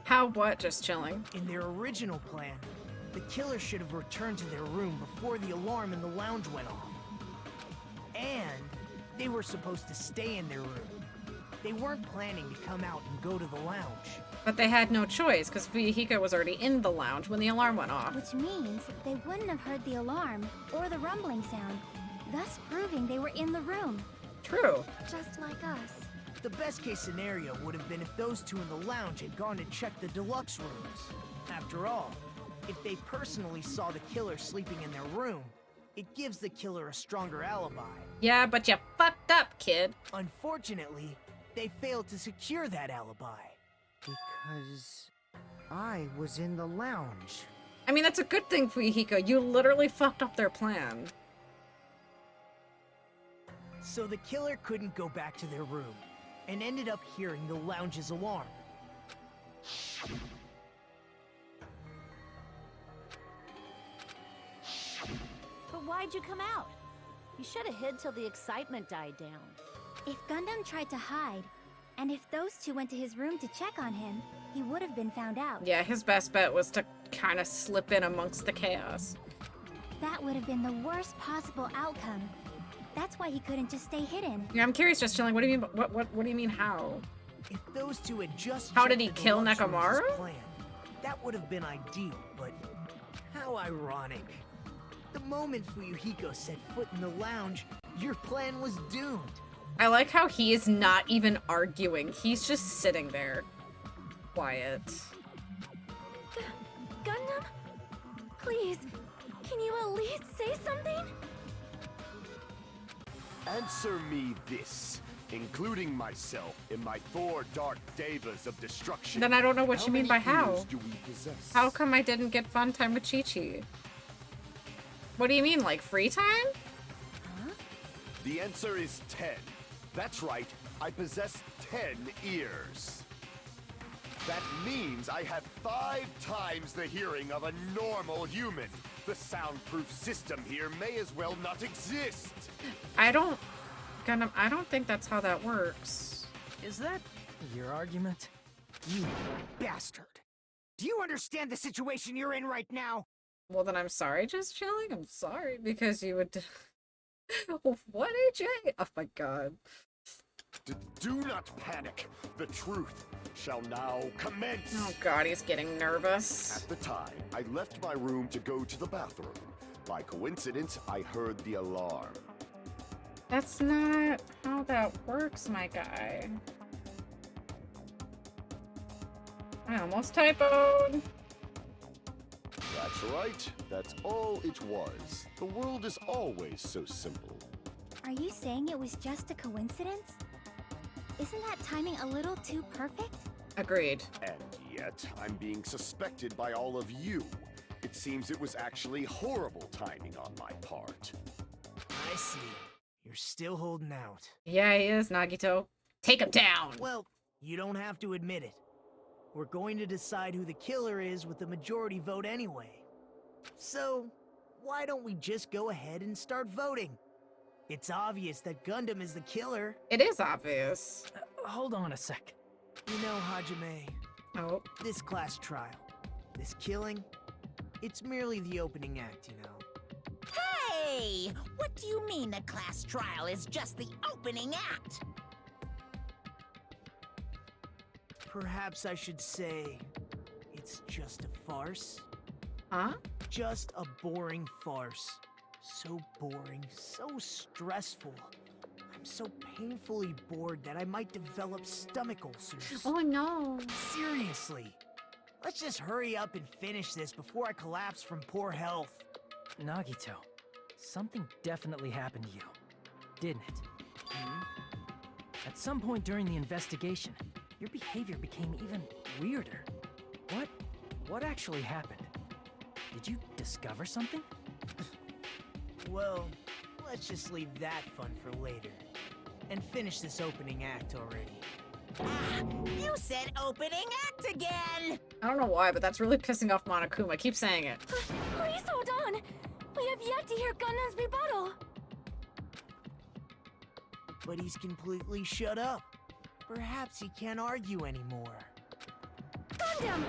Speaker 1: How what? Just chilling?
Speaker 5: In their original plan, the killer should have returned to their room before the alarm in the lounge went off. And they were supposed to stay in their room. They weren't planning to come out and go to the lounge.
Speaker 1: But they had no choice, because Fuyuhiko was already in the lounge when the alarm went off.
Speaker 7: Which means they wouldn't have heard the alarm or the rumbling sound, thus proving they were in the room.
Speaker 1: True.
Speaker 14: Just like us.
Speaker 5: The best case scenario would have been if those two in the lounge had gone to check the deluxe rooms. After all, if they personally saw the killer sleeping in their room, it gives the killer a stronger alibi.
Speaker 1: Yeah, but you fucked up, kid.
Speaker 5: Unfortunately, they failed to secure that alibi.
Speaker 15: Because I was in the lounge.
Speaker 1: I mean, that's a good thing, Fuyuhiko. You literally fucked up their plan.
Speaker 5: So the killer couldn't go back to their room, and ended up hearing the lounge's alarm.
Speaker 11: But why'd you come out? You should have hid till the excitement died down.
Speaker 7: If Gundam tried to hide, and if those two went to his room to check on him, he would have been found out.
Speaker 1: Yeah, his best bet was to kind of slip in amongst the chaos.
Speaker 7: That would have been the worst possible outcome. That's why he couldn't just stay hidden.
Speaker 1: Yeah, I'm curious, just chilling. What do you mean? What do you mean? How?
Speaker 5: If those two had just
Speaker 1: How did he
Speaker 5: checked the
Speaker 1: kill
Speaker 5: deluxe rooms as
Speaker 1: Nekomaru?
Speaker 5: planned, that would have been ideal, but how ironic. The moment Fuyuhiko set foot in the lounge, your plan was doomed.
Speaker 1: I like how he is not even arguing. He's just sitting there. quiet.
Speaker 14: Gundam? Please, can you at least say something?
Speaker 8: Answer me this, including myself in my 4 dark devas of destruction.
Speaker 1: Then I don't know what you mean by
Speaker 8: many
Speaker 1: how.
Speaker 8: ears do we possess?
Speaker 1: How come I didn't get fun time with Chi-Chi? What do you mean, like free time?
Speaker 8: The answer is 10. That's right, I possess 10 ears. That means I have 5 times the hearing of a normal human. The soundproof system here may as well not exist.
Speaker 1: I don't think that's how that works.
Speaker 15: Is that your argument? You bastard. Do you understand the situation you're in right now?
Speaker 1: Well, then I'm sorry, just chilling. I'm sorry because you would. What, AJ? Oh my god.
Speaker 8: Do not panic. The truth shall now commence.
Speaker 1: Oh god, he's getting nervous.
Speaker 8: At the time, I left my room to go to the bathroom. By coincidence, I heard the alarm.
Speaker 1: That's not how that works, my guy. I almost typoed.
Speaker 8: That's right. That's all it was. The world is always so simple.
Speaker 7: Are you saying it was just a coincidence? Isn't that timing a little too perfect?
Speaker 1: Agreed.
Speaker 8: And yet, I'm being suspected by all of you. It seems it was actually horrible timing on my part.
Speaker 5: I see. You're still holding out.
Speaker 1: Yeah, he is, Nagito. Take him down!
Speaker 5: Well, you don't have to admit it. We're going to decide who the killer is with the majority vote anyway. So, why don't we just go ahead and start voting? It's obvious that Gundam is the killer.
Speaker 1: It is obvious.
Speaker 17: Hold on a sec.
Speaker 5: You know, Hajime.
Speaker 1: Oh.
Speaker 5: This class trial, this killing, it's merely the opening act, you know.
Speaker 13: Hey! What do you mean a class trial is just the opening act?
Speaker 5: Perhaps I should say, it's just a farce.
Speaker 1: Huh?
Speaker 5: Just a boring farce. So boring, so stressful. I'm so painfully bored that I might develop stomach ulcers.
Speaker 1: Oh no.
Speaker 5: Seriously. Let's just hurry up and finish this before I collapse from poor health.
Speaker 17: Nagito, something definitely happened to you, didn't it? At some point during the investigation, your behavior became even weirder. What actually happened? Did you discover something?
Speaker 5: Well, let's just leave that fun for later. And finish this opening act already.
Speaker 13: Ah, you said opening act again!
Speaker 1: I don't know why, but that's really pissing off Monokuma. Keep saying it.
Speaker 14: Please hold on! We have yet to hear Gundam's rebuttal!
Speaker 5: But he's completely shut up. Perhaps he can't argue anymore.
Speaker 14: Gundam!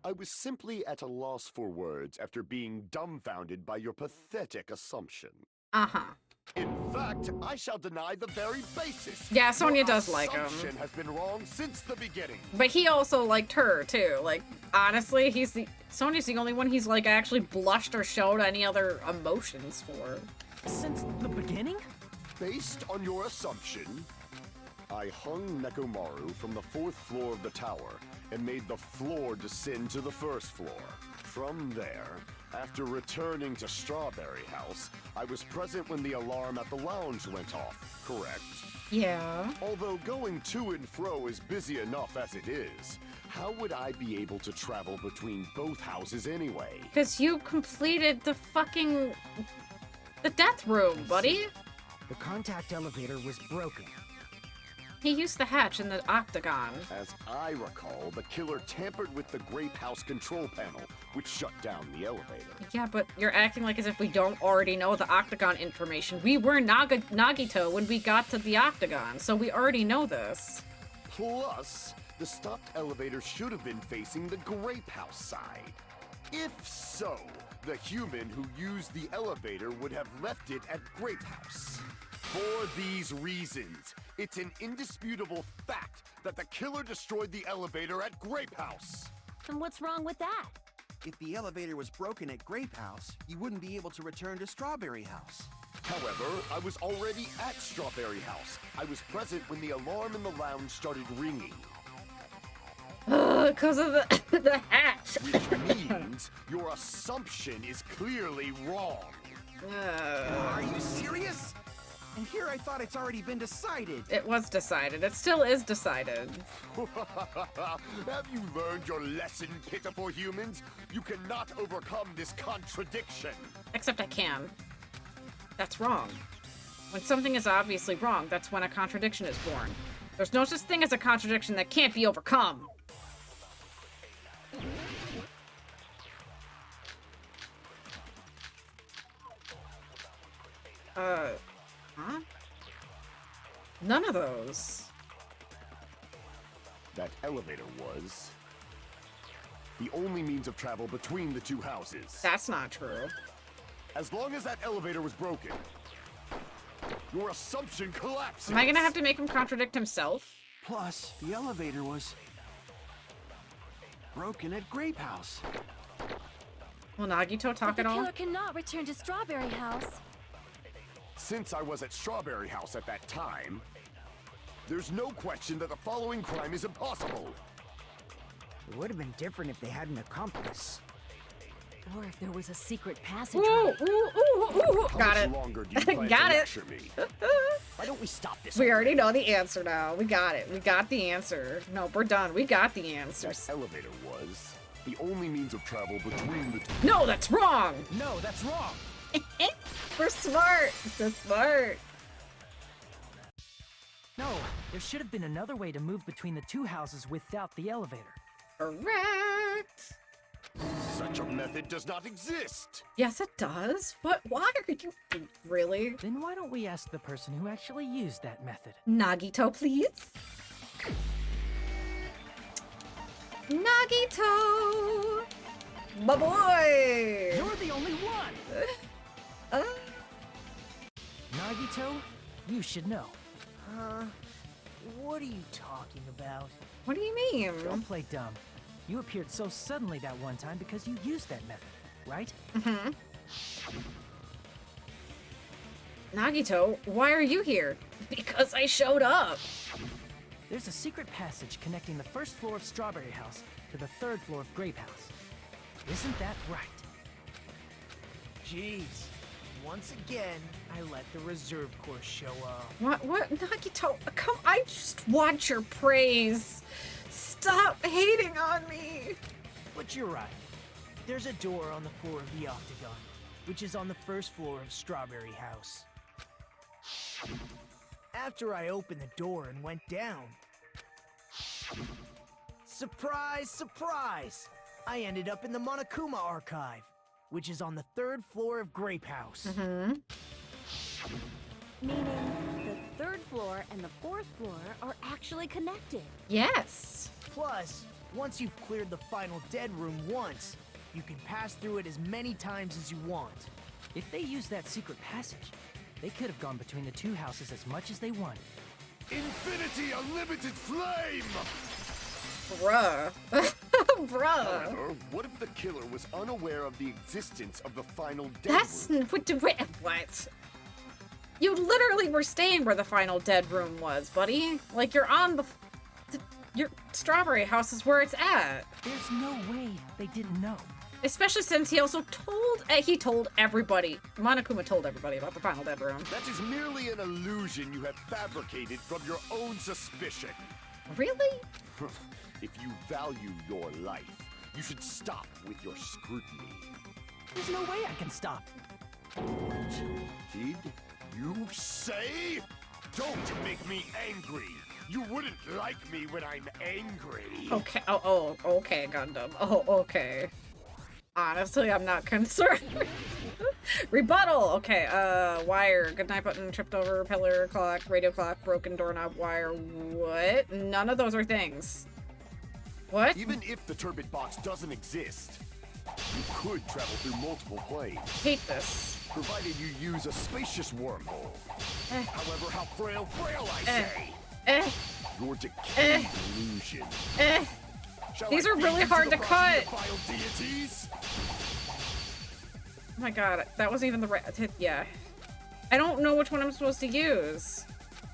Speaker 8: I was simply at a loss for words after being dumbfounded by your pathetic assumption.
Speaker 1: Uh-huh.
Speaker 8: In fact, I shall deny the very basis.
Speaker 1: Yeah, Sonya
Speaker 8: Your
Speaker 1: does like him.
Speaker 8: assumption has been wrong since the beginning.
Speaker 1: But he also liked her, too. Like, honestly, Sonya's the only one he's, like, actually blushed or showed any other emotions for.
Speaker 17: Since the beginning?
Speaker 8: Based on your assumption, I hung Nekomaru from the 4th floor of the tower and made the floor descend to the 1st floor. From there, after returning to Strawberry House, I was present when the alarm at the lounge went off, correct?
Speaker 1: Yeah.
Speaker 8: Although going to and fro is busy enough as it is, how would I be able to travel between both houses anyway?
Speaker 1: Because you completed the death room, buddy.
Speaker 15: The contact elevator was broken.
Speaker 1: He used the hatch in the octagon.
Speaker 8: As I recall, the killer tampered with the Grape House control panel, which shut down the elevator.
Speaker 1: Yeah, but you're acting like as if we don't already know the octagon information. We were Nagito when we got to the octagon, so we already know this.
Speaker 8: Plus, the stopped elevator should have been facing the Grape House side. If so, the human who used the elevator would have left it at Grape House. For these reasons, it's an indisputable fact that the killer destroyed the elevator at Grape House.
Speaker 11: And what's wrong with that?
Speaker 16: If the elevator was broken at Grape House, you wouldn't be able to return to Strawberry House.
Speaker 8: However, I was already at Strawberry House. I was present when the alarm in the lounge started ringing.
Speaker 1: Because of the hatch.
Speaker 8: Which means your assumption is clearly wrong.
Speaker 16: Are you serious? And here I thought it's already been decided.
Speaker 1: It was decided. It still is decided.
Speaker 8: Have you learned your lesson, pitiful humans? You cannot overcome this contradiction.
Speaker 1: Except I can. That's wrong. When something is obviously wrong, that's when a contradiction is born. There's no such thing as a contradiction that can't be overcome. Huh? None of those.
Speaker 8: That elevator was the only means of travel between the two houses.
Speaker 1: That's not true.
Speaker 8: As long as that elevator was broken, your assumption collapses.
Speaker 1: Am I gonna have to make him contradict himself?
Speaker 16: Plus, the elevator was broken at Grape House.
Speaker 1: Will Nagito talk
Speaker 14: But
Speaker 1: at all?
Speaker 14: the killer cannot return to Strawberry House.
Speaker 8: Since I was at Strawberry House at that time, there's no question that the following crime is impossible.
Speaker 15: It would have been different if they had an accomplice.
Speaker 11: Or if there was a secret passage.
Speaker 1: Got it. Got it.
Speaker 8: Why don't we stop this?
Speaker 1: We already know the answer now. We got it. We got the answer. No, we're done. We got the answers.
Speaker 8: That elevator was the only means of travel between the two.
Speaker 1: No, that's wrong.
Speaker 5: No, that's wrong.
Speaker 1: We're smart. So smart.
Speaker 17: No, there should have been another way to move between the two houses without the elevator.
Speaker 1: Correct.
Speaker 8: Such a method does not exist.
Speaker 1: Yes, it does. But why are you really?
Speaker 17: Then why don't we ask the person who actually used that method?
Speaker 1: Nagito, please. Nagito, my boy.
Speaker 17: You're the only one. Nagito, you should know.
Speaker 5: What are you talking about?
Speaker 1: What do you mean?
Speaker 17: Don't play dumb. You appeared so suddenly that one time because you used that method, right?
Speaker 1: Mm-hmm. Nagito, why are you here? Because I showed up.
Speaker 17: There's a secret passage connecting the first floor of Strawberry House to the third floor of Grape House. Isn't that right?
Speaker 5: Jeez. Once again, I let the reserve course show up.
Speaker 1: What? Nagito, come, I just want your praise. Stop hating on me.
Speaker 5: But you're right. There's a door on the floor of the Octagon, which is on the first floor of Strawberry House. After I opened the door and went down, surprise, surprise! I ended up in the Monokuma Archive, which is on the third floor of Grape House.
Speaker 1: Mm-hmm.
Speaker 11: Meaning the third floor and the fourth floor are actually connected.
Speaker 1: Yes.
Speaker 5: Plus, once you've cleared the final dead room once, you can pass through it as many times as you want.
Speaker 17: If they used that secret passage, they could have gone between the two houses as much as they wanted.
Speaker 8: Infinity Unlimited Flame!
Speaker 1: Bruh. Bruh.
Speaker 8: However, what if the killer was unaware of the existence of the final dead
Speaker 1: That's
Speaker 8: room?
Speaker 1: what? You literally were staying where the final dead room was, buddy. Like, you're on your Strawberry House is where it's at.
Speaker 17: There's no way they didn't know.
Speaker 1: Especially since he also told everybody. Monokuma told everybody about the final dead room.
Speaker 8: That is merely an illusion you have fabricated from your own suspicion.
Speaker 1: Really?
Speaker 8: If you value your life, you should stop with your scrutiny.
Speaker 17: There's no way I can stop.
Speaker 8: Did you say? Don't make me angry. You wouldn't like me when I'm angry.
Speaker 1: Okay. Okay, Gundam. Oh, okay. Honestly, I'm not concerned. Rebuttal! Okay, wire. Goodnight button, tripped over, pillar, clock, radio clock, broken doorknob, wire. What? None of those are things. What?
Speaker 8: Even if the turbid box doesn't exist, you could travel through multiple planes.
Speaker 1: Hate this.
Speaker 8: Provided you use a spacious wormhole. However, how frail I say. Your decayed illusion.
Speaker 1: These are really hard to cut.
Speaker 8: Deities?
Speaker 1: Oh my god, that wasn't even the right. Yeah. I don't know which one I'm supposed to use.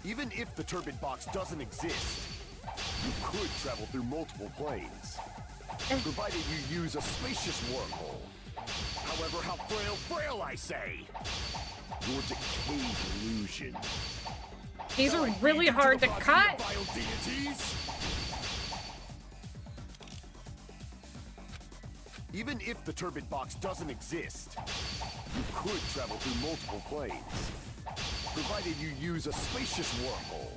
Speaker 8: Even if the turbid box doesn't exist, You could travel through multiple planes, provided you use a spacious wormhole. However, how frail I say! Your decayed illusion.
Speaker 1: These are really hard to cut.
Speaker 8: Even if the turbid box doesn't exist, you could travel through multiple planes, provided you use a spacious wormhole.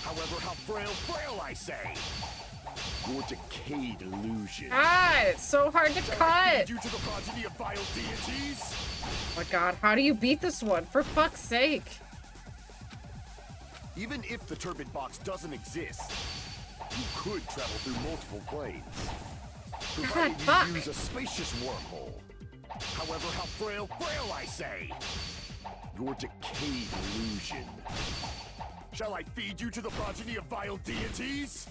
Speaker 8: However, how frail I say! Your decayed illusion.
Speaker 1: Ah, it's so hard to cut.
Speaker 8: Due to the progeny of vile deities?
Speaker 1: Oh my god, how do you beat this one? For fuck's sake.
Speaker 8: Even if the turbid box doesn't exist, you could travel through multiple planes, provided you use a spacious wormhole. However, how frail I say! Your decayed illusion. Shall I feed you to the progeny of vile deities?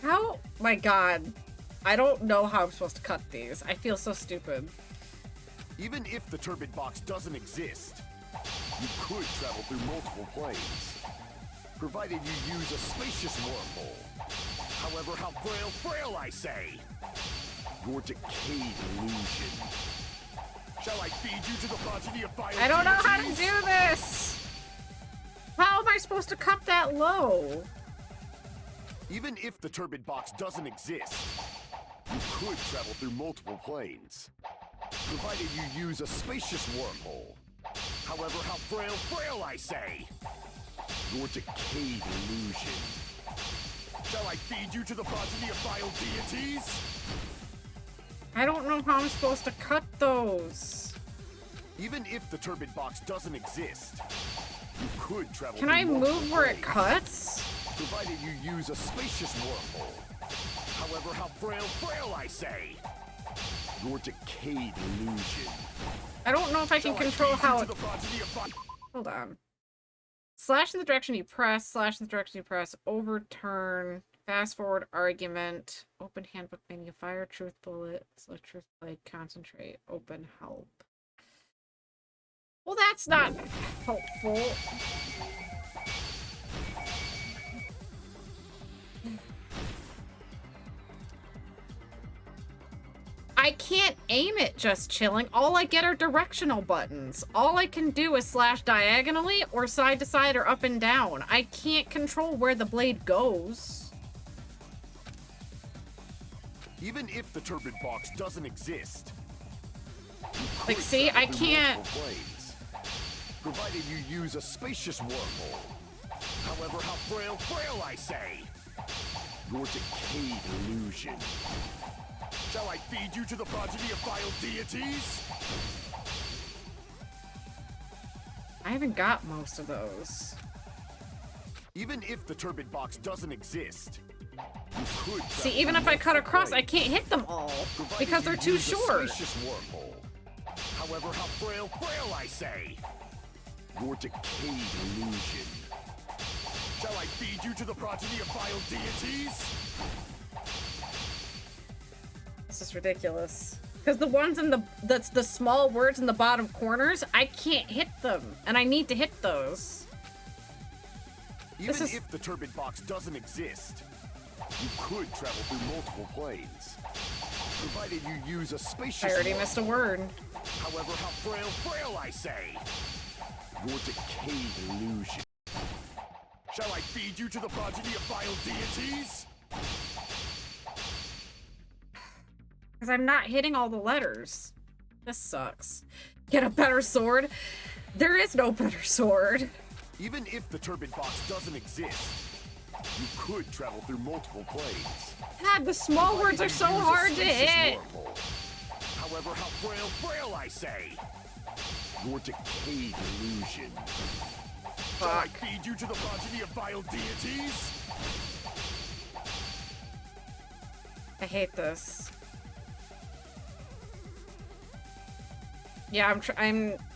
Speaker 1: How? My god. I don't know how I'm supposed to cut these. I feel so stupid.
Speaker 8: Even if the turbid box doesn't exist, you could travel through multiple planes, provided you use a spacious wormhole. However, how frail I say! Your decayed illusion. Shall I feed you to the progeny of vile
Speaker 1: I don't know how to
Speaker 8: deities?
Speaker 1: do this! How am I supposed to cut that low?
Speaker 8: Even if the turbid box doesn't exist, you could travel through multiple planes, provided you use a spacious wormhole. However, how frail I say! Your decayed illusion. Shall I feed you to the progeny of vile deities?
Speaker 1: I don't know how I'm supposed to cut those.
Speaker 8: Even if the turbid box doesn't exist, you could travel
Speaker 1: Can
Speaker 8: through
Speaker 1: I
Speaker 8: multiple
Speaker 1: move where it
Speaker 8: planes,
Speaker 1: cuts?
Speaker 8: provided you use a spacious wormhole. However, how frail I say! Your decayed illusion.
Speaker 1: I don't know if I can control how it... Hold on. Slash in the direction you press, slash in the direction you press, overturn, fast forward argument, open handbook menu, fire truth bullet, select truth blade, concentrate, open help. Well, that's not helpful. I can't aim it just chilling. All I get are directional buttons. All I can do is slash diagonally or side to side or up and down. I can't control where the blade goes.
Speaker 8: Even if the turbid box doesn't exist,
Speaker 1: Like, see, I can't...
Speaker 8: Planes, provided you use a spacious wormhole. However, how frail I say! Your decayed illusion. Shall I feed you to the progeny of vile deities?
Speaker 1: I haven't got most of those.
Speaker 8: Even if the turbid box doesn't exist, you could
Speaker 1: See, even if I cut across, I can't hit them all because they're too short.
Speaker 8: However, how frail I say! Your decayed illusion. Shall I feed you to the progeny of vile deities?
Speaker 1: This is ridiculous. Because the ones in the small words in the bottom corners, I can't hit them, and I need to hit those.
Speaker 8: Even if the turbid box doesn't exist, you could travel through multiple planes, provided you use a spacious.
Speaker 1: I already missed a word.
Speaker 8: However, how frail I say! Your decayed illusion. Shall I feed you to the progeny of vile deities?
Speaker 1: Because I'm not hitting all the letters. This sucks. Get a better sword? There is no better sword.
Speaker 8: Even if the turbid box doesn't exist, you could travel through multiple planes.
Speaker 1: God, the small words are so hard to hit.
Speaker 8: However, how frail I say! Your decayed illusion. Shall I feed you to the progeny of vile deities?
Speaker 1: I hate this. Yeah,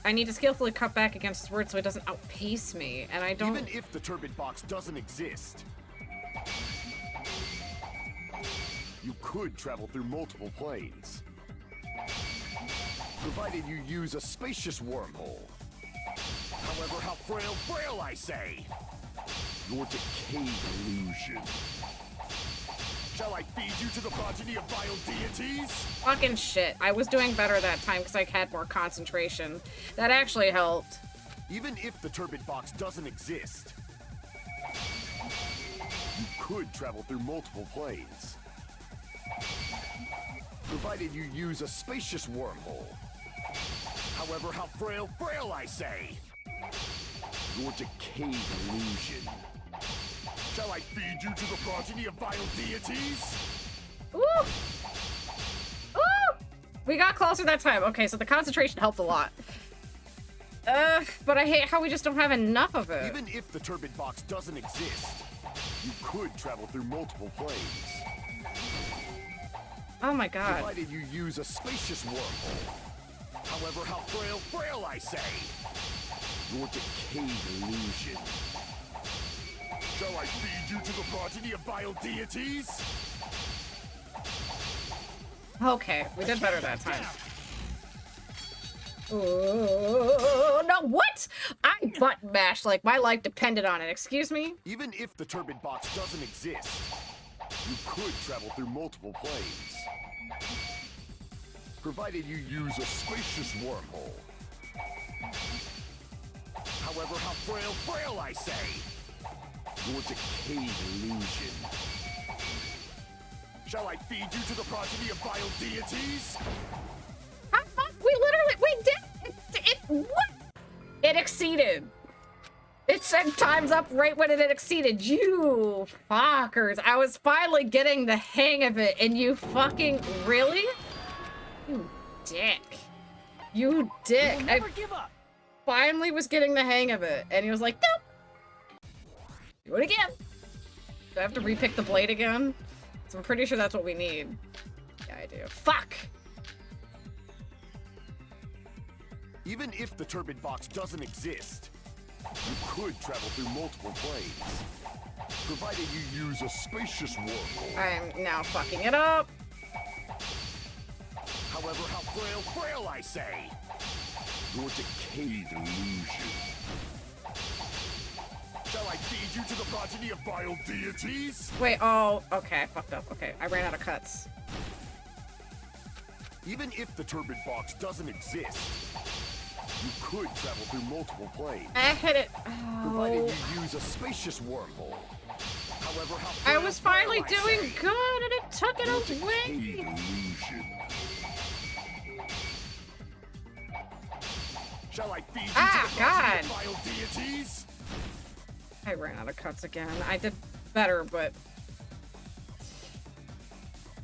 Speaker 1: I need to skillfully cut back against his words so he doesn't outpace me, and I don't...
Speaker 8: Even if the turbid box doesn't exist, you could travel through multiple planes, provided you use a spacious wormhole. However, how frail I say! Your decayed illusion. Shall I feed you to the progeny of vile deities?
Speaker 1: Fucking shit. I was doing better that time because I had more concentration. That actually helped.
Speaker 8: Even if the turbid box doesn't exist, you could travel through multiple planes. Provided you use a spacious wormhole. However, how frail I say! Your decayed illusion. Shall I feed you to the progeny of vile deities?
Speaker 1: Ooh! Ooh! We got closer that time. Okay, so the concentration helped a lot. But I hate how we just don't have enough of it.
Speaker 8: Even if the turbid box doesn't exist, you could travel through multiple planes.
Speaker 1: Oh my god.
Speaker 8: Provided you use a spacious wormhole. However, how frail I say! Your decayed illusion. Shall I feed you to the progeny of vile deities?
Speaker 1: Okay, we did better that time. Oh, no, what? I button mashed like my life depended on it. Excuse me?
Speaker 8: Even if the turbid box doesn't exist, you could travel through multiple planes. Provided you use a spacious wormhole. However, how frail I say! Your decayed illusion. Shall I feed you to the progeny of vile deities?
Speaker 1: We did it, what? It exceeded. It said time's up right when it exceeded. You fuckers. I was finally getting the hang of it and you fucking really? You dick. You dick. I
Speaker 5: give up.
Speaker 1: Finally was getting the hang of it and he was like, nope. Do it again. Do I have to repick the blade again? So I'm pretty sure that's what we need. Yeah, I do. Fuck!
Speaker 8: Even if the turbid box doesn't exist, you could travel through multiple planes. Provided you use a spacious wormhole.
Speaker 1: I'm now fucking it up.
Speaker 8: However, how frail I say! Your decayed illusion. Shall I feed you to the progeny of vile deities?
Speaker 1: Wait, oh, okay, I fucked up. Okay, I ran out of cuts.
Speaker 8: Even if the turbid box doesn't exist, you could travel through multiple planes.
Speaker 1: I hit it. Oh.
Speaker 8: Provided you use a spacious wormhole. However, how
Speaker 1: I was finally
Speaker 8: frail
Speaker 1: doing
Speaker 8: say,
Speaker 1: good and it took it
Speaker 8: your
Speaker 1: away.
Speaker 8: decayed illusion. Shall I feed you to the progeny of vile deities?
Speaker 1: I ran out of cuts again. I did better, but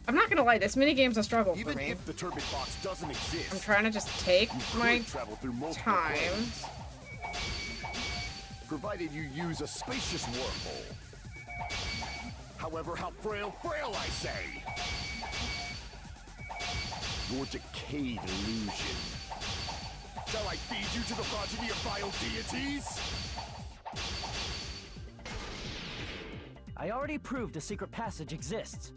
Speaker 1: I'm not gonna lie, this minigame's a struggle for me.
Speaker 8: Even if the turbid box doesn't exist,
Speaker 1: I'm trying to just take my
Speaker 8: travel through multiple
Speaker 1: time.
Speaker 8: planes. Provided you use a spacious wormhole. However, how frail I say! Your decayed illusion. Shall I feed you to the progeny of vile deities?
Speaker 17: I already proved a secret passage exists.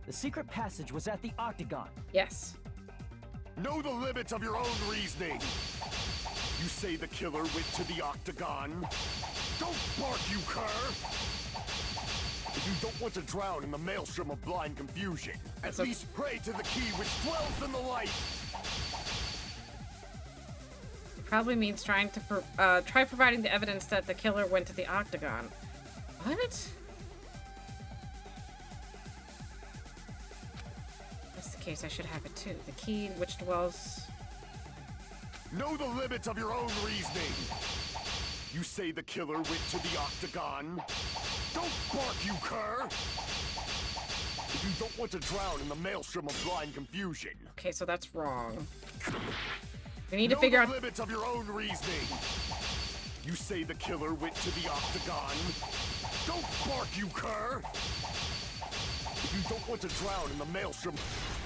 Speaker 17: The secret passage was at the Octagon.
Speaker 1: Yes.
Speaker 8: Know the limits of your own reasoning. You say the killer went to the Octagon. Don't bark, you cur! If you don't want to drown in the maelstrom of blind confusion, at least pray to the key which dwells in the light.
Speaker 1: Probably means trying to try providing the evidence that the killer went to the Octagon. What? That's the case, I should have it too. The key which dwells...
Speaker 8: Know the limits of your own reasoning. You say the killer went to the Octagon. Don't bark, you cur! If you don't want to drown in the maelstrom of blind confusion.
Speaker 1: Okay, so that's wrong. We need to figure out
Speaker 8: the limits of your own reasoning. You say the killer went to the Octagon. Don't bark, you cur! If you don't want to drown in the maelstrom...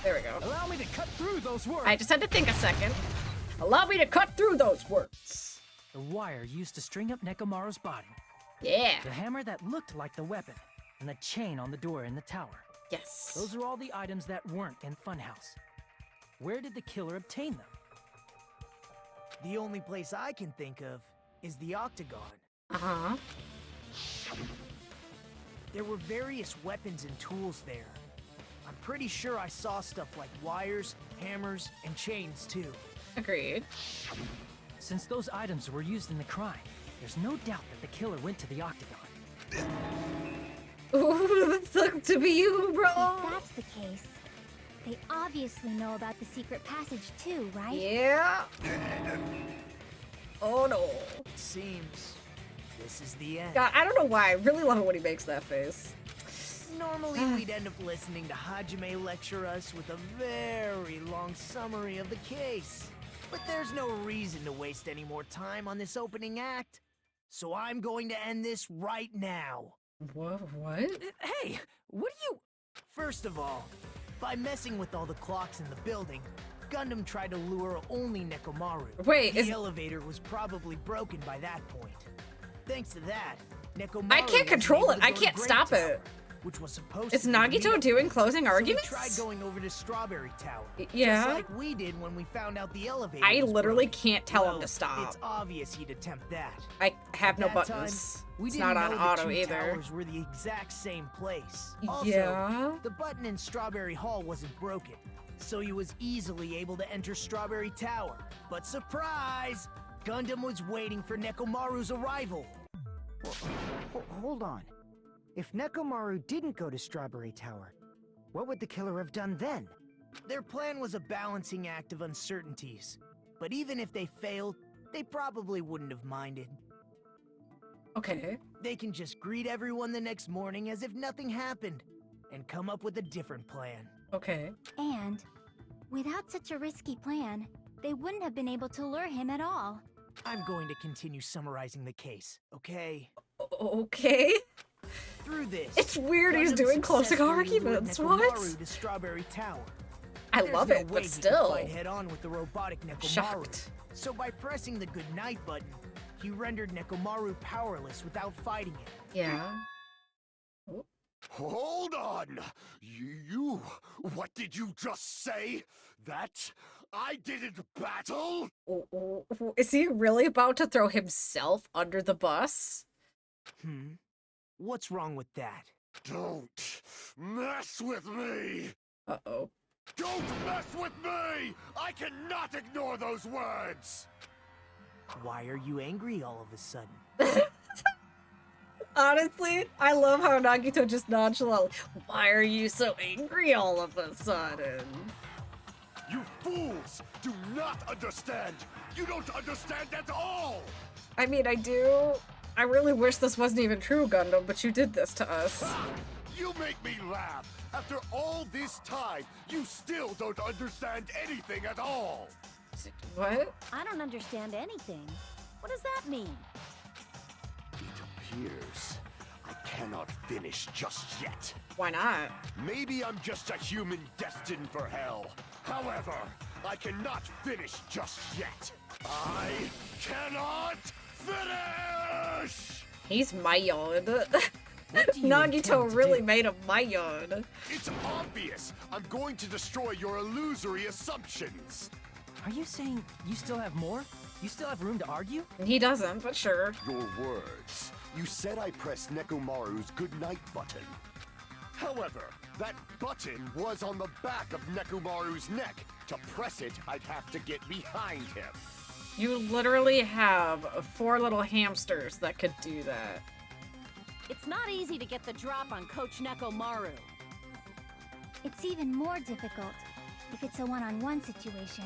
Speaker 1: There we go.
Speaker 17: Allow me to cut through those words.
Speaker 1: I just had to think a second. Allow me to cut through those words.
Speaker 17: The wire used to string up Nekomaru's body.
Speaker 1: Yeah.
Speaker 17: The hammer that looked like the weapon. And the chain on the door in the tower.
Speaker 1: Yes.
Speaker 17: Those are all the items that weren't in Funhouse. Where did the killer obtain them?
Speaker 5: The only place I can think of is the Octagon.
Speaker 1: Uh-huh.
Speaker 5: There were various weapons and tools there. I'm pretty sure I saw stuff like wires, hammers, and chains too.
Speaker 1: Agreed.
Speaker 17: Since those items were used in the crime, there's no doubt that the killer went to the Octagon.
Speaker 1: Ooh, that sucks to be you, bro.
Speaker 7: If that's the case, they obviously know about the secret passage too, right?
Speaker 1: Yeah. Oh no.
Speaker 5: Seems this is the end.
Speaker 1: God, I don't know why. I really love it when he makes that face.
Speaker 5: Normally, we'd end up listening to Hajime lecture us with a very long summary of the case. But there's no reason to waste any more time on this opening act. So I'm going to end this right now.
Speaker 1: What?
Speaker 5: Hey, what do you... First of all, by messing with all the clocks in the building, Gundam tried to lure only Nekomaru.
Speaker 1: Wait,
Speaker 5: the elevator was probably broken by that point. Thanks to that, Nekomaru
Speaker 1: I can't control it. I can't stop it.
Speaker 5: Which was supposed
Speaker 1: Is
Speaker 5: to be
Speaker 1: Nagito doing closing
Speaker 5: so
Speaker 1: arguments?
Speaker 5: He tried going over to Strawberry Tower.
Speaker 1: Yeah.
Speaker 5: Just like we did when we found out the elevator
Speaker 1: I
Speaker 5: was
Speaker 1: literally
Speaker 5: broken.
Speaker 1: can't tell him
Speaker 5: Well,
Speaker 1: to stop.
Speaker 5: It's obvious he'd attempt that.
Speaker 1: I have
Speaker 5: At
Speaker 1: no
Speaker 5: that
Speaker 1: buttons.
Speaker 5: Time, we
Speaker 1: It's
Speaker 5: didn't
Speaker 1: not on
Speaker 5: know the
Speaker 1: auto
Speaker 5: two
Speaker 1: either.
Speaker 5: Towers were the exact same place. Also,
Speaker 1: Yeah.
Speaker 5: the button in Strawberry Hall wasn't broken, so he was easily able to enter Strawberry Tower. But surprise! Gundam was waiting for Nekomaru's arrival.
Speaker 15: Hold on. If Nekomaru didn't go to Strawberry Tower, what would the killer have done then?
Speaker 5: Their plan was a balancing act of uncertainties. But even if they failed, they probably wouldn't have minded.
Speaker 1: Okay.
Speaker 5: They can just greet everyone the next morning as if nothing happened, and come up with a different plan.
Speaker 1: Okay.
Speaker 7: And without such a risky plan, they wouldn't have been able to lure him at all.
Speaker 5: I'm going to continue summarizing the case, okay?
Speaker 1: Okay.
Speaker 5: Through this,
Speaker 1: It's weird he's
Speaker 5: Gundam
Speaker 1: doing closing
Speaker 5: successfully lured
Speaker 1: arguments. What?
Speaker 5: Nekomaru to Strawberry Tower.
Speaker 1: I
Speaker 5: There's
Speaker 1: love
Speaker 5: no
Speaker 1: it,
Speaker 5: way
Speaker 1: but
Speaker 5: he could
Speaker 1: still.
Speaker 5: fight head on with the robotic Nekomaru.
Speaker 1: Shocked.
Speaker 5: So by pressing the goodnight button, he rendered Nekomaru powerless without fighting it.
Speaker 1: Yeah.
Speaker 8: Hold on! You... What did you just say? That I didn't battle?
Speaker 1: Is he really about to throw himself under the bus?
Speaker 5: What's wrong with that?
Speaker 8: Don't mess with me!
Speaker 1: Uh-oh.
Speaker 8: Don't mess with me! I cannot ignore those words!
Speaker 5: Why are you angry all of a sudden?
Speaker 1: Honestly, I love how Nagito just nonchalant. Why are you so angry all of a sudden?
Speaker 8: You fools do not understand! You don't understand at all!
Speaker 1: I mean, I do. I really wish this wasn't even true, Gundam, but you did this to us.
Speaker 8: You make me laugh! After all this time, you still don't understand anything at all!
Speaker 1: What?
Speaker 11: I don't understand anything. What does that mean?
Speaker 8: It appears I cannot finish just yet.
Speaker 1: Why not?
Speaker 8: Maybe I'm just a human destined for hell. However, I cannot finish just yet. I cannot finish!
Speaker 1: He's Mayon. Nagito really made him Mayon.
Speaker 8: It's obvious! I'm going to destroy your illusory assumptions!
Speaker 17: Are you saying you still have more? You still have room to argue?
Speaker 1: He doesn't, but sure.
Speaker 8: Your words. You said I pressed Nekomaru's goodnight button. However, that button was on the back of Nekomaru's neck. To press it, I'd have to get behind him.
Speaker 1: You literally have 4 little hamsters that could do that.
Speaker 11: It's not easy to get the drop on Coach Nekomaru.
Speaker 7: It's even more difficult if it's a one-on-one situation.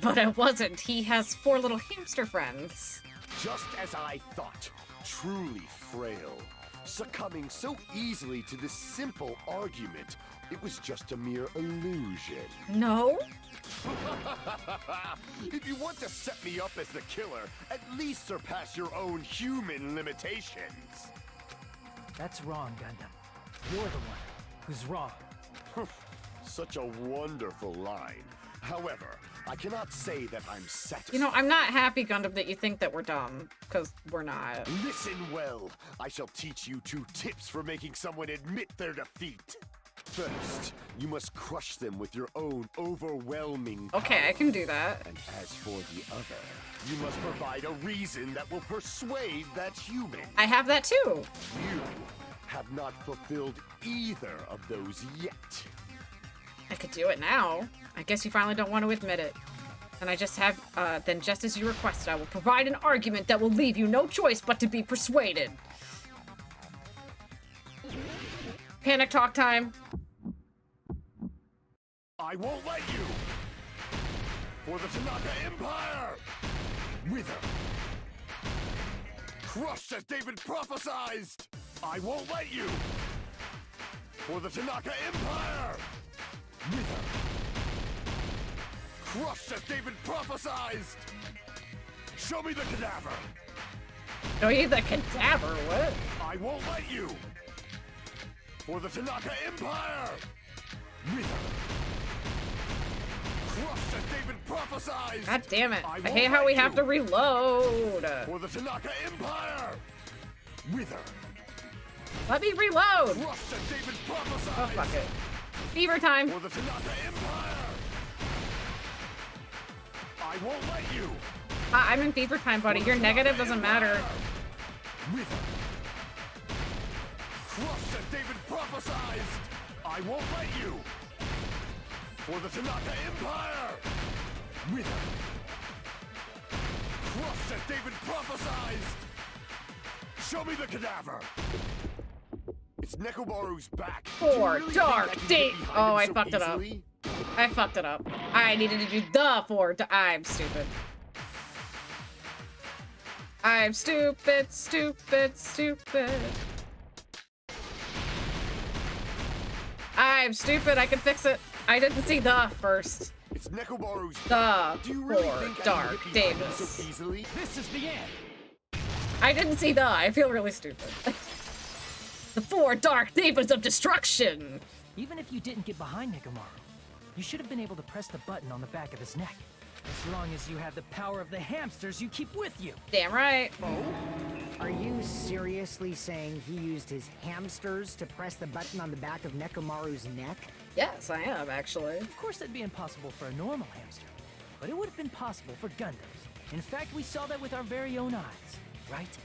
Speaker 1: But it wasn't. He has 4 little hamster friends.
Speaker 8: Just as I thought. Truly frail. Succumbing so easily to this simple argument. It was just a mere illusion.
Speaker 1: No?
Speaker 8: If you want to set me up as the killer, at least surpass your own human limitations.
Speaker 17: That's wrong, Gundam. You're the one who's wrong.
Speaker 8: Such a wonderful line. However, I cannot say that I'm satisfied.
Speaker 1: You know, I'm not happy, Gundam, that you think that we're dumb, because we're not.
Speaker 8: Listen well. I shall teach you 2 tips for making someone admit their defeat. First, you must crush them with your own overwhelming
Speaker 1: Okay,
Speaker 8: power.
Speaker 1: I can do that.
Speaker 8: And as for the other, you must provide a reason that will persuade that human.
Speaker 1: I have that too.
Speaker 8: You have not fulfilled either of those yet.
Speaker 1: I could do it now. I guess you finally don't want to admit it. And I just have, then just as you requested, I will provide an argument that will leave you no choice but to be persuaded. Panic talk time.
Speaker 8: I won't let you! For the Tanaka Empire! Wither! Crushed as David prophesied! I won't let you! For the Tanaka Empire! Wither! Crushed as David prophesied! Show me the cadaver!
Speaker 1: Show you the cadaver? What?
Speaker 8: I won't let you! For the Tanaka Empire! Wither! Crushed as David prophesied!
Speaker 1: God damn it. I hate how we have to reload.
Speaker 8: For the Tanaka Empire! Wither!
Speaker 1: Let me reload!
Speaker 8: Crushed as David prophesied!
Speaker 1: Oh, fuck it. Fever time!
Speaker 8: For the Tanaka Empire! I won't let you!
Speaker 1: I'm in fever time, buddy. Your negative doesn't matter.
Speaker 8: Wither! Crushed as David prophesied! I won't let you! For the Tanaka Empire! Wither! Crushed as David prophesied! Show me the cadaver! It's Nekomaru's back.
Speaker 1: For
Speaker 8: really
Speaker 1: dark date. Oh, I fucked it up.
Speaker 8: easily?
Speaker 1: I fucked it up. I needed to do the four. I'm stupid. I'm stupid, stupid, stupid. I'm stupid. I can fix it. I didn't see the first.
Speaker 8: It's Nekomaru's
Speaker 1: The
Speaker 8: Do you really
Speaker 1: for
Speaker 8: think I
Speaker 1: Dark
Speaker 8: can get behind him
Speaker 1: Davis.
Speaker 8: so easily?
Speaker 16: This is the end.
Speaker 1: I didn't see the. I feel really stupid. The four Dark Davis of Destruction.
Speaker 17: Even if you didn't get behind Nekomaru, you should have been able to press the button on the back of his neck. As long as you have the power of the hamsters you keep with you.
Speaker 1: Damn right.
Speaker 15: Oh? Are you seriously saying he used his hamsters to press the button on the back of Nekomaru's neck?
Speaker 1: Yes, I am, actually.
Speaker 17: Of course that'd be impossible for a normal hamster, but it would have been possible for Gundams. In fact, we saw that with our very own eyes, right?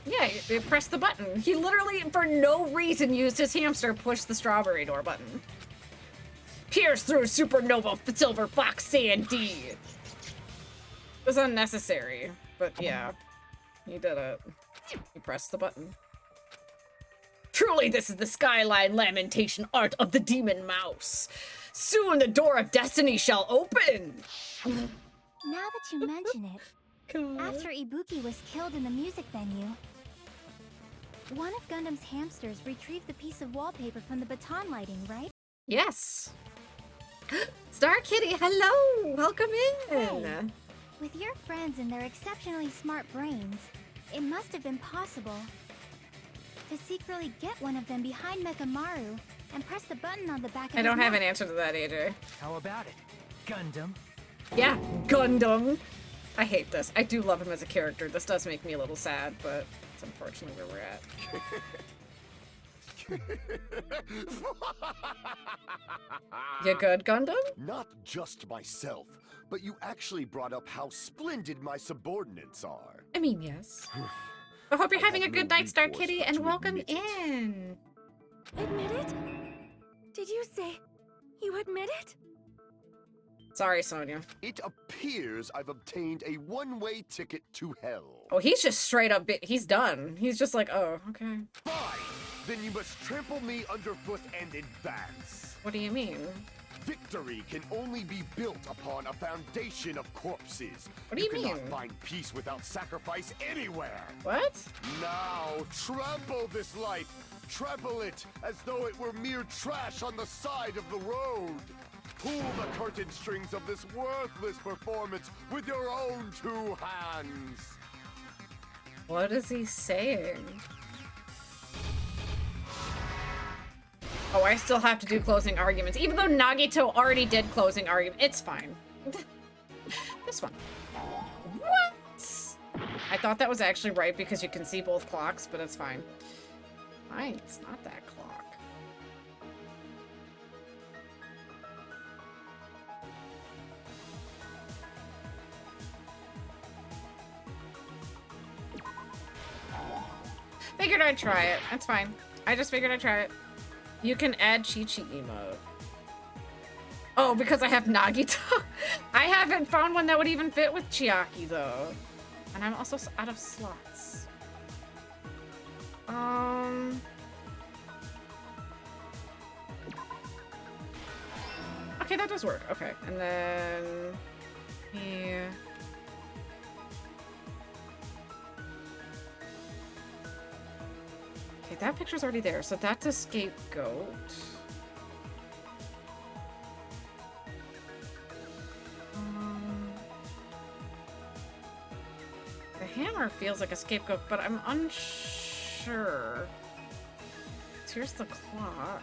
Speaker 1: Yeah, he pressed the button. He literally, for no reason, used his hamster to push the strawberry door button. Pierce through supernova silver fox sandy. It was unnecessary, but yeah, he did it. He pressed the button. Truly, this is the skyline lamentation art of the demon mouse. Soon the door of destiny shall open.
Speaker 7: Now that you mention it, after Ibuki was killed in the music venue, one of Gundam's hamsters retrieved the piece of wallpaper from the baton lighting, right?
Speaker 1: Yes. Star Kitty, hello! Welcome in!
Speaker 7: Hey, with your friends and their exceptionally smart brains, it must have been possible to secretly get one of them behind Mechamaru and press the button on the back of
Speaker 1: I don't
Speaker 7: his
Speaker 1: have
Speaker 7: neck.
Speaker 1: an answer to that, AJ.
Speaker 17: How about it, Gundam?
Speaker 1: Yeah, Gundam! I hate this. I do love him as a character. This does make me a little sad, but it's unfortunately where we're at. You good, Gundam?
Speaker 8: Not just myself, but you actually brought up how splendid my subordinates are.
Speaker 1: I mean, yes. I hope you're having a good night, Star Kitty, and welcome in.
Speaker 14: Admit it? Did you say you admit it?
Speaker 1: Sorry, Sonia.
Speaker 8: It appears I've obtained a one-way ticket to hell.
Speaker 1: Oh, he's just straight up, he's done. He's just like, oh, okay.
Speaker 8: Fine! Then you must trample me underfoot and advance.
Speaker 1: What do you mean?
Speaker 8: Victory can only be built upon a foundation of corpses.
Speaker 1: What do you
Speaker 8: cannot
Speaker 1: mean?
Speaker 8: find peace without sacrifice anywhere.
Speaker 1: What?
Speaker 8: Now, trample this life. Trample it as though it were mere trash on the side of the road. Pull the curtain strings of this worthless performance with your own two hands.
Speaker 1: What is he saying? Oh, I still have to do closing arguments. Even though Nagito already did closing argument. It's fine. This one. What? I thought that was actually right because you can see both clocks, but it's fine. Fine, it's not that clock. Figured I'd try it. That's fine. I just figured I'd try it. You can add Chi-Chi emote. Oh, because I have Nagito? I haven't found one that would even fit with Chiaki, though. And I'm also out of slots. Okay, that does work. Okay, and then... Yeah... Okay, that picture's already there, so that's a scapegoat. The hammer feels like a scapegoat, but I'm unsure. So here's the clock.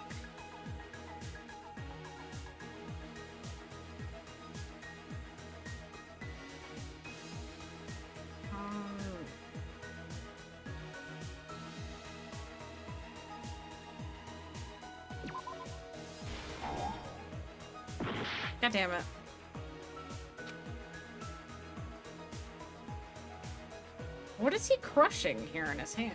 Speaker 1: God damn it. What is he crushing here in his hand?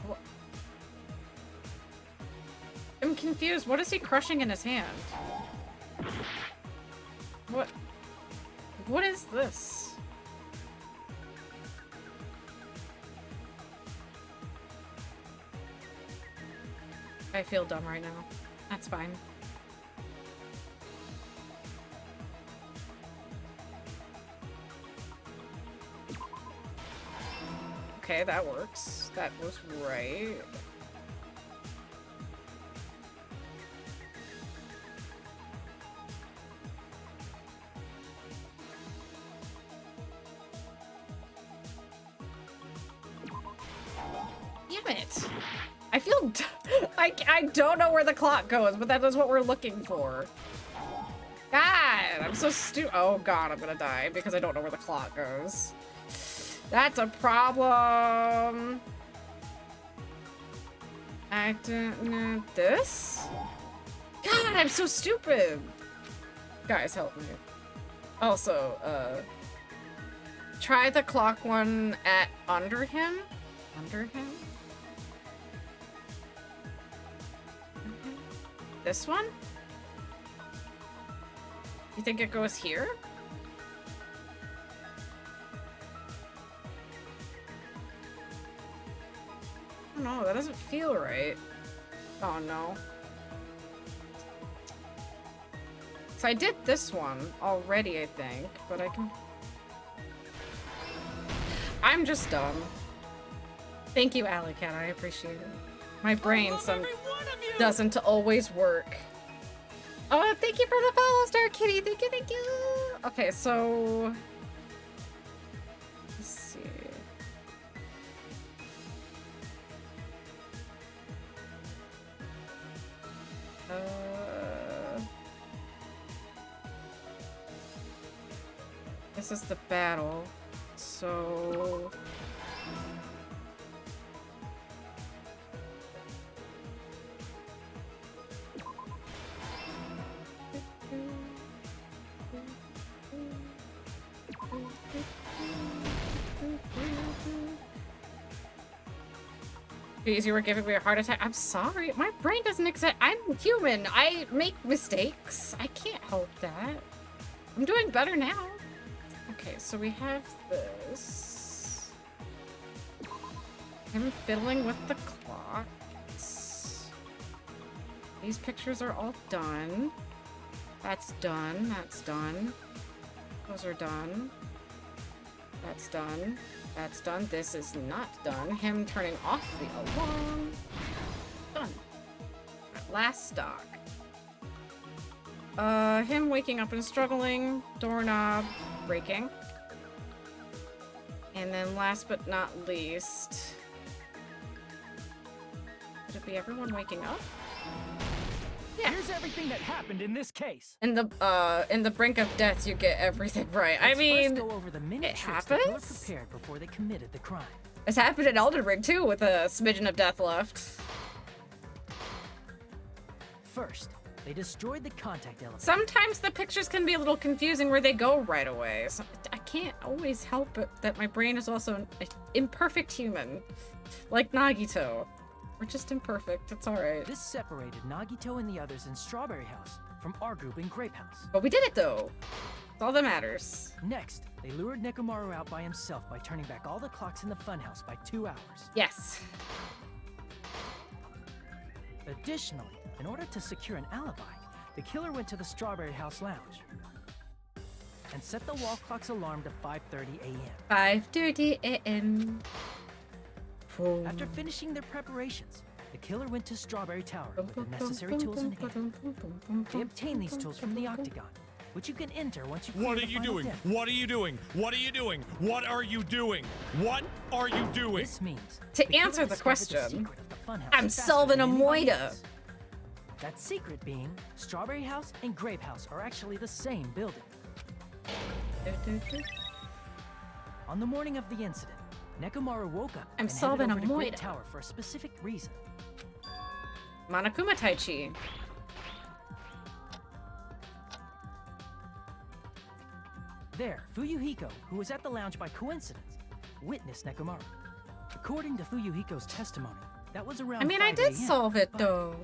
Speaker 1: What? I'm confused. What is he crushing in his hand? What? What is this? I feel dumb right now. That's fine. Okay, that works. That was right. Damn it. I feel I don't know where the clock goes, but that is what we're looking for. God, I'm so stupid. Oh god, I'm gonna die because I don't know where the clock goes. That's a problem. I don't know this. God, I'm so stupid. Guys, help me. Also, try the clock one at under him. Under him? This one? You think it goes here? I don't know, that doesn't feel right. Oh no. So I did this one already, I think, but I can... I'm just dumb. Thank you, Alicat, I appreciate it. My brain doesn't always work. Oh, thank you for the follow, Star Kitty. Thank you, thank you. Okay, so... Let's see. This is the battle. So... Jeez, you were giving me a heart attack. I'm sorry. My brain doesn't accept. I'm human. I make mistakes. I can't help that. I'm doing better now. Okay, so we have this. I'm fiddling with the clocks. These pictures are all done. That's done. That's done. Those are done. That's done. That's done. This is not done. Him turning off the alarm. Done. Last stock. Him waking up and struggling. Doorknob breaking. And then last but not least... Would it be everyone waking up? Yeah.
Speaker 17: Here's everything that happened in this case.
Speaker 1: In the brink of death, you get everything right.
Speaker 17: Let's
Speaker 1: I mean,
Speaker 17: first go over the many
Speaker 1: it
Speaker 17: tricks that were
Speaker 1: happens.
Speaker 17: prepared before they committed the crime.
Speaker 1: It's happened in Elden Ring too, with a smidgen of death left.
Speaker 17: First, they destroyed the contact elevator.
Speaker 1: Sometimes the pictures can be a little confusing where they go right away. So I can't always help it that my brain is also an imperfect human. Like Nagito. We're just imperfect, it's alright.
Speaker 17: This separated Nagito and the others in Strawberry House from our group in Grape House.
Speaker 1: But we did it though. That's all that matters.
Speaker 17: Next, they lured Nekomaru out by himself by turning back all the clocks in the funhouse by 2 hours.
Speaker 1: Yes.
Speaker 17: Additionally, in order to secure an alibi, the killer went to the Strawberry House lounge and set the wall clock's alarm to 5:30 a.m.
Speaker 1: 5:30 a.m.
Speaker 17: After finishing their preparations, the killer went to Strawberry Tower with the necessary tools in hand. They obtained these tools from the Octagon, which you can enter once you clear
Speaker 20: What are
Speaker 17: the
Speaker 20: you
Speaker 17: final
Speaker 20: doing?
Speaker 17: depth.
Speaker 20: What are you doing? What are you doing? What are you doing? What are you doing?
Speaker 17: This means
Speaker 1: to answer the question, I'm
Speaker 17: faster
Speaker 1: solving a
Speaker 17: than anybody
Speaker 1: moida.
Speaker 17: else. That secret being, Strawberry House and Grape House are actually the same building. On the morning of the incident, Nekomaru woke up
Speaker 1: I'm
Speaker 17: and
Speaker 1: solving
Speaker 17: headed
Speaker 1: a
Speaker 17: over to Great
Speaker 1: moida.
Speaker 17: Tower for a specific reason.
Speaker 1: Monokuma Tai Chi.
Speaker 17: There, Fuyuhiko, who was at the lounge by coincidence, witnessed Nekomaru. According to Fuyuhiko's testimony, that was around
Speaker 1: I mean, I
Speaker 17: 5
Speaker 1: did
Speaker 17: a.m.,
Speaker 1: solve it
Speaker 17: but
Speaker 1: though.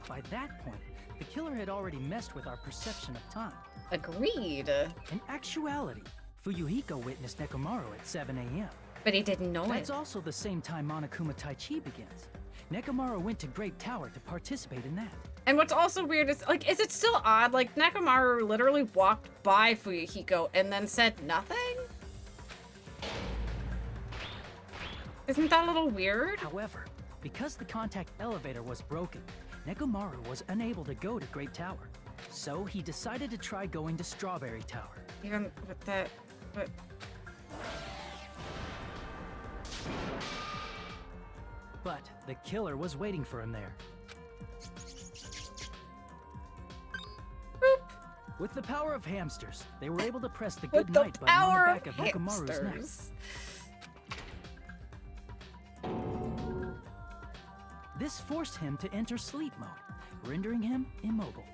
Speaker 17: By that point, the killer had already messed with our perception of time.
Speaker 1: Agreed.
Speaker 17: In actuality, Fuyuhiko witnessed Nekomaru at 7 a.m.
Speaker 1: But he didn't know
Speaker 17: That's
Speaker 1: it.
Speaker 17: also the same time Monokuma Tai Chi begins. Nekomaru went to Grape Tower to participate in that.
Speaker 1: And what's also weird is, like, is it still odd? Like, Nekomaru literally walked by Fuyuhiko and then said nothing? Isn't that a little weird?
Speaker 17: However, because the contact elevator was broken, Nekomaru was unable to go to Grape Tower. So he decided to try going to Strawberry Tower.
Speaker 1: Even with that, but...
Speaker 17: But the killer was waiting for him there. With the power of hamsters, they were able to press the good night button on the back of Nekomaru's neck. This forced him to enter sleep mode, rendering him immobile.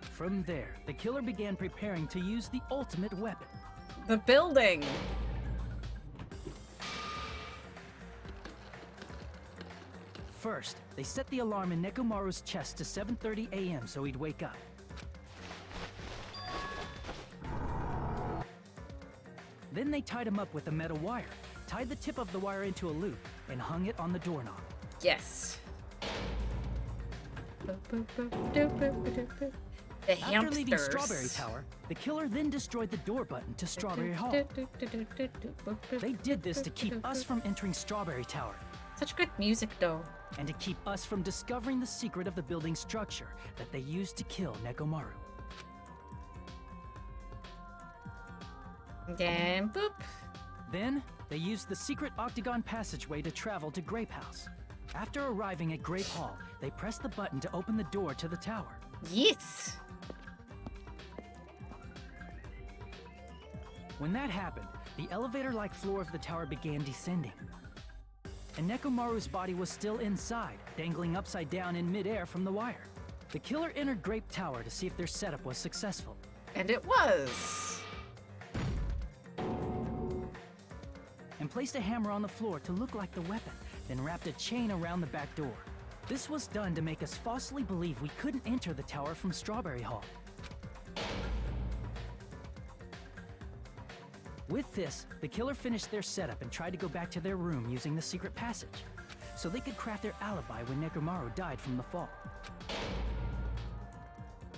Speaker 17: From there, the killer began preparing to use the ultimate weapon.
Speaker 1: The building!
Speaker 17: First, they set the alarm in Nekomaru's chest to 7:30 a.m. so he'd wake up. Then they tied him up with a metal wire, tied the tip of the wire into a loop, and hung it on the doorknob.
Speaker 1: Yes. The
Speaker 17: After leaving
Speaker 1: hamsters.
Speaker 17: Strawberry Tower, the killer then destroyed the door button to Strawberry Hall. They did this to keep us from entering Strawberry Tower.
Speaker 1: Such good music, though.
Speaker 17: And to keep us from discovering the secret of the building's structure that they used to kill Nekomaru.
Speaker 1: Then, boop.
Speaker 17: Then, they used the secret octagon passageway to travel to Grape House. After arriving at Grape Hall, they pressed the button to open the door to the tower.
Speaker 1: Yes!
Speaker 17: When that happened, the elevator-like floor of the tower began descending. And Nekomaru's body was still inside, dangling upside down in midair from the wire. The killer entered Grape Tower to see if their setup was successful.
Speaker 1: And it was.
Speaker 17: And placed a hammer on the floor to look like the weapon, then wrapped a chain around the back door. This was done to make us falsely believe we couldn't enter the tower from Strawberry Hall. With this, the killer finished their setup and tried to go back to their room using the secret passage, so they could craft their alibi when Nekomaru died from the fall.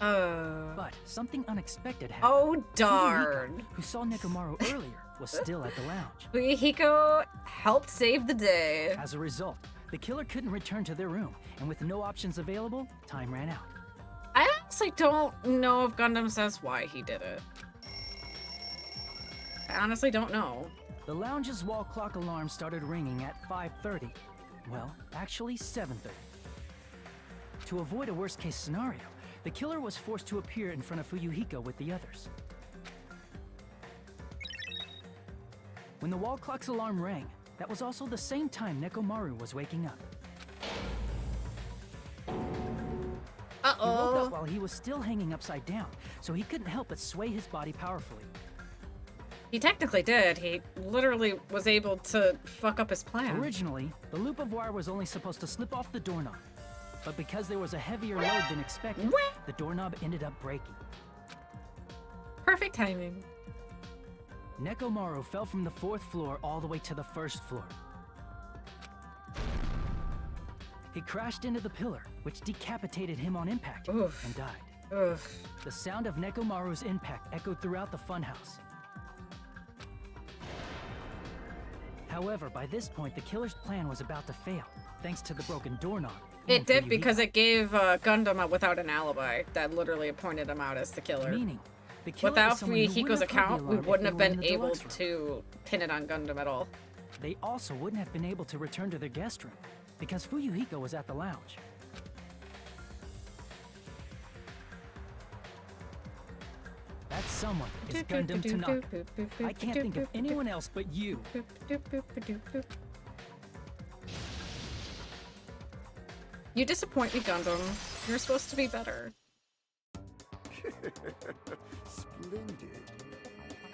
Speaker 17: But something unexpected happened.
Speaker 1: Oh, darn.
Speaker 17: Fuyuhiko, who saw Nekomaru earlier, was still at the lounge.
Speaker 1: Fuyuhiko helped save the day.
Speaker 17: As a result, the killer couldn't return to their room, and with no options available, time ran out.
Speaker 1: I honestly don't know if Gundam says why he did it. I honestly don't know.
Speaker 17: The lounge's wall clock alarm started ringing at 5:30. Well, actually 7:30. To avoid a worst-case scenario, the killer was forced to appear in front of Fuyuhiko with the others. When the wall clock's alarm rang, that was also the same time Nekomaru was waking up. He woke
Speaker 1: Uh-oh.
Speaker 17: up while he was still hanging upside down, so he couldn't help but sway his body powerfully.
Speaker 1: He technically did. He literally was able to fuck up his plan.
Speaker 17: Originally, the loop of wire was only supposed to slip off the doorknob, but because there was a heavier load than expected, the doorknob ended up breaking.
Speaker 1: Perfect timing.
Speaker 17: Nekomaru fell from the 4th floor all the way to the 1st floor. He crashed into the pillar, which decapitated him on impact and died.
Speaker 1: Oof.
Speaker 17: The sound of Nekomaru's impact echoed throughout the funhouse. However, by this point, the killer's plan was about to fail, thanks to the broken doorknob.
Speaker 1: It did because it gave Gundam without an alibi that literally pointed him out as the killer.
Speaker 17: Meaning, the killer
Speaker 1: without
Speaker 17: is someone who
Speaker 1: Fuyuhiko's
Speaker 17: wouldn't have heard the
Speaker 1: account, we
Speaker 17: alarm if
Speaker 1: wouldn't
Speaker 17: they
Speaker 1: have
Speaker 17: were in
Speaker 1: been
Speaker 17: the
Speaker 1: able
Speaker 17: deluxe room.
Speaker 1: to pin it on Gundam at all.
Speaker 17: They also wouldn't have been able to return to their guest room, because Fuyuhiko was at the lounge. That someone is Gundam Tanaka. I can't think of anyone else but you.
Speaker 1: You disappoint me, Gundam. You're supposed to be better.
Speaker 8: Splendid.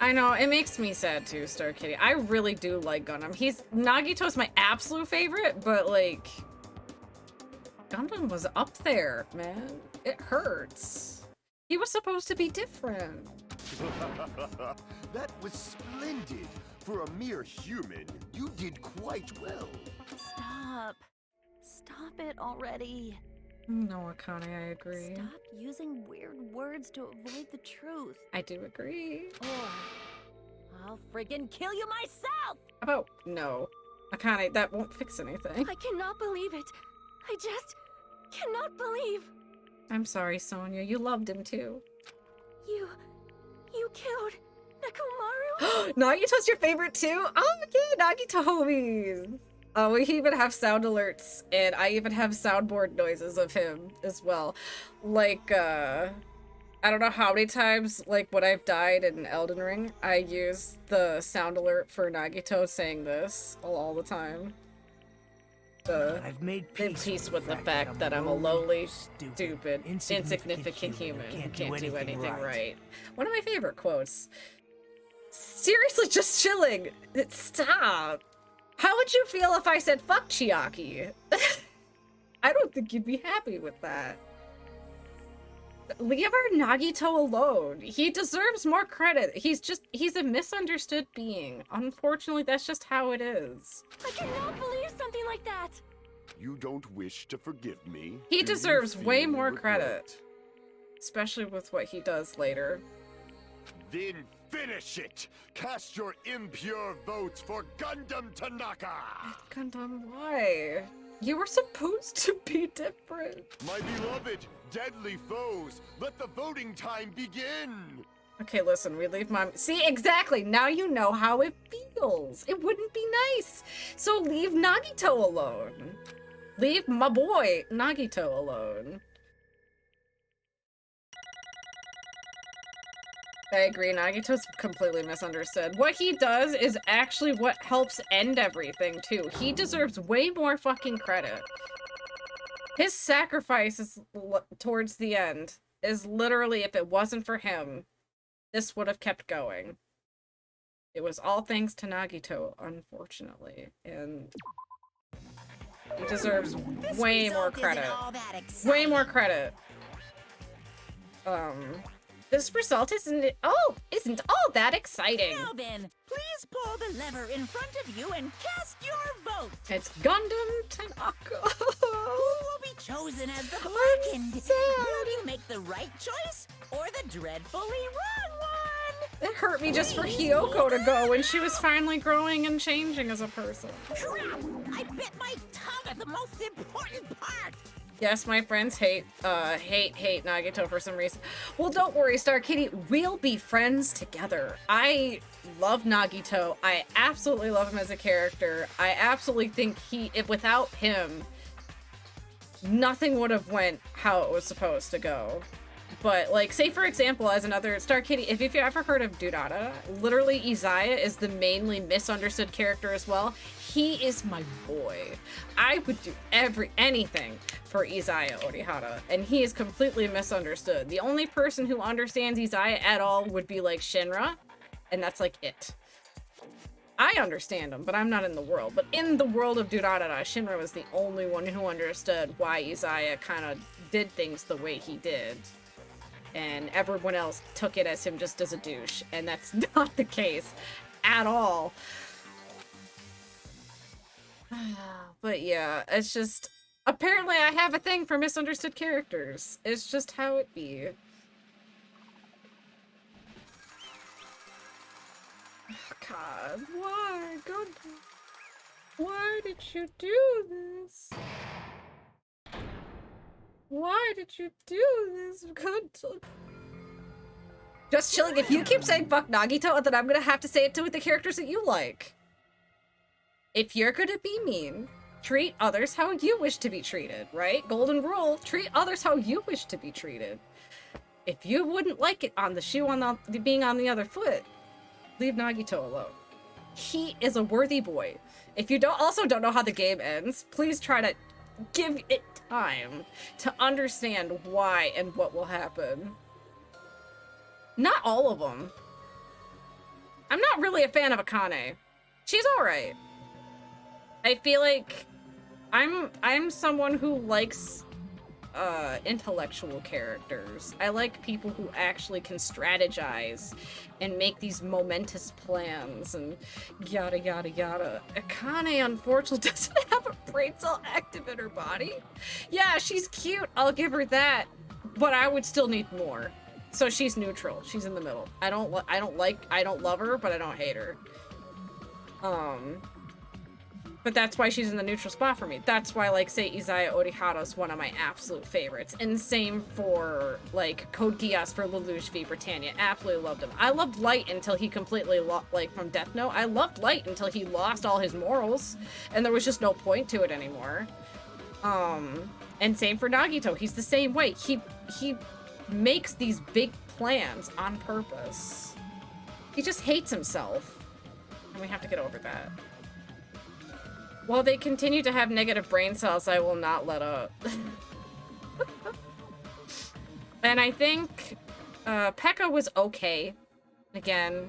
Speaker 1: I know, it makes me sad too, Star Kitty. I really do like Gundam. Nagito's my absolute favorite, but like, Gundam was up there, man. It hurts. He was supposed to be different.
Speaker 8: That was splendid. For a mere human, you did quite well.
Speaker 11: Stop. Stop it already.
Speaker 1: No, Akane, I agree.
Speaker 11: Stop using weird words to avoid the truth.
Speaker 1: I do agree.
Speaker 11: Or I'll friggin' kill you myself!
Speaker 1: How about no? Akane, that won't fix anything.
Speaker 14: I cannot believe it. I just cannot believe.
Speaker 1: I'm sorry, Sonia. You loved him too.
Speaker 14: You killed Nekomaru?
Speaker 1: Nagito's your favorite too? Oh yeah, Nagito homies. We even have sound alerts, and I even have soundboard noises of him as well. Like, I don't know how many times, like, when I've died in Elden Ring, I use the sound alert for Nagito saying this all the time.
Speaker 5: I've made peace
Speaker 1: with the fact that I'm a lowly, stupid, insignificant human who can't do anything right. One of my favorite quotes. Seriously, just chilling. Stop. How would you feel if I said fuck Chiaki? I don't think you'd be happy with that. Leave our Nagito alone. He deserves more credit. He's a misunderstood being. Unfortunately, that's just how it is.
Speaker 14: I cannot believe something like that.
Speaker 8: You don't wish to forgive me?
Speaker 1: He
Speaker 8: Do you
Speaker 1: deserves way
Speaker 8: feel
Speaker 1: more
Speaker 8: regret?
Speaker 1: credit. Especially with what he does later.
Speaker 8: Then finish it! Cast your impure votes for Gundam Tanaka!
Speaker 1: Gundam, why? You were supposed to be different.
Speaker 8: My beloved, deadly foes, let the voting time begin!
Speaker 1: Okay, listen, we leave Mom. See, exactly. Now you know how it feels. It wouldn't be nice. So leave Nagito alone. Leave my boy, Nagito, alone. I agree, Nagito's completely misunderstood. What he does is actually what helps end everything, too. He deserves way more fucking credit. His sacrifice towards the end is literally, if it wasn't for him, this would have kept going. It was all thanks to Nagito, unfortunately, and he deserves way more credit. Way more credit. This result isn't all that exciting.
Speaker 13: Now then, please pull the lever in front of you and cast your vote.
Speaker 1: It's Gundam Tanaka.
Speaker 13: Who will be chosen as the blackened? Will you make the right choice or the dreadfully wrong one?
Speaker 1: It hurt me just for Hiyoko to go when she was finally growing and changing as a person.
Speaker 13: Crap! I bit my tongue at the most important part.
Speaker 1: Yes, my friends hate Nagito for some reason. Well, don't worry, Star Kitty. We'll be friends together. I love Nagito. I absolutely love him as a character. I absolutely think if without him, nothing would have went how it was supposed to go. But, like, say for example, as another Star Kitty, if you've ever heard of Durarara, literally Izaya is the mainly misunderstood character as well. He is my boy. I would do anything for Izaya Orihara, and he is completely misunderstood. The only person who understands Izaya at all would be, like, Shinra, and that's, like, it. I understand him, but I'm not in the world. But in the world of Durarara, Shinra was the only one who understood why Izaya kind of did things the way he did. And everyone else took it as him just as a douche, and that's not the case at all. But yeah, it's just, apparently I have a thing for misunderstood characters. It's just how it be. Oh, God, why? God, why did you do this? Why did you do this? God. Just chilling. If you keep saying fuck Nagito, then I'm gonna have to say it to the characters that you like. If you're gonna be mean, treat others how you wish to be treated, right? Golden rule, treat others how you wish to be treated. If you wouldn't like it on the shoe on the being on the other foot, leave Nagito alone. He is a worthy boy. If you don't know how the game ends, please try to give it time to understand why and what will happen. Not all of them. I'm not really a fan of Akane. She's alright. I feel like I'm someone who likes intellectual characters. I like people who actually can strategize and make these momentous plans and yada yada yada. Akane unfortunately doesn't have a brain cell active in her body. Yeah, she's cute, I'll give her that, but I would still need more. So she's neutral. She's in the middle. I don't love her, but I don't hate her. But that's why she's in the neutral spot for me. That's why, like, say, Izaya Orihara is one of my absolute favorites. And same for, like, Code Geass for Lelouch v. Britannia. Absolutely loved him. I loved Light until he completely, like, from Death Note. I loved Light until he lost all his morals. And there was just no point to it anymore. And same for Nagito. He's the same way. He makes these big plans on purpose. He just hates himself. And we have to get over that. While they continue to have negative brain cells, I will not let up. And I think Pekka was okay. Again,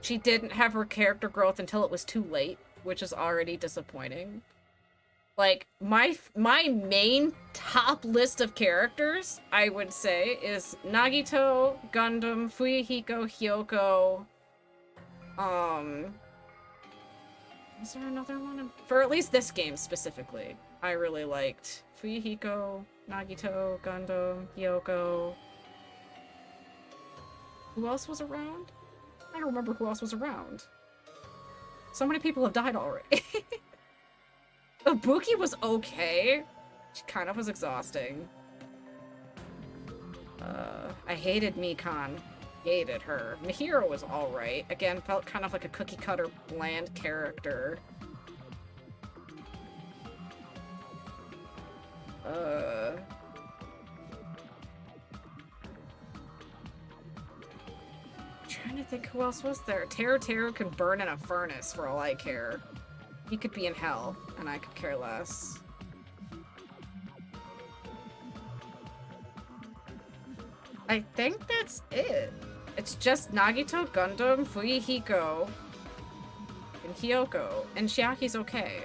Speaker 1: she didn't have her character growth until it was too late, which is already disappointing. Like, my main top list of characters, I would say, is Nagito, Gundam, Fuyuhiko, Hyoko, is there another one? For at least this game specifically, I really liked Fuyuhiko, Nagito, Gundam, Hyoko. Who else was around? I don't remember who else was around. So many people have died already. Ibuki was okay. She kind of was exhausting. I hated Mikan. Hated her. Mihiro was alright. Again, felt kind of like a cookie cutter bland character. I'm trying to think who else was there. Teru could burn in a furnace for all I care. He could be in hell, and I could care less. I think that's it. It's just Nagito, Gundam, Fuyuhiko, and Hyoko. And Chiaki's okay.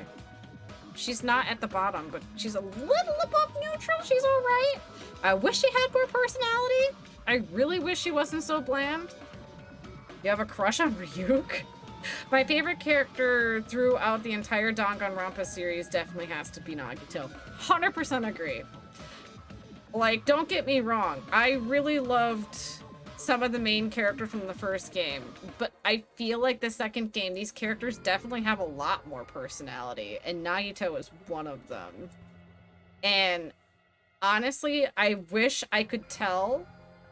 Speaker 1: She's not at the bottom, but she's a little above neutral. She's alright. I wish she had more personality. I really wish she wasn't so bland. You have a crush on Ryuk? My favorite character throughout the entire Danganronpa series definitely has to be Nagito. 100% agree. Like, don't get me wrong. I really loved some of the main characters from the first game, but I feel like the second game, these characters definitely have a lot more personality, and Nagito is one of them. And honestly, I wish I could tell,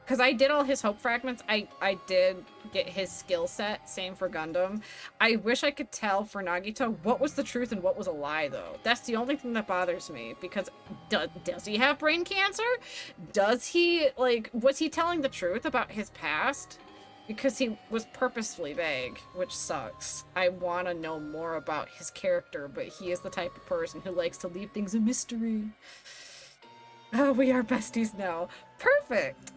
Speaker 1: because I did all his hope fragments. I did get his skill set. Same for Gundam. I wish I could tell for Nagito what was the truth and what was a lie, though. That's the only thing that bothers me, because does he have brain cancer? Does he, like, was he telling the truth about his past? Because he was purposefully vague, which sucks. I want to know more about his character, but he is the type of person who likes to leave things a mystery. Oh, we are besties now. Perfect!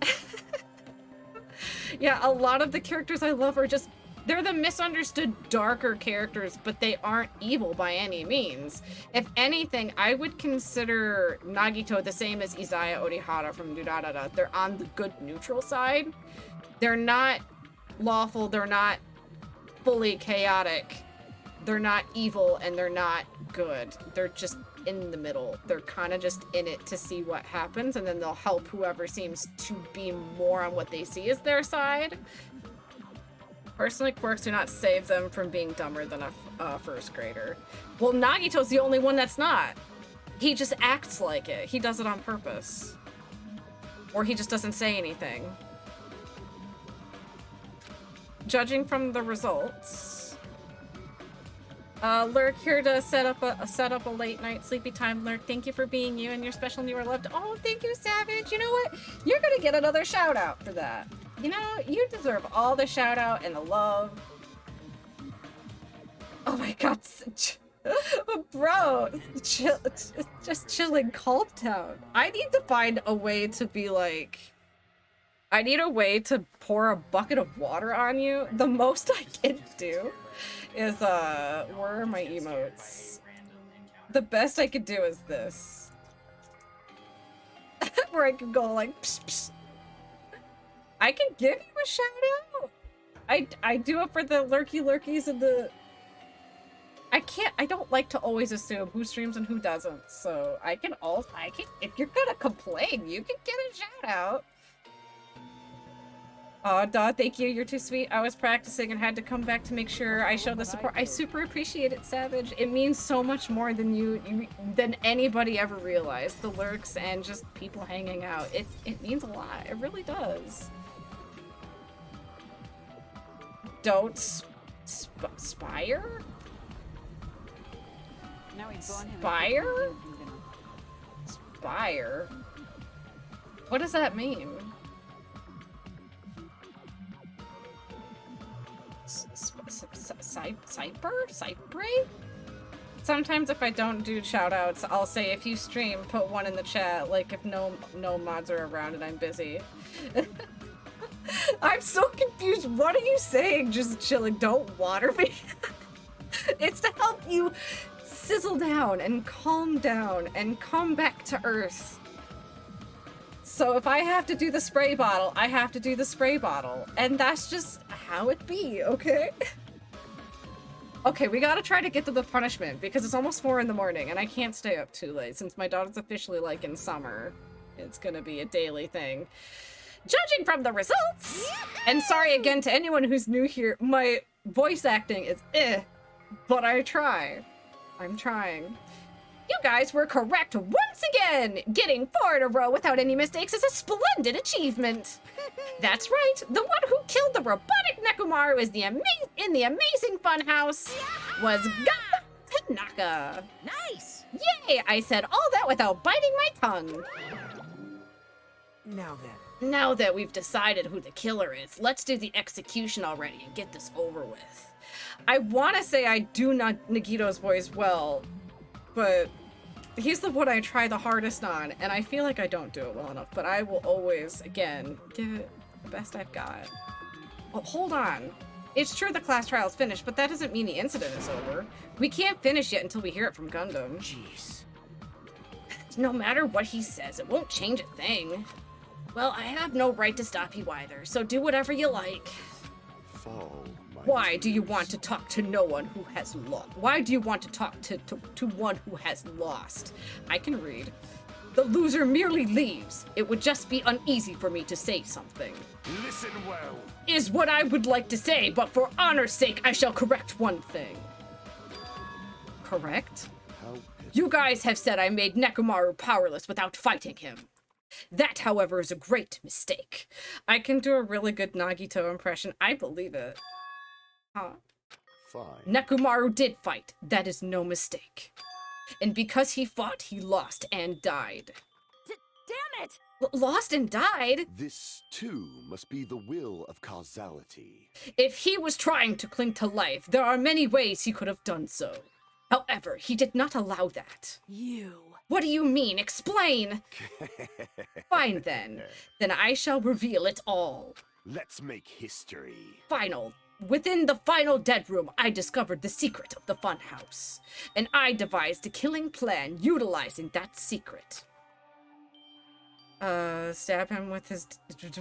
Speaker 1: Yeah, a lot of the characters I love are just... They're the misunderstood, darker characters, but they aren't evil by any means. If anything, I would consider Nagito the same as Izaya Orihara from Durarara. They're on the good neutral side. They're not lawful, they're not fully chaotic, they're not evil, and they're not good. They're just in the middle. They're kind of just in it to see what happens, and then they'll help whoever seems to be more on what they see as their side. Personally, quirks do not save them from being dumber than a first grader. Well, Nagito's the only one that's not. He just acts like it. He does it on purpose. Or he just doesn't say anything. Judging from the results, Lurk here to set up a late night sleepy time. Lurk, thank you for being you, and you're special and you are loved. Oh, thank you, Savage. You know what? You're gonna get another shout out for that. You know, you deserve all the shout out and the love. Oh my God, bro, chill, just chilling, calm down. I need to find a way to be like. I need a way to pour a bucket of water on you. The most I can do is, where are my emotes? The best I could do is this. Where I can go like, psh, psh. I can give you a shout out. I do it for the lurkies and the... I don't like to always assume who streams and who doesn't. So I can, if you're gonna complain, you can get a shout out. Aw, Daw, thank you. You're too sweet. I was practicing and had to come back to make sure I show the support. I super appreciate it, Savage. It means so much more than than anybody ever realized. The lurks and just people hanging out. It means a lot. It really does. Don't spire? Spire? Spire? What does that mean? Cypre? Sometimes if I don't do shoutouts, I'll say if you stream, put one in the chat, like if no mods are around and I'm busy. I'm so confused. What are you saying? Just chilling. Don't water me. It's to help you sizzle down and calm down and come back to earth. So if I have to do the spray bottle, I have to do the spray bottle. And that's just how it be, okay? Okay, we gotta try to get to the punishment because it's almost 4 in the morning and I can't stay up too late since my daughter's officially like in summer. It's gonna be a daily thing. Judging from the results, and sorry again to anyone who's new here, my voice acting is but I try. I'm trying. You guys were correct once again! Getting 4 in a row without any mistakes is a splendid achievement! That's right, the one who killed the robotic Nekomaru is in the amazing funhouse was Gundam Tanaka!
Speaker 13: Nice!
Speaker 1: Yay! I said all that without biting my tongue! Now that we've decided who the killer is, let's do the execution already and get this over with. I want to say I do not Nagito's voice well, but he's the one I try the hardest on, and I feel like I don't do it well enough, but I will always, again, give it the best I've got. Well, hold on. It's true the class trial is finished, but that doesn't mean the incident is over. We can't finish yet until we hear it from Gundam. Jeez. No matter what he says, it won't change a thing. Well, I have no right to stop you either, so do whatever you like. Why do you want to talk to no one who has lost? Why do you want to talk to one who has lost? I can read. The loser merely leaves. It would just be uneasy for me to say something.
Speaker 8: Listen well.
Speaker 1: Is what I would like to say, but for honor's sake, I shall correct one thing. Correct? You guys have said I made Nekomaru powerless without fighting him. That, however, is a great mistake. I can do a really good Nagito impression. I believe it. Huh?
Speaker 8: Fine.
Speaker 1: Nekomaru did fight. That is no mistake. And because he fought, he lost and died.
Speaker 11: Damn it!
Speaker 1: Lost and died?
Speaker 8: This, too, must be the will of causality.
Speaker 1: If he was trying to cling to life, there are many ways he could have done so. However, he did not allow that.
Speaker 11: You.
Speaker 1: What do you mean? Explain! Fine then. Then I shall reveal it all.
Speaker 8: Let's make history.
Speaker 1: Within the final dead room, I discovered the secret of the funhouse. And I devised a killing plan utilizing that secret. Stab him with his...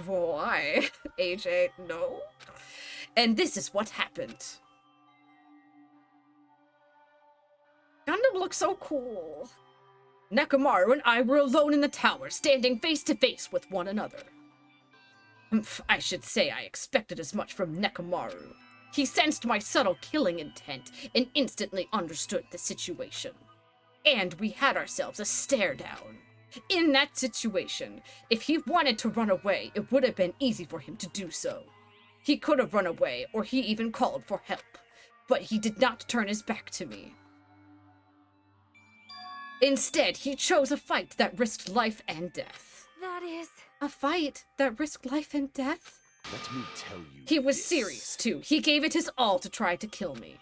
Speaker 1: Why? AJ, no? And this is what happened. Gundam looks so cool. Nekomaru and I were alone in the tower, standing face to face with one another. I should say I expected as much from Nekomaru. He sensed my subtle killing intent and instantly understood the situation. And we had ourselves a stare down. In that situation, if he wanted to run away, it would have been easy for him to do so. He could have run away, or he even called for help. But he did not turn his back to me. Instead, he chose a fight that risked life and death.
Speaker 14: That is...
Speaker 1: A fight that risked life and death?
Speaker 8: Let me tell you.
Speaker 1: He was serious, too. He gave it his all to try to kill me.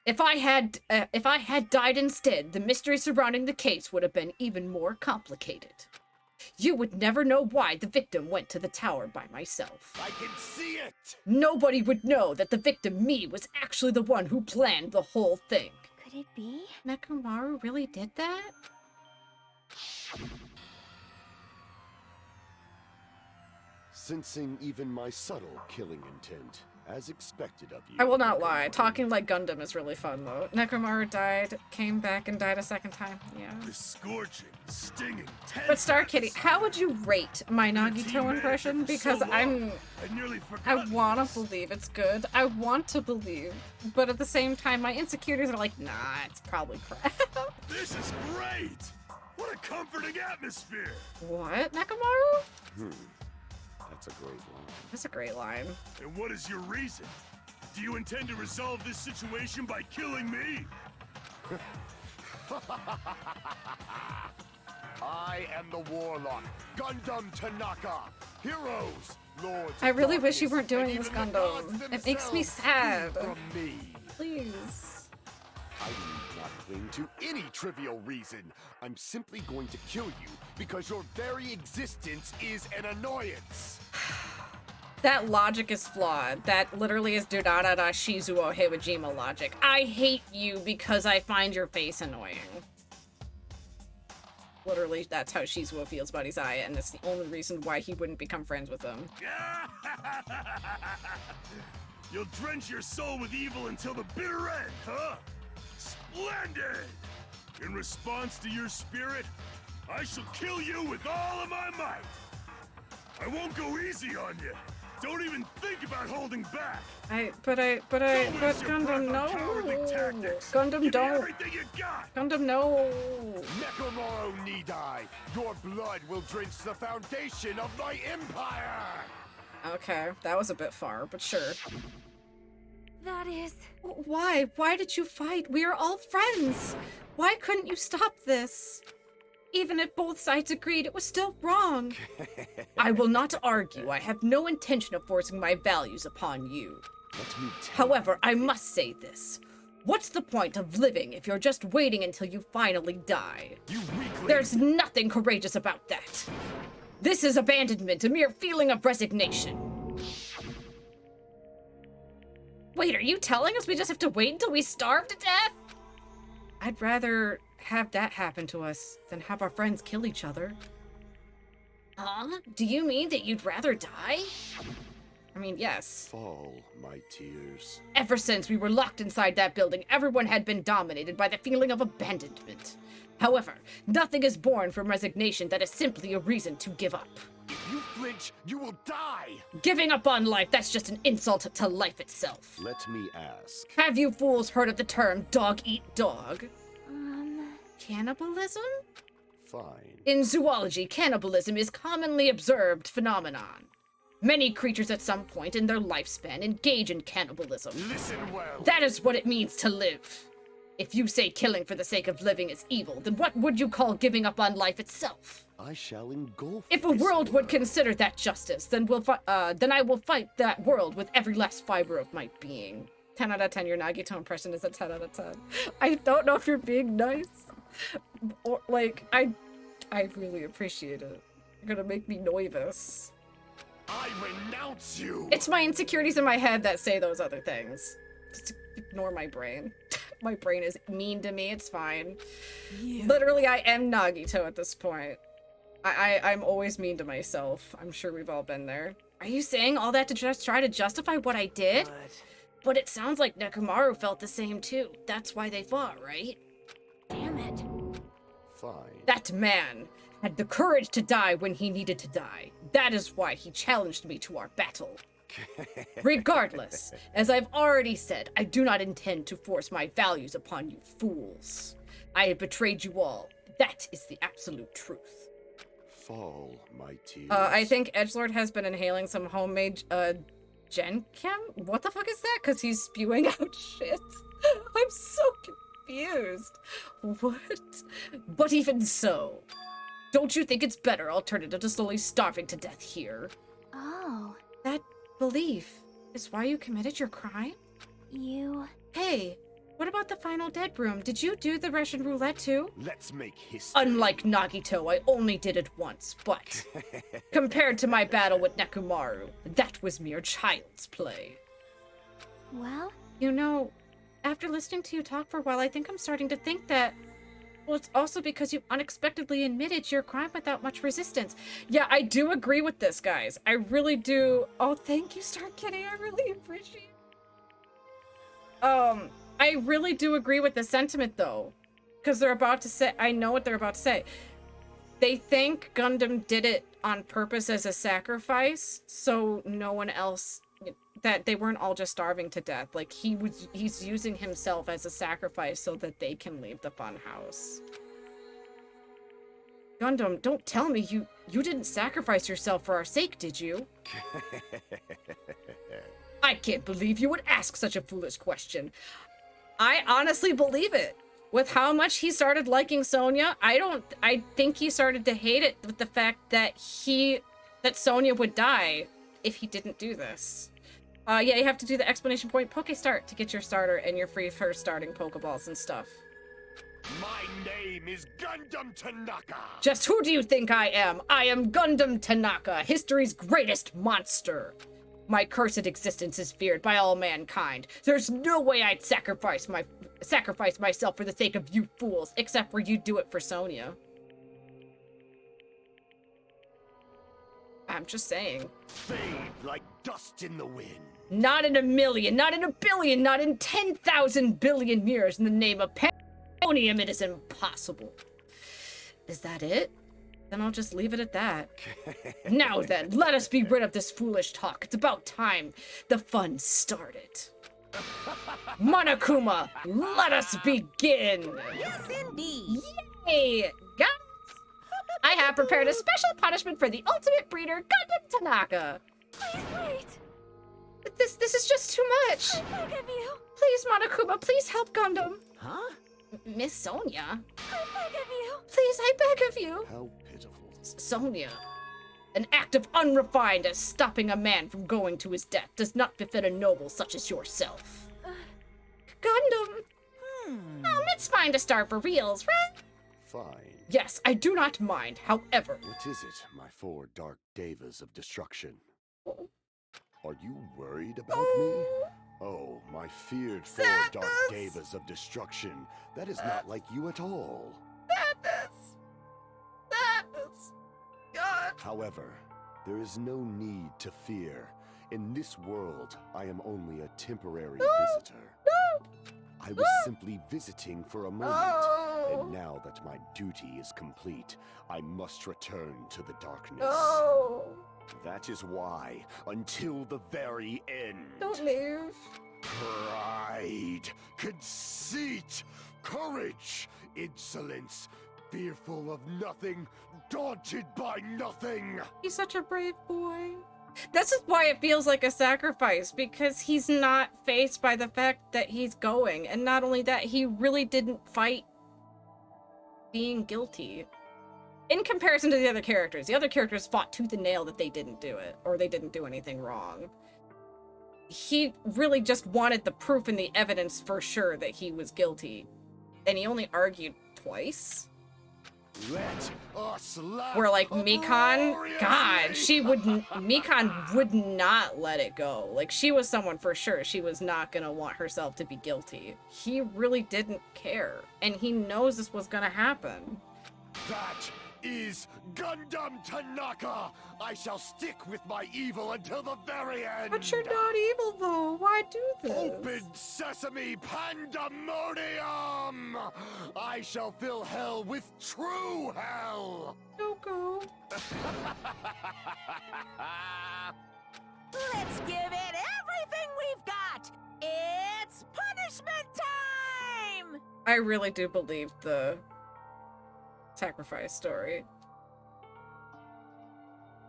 Speaker 1: If I had died instead, the mystery surrounding the case would have been even more complicated. You would never know why the victim went to the tower by myself.
Speaker 8: I can see it!
Speaker 1: Nobody would know that the victim, me, was actually the one who planned the whole thing.
Speaker 7: Could it be?
Speaker 1: Nekomaru really did that?
Speaker 8: Sensing even my subtle killing intent, as expected of you.
Speaker 1: I will not lie, talking like Gundam is really fun though. Nekomaru died, came back and died a second time. Yeah.
Speaker 8: The scorching, stinging,
Speaker 1: But Star Kitty, how would you rate my Nagito impression? Because I want to believe it's good. I want to believe. But at the same time, my insecurities are like, nah, it's probably crap.
Speaker 8: This is great! What a comforting atmosphere!
Speaker 1: What, Nekomaru?
Speaker 8: That's a great line.
Speaker 1: That's a great line.
Speaker 8: And what is your reason? Do you intend to resolve this situation by killing me? I am the Warlock, Gundam Tanaka. Heroes, lords.
Speaker 1: I really wish you weren't doing this, Gundam. It makes me sad.
Speaker 8: From me.
Speaker 1: Please.
Speaker 8: I need not cling to any trivial reason. I'm simply going to kill you because your very existence is an annoyance.
Speaker 1: That logic is flawed. That literally is Durarara Shizuo Heiwajima logic. I hate you because I find your face annoying. Literally, that's how Shizuo feels about Izaya, and that's the only reason why he wouldn't become friends with him.
Speaker 8: You'll drench your soul with evil until the bitter end, huh? Splendid! In response to your spirit, I shall kill you with all of my might. I won't go easy on you. Don't even think about holding back.
Speaker 1: But Gundam, no. Gundam, don't. Gundam, no.
Speaker 8: Nekomaru need I. Your blood will drench the foundation of my empire.
Speaker 1: Okay, that was a bit far, but sure.
Speaker 14: That is...
Speaker 1: Why? Why did you fight? We are all friends. Why couldn't you stop this? Even if both sides agreed, it was still wrong. I will not argue. I have no intention of forcing my values upon you. However, I must say this. What's the point of living if you're just waiting until you finally die? There's nothing courageous about that. This is abandonment, a mere feeling of resignation. Wait, are you telling us we just have to wait until we starve to death? I'd rather have that happen to us than have our friends kill each other. Huh? Do you mean that you'd rather die? I mean, yes.
Speaker 8: Fall, my tears.
Speaker 1: Ever since we were locked inside that building, everyone had been dominated by the feeling of abandonment. However, nothing is born from resignation that is simply a reason to give up.
Speaker 8: If you flinch, you will die!
Speaker 1: Giving up on life, that's just an insult to life itself.
Speaker 8: Let me ask.
Speaker 1: Have you fools heard of the term dog eat dog? Cannibalism?
Speaker 8: Fine.
Speaker 1: In zoology, cannibalism is commonly observed phenomenon. Many creatures at some point in their lifespan engage in cannibalism.
Speaker 8: Listen well.
Speaker 1: That is what it means to live. If you say killing for the sake of living is evil, then what would you call giving up on life itself?
Speaker 8: I shall engulf.
Speaker 1: If a world would consider that justice, then I will fight that world with every last fiber of my being. 10 out of 10. Your Nagito impression is a 10 out of 10. I don't know if you're being nice, or like I really appreciate it. You're gonna make me nervous.
Speaker 8: I renounce you.
Speaker 1: It's my insecurities in my head that say those other things. Just ignore my brain. My brain is mean to me. It's fine. Yeah. Literally, I am Nagito at this point. I'm always mean to myself. I'm sure we've all been there. Are you saying all that to just try to justify what I did? But it sounds like Nekomaru felt the same too. That's why they fought, right? Damn it.
Speaker 8: Fine.
Speaker 1: That man had the courage to die when he needed to die. That is why he challenged me to our battle. Regardless, as I've already said, I do not intend to force my values upon you fools. I have betrayed you all. That is the absolute truth.
Speaker 8: Fall, my tears.
Speaker 1: I think Edgelord has been inhaling some homemade, Gen Chem? What the fuck is that? Because he's spewing out shit. I'm so confused. What? But even so, don't you think it's better alternative to slowly starving to death here?
Speaker 7: Oh.
Speaker 1: That belief is why you committed your crime?
Speaker 7: You...
Speaker 1: Hey, what about the final dead room? Did you do the Russian roulette too?
Speaker 8: Let's make history.
Speaker 1: Unlike Nagito, I only did it once, but compared to my battle with Nekomaru, that was mere child's play.
Speaker 7: Well?
Speaker 1: You know, after listening to you talk for a while, I think I'm starting to think that... Well, it's also because you unexpectedly admitted your crime without much resistance. Yeah, I do agree with this, guys. I really do. Oh, thank you, Star Kitty. I really appreciate it. I really do agree with the sentiment, though. Because they're about to say... I know what they're about to say. They think Gundam did it on purpose as a sacrifice, so no one else... That they weren't all just starving to death. Like, he's using himself as a sacrifice so that they can leave the funhouse. Gundam, don't tell me you didn't sacrifice yourself for our sake, did you? I can't believe you would ask such a foolish question. I honestly believe it. With how much he started liking Sonya, I think he started to hate it with the fact that Sonya would die if he didn't do this. Yeah, you have to do the exclamation point Poke-Start to get your starter and you're free for starting Pokeballs and stuff.
Speaker 8: My name is Gundam Tanaka.
Speaker 1: Just who do you think I am? I am Gundam Tanaka, history's greatest monster. My cursed existence is feared by all mankind. There's no way I'd sacrifice myself for the sake of you fools, except for you do it for Sonya. I'm just saying.
Speaker 8: Fade like dust in the wind.
Speaker 1: Not in a million, not in a billion, not in 10,000 billion years. In the name of pandemonium, it is impossible. Is that it? Then I'll just leave it at that. Now then, let us be rid of this foolish talk. It's about time the fun started. Monokuma, let us begin!
Speaker 13: Yes, indeed!
Speaker 1: Yay! Guys, I have prepared a special punishment for the ultimate breeder, Gundam Tanaka.
Speaker 14: Please wait.
Speaker 1: This is just too much.
Speaker 14: I beg of you.
Speaker 1: Please, Monokuma, please help Gundam.
Speaker 13: Huh?
Speaker 1: Miss Sonya.
Speaker 14: I beg of you.
Speaker 1: Please, I beg of you.
Speaker 8: How pitiful.
Speaker 1: Sonya. An act of unrefined as stopping a man from going to his death does not befit a noble such as yourself. Gundam. It's fine to start for reals, right?
Speaker 8: Fine.
Speaker 1: Yes, I do not mind, however.
Speaker 8: What is it, my four dark devas of destruction? Are you worried about me? Oh, my feared four dark devas of destruction. That is not like you at all.
Speaker 1: Sadness. God.
Speaker 8: However, there is no need to fear. In this world, I am only a temporary visitor. I was simply visiting for a moment, and now that my duty is complete, I must return to the darkness. That is why, until the very end...
Speaker 1: Don't leave.
Speaker 8: Pride, conceit, courage, insolence, fearful of nothing, daunted by nothing.
Speaker 1: He's such a brave boy. This is why it feels like a sacrifice, because he's not faced by the fact that he's going. And not only that, he really didn't fight being guilty. In comparison to the other characters fought tooth and nail that they didn't do it, or they didn't do anything wrong. He really just wanted the proof and the evidence for sure that he was guilty. And he only argued twice.
Speaker 8: Let us laugh
Speaker 1: Where like Mikan, God, Mikan would not let it go. Like she was someone for sure. She was not gonna want herself to be guilty. He really didn't care. And he knows this was gonna happen.
Speaker 8: That is Gundam Tanaka! I shall stick with my evil until the very end!
Speaker 1: But you're not evil though. Why do this?
Speaker 8: Open sesame pandemonium! I shall fill hell with true hell!
Speaker 1: Don't go.
Speaker 13: Let's give it everything we've got! It's punishment time!
Speaker 1: I really do believe the sacrifice story.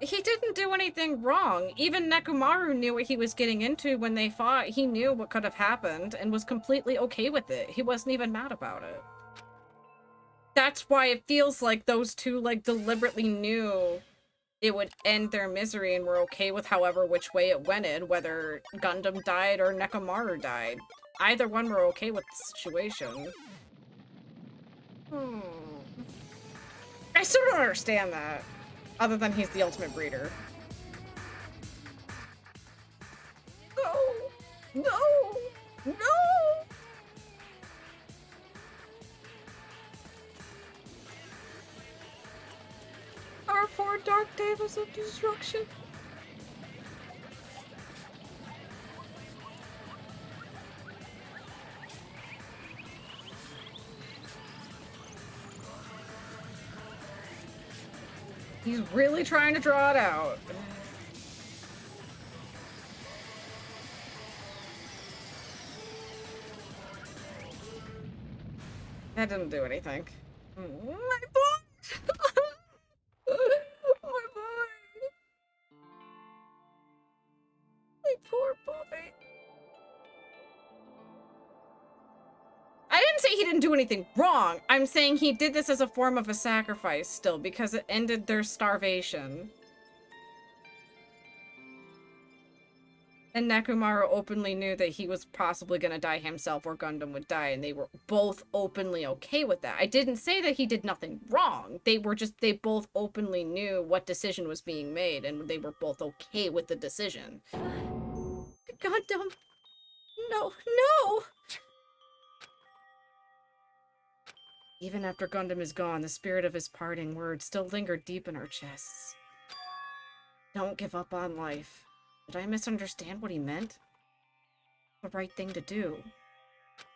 Speaker 1: He didn't do anything wrong. Even Nekomaru knew what he was getting into when they fought. He knew what could have happened and was completely okay with it. He wasn't even mad about it. That's why it feels like those two like deliberately knew it would end their misery and were okay with however which way it went, whether Gundam died or Nekomaru died. Either one were okay with the situation. I still don't understand that. Other than he's the ultimate breeder. No! No! No! Our four dark tables of destruction. He's really trying to draw it out. That didn't do anything. My boy! My boy! My poor boy. I didn't say he didn't do anything wrong. I'm saying he did this as a form of a sacrifice still because it ended their starvation. And Nekomaru openly knew that he was possibly going to die himself or Gundam would die, and they were both openly okay with that. I didn't say that he did nothing wrong. They both openly knew what decision was being made, and they were both okay with the decision. Gundam! No, no! Even after Gundam is gone, the spirit of his parting words still lingered deep in our chests. Don't give up on life. Did I misunderstand what he meant? The right thing to do.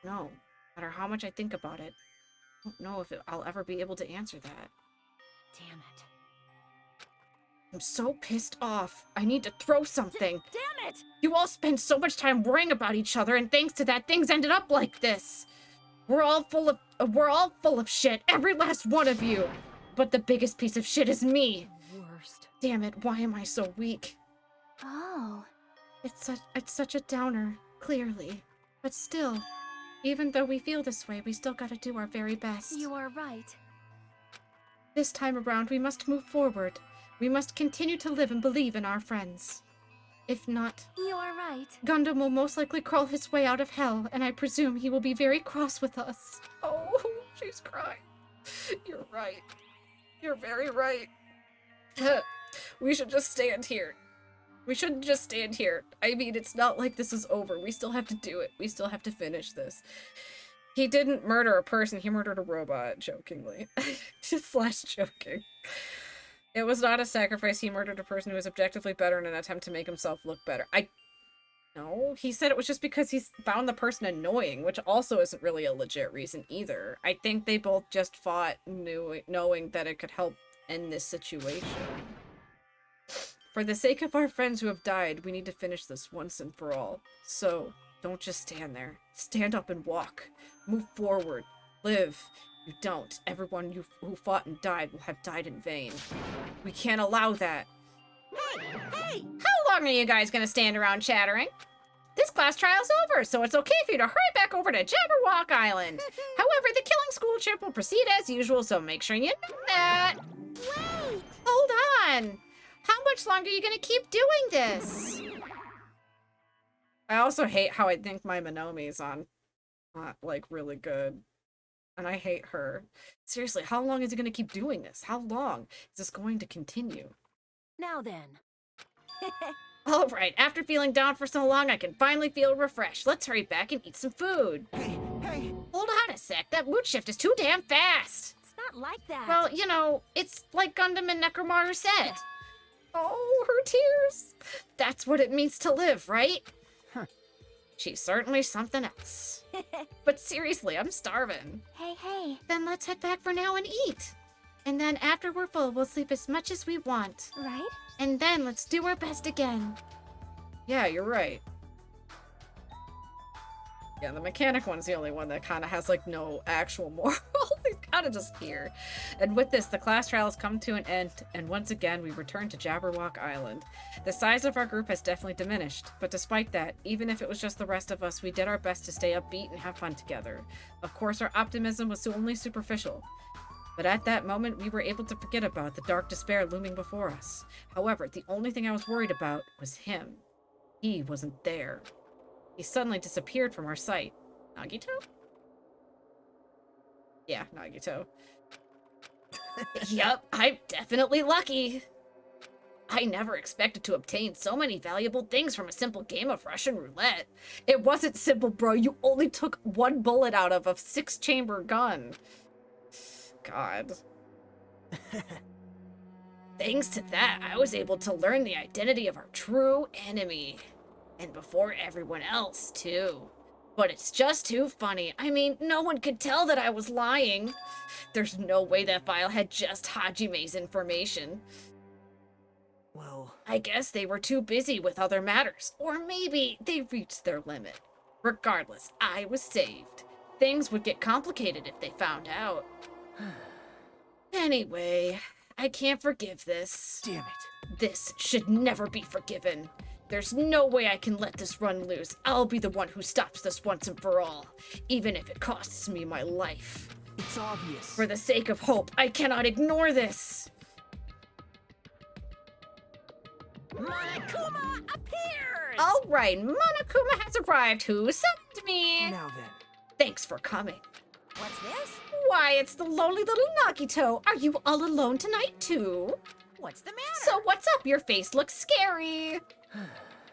Speaker 1: No. No matter how much I think about it, I don't know if I'll ever be able to answer that. Damn it. I'm so pissed off. I need to throw something.
Speaker 13: Damn it!
Speaker 1: You all spend so much time worrying about each other, and thanks to that, things ended up like this. We're all full of shit, every last one of you. But the biggest piece of shit is me.
Speaker 11: Worst.
Speaker 1: Damn it, why am I so weak?
Speaker 7: Oh.
Speaker 1: It's such a downer, clearly. But still, even though we feel this way, we still gotta do our very best.
Speaker 14: You are right.
Speaker 1: This time around, we must move forward. We must continue to live and believe in our friends. If not,
Speaker 14: You are right.
Speaker 1: Gundam will most likely crawl his way out of hell, and I presume he will be very cross with us. Oh, she's crying. You're right. You're very right. We should just stand here. We shouldn't just stand here. I mean, it's not like this is over. We still have to do it. We still have to finish this. He didn't murder a person. He murdered a robot, jokingly. Just slash joking. It was not a sacrifice. He murdered a person who was objectively better in an attempt to make himself look better. No, he said it was just because he found the person annoying, which also isn't really a legit reason either. I think they both just fought knowing that it could help end this situation. For the sake of our friends who have died, we need to finish this once and for all. So, Don't just stand there. Stand up and walk. Move forward. Live. You don't. Everyone who fought and died will have died in vain. We can't allow that.
Speaker 13: Hey!
Speaker 1: How long are you guys gonna stand around chattering? This class trial's over, so it's okay for you to hurry back over to Jabberwock Island. However, the killing school trip will proceed as usual, so make sure you know that.
Speaker 18: Wait!
Speaker 1: Hold on. How much longer are you gonna keep doing this? I also hate how I think my Monomi's on, like, really good. And I hate her. Seriously, how long is he gonna keep doing this? How long is this going to continue?
Speaker 11: Now then.
Speaker 1: All right, after feeling down for so long, I can finally feel refreshed. Let's hurry back and eat some food.
Speaker 15: Hey!
Speaker 1: Hold on a sec, that mood shift is too damn fast.
Speaker 11: It's not like that.
Speaker 1: Well, you know, it's like Gundam and Necromaru said. Oh, her tears. That's what it means to live, right? She's certainly something else. But seriously, I'm starving.
Speaker 7: Hey.
Speaker 1: Then let's head back for now and eat. And then after we're full, we'll sleep as much as we want.
Speaker 7: Right?
Speaker 1: And then let's do our best again. Yeah, you're right. Yeah, the mechanic one's the only one that kind of has, like, no actual moral. He's kind of just here. And with this, the class trial has come to an end, and once again, we return to Jabberwock Island. The size of our group has definitely diminished, but despite that, even if it was just the rest of us, we did our best to stay upbeat and have fun together. Of course, our optimism was only superficial. But at that moment, we were able to forget about the dark despair looming before us. However, the only thing I was worried about was him. He wasn't there. He suddenly disappeared from our sight. Nagito? Yeah, Nagito. Yup, I'm definitely lucky. I never expected to obtain so many valuable things from a simple game of Russian roulette. It wasn't simple, bro. You only took one bullet out of a 6-chamber gun. God. Thanks to that, I was able to learn the identity of our true enemy. And before everyone else, too. But it's just too funny. I mean, no one could tell that I was lying. There's no way that file had just Hajime's information.
Speaker 5: Well,
Speaker 1: I guess they were too busy with other matters. Or maybe they reached their limit. Regardless, I was saved. Things would get complicated if they found out. Anyway, I can't forgive this.
Speaker 5: Damn it.
Speaker 1: This should never be forgiven. There's no way I can let this run loose. I'll be the one who stops this once and for all, even if it costs me my life.
Speaker 5: It's obvious.
Speaker 1: For the sake of hope, I cannot ignore this.
Speaker 13: Monokuma appears!
Speaker 1: All right, Monokuma has arrived. Who summoned me?
Speaker 5: Now then.
Speaker 1: Thanks for coming.
Speaker 13: What's this?
Speaker 1: Why, it's the lonely little Nagito. Are you all alone tonight, too?
Speaker 13: What's the matter?
Speaker 1: So what's up? Your face looks scary.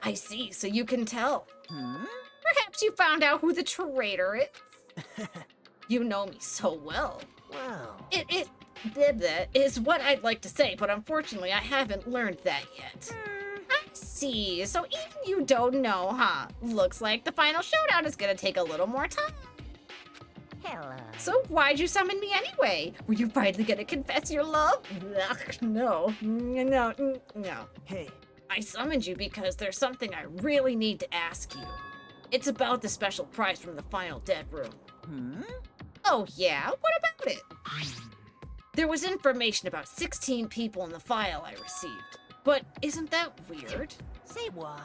Speaker 1: I see, so you can tell. Perhaps you found out who the traitor is? You know me so well.
Speaker 5: Well.
Speaker 1: It is what I'd like to say, but unfortunately I haven't learned that yet. I see, so even you don't know, huh? Looks like the final showdown is gonna take a little more time.
Speaker 13: Hello.
Speaker 1: So why'd you summon me anyway? Were you finally gonna confess your love? Ugh, no.
Speaker 5: Hey.
Speaker 1: I summoned you because there's something I really need to ask you. It's about the special prize from the final dead room. Oh yeah? What about it? There was information about 16 people in the file I received. But isn't that weird?
Speaker 13: Say what?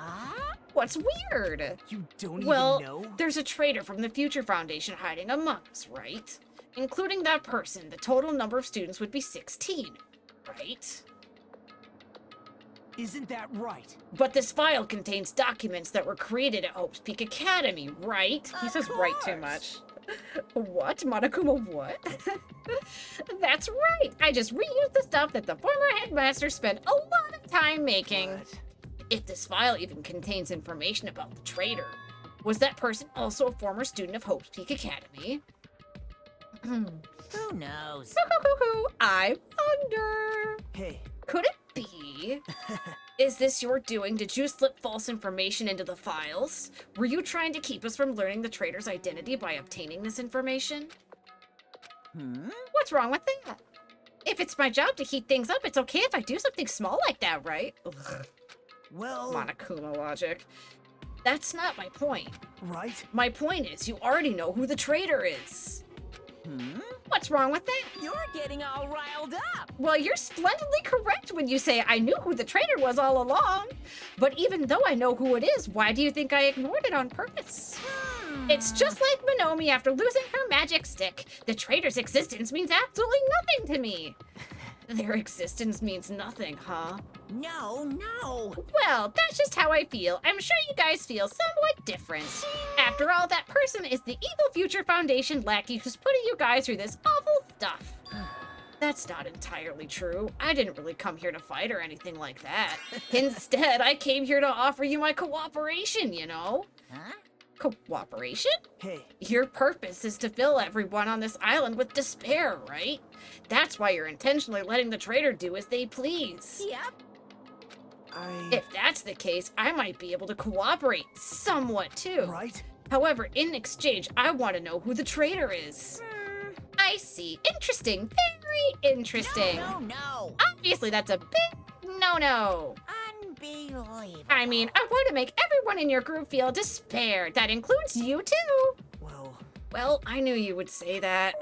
Speaker 1: What's weird?
Speaker 5: You don't
Speaker 1: Well,
Speaker 5: even know?
Speaker 1: there's a traitor from the Future Foundation hiding among us, right? Including that person, the total number of students would be 16, right?
Speaker 5: Isn't that right?
Speaker 1: But this file contains documents that were created at Hope's Peak Academy, right? He says right too much. What? Monokuma what? That's right! I just reused the stuff that the former headmaster spent a lot of time making.
Speaker 5: What?
Speaker 1: If this file even contains information about the traitor, was that person also a former student of Hope's Peak Academy?
Speaker 13: Who knows?
Speaker 1: I wonder.
Speaker 5: Hey.
Speaker 1: Could it be? Is this your doing? Did you slip false information into the files? Were you trying to keep us from learning the traitor's identity by obtaining this information? What's wrong with that? If it's my job to heat things up, it's okay if I do something small like that, right? Ugh.
Speaker 5: Well...
Speaker 1: Monokuma logic. That's not my point.
Speaker 5: Right?
Speaker 1: My point is, you already know who the traitor is. What's wrong with that?
Speaker 13: You're getting all riled up.
Speaker 1: Well, you're splendidly correct when you say I knew who the traitor was all along. But even though I know who it is, why do you think I ignored it on purpose? It's just like Monomi after losing her magic stick. The traitor's existence means absolutely nothing to me. Their existence means nothing, huh?
Speaker 13: No.
Speaker 1: Well, that's just how I feel. I'm sure you guys feel somewhat different. After all, that person is the Evil Future Foundation lackey who's putting you guys through this awful stuff. That's not entirely true. I didn't really come here to fight or anything like that. Instead, I came here to offer you my cooperation, you know?
Speaker 13: Huh?
Speaker 1: Cooperation?
Speaker 5: Hey.
Speaker 1: Your purpose is to fill everyone on this island with despair, right? That's why you're intentionally letting the traitor do as they please.
Speaker 13: Yep.
Speaker 1: If that's the case, I might be able to cooperate somewhat too.
Speaker 5: Right?
Speaker 1: However, in exchange, I want to know who the traitor is. I see. Interesting. Very interesting.
Speaker 13: No.
Speaker 1: Obviously, that's a big no-no.
Speaker 13: Unbelievable.
Speaker 1: I mean, I want to make everyone in your group feel despair. That includes you too. Well, I knew you would say that.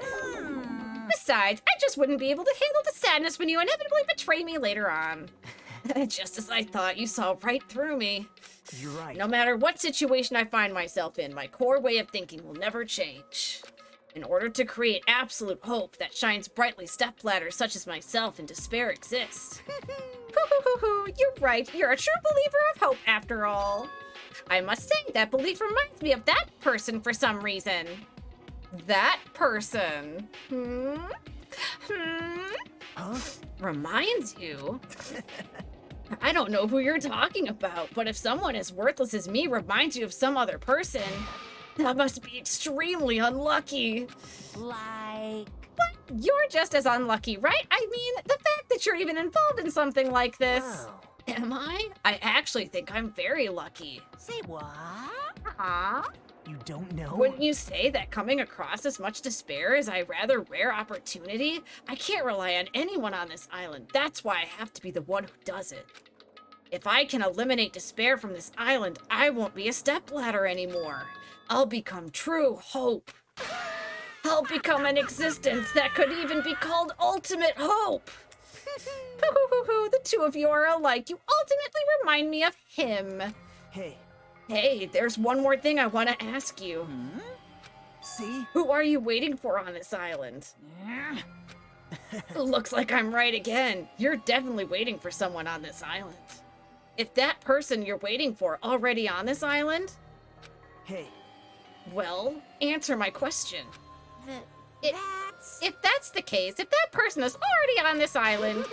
Speaker 1: Besides, I just wouldn't be able to handle the sadness when you inevitably betray me later on. Just as I thought, you saw right through me.
Speaker 5: You're right.
Speaker 1: No matter what situation I find myself in, my core way of thinking will never change. In order to create absolute hope that shines brightly, stepladders such as myself in despair exist. You're right, you're a true believer of hope after all. I must say, that belief reminds me of that person for some reason. That person.
Speaker 5: Huh?
Speaker 1: Reminds you? I don't know who you're talking about, but if someone as worthless as me reminds you of some other person, that must be extremely unlucky.
Speaker 13: Like...
Speaker 1: But you're just as unlucky, right? I mean, the fact that you're even involved in something like this.
Speaker 5: Wow.
Speaker 1: Am I? I actually think I'm very lucky.
Speaker 13: Say what?
Speaker 5: You don't know?
Speaker 1: Wouldn't you say that coming across as much despair is a rather rare opportunity? I can't rely on anyone on this island. That's why I have to be the one who does it. If I can eliminate despair from this island, I won't be a stepladder anymore. I'll become true hope. I'll become an existence that could even be called ultimate hope. The two of you are alike. You ultimately remind me of him. Hey, there's one more thing I want to ask you.
Speaker 5: See?
Speaker 1: Who are you waiting for on this island? Looks like I'm right again. You're definitely waiting for someone on this island. If that person you're waiting for already on this island, well, answer my question. If that's the case, if that person is already on this island,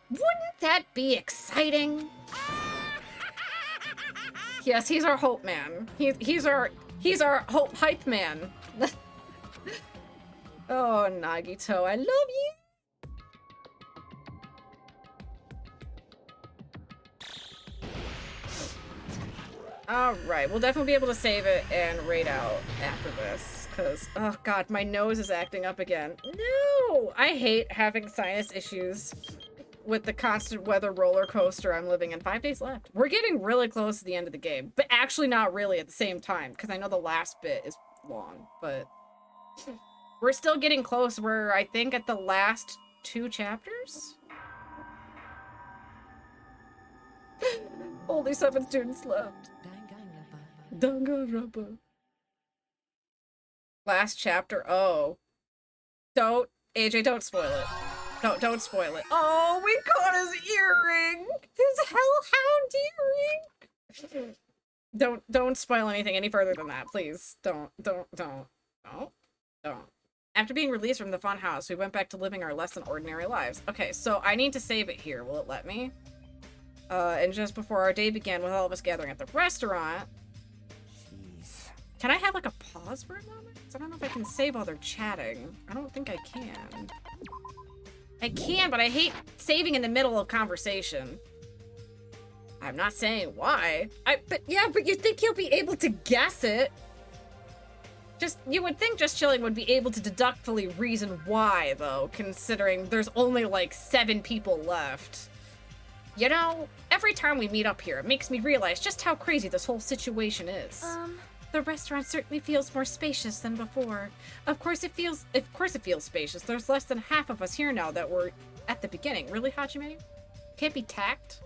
Speaker 1: wouldn't that be exciting? Yes, he's our hope man. He's our hope hype man. Oh, Nagito, I love you. Alright, we'll definitely be able to save it and raid out after this. Because, oh god, my nose is acting up again. No! I hate having sinus issues with the constant weather roller coaster I'm living in. 5 days left. We're getting really close to the end of the game. But actually not really at the same time. Because I know the last bit is long. But we're still getting close. We're, I think, at the last 2 chapters? Only 7 students left. Danganronpa. Last chapter. Oh. Don't, AJ, don't spoil it. Don't spoil it. Oh, we caught his earring! His hellhound earring! Don't spoil anything any further than that, please. Don't. After being released from the fun house, we went back to living our less than ordinary lives. Okay, so I need to save it here. Will it let me? And just before our day began with all of us gathering at the restaurant. Jeez. Can I have like a pause for a moment? 'Cause I don't know if I can save while they're chatting. I don't think I can. I can, but I hate saving in the middle of conversation. I'm not saying why. But you think you'll be able to guess it. You would think Just Chilling would be able to deductively reason why, though, considering there's only like 7 people left. You know, every time we meet up here, it makes me realize just how crazy this whole situation is. The restaurant certainly feels more spacious than before. Of course it feels spacious. There's less than half of us here now that were at the beginning. Really, Hajime? Can't be tact?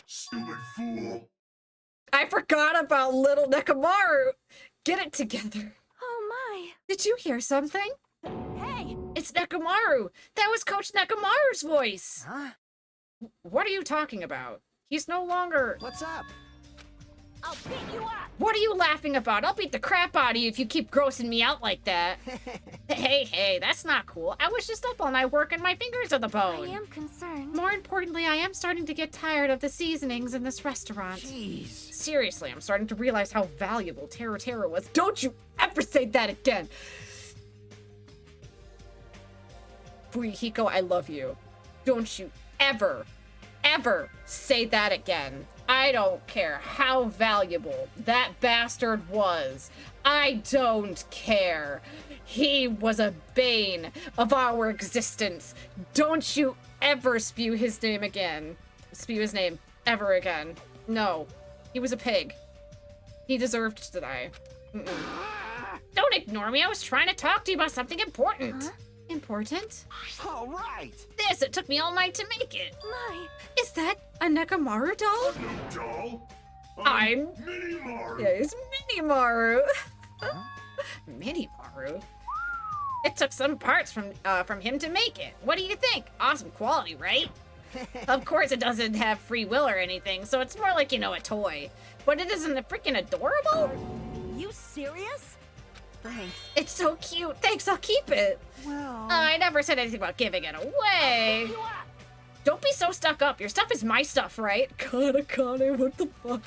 Speaker 8: Stupid fool.
Speaker 1: I forgot about little Nekomaru! Get it together.
Speaker 14: Oh my.
Speaker 1: Did you hear something?
Speaker 13: Hey!
Speaker 1: It's Nekomaru! That was Coach Nekomaru's voice!
Speaker 15: Huh?
Speaker 1: What are you talking about? He's no longer...
Speaker 15: What's up?
Speaker 13: I'll beat you up!
Speaker 1: What are you laughing about? I'll beat the crap out of you if you keep grossing me out like that. Hey, that's not cool. I was just up all night working my fingers to the bone.
Speaker 14: I am concerned.
Speaker 1: More importantly, I am starting to get tired of the seasonings in this restaurant.
Speaker 15: Jeez.
Speaker 1: Seriously, I'm starting to realize how valuable Terra was. Don't you ever say that again! Fuyuhiko, I love you. Don't you ever say that again. I don't care how valuable that bastard was. I don't care. He was a bane of our existence. Don't you ever spew his name again. Spew his name ever again. No. He was a pig. He deserved to die. Don't ignore me. I was trying to talk to you about something important.
Speaker 14: Huh?
Speaker 1: Important?
Speaker 16: All right.
Speaker 1: This, it took me all night to make it.
Speaker 14: My.
Speaker 1: Is that a Nekomaru doll?
Speaker 8: No doll.
Speaker 1: I'm
Speaker 8: Mini-Maru.
Speaker 1: Yeah, it's Mini-Maru. Mini-Maru? It took some parts from him to make it. What do you think? Awesome quality, right? Of course it doesn't have free will or anything, so it's more like, you know, a toy. But it isn't freaking adorable?
Speaker 13: You serious?
Speaker 14: Thanks.
Speaker 1: It's so cute. Thanks, I'll keep it.
Speaker 14: Well.
Speaker 1: I never said anything about giving it away. Don't be so stuck up. Your stuff is my stuff, right? God, Akane, what the fuck?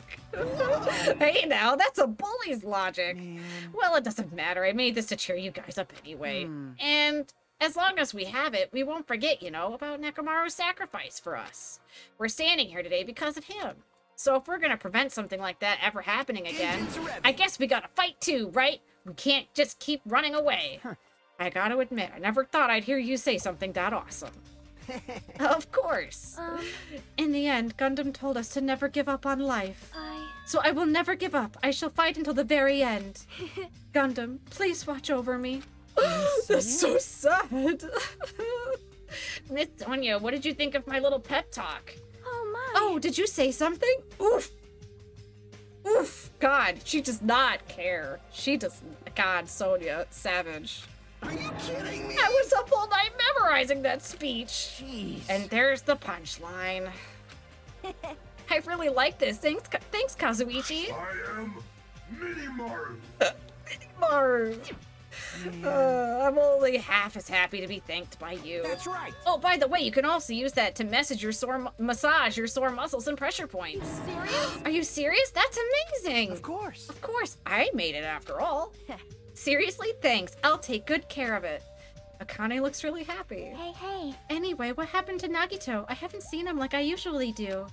Speaker 1: Hey now, that's a bully's logic.
Speaker 15: Man.
Speaker 1: Well, it doesn't matter. I made this to cheer you guys up anyway. And as long as we have it, we won't forget, you know, about Nekomaru's sacrifice for us. We're standing here today because of him. So if we're gonna prevent something like that ever happening again, I guess we gotta fight too, right? We can't just keep running away. I gotta admit, I never thought I'd hear you say something that awesome. Of course. In the end, Gundam told us to never give up on life. So I will never give up. I shall fight until the very end. Gundam, please watch over me. That's so sad. Miss Sonia, what did you think of my little pep talk?
Speaker 14: Oh my.
Speaker 1: Oh, did you say something? Oof. Oof. God, she does not care. She does. God, Sonia, savage.
Speaker 16: Are you kidding me?
Speaker 1: I was up all night memorizing that speech.
Speaker 15: Jeez.
Speaker 1: And there's the punchline. I really like this. Thanks, Kazuichi.
Speaker 8: I am Mini-Maru.
Speaker 1: Maru. I'm only half as happy to be thanked by you.
Speaker 16: That's right.
Speaker 1: Oh, by the way, you can also use that to massage your sore muscles and pressure points.
Speaker 14: Serious?
Speaker 1: Are you serious? That's amazing.
Speaker 15: Of course.
Speaker 1: Of course. I made it after all. Seriously, thanks. I'll take good care of it. Akane looks really happy.
Speaker 7: Hey.
Speaker 1: Anyway, what happened to Nagito? I haven't seen him like I usually do.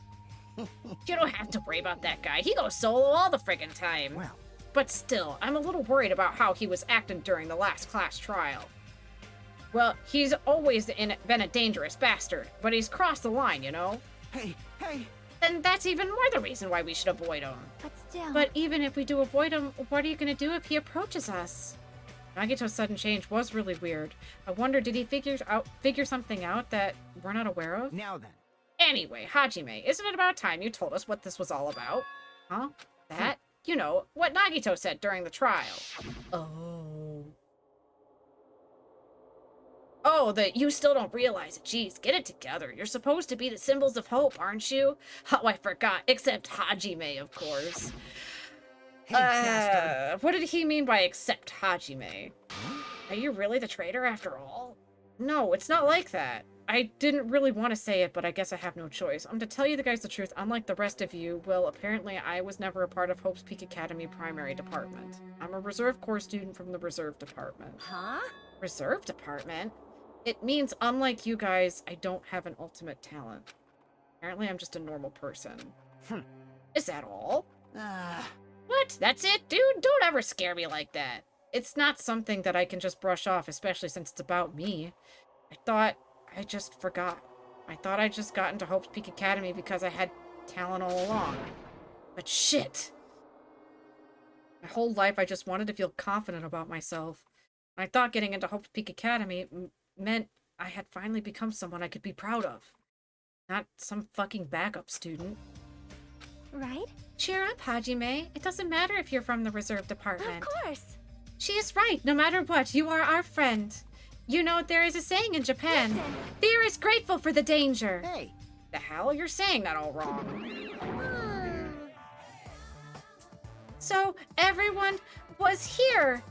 Speaker 1: You don't have to worry about that guy. He goes solo all the friggin' time.
Speaker 15: Well.
Speaker 1: But still, I'm a little worried about how he was acting during the last class trial. Well, he's always been a dangerous bastard, but he's crossed the line, you know?
Speaker 16: Hey.
Speaker 1: Then that's even more the reason why we should avoid him.
Speaker 7: But still.
Speaker 1: But even if we do avoid him, what are you gonna do if he approaches us? Nagito's sudden change was really weird. I wonder, did he figure something out that we're not aware of?
Speaker 15: Now then.
Speaker 1: Anyway, Hajime, isn't it about time you told us what this was all about? Huh? That? You know, what Nagito said during the trial. Oh, that you still don't realize it. Jeez, get it together. You're supposed to be the symbols of hope, aren't you? Oh, I forgot. Except Hajime, of course.
Speaker 15: Hey, bastard.
Speaker 1: What did he mean by except Hajime? Are you really the traitor after all? No, it's not like that. I didn't really want to say it, but I guess I have no choice. To tell you the truth, unlike the rest of you, well, apparently I was never a part of Hope's Peak Academy primary department. I'm a Reserve Corps student from the Reserve Department.
Speaker 13: Huh?
Speaker 1: Reserve Department? It means, unlike you guys, I don't have an ultimate talent. Apparently I'm just a normal person. Is that all? What? That's it? Dude, don't ever scare me like that. It's not something that I can just brush off, especially since it's about me. I just forgot. I thought I just got into Hope's Peak Academy because I had talent all along. But shit! My whole life I just wanted to feel confident about myself. I thought getting into Hope's Peak Academy meant I had finally become someone I could be proud of. Not some fucking backup student.
Speaker 7: Right?
Speaker 1: Cheer up, Hajime. It doesn't matter if you're from the reserve department.
Speaker 14: Of course.
Speaker 1: She is right. No matter what, you are our friend. You know, there is a saying in Japan.
Speaker 14: Listen.
Speaker 1: Fear is grateful for the danger.
Speaker 15: Hey.
Speaker 1: The hell? You're saying that all wrong. So, everyone was here.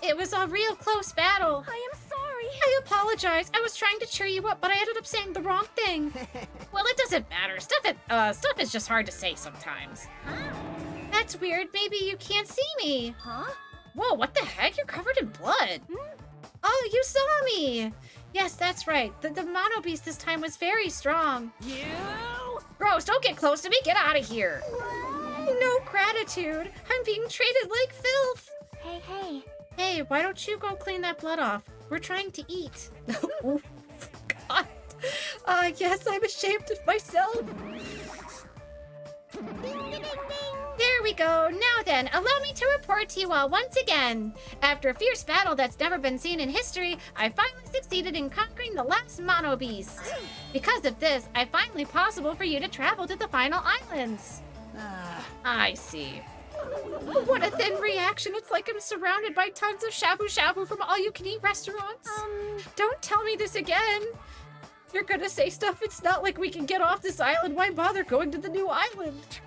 Speaker 1: It was a real close battle.
Speaker 14: I am sorry.
Speaker 1: I apologize. I was trying to cheer you up, but I ended up saying the wrong thing. Well, it doesn't matter. Stuff is just hard to say sometimes. That's weird. Maybe you can't see me.
Speaker 14: Huh?
Speaker 1: Whoa, what the heck? You're covered in blood. Oh, you saw me. Yes, that's right. The Mono Beast this time was very strong.
Speaker 13: You?
Speaker 1: Gross, don't get close to me. Get out of here. No gratitude. I'm being treated like filth.
Speaker 7: Hey.
Speaker 1: Hey, why don't you go clean that blood off? We're trying to eat. Oh, God. Yes, I'm ashamed of myself.
Speaker 18: Ding, ding, ding.
Speaker 1: There we go. Now then, allow me to report to you all once again. After a fierce battle that's never been seen in history, I finally succeeded in conquering the last Mono Beast. Because of this, I finally possible for you to travel to the final islands. I see. What a thin reaction. It's like I'm surrounded by tons of shabu-shabu from all-you-can-eat restaurants. Don't tell me this again. You're gonna say stuff. It's not like we can get off this island. Why bother going to the new island?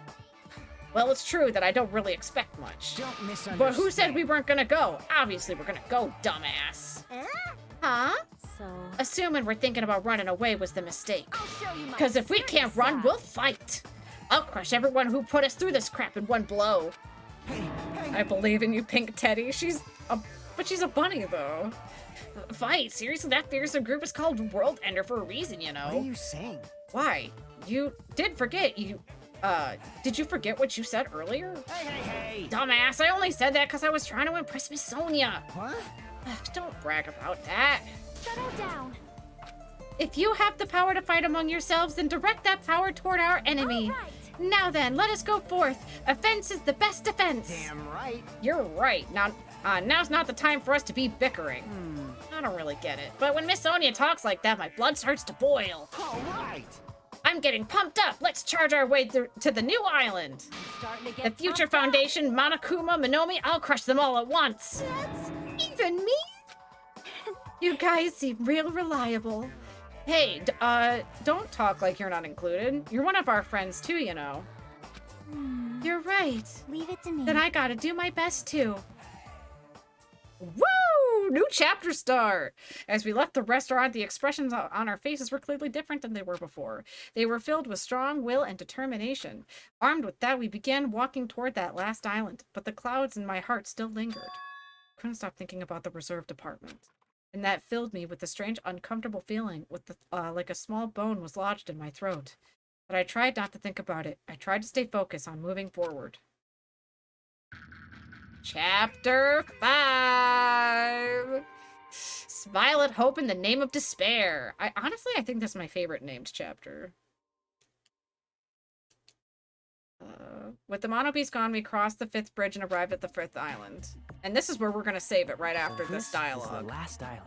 Speaker 1: Well, it's true that I don't really expect much.
Speaker 15: Don't misunderstand.
Speaker 1: But who said we weren't gonna go? Obviously we're gonna go, dumbass. Huh?
Speaker 14: So...
Speaker 1: Assuming we're thinking about running away was the mistake.
Speaker 14: I'll show you my
Speaker 1: Because if we can't run,
Speaker 14: side.
Speaker 1: we'll fight. I'll crush everyone who put us through this crap in one blow. I believe in you, Pink Teddy. She's a bunny, though. Fight? Seriously, that fearsome group is called World Ender for a reason, you know?
Speaker 15: What are you saying?
Speaker 1: Why? You did forget. Did you forget what you said earlier?
Speaker 15: Hey!
Speaker 1: Dumbass, I only said that because I was trying to impress Miss Sonia.
Speaker 15: What?
Speaker 1: Don't brag about that.
Speaker 14: Settle down.
Speaker 1: If you have the power to fight among yourselves, then direct that power toward our enemy.
Speaker 14: All right.
Speaker 1: Now then, let us go forth. Offense is the best defense.
Speaker 15: Damn right.
Speaker 1: You're right. Now's not the time for us to be bickering. I don't really get it. But when Miss Sonia talks like that, my blood starts to boil.
Speaker 15: All right.
Speaker 1: I'm getting pumped up. Let's charge our way to the new island.
Speaker 14: Starting to
Speaker 1: The
Speaker 14: get
Speaker 1: Future
Speaker 14: pumped up.
Speaker 1: Foundation, Monokuma, Minomi, I'll crush them all at once. Even me? You guys seem real reliable. Hey, don't talk like you're not included. You're one of our friends too, you know. You're right.
Speaker 7: Leave it to me.
Speaker 1: Then I gotta do my best too. Woo! New chapter start! As we left the restaurant, the expressions on our faces were clearly different than they were before. They were filled with strong will and determination. Armed with that, we began walking toward that last island, but the clouds in my heart still lingered. Couldn't stop thinking about the reserve department. And that filled me with a strange, uncomfortable feeling, like a small bone was lodged in my throat. But I tried not to think about it. I tried to stay focused on moving forward. Chapter 5! Smile at hope in the name of despair. I think this is my favorite named chapter. With the Mono Beast gone, we crossed the 5th bridge and arrived at the 5th island. And this is where we're gonna save it, right after this dialogue.
Speaker 17: Is the last island.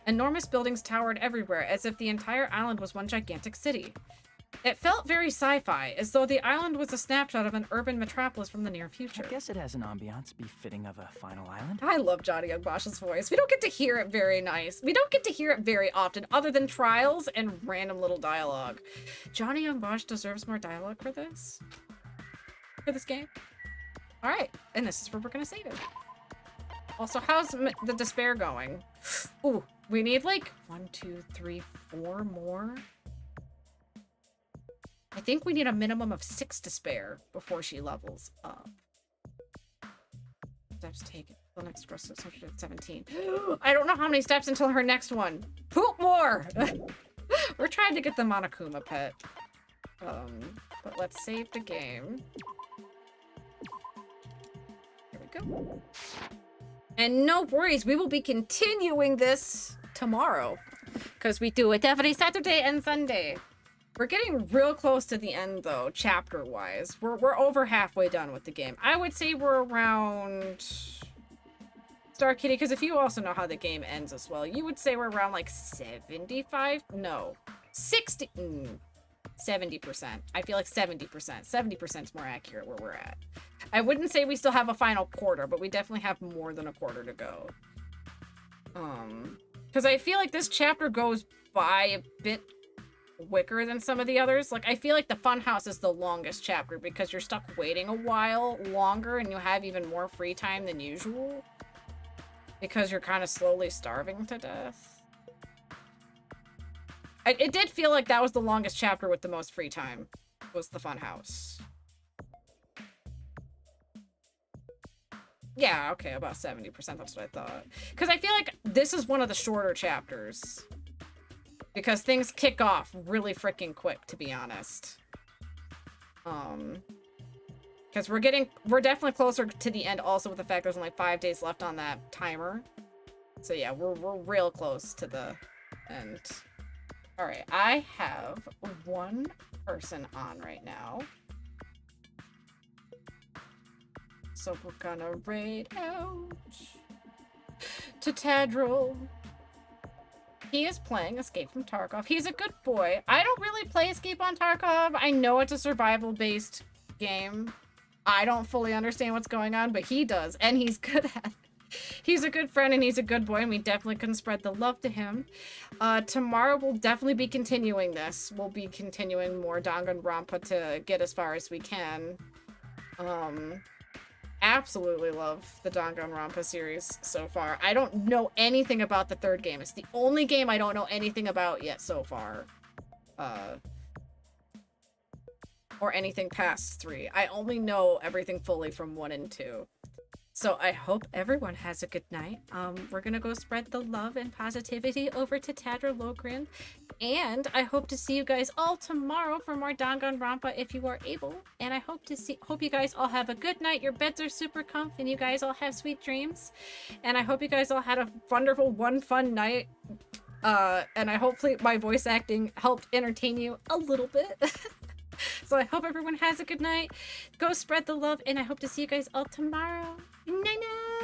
Speaker 1: Enormous buildings towered everywhere, as if the entire island was one gigantic city. It felt very sci-fi, as though the island was a snapshot of an urban metropolis from the near future.
Speaker 17: I guess it has an ambiance befitting of a final island.
Speaker 1: I love Johnny Young Bosch's voice. We don't get to hear it very nice. We don't get to hear it very often, other than trials and random little dialogue. Johnny Young Bosch deserves more dialogue for this. For this game. Alright, and this is where we're gonna save it. Also, how's the despair going? Ooh, we need like 1, 2, 3, 4 more. I think we need a minimum of 6 despair before she levels up. Steps taken. The next quest is 117. I don't know how many steps until her next one. Poop more! We're trying to get the Monokuma pet. But let's save the game. Here we go. And no worries, we will be continuing this tomorrow. Because we do it every Saturday and Sunday. We're getting real close to the end, though, chapter-wise. We're over halfway done with the game. I would say we're around... Star Kitty, because if you also know how the game ends as well, you would say we're around, like, 75? No. 60... 70%. I feel like 70%. 70% is more accurate where we're at. I wouldn't say we still have a final quarter, but we definitely have more than a quarter to go. Because I feel like this chapter goes by a bit quicker than some of the others. Like, I feel like the Funhouse is the longest chapter because you're stuck waiting a while longer and you have even more free time than usual. Because you're kind of slowly starving to death. It did feel like that was the longest chapter with the most free time. Was the Funhouse. Yeah, okay, about 70%, that's what I thought. Because I feel like this is one of the shorter chapters. Because things kick off really freaking quick, to be honest. Because we're definitely closer to the end also with the fact there's only 5 days left on that timer. So yeah, we're real close to the end. Alright, I have one person on right now. So we're gonna raid out to Tadril. He is playing Escape from Tarkov. He's a good boy. I don't really play Escape on Tarkov. I know it's a survival-based game. I don't fully understand what's going on, but he does, and he's good at it. He's a good friend, and he's a good boy, and we definitely can spread the love to him. Tomorrow, we'll definitely be continuing this. We'll be continuing more Danganronpa to get as far as we can. Absolutely love the Danganronpa series so far. I don't know anything about the third game. It's the only game I don't know anything about yet so far. Or anything past 3. I only know everything fully from 1 and 2. So I hope everyone has a good night. We're gonna go spread the love and positivity over to Tadra Logran. And I hope to see you guys all tomorrow for more Danganronpa if you are able. And I hope you guys all have a good night. Your beds are super comfy and you guys all have sweet dreams. And I hope you guys all had a wonderful fun night. And I hopefully my voice acting helped entertain you a little bit. So I hope everyone has a good night. Go spread the love and I hope to see you guys all tomorrow. Night night!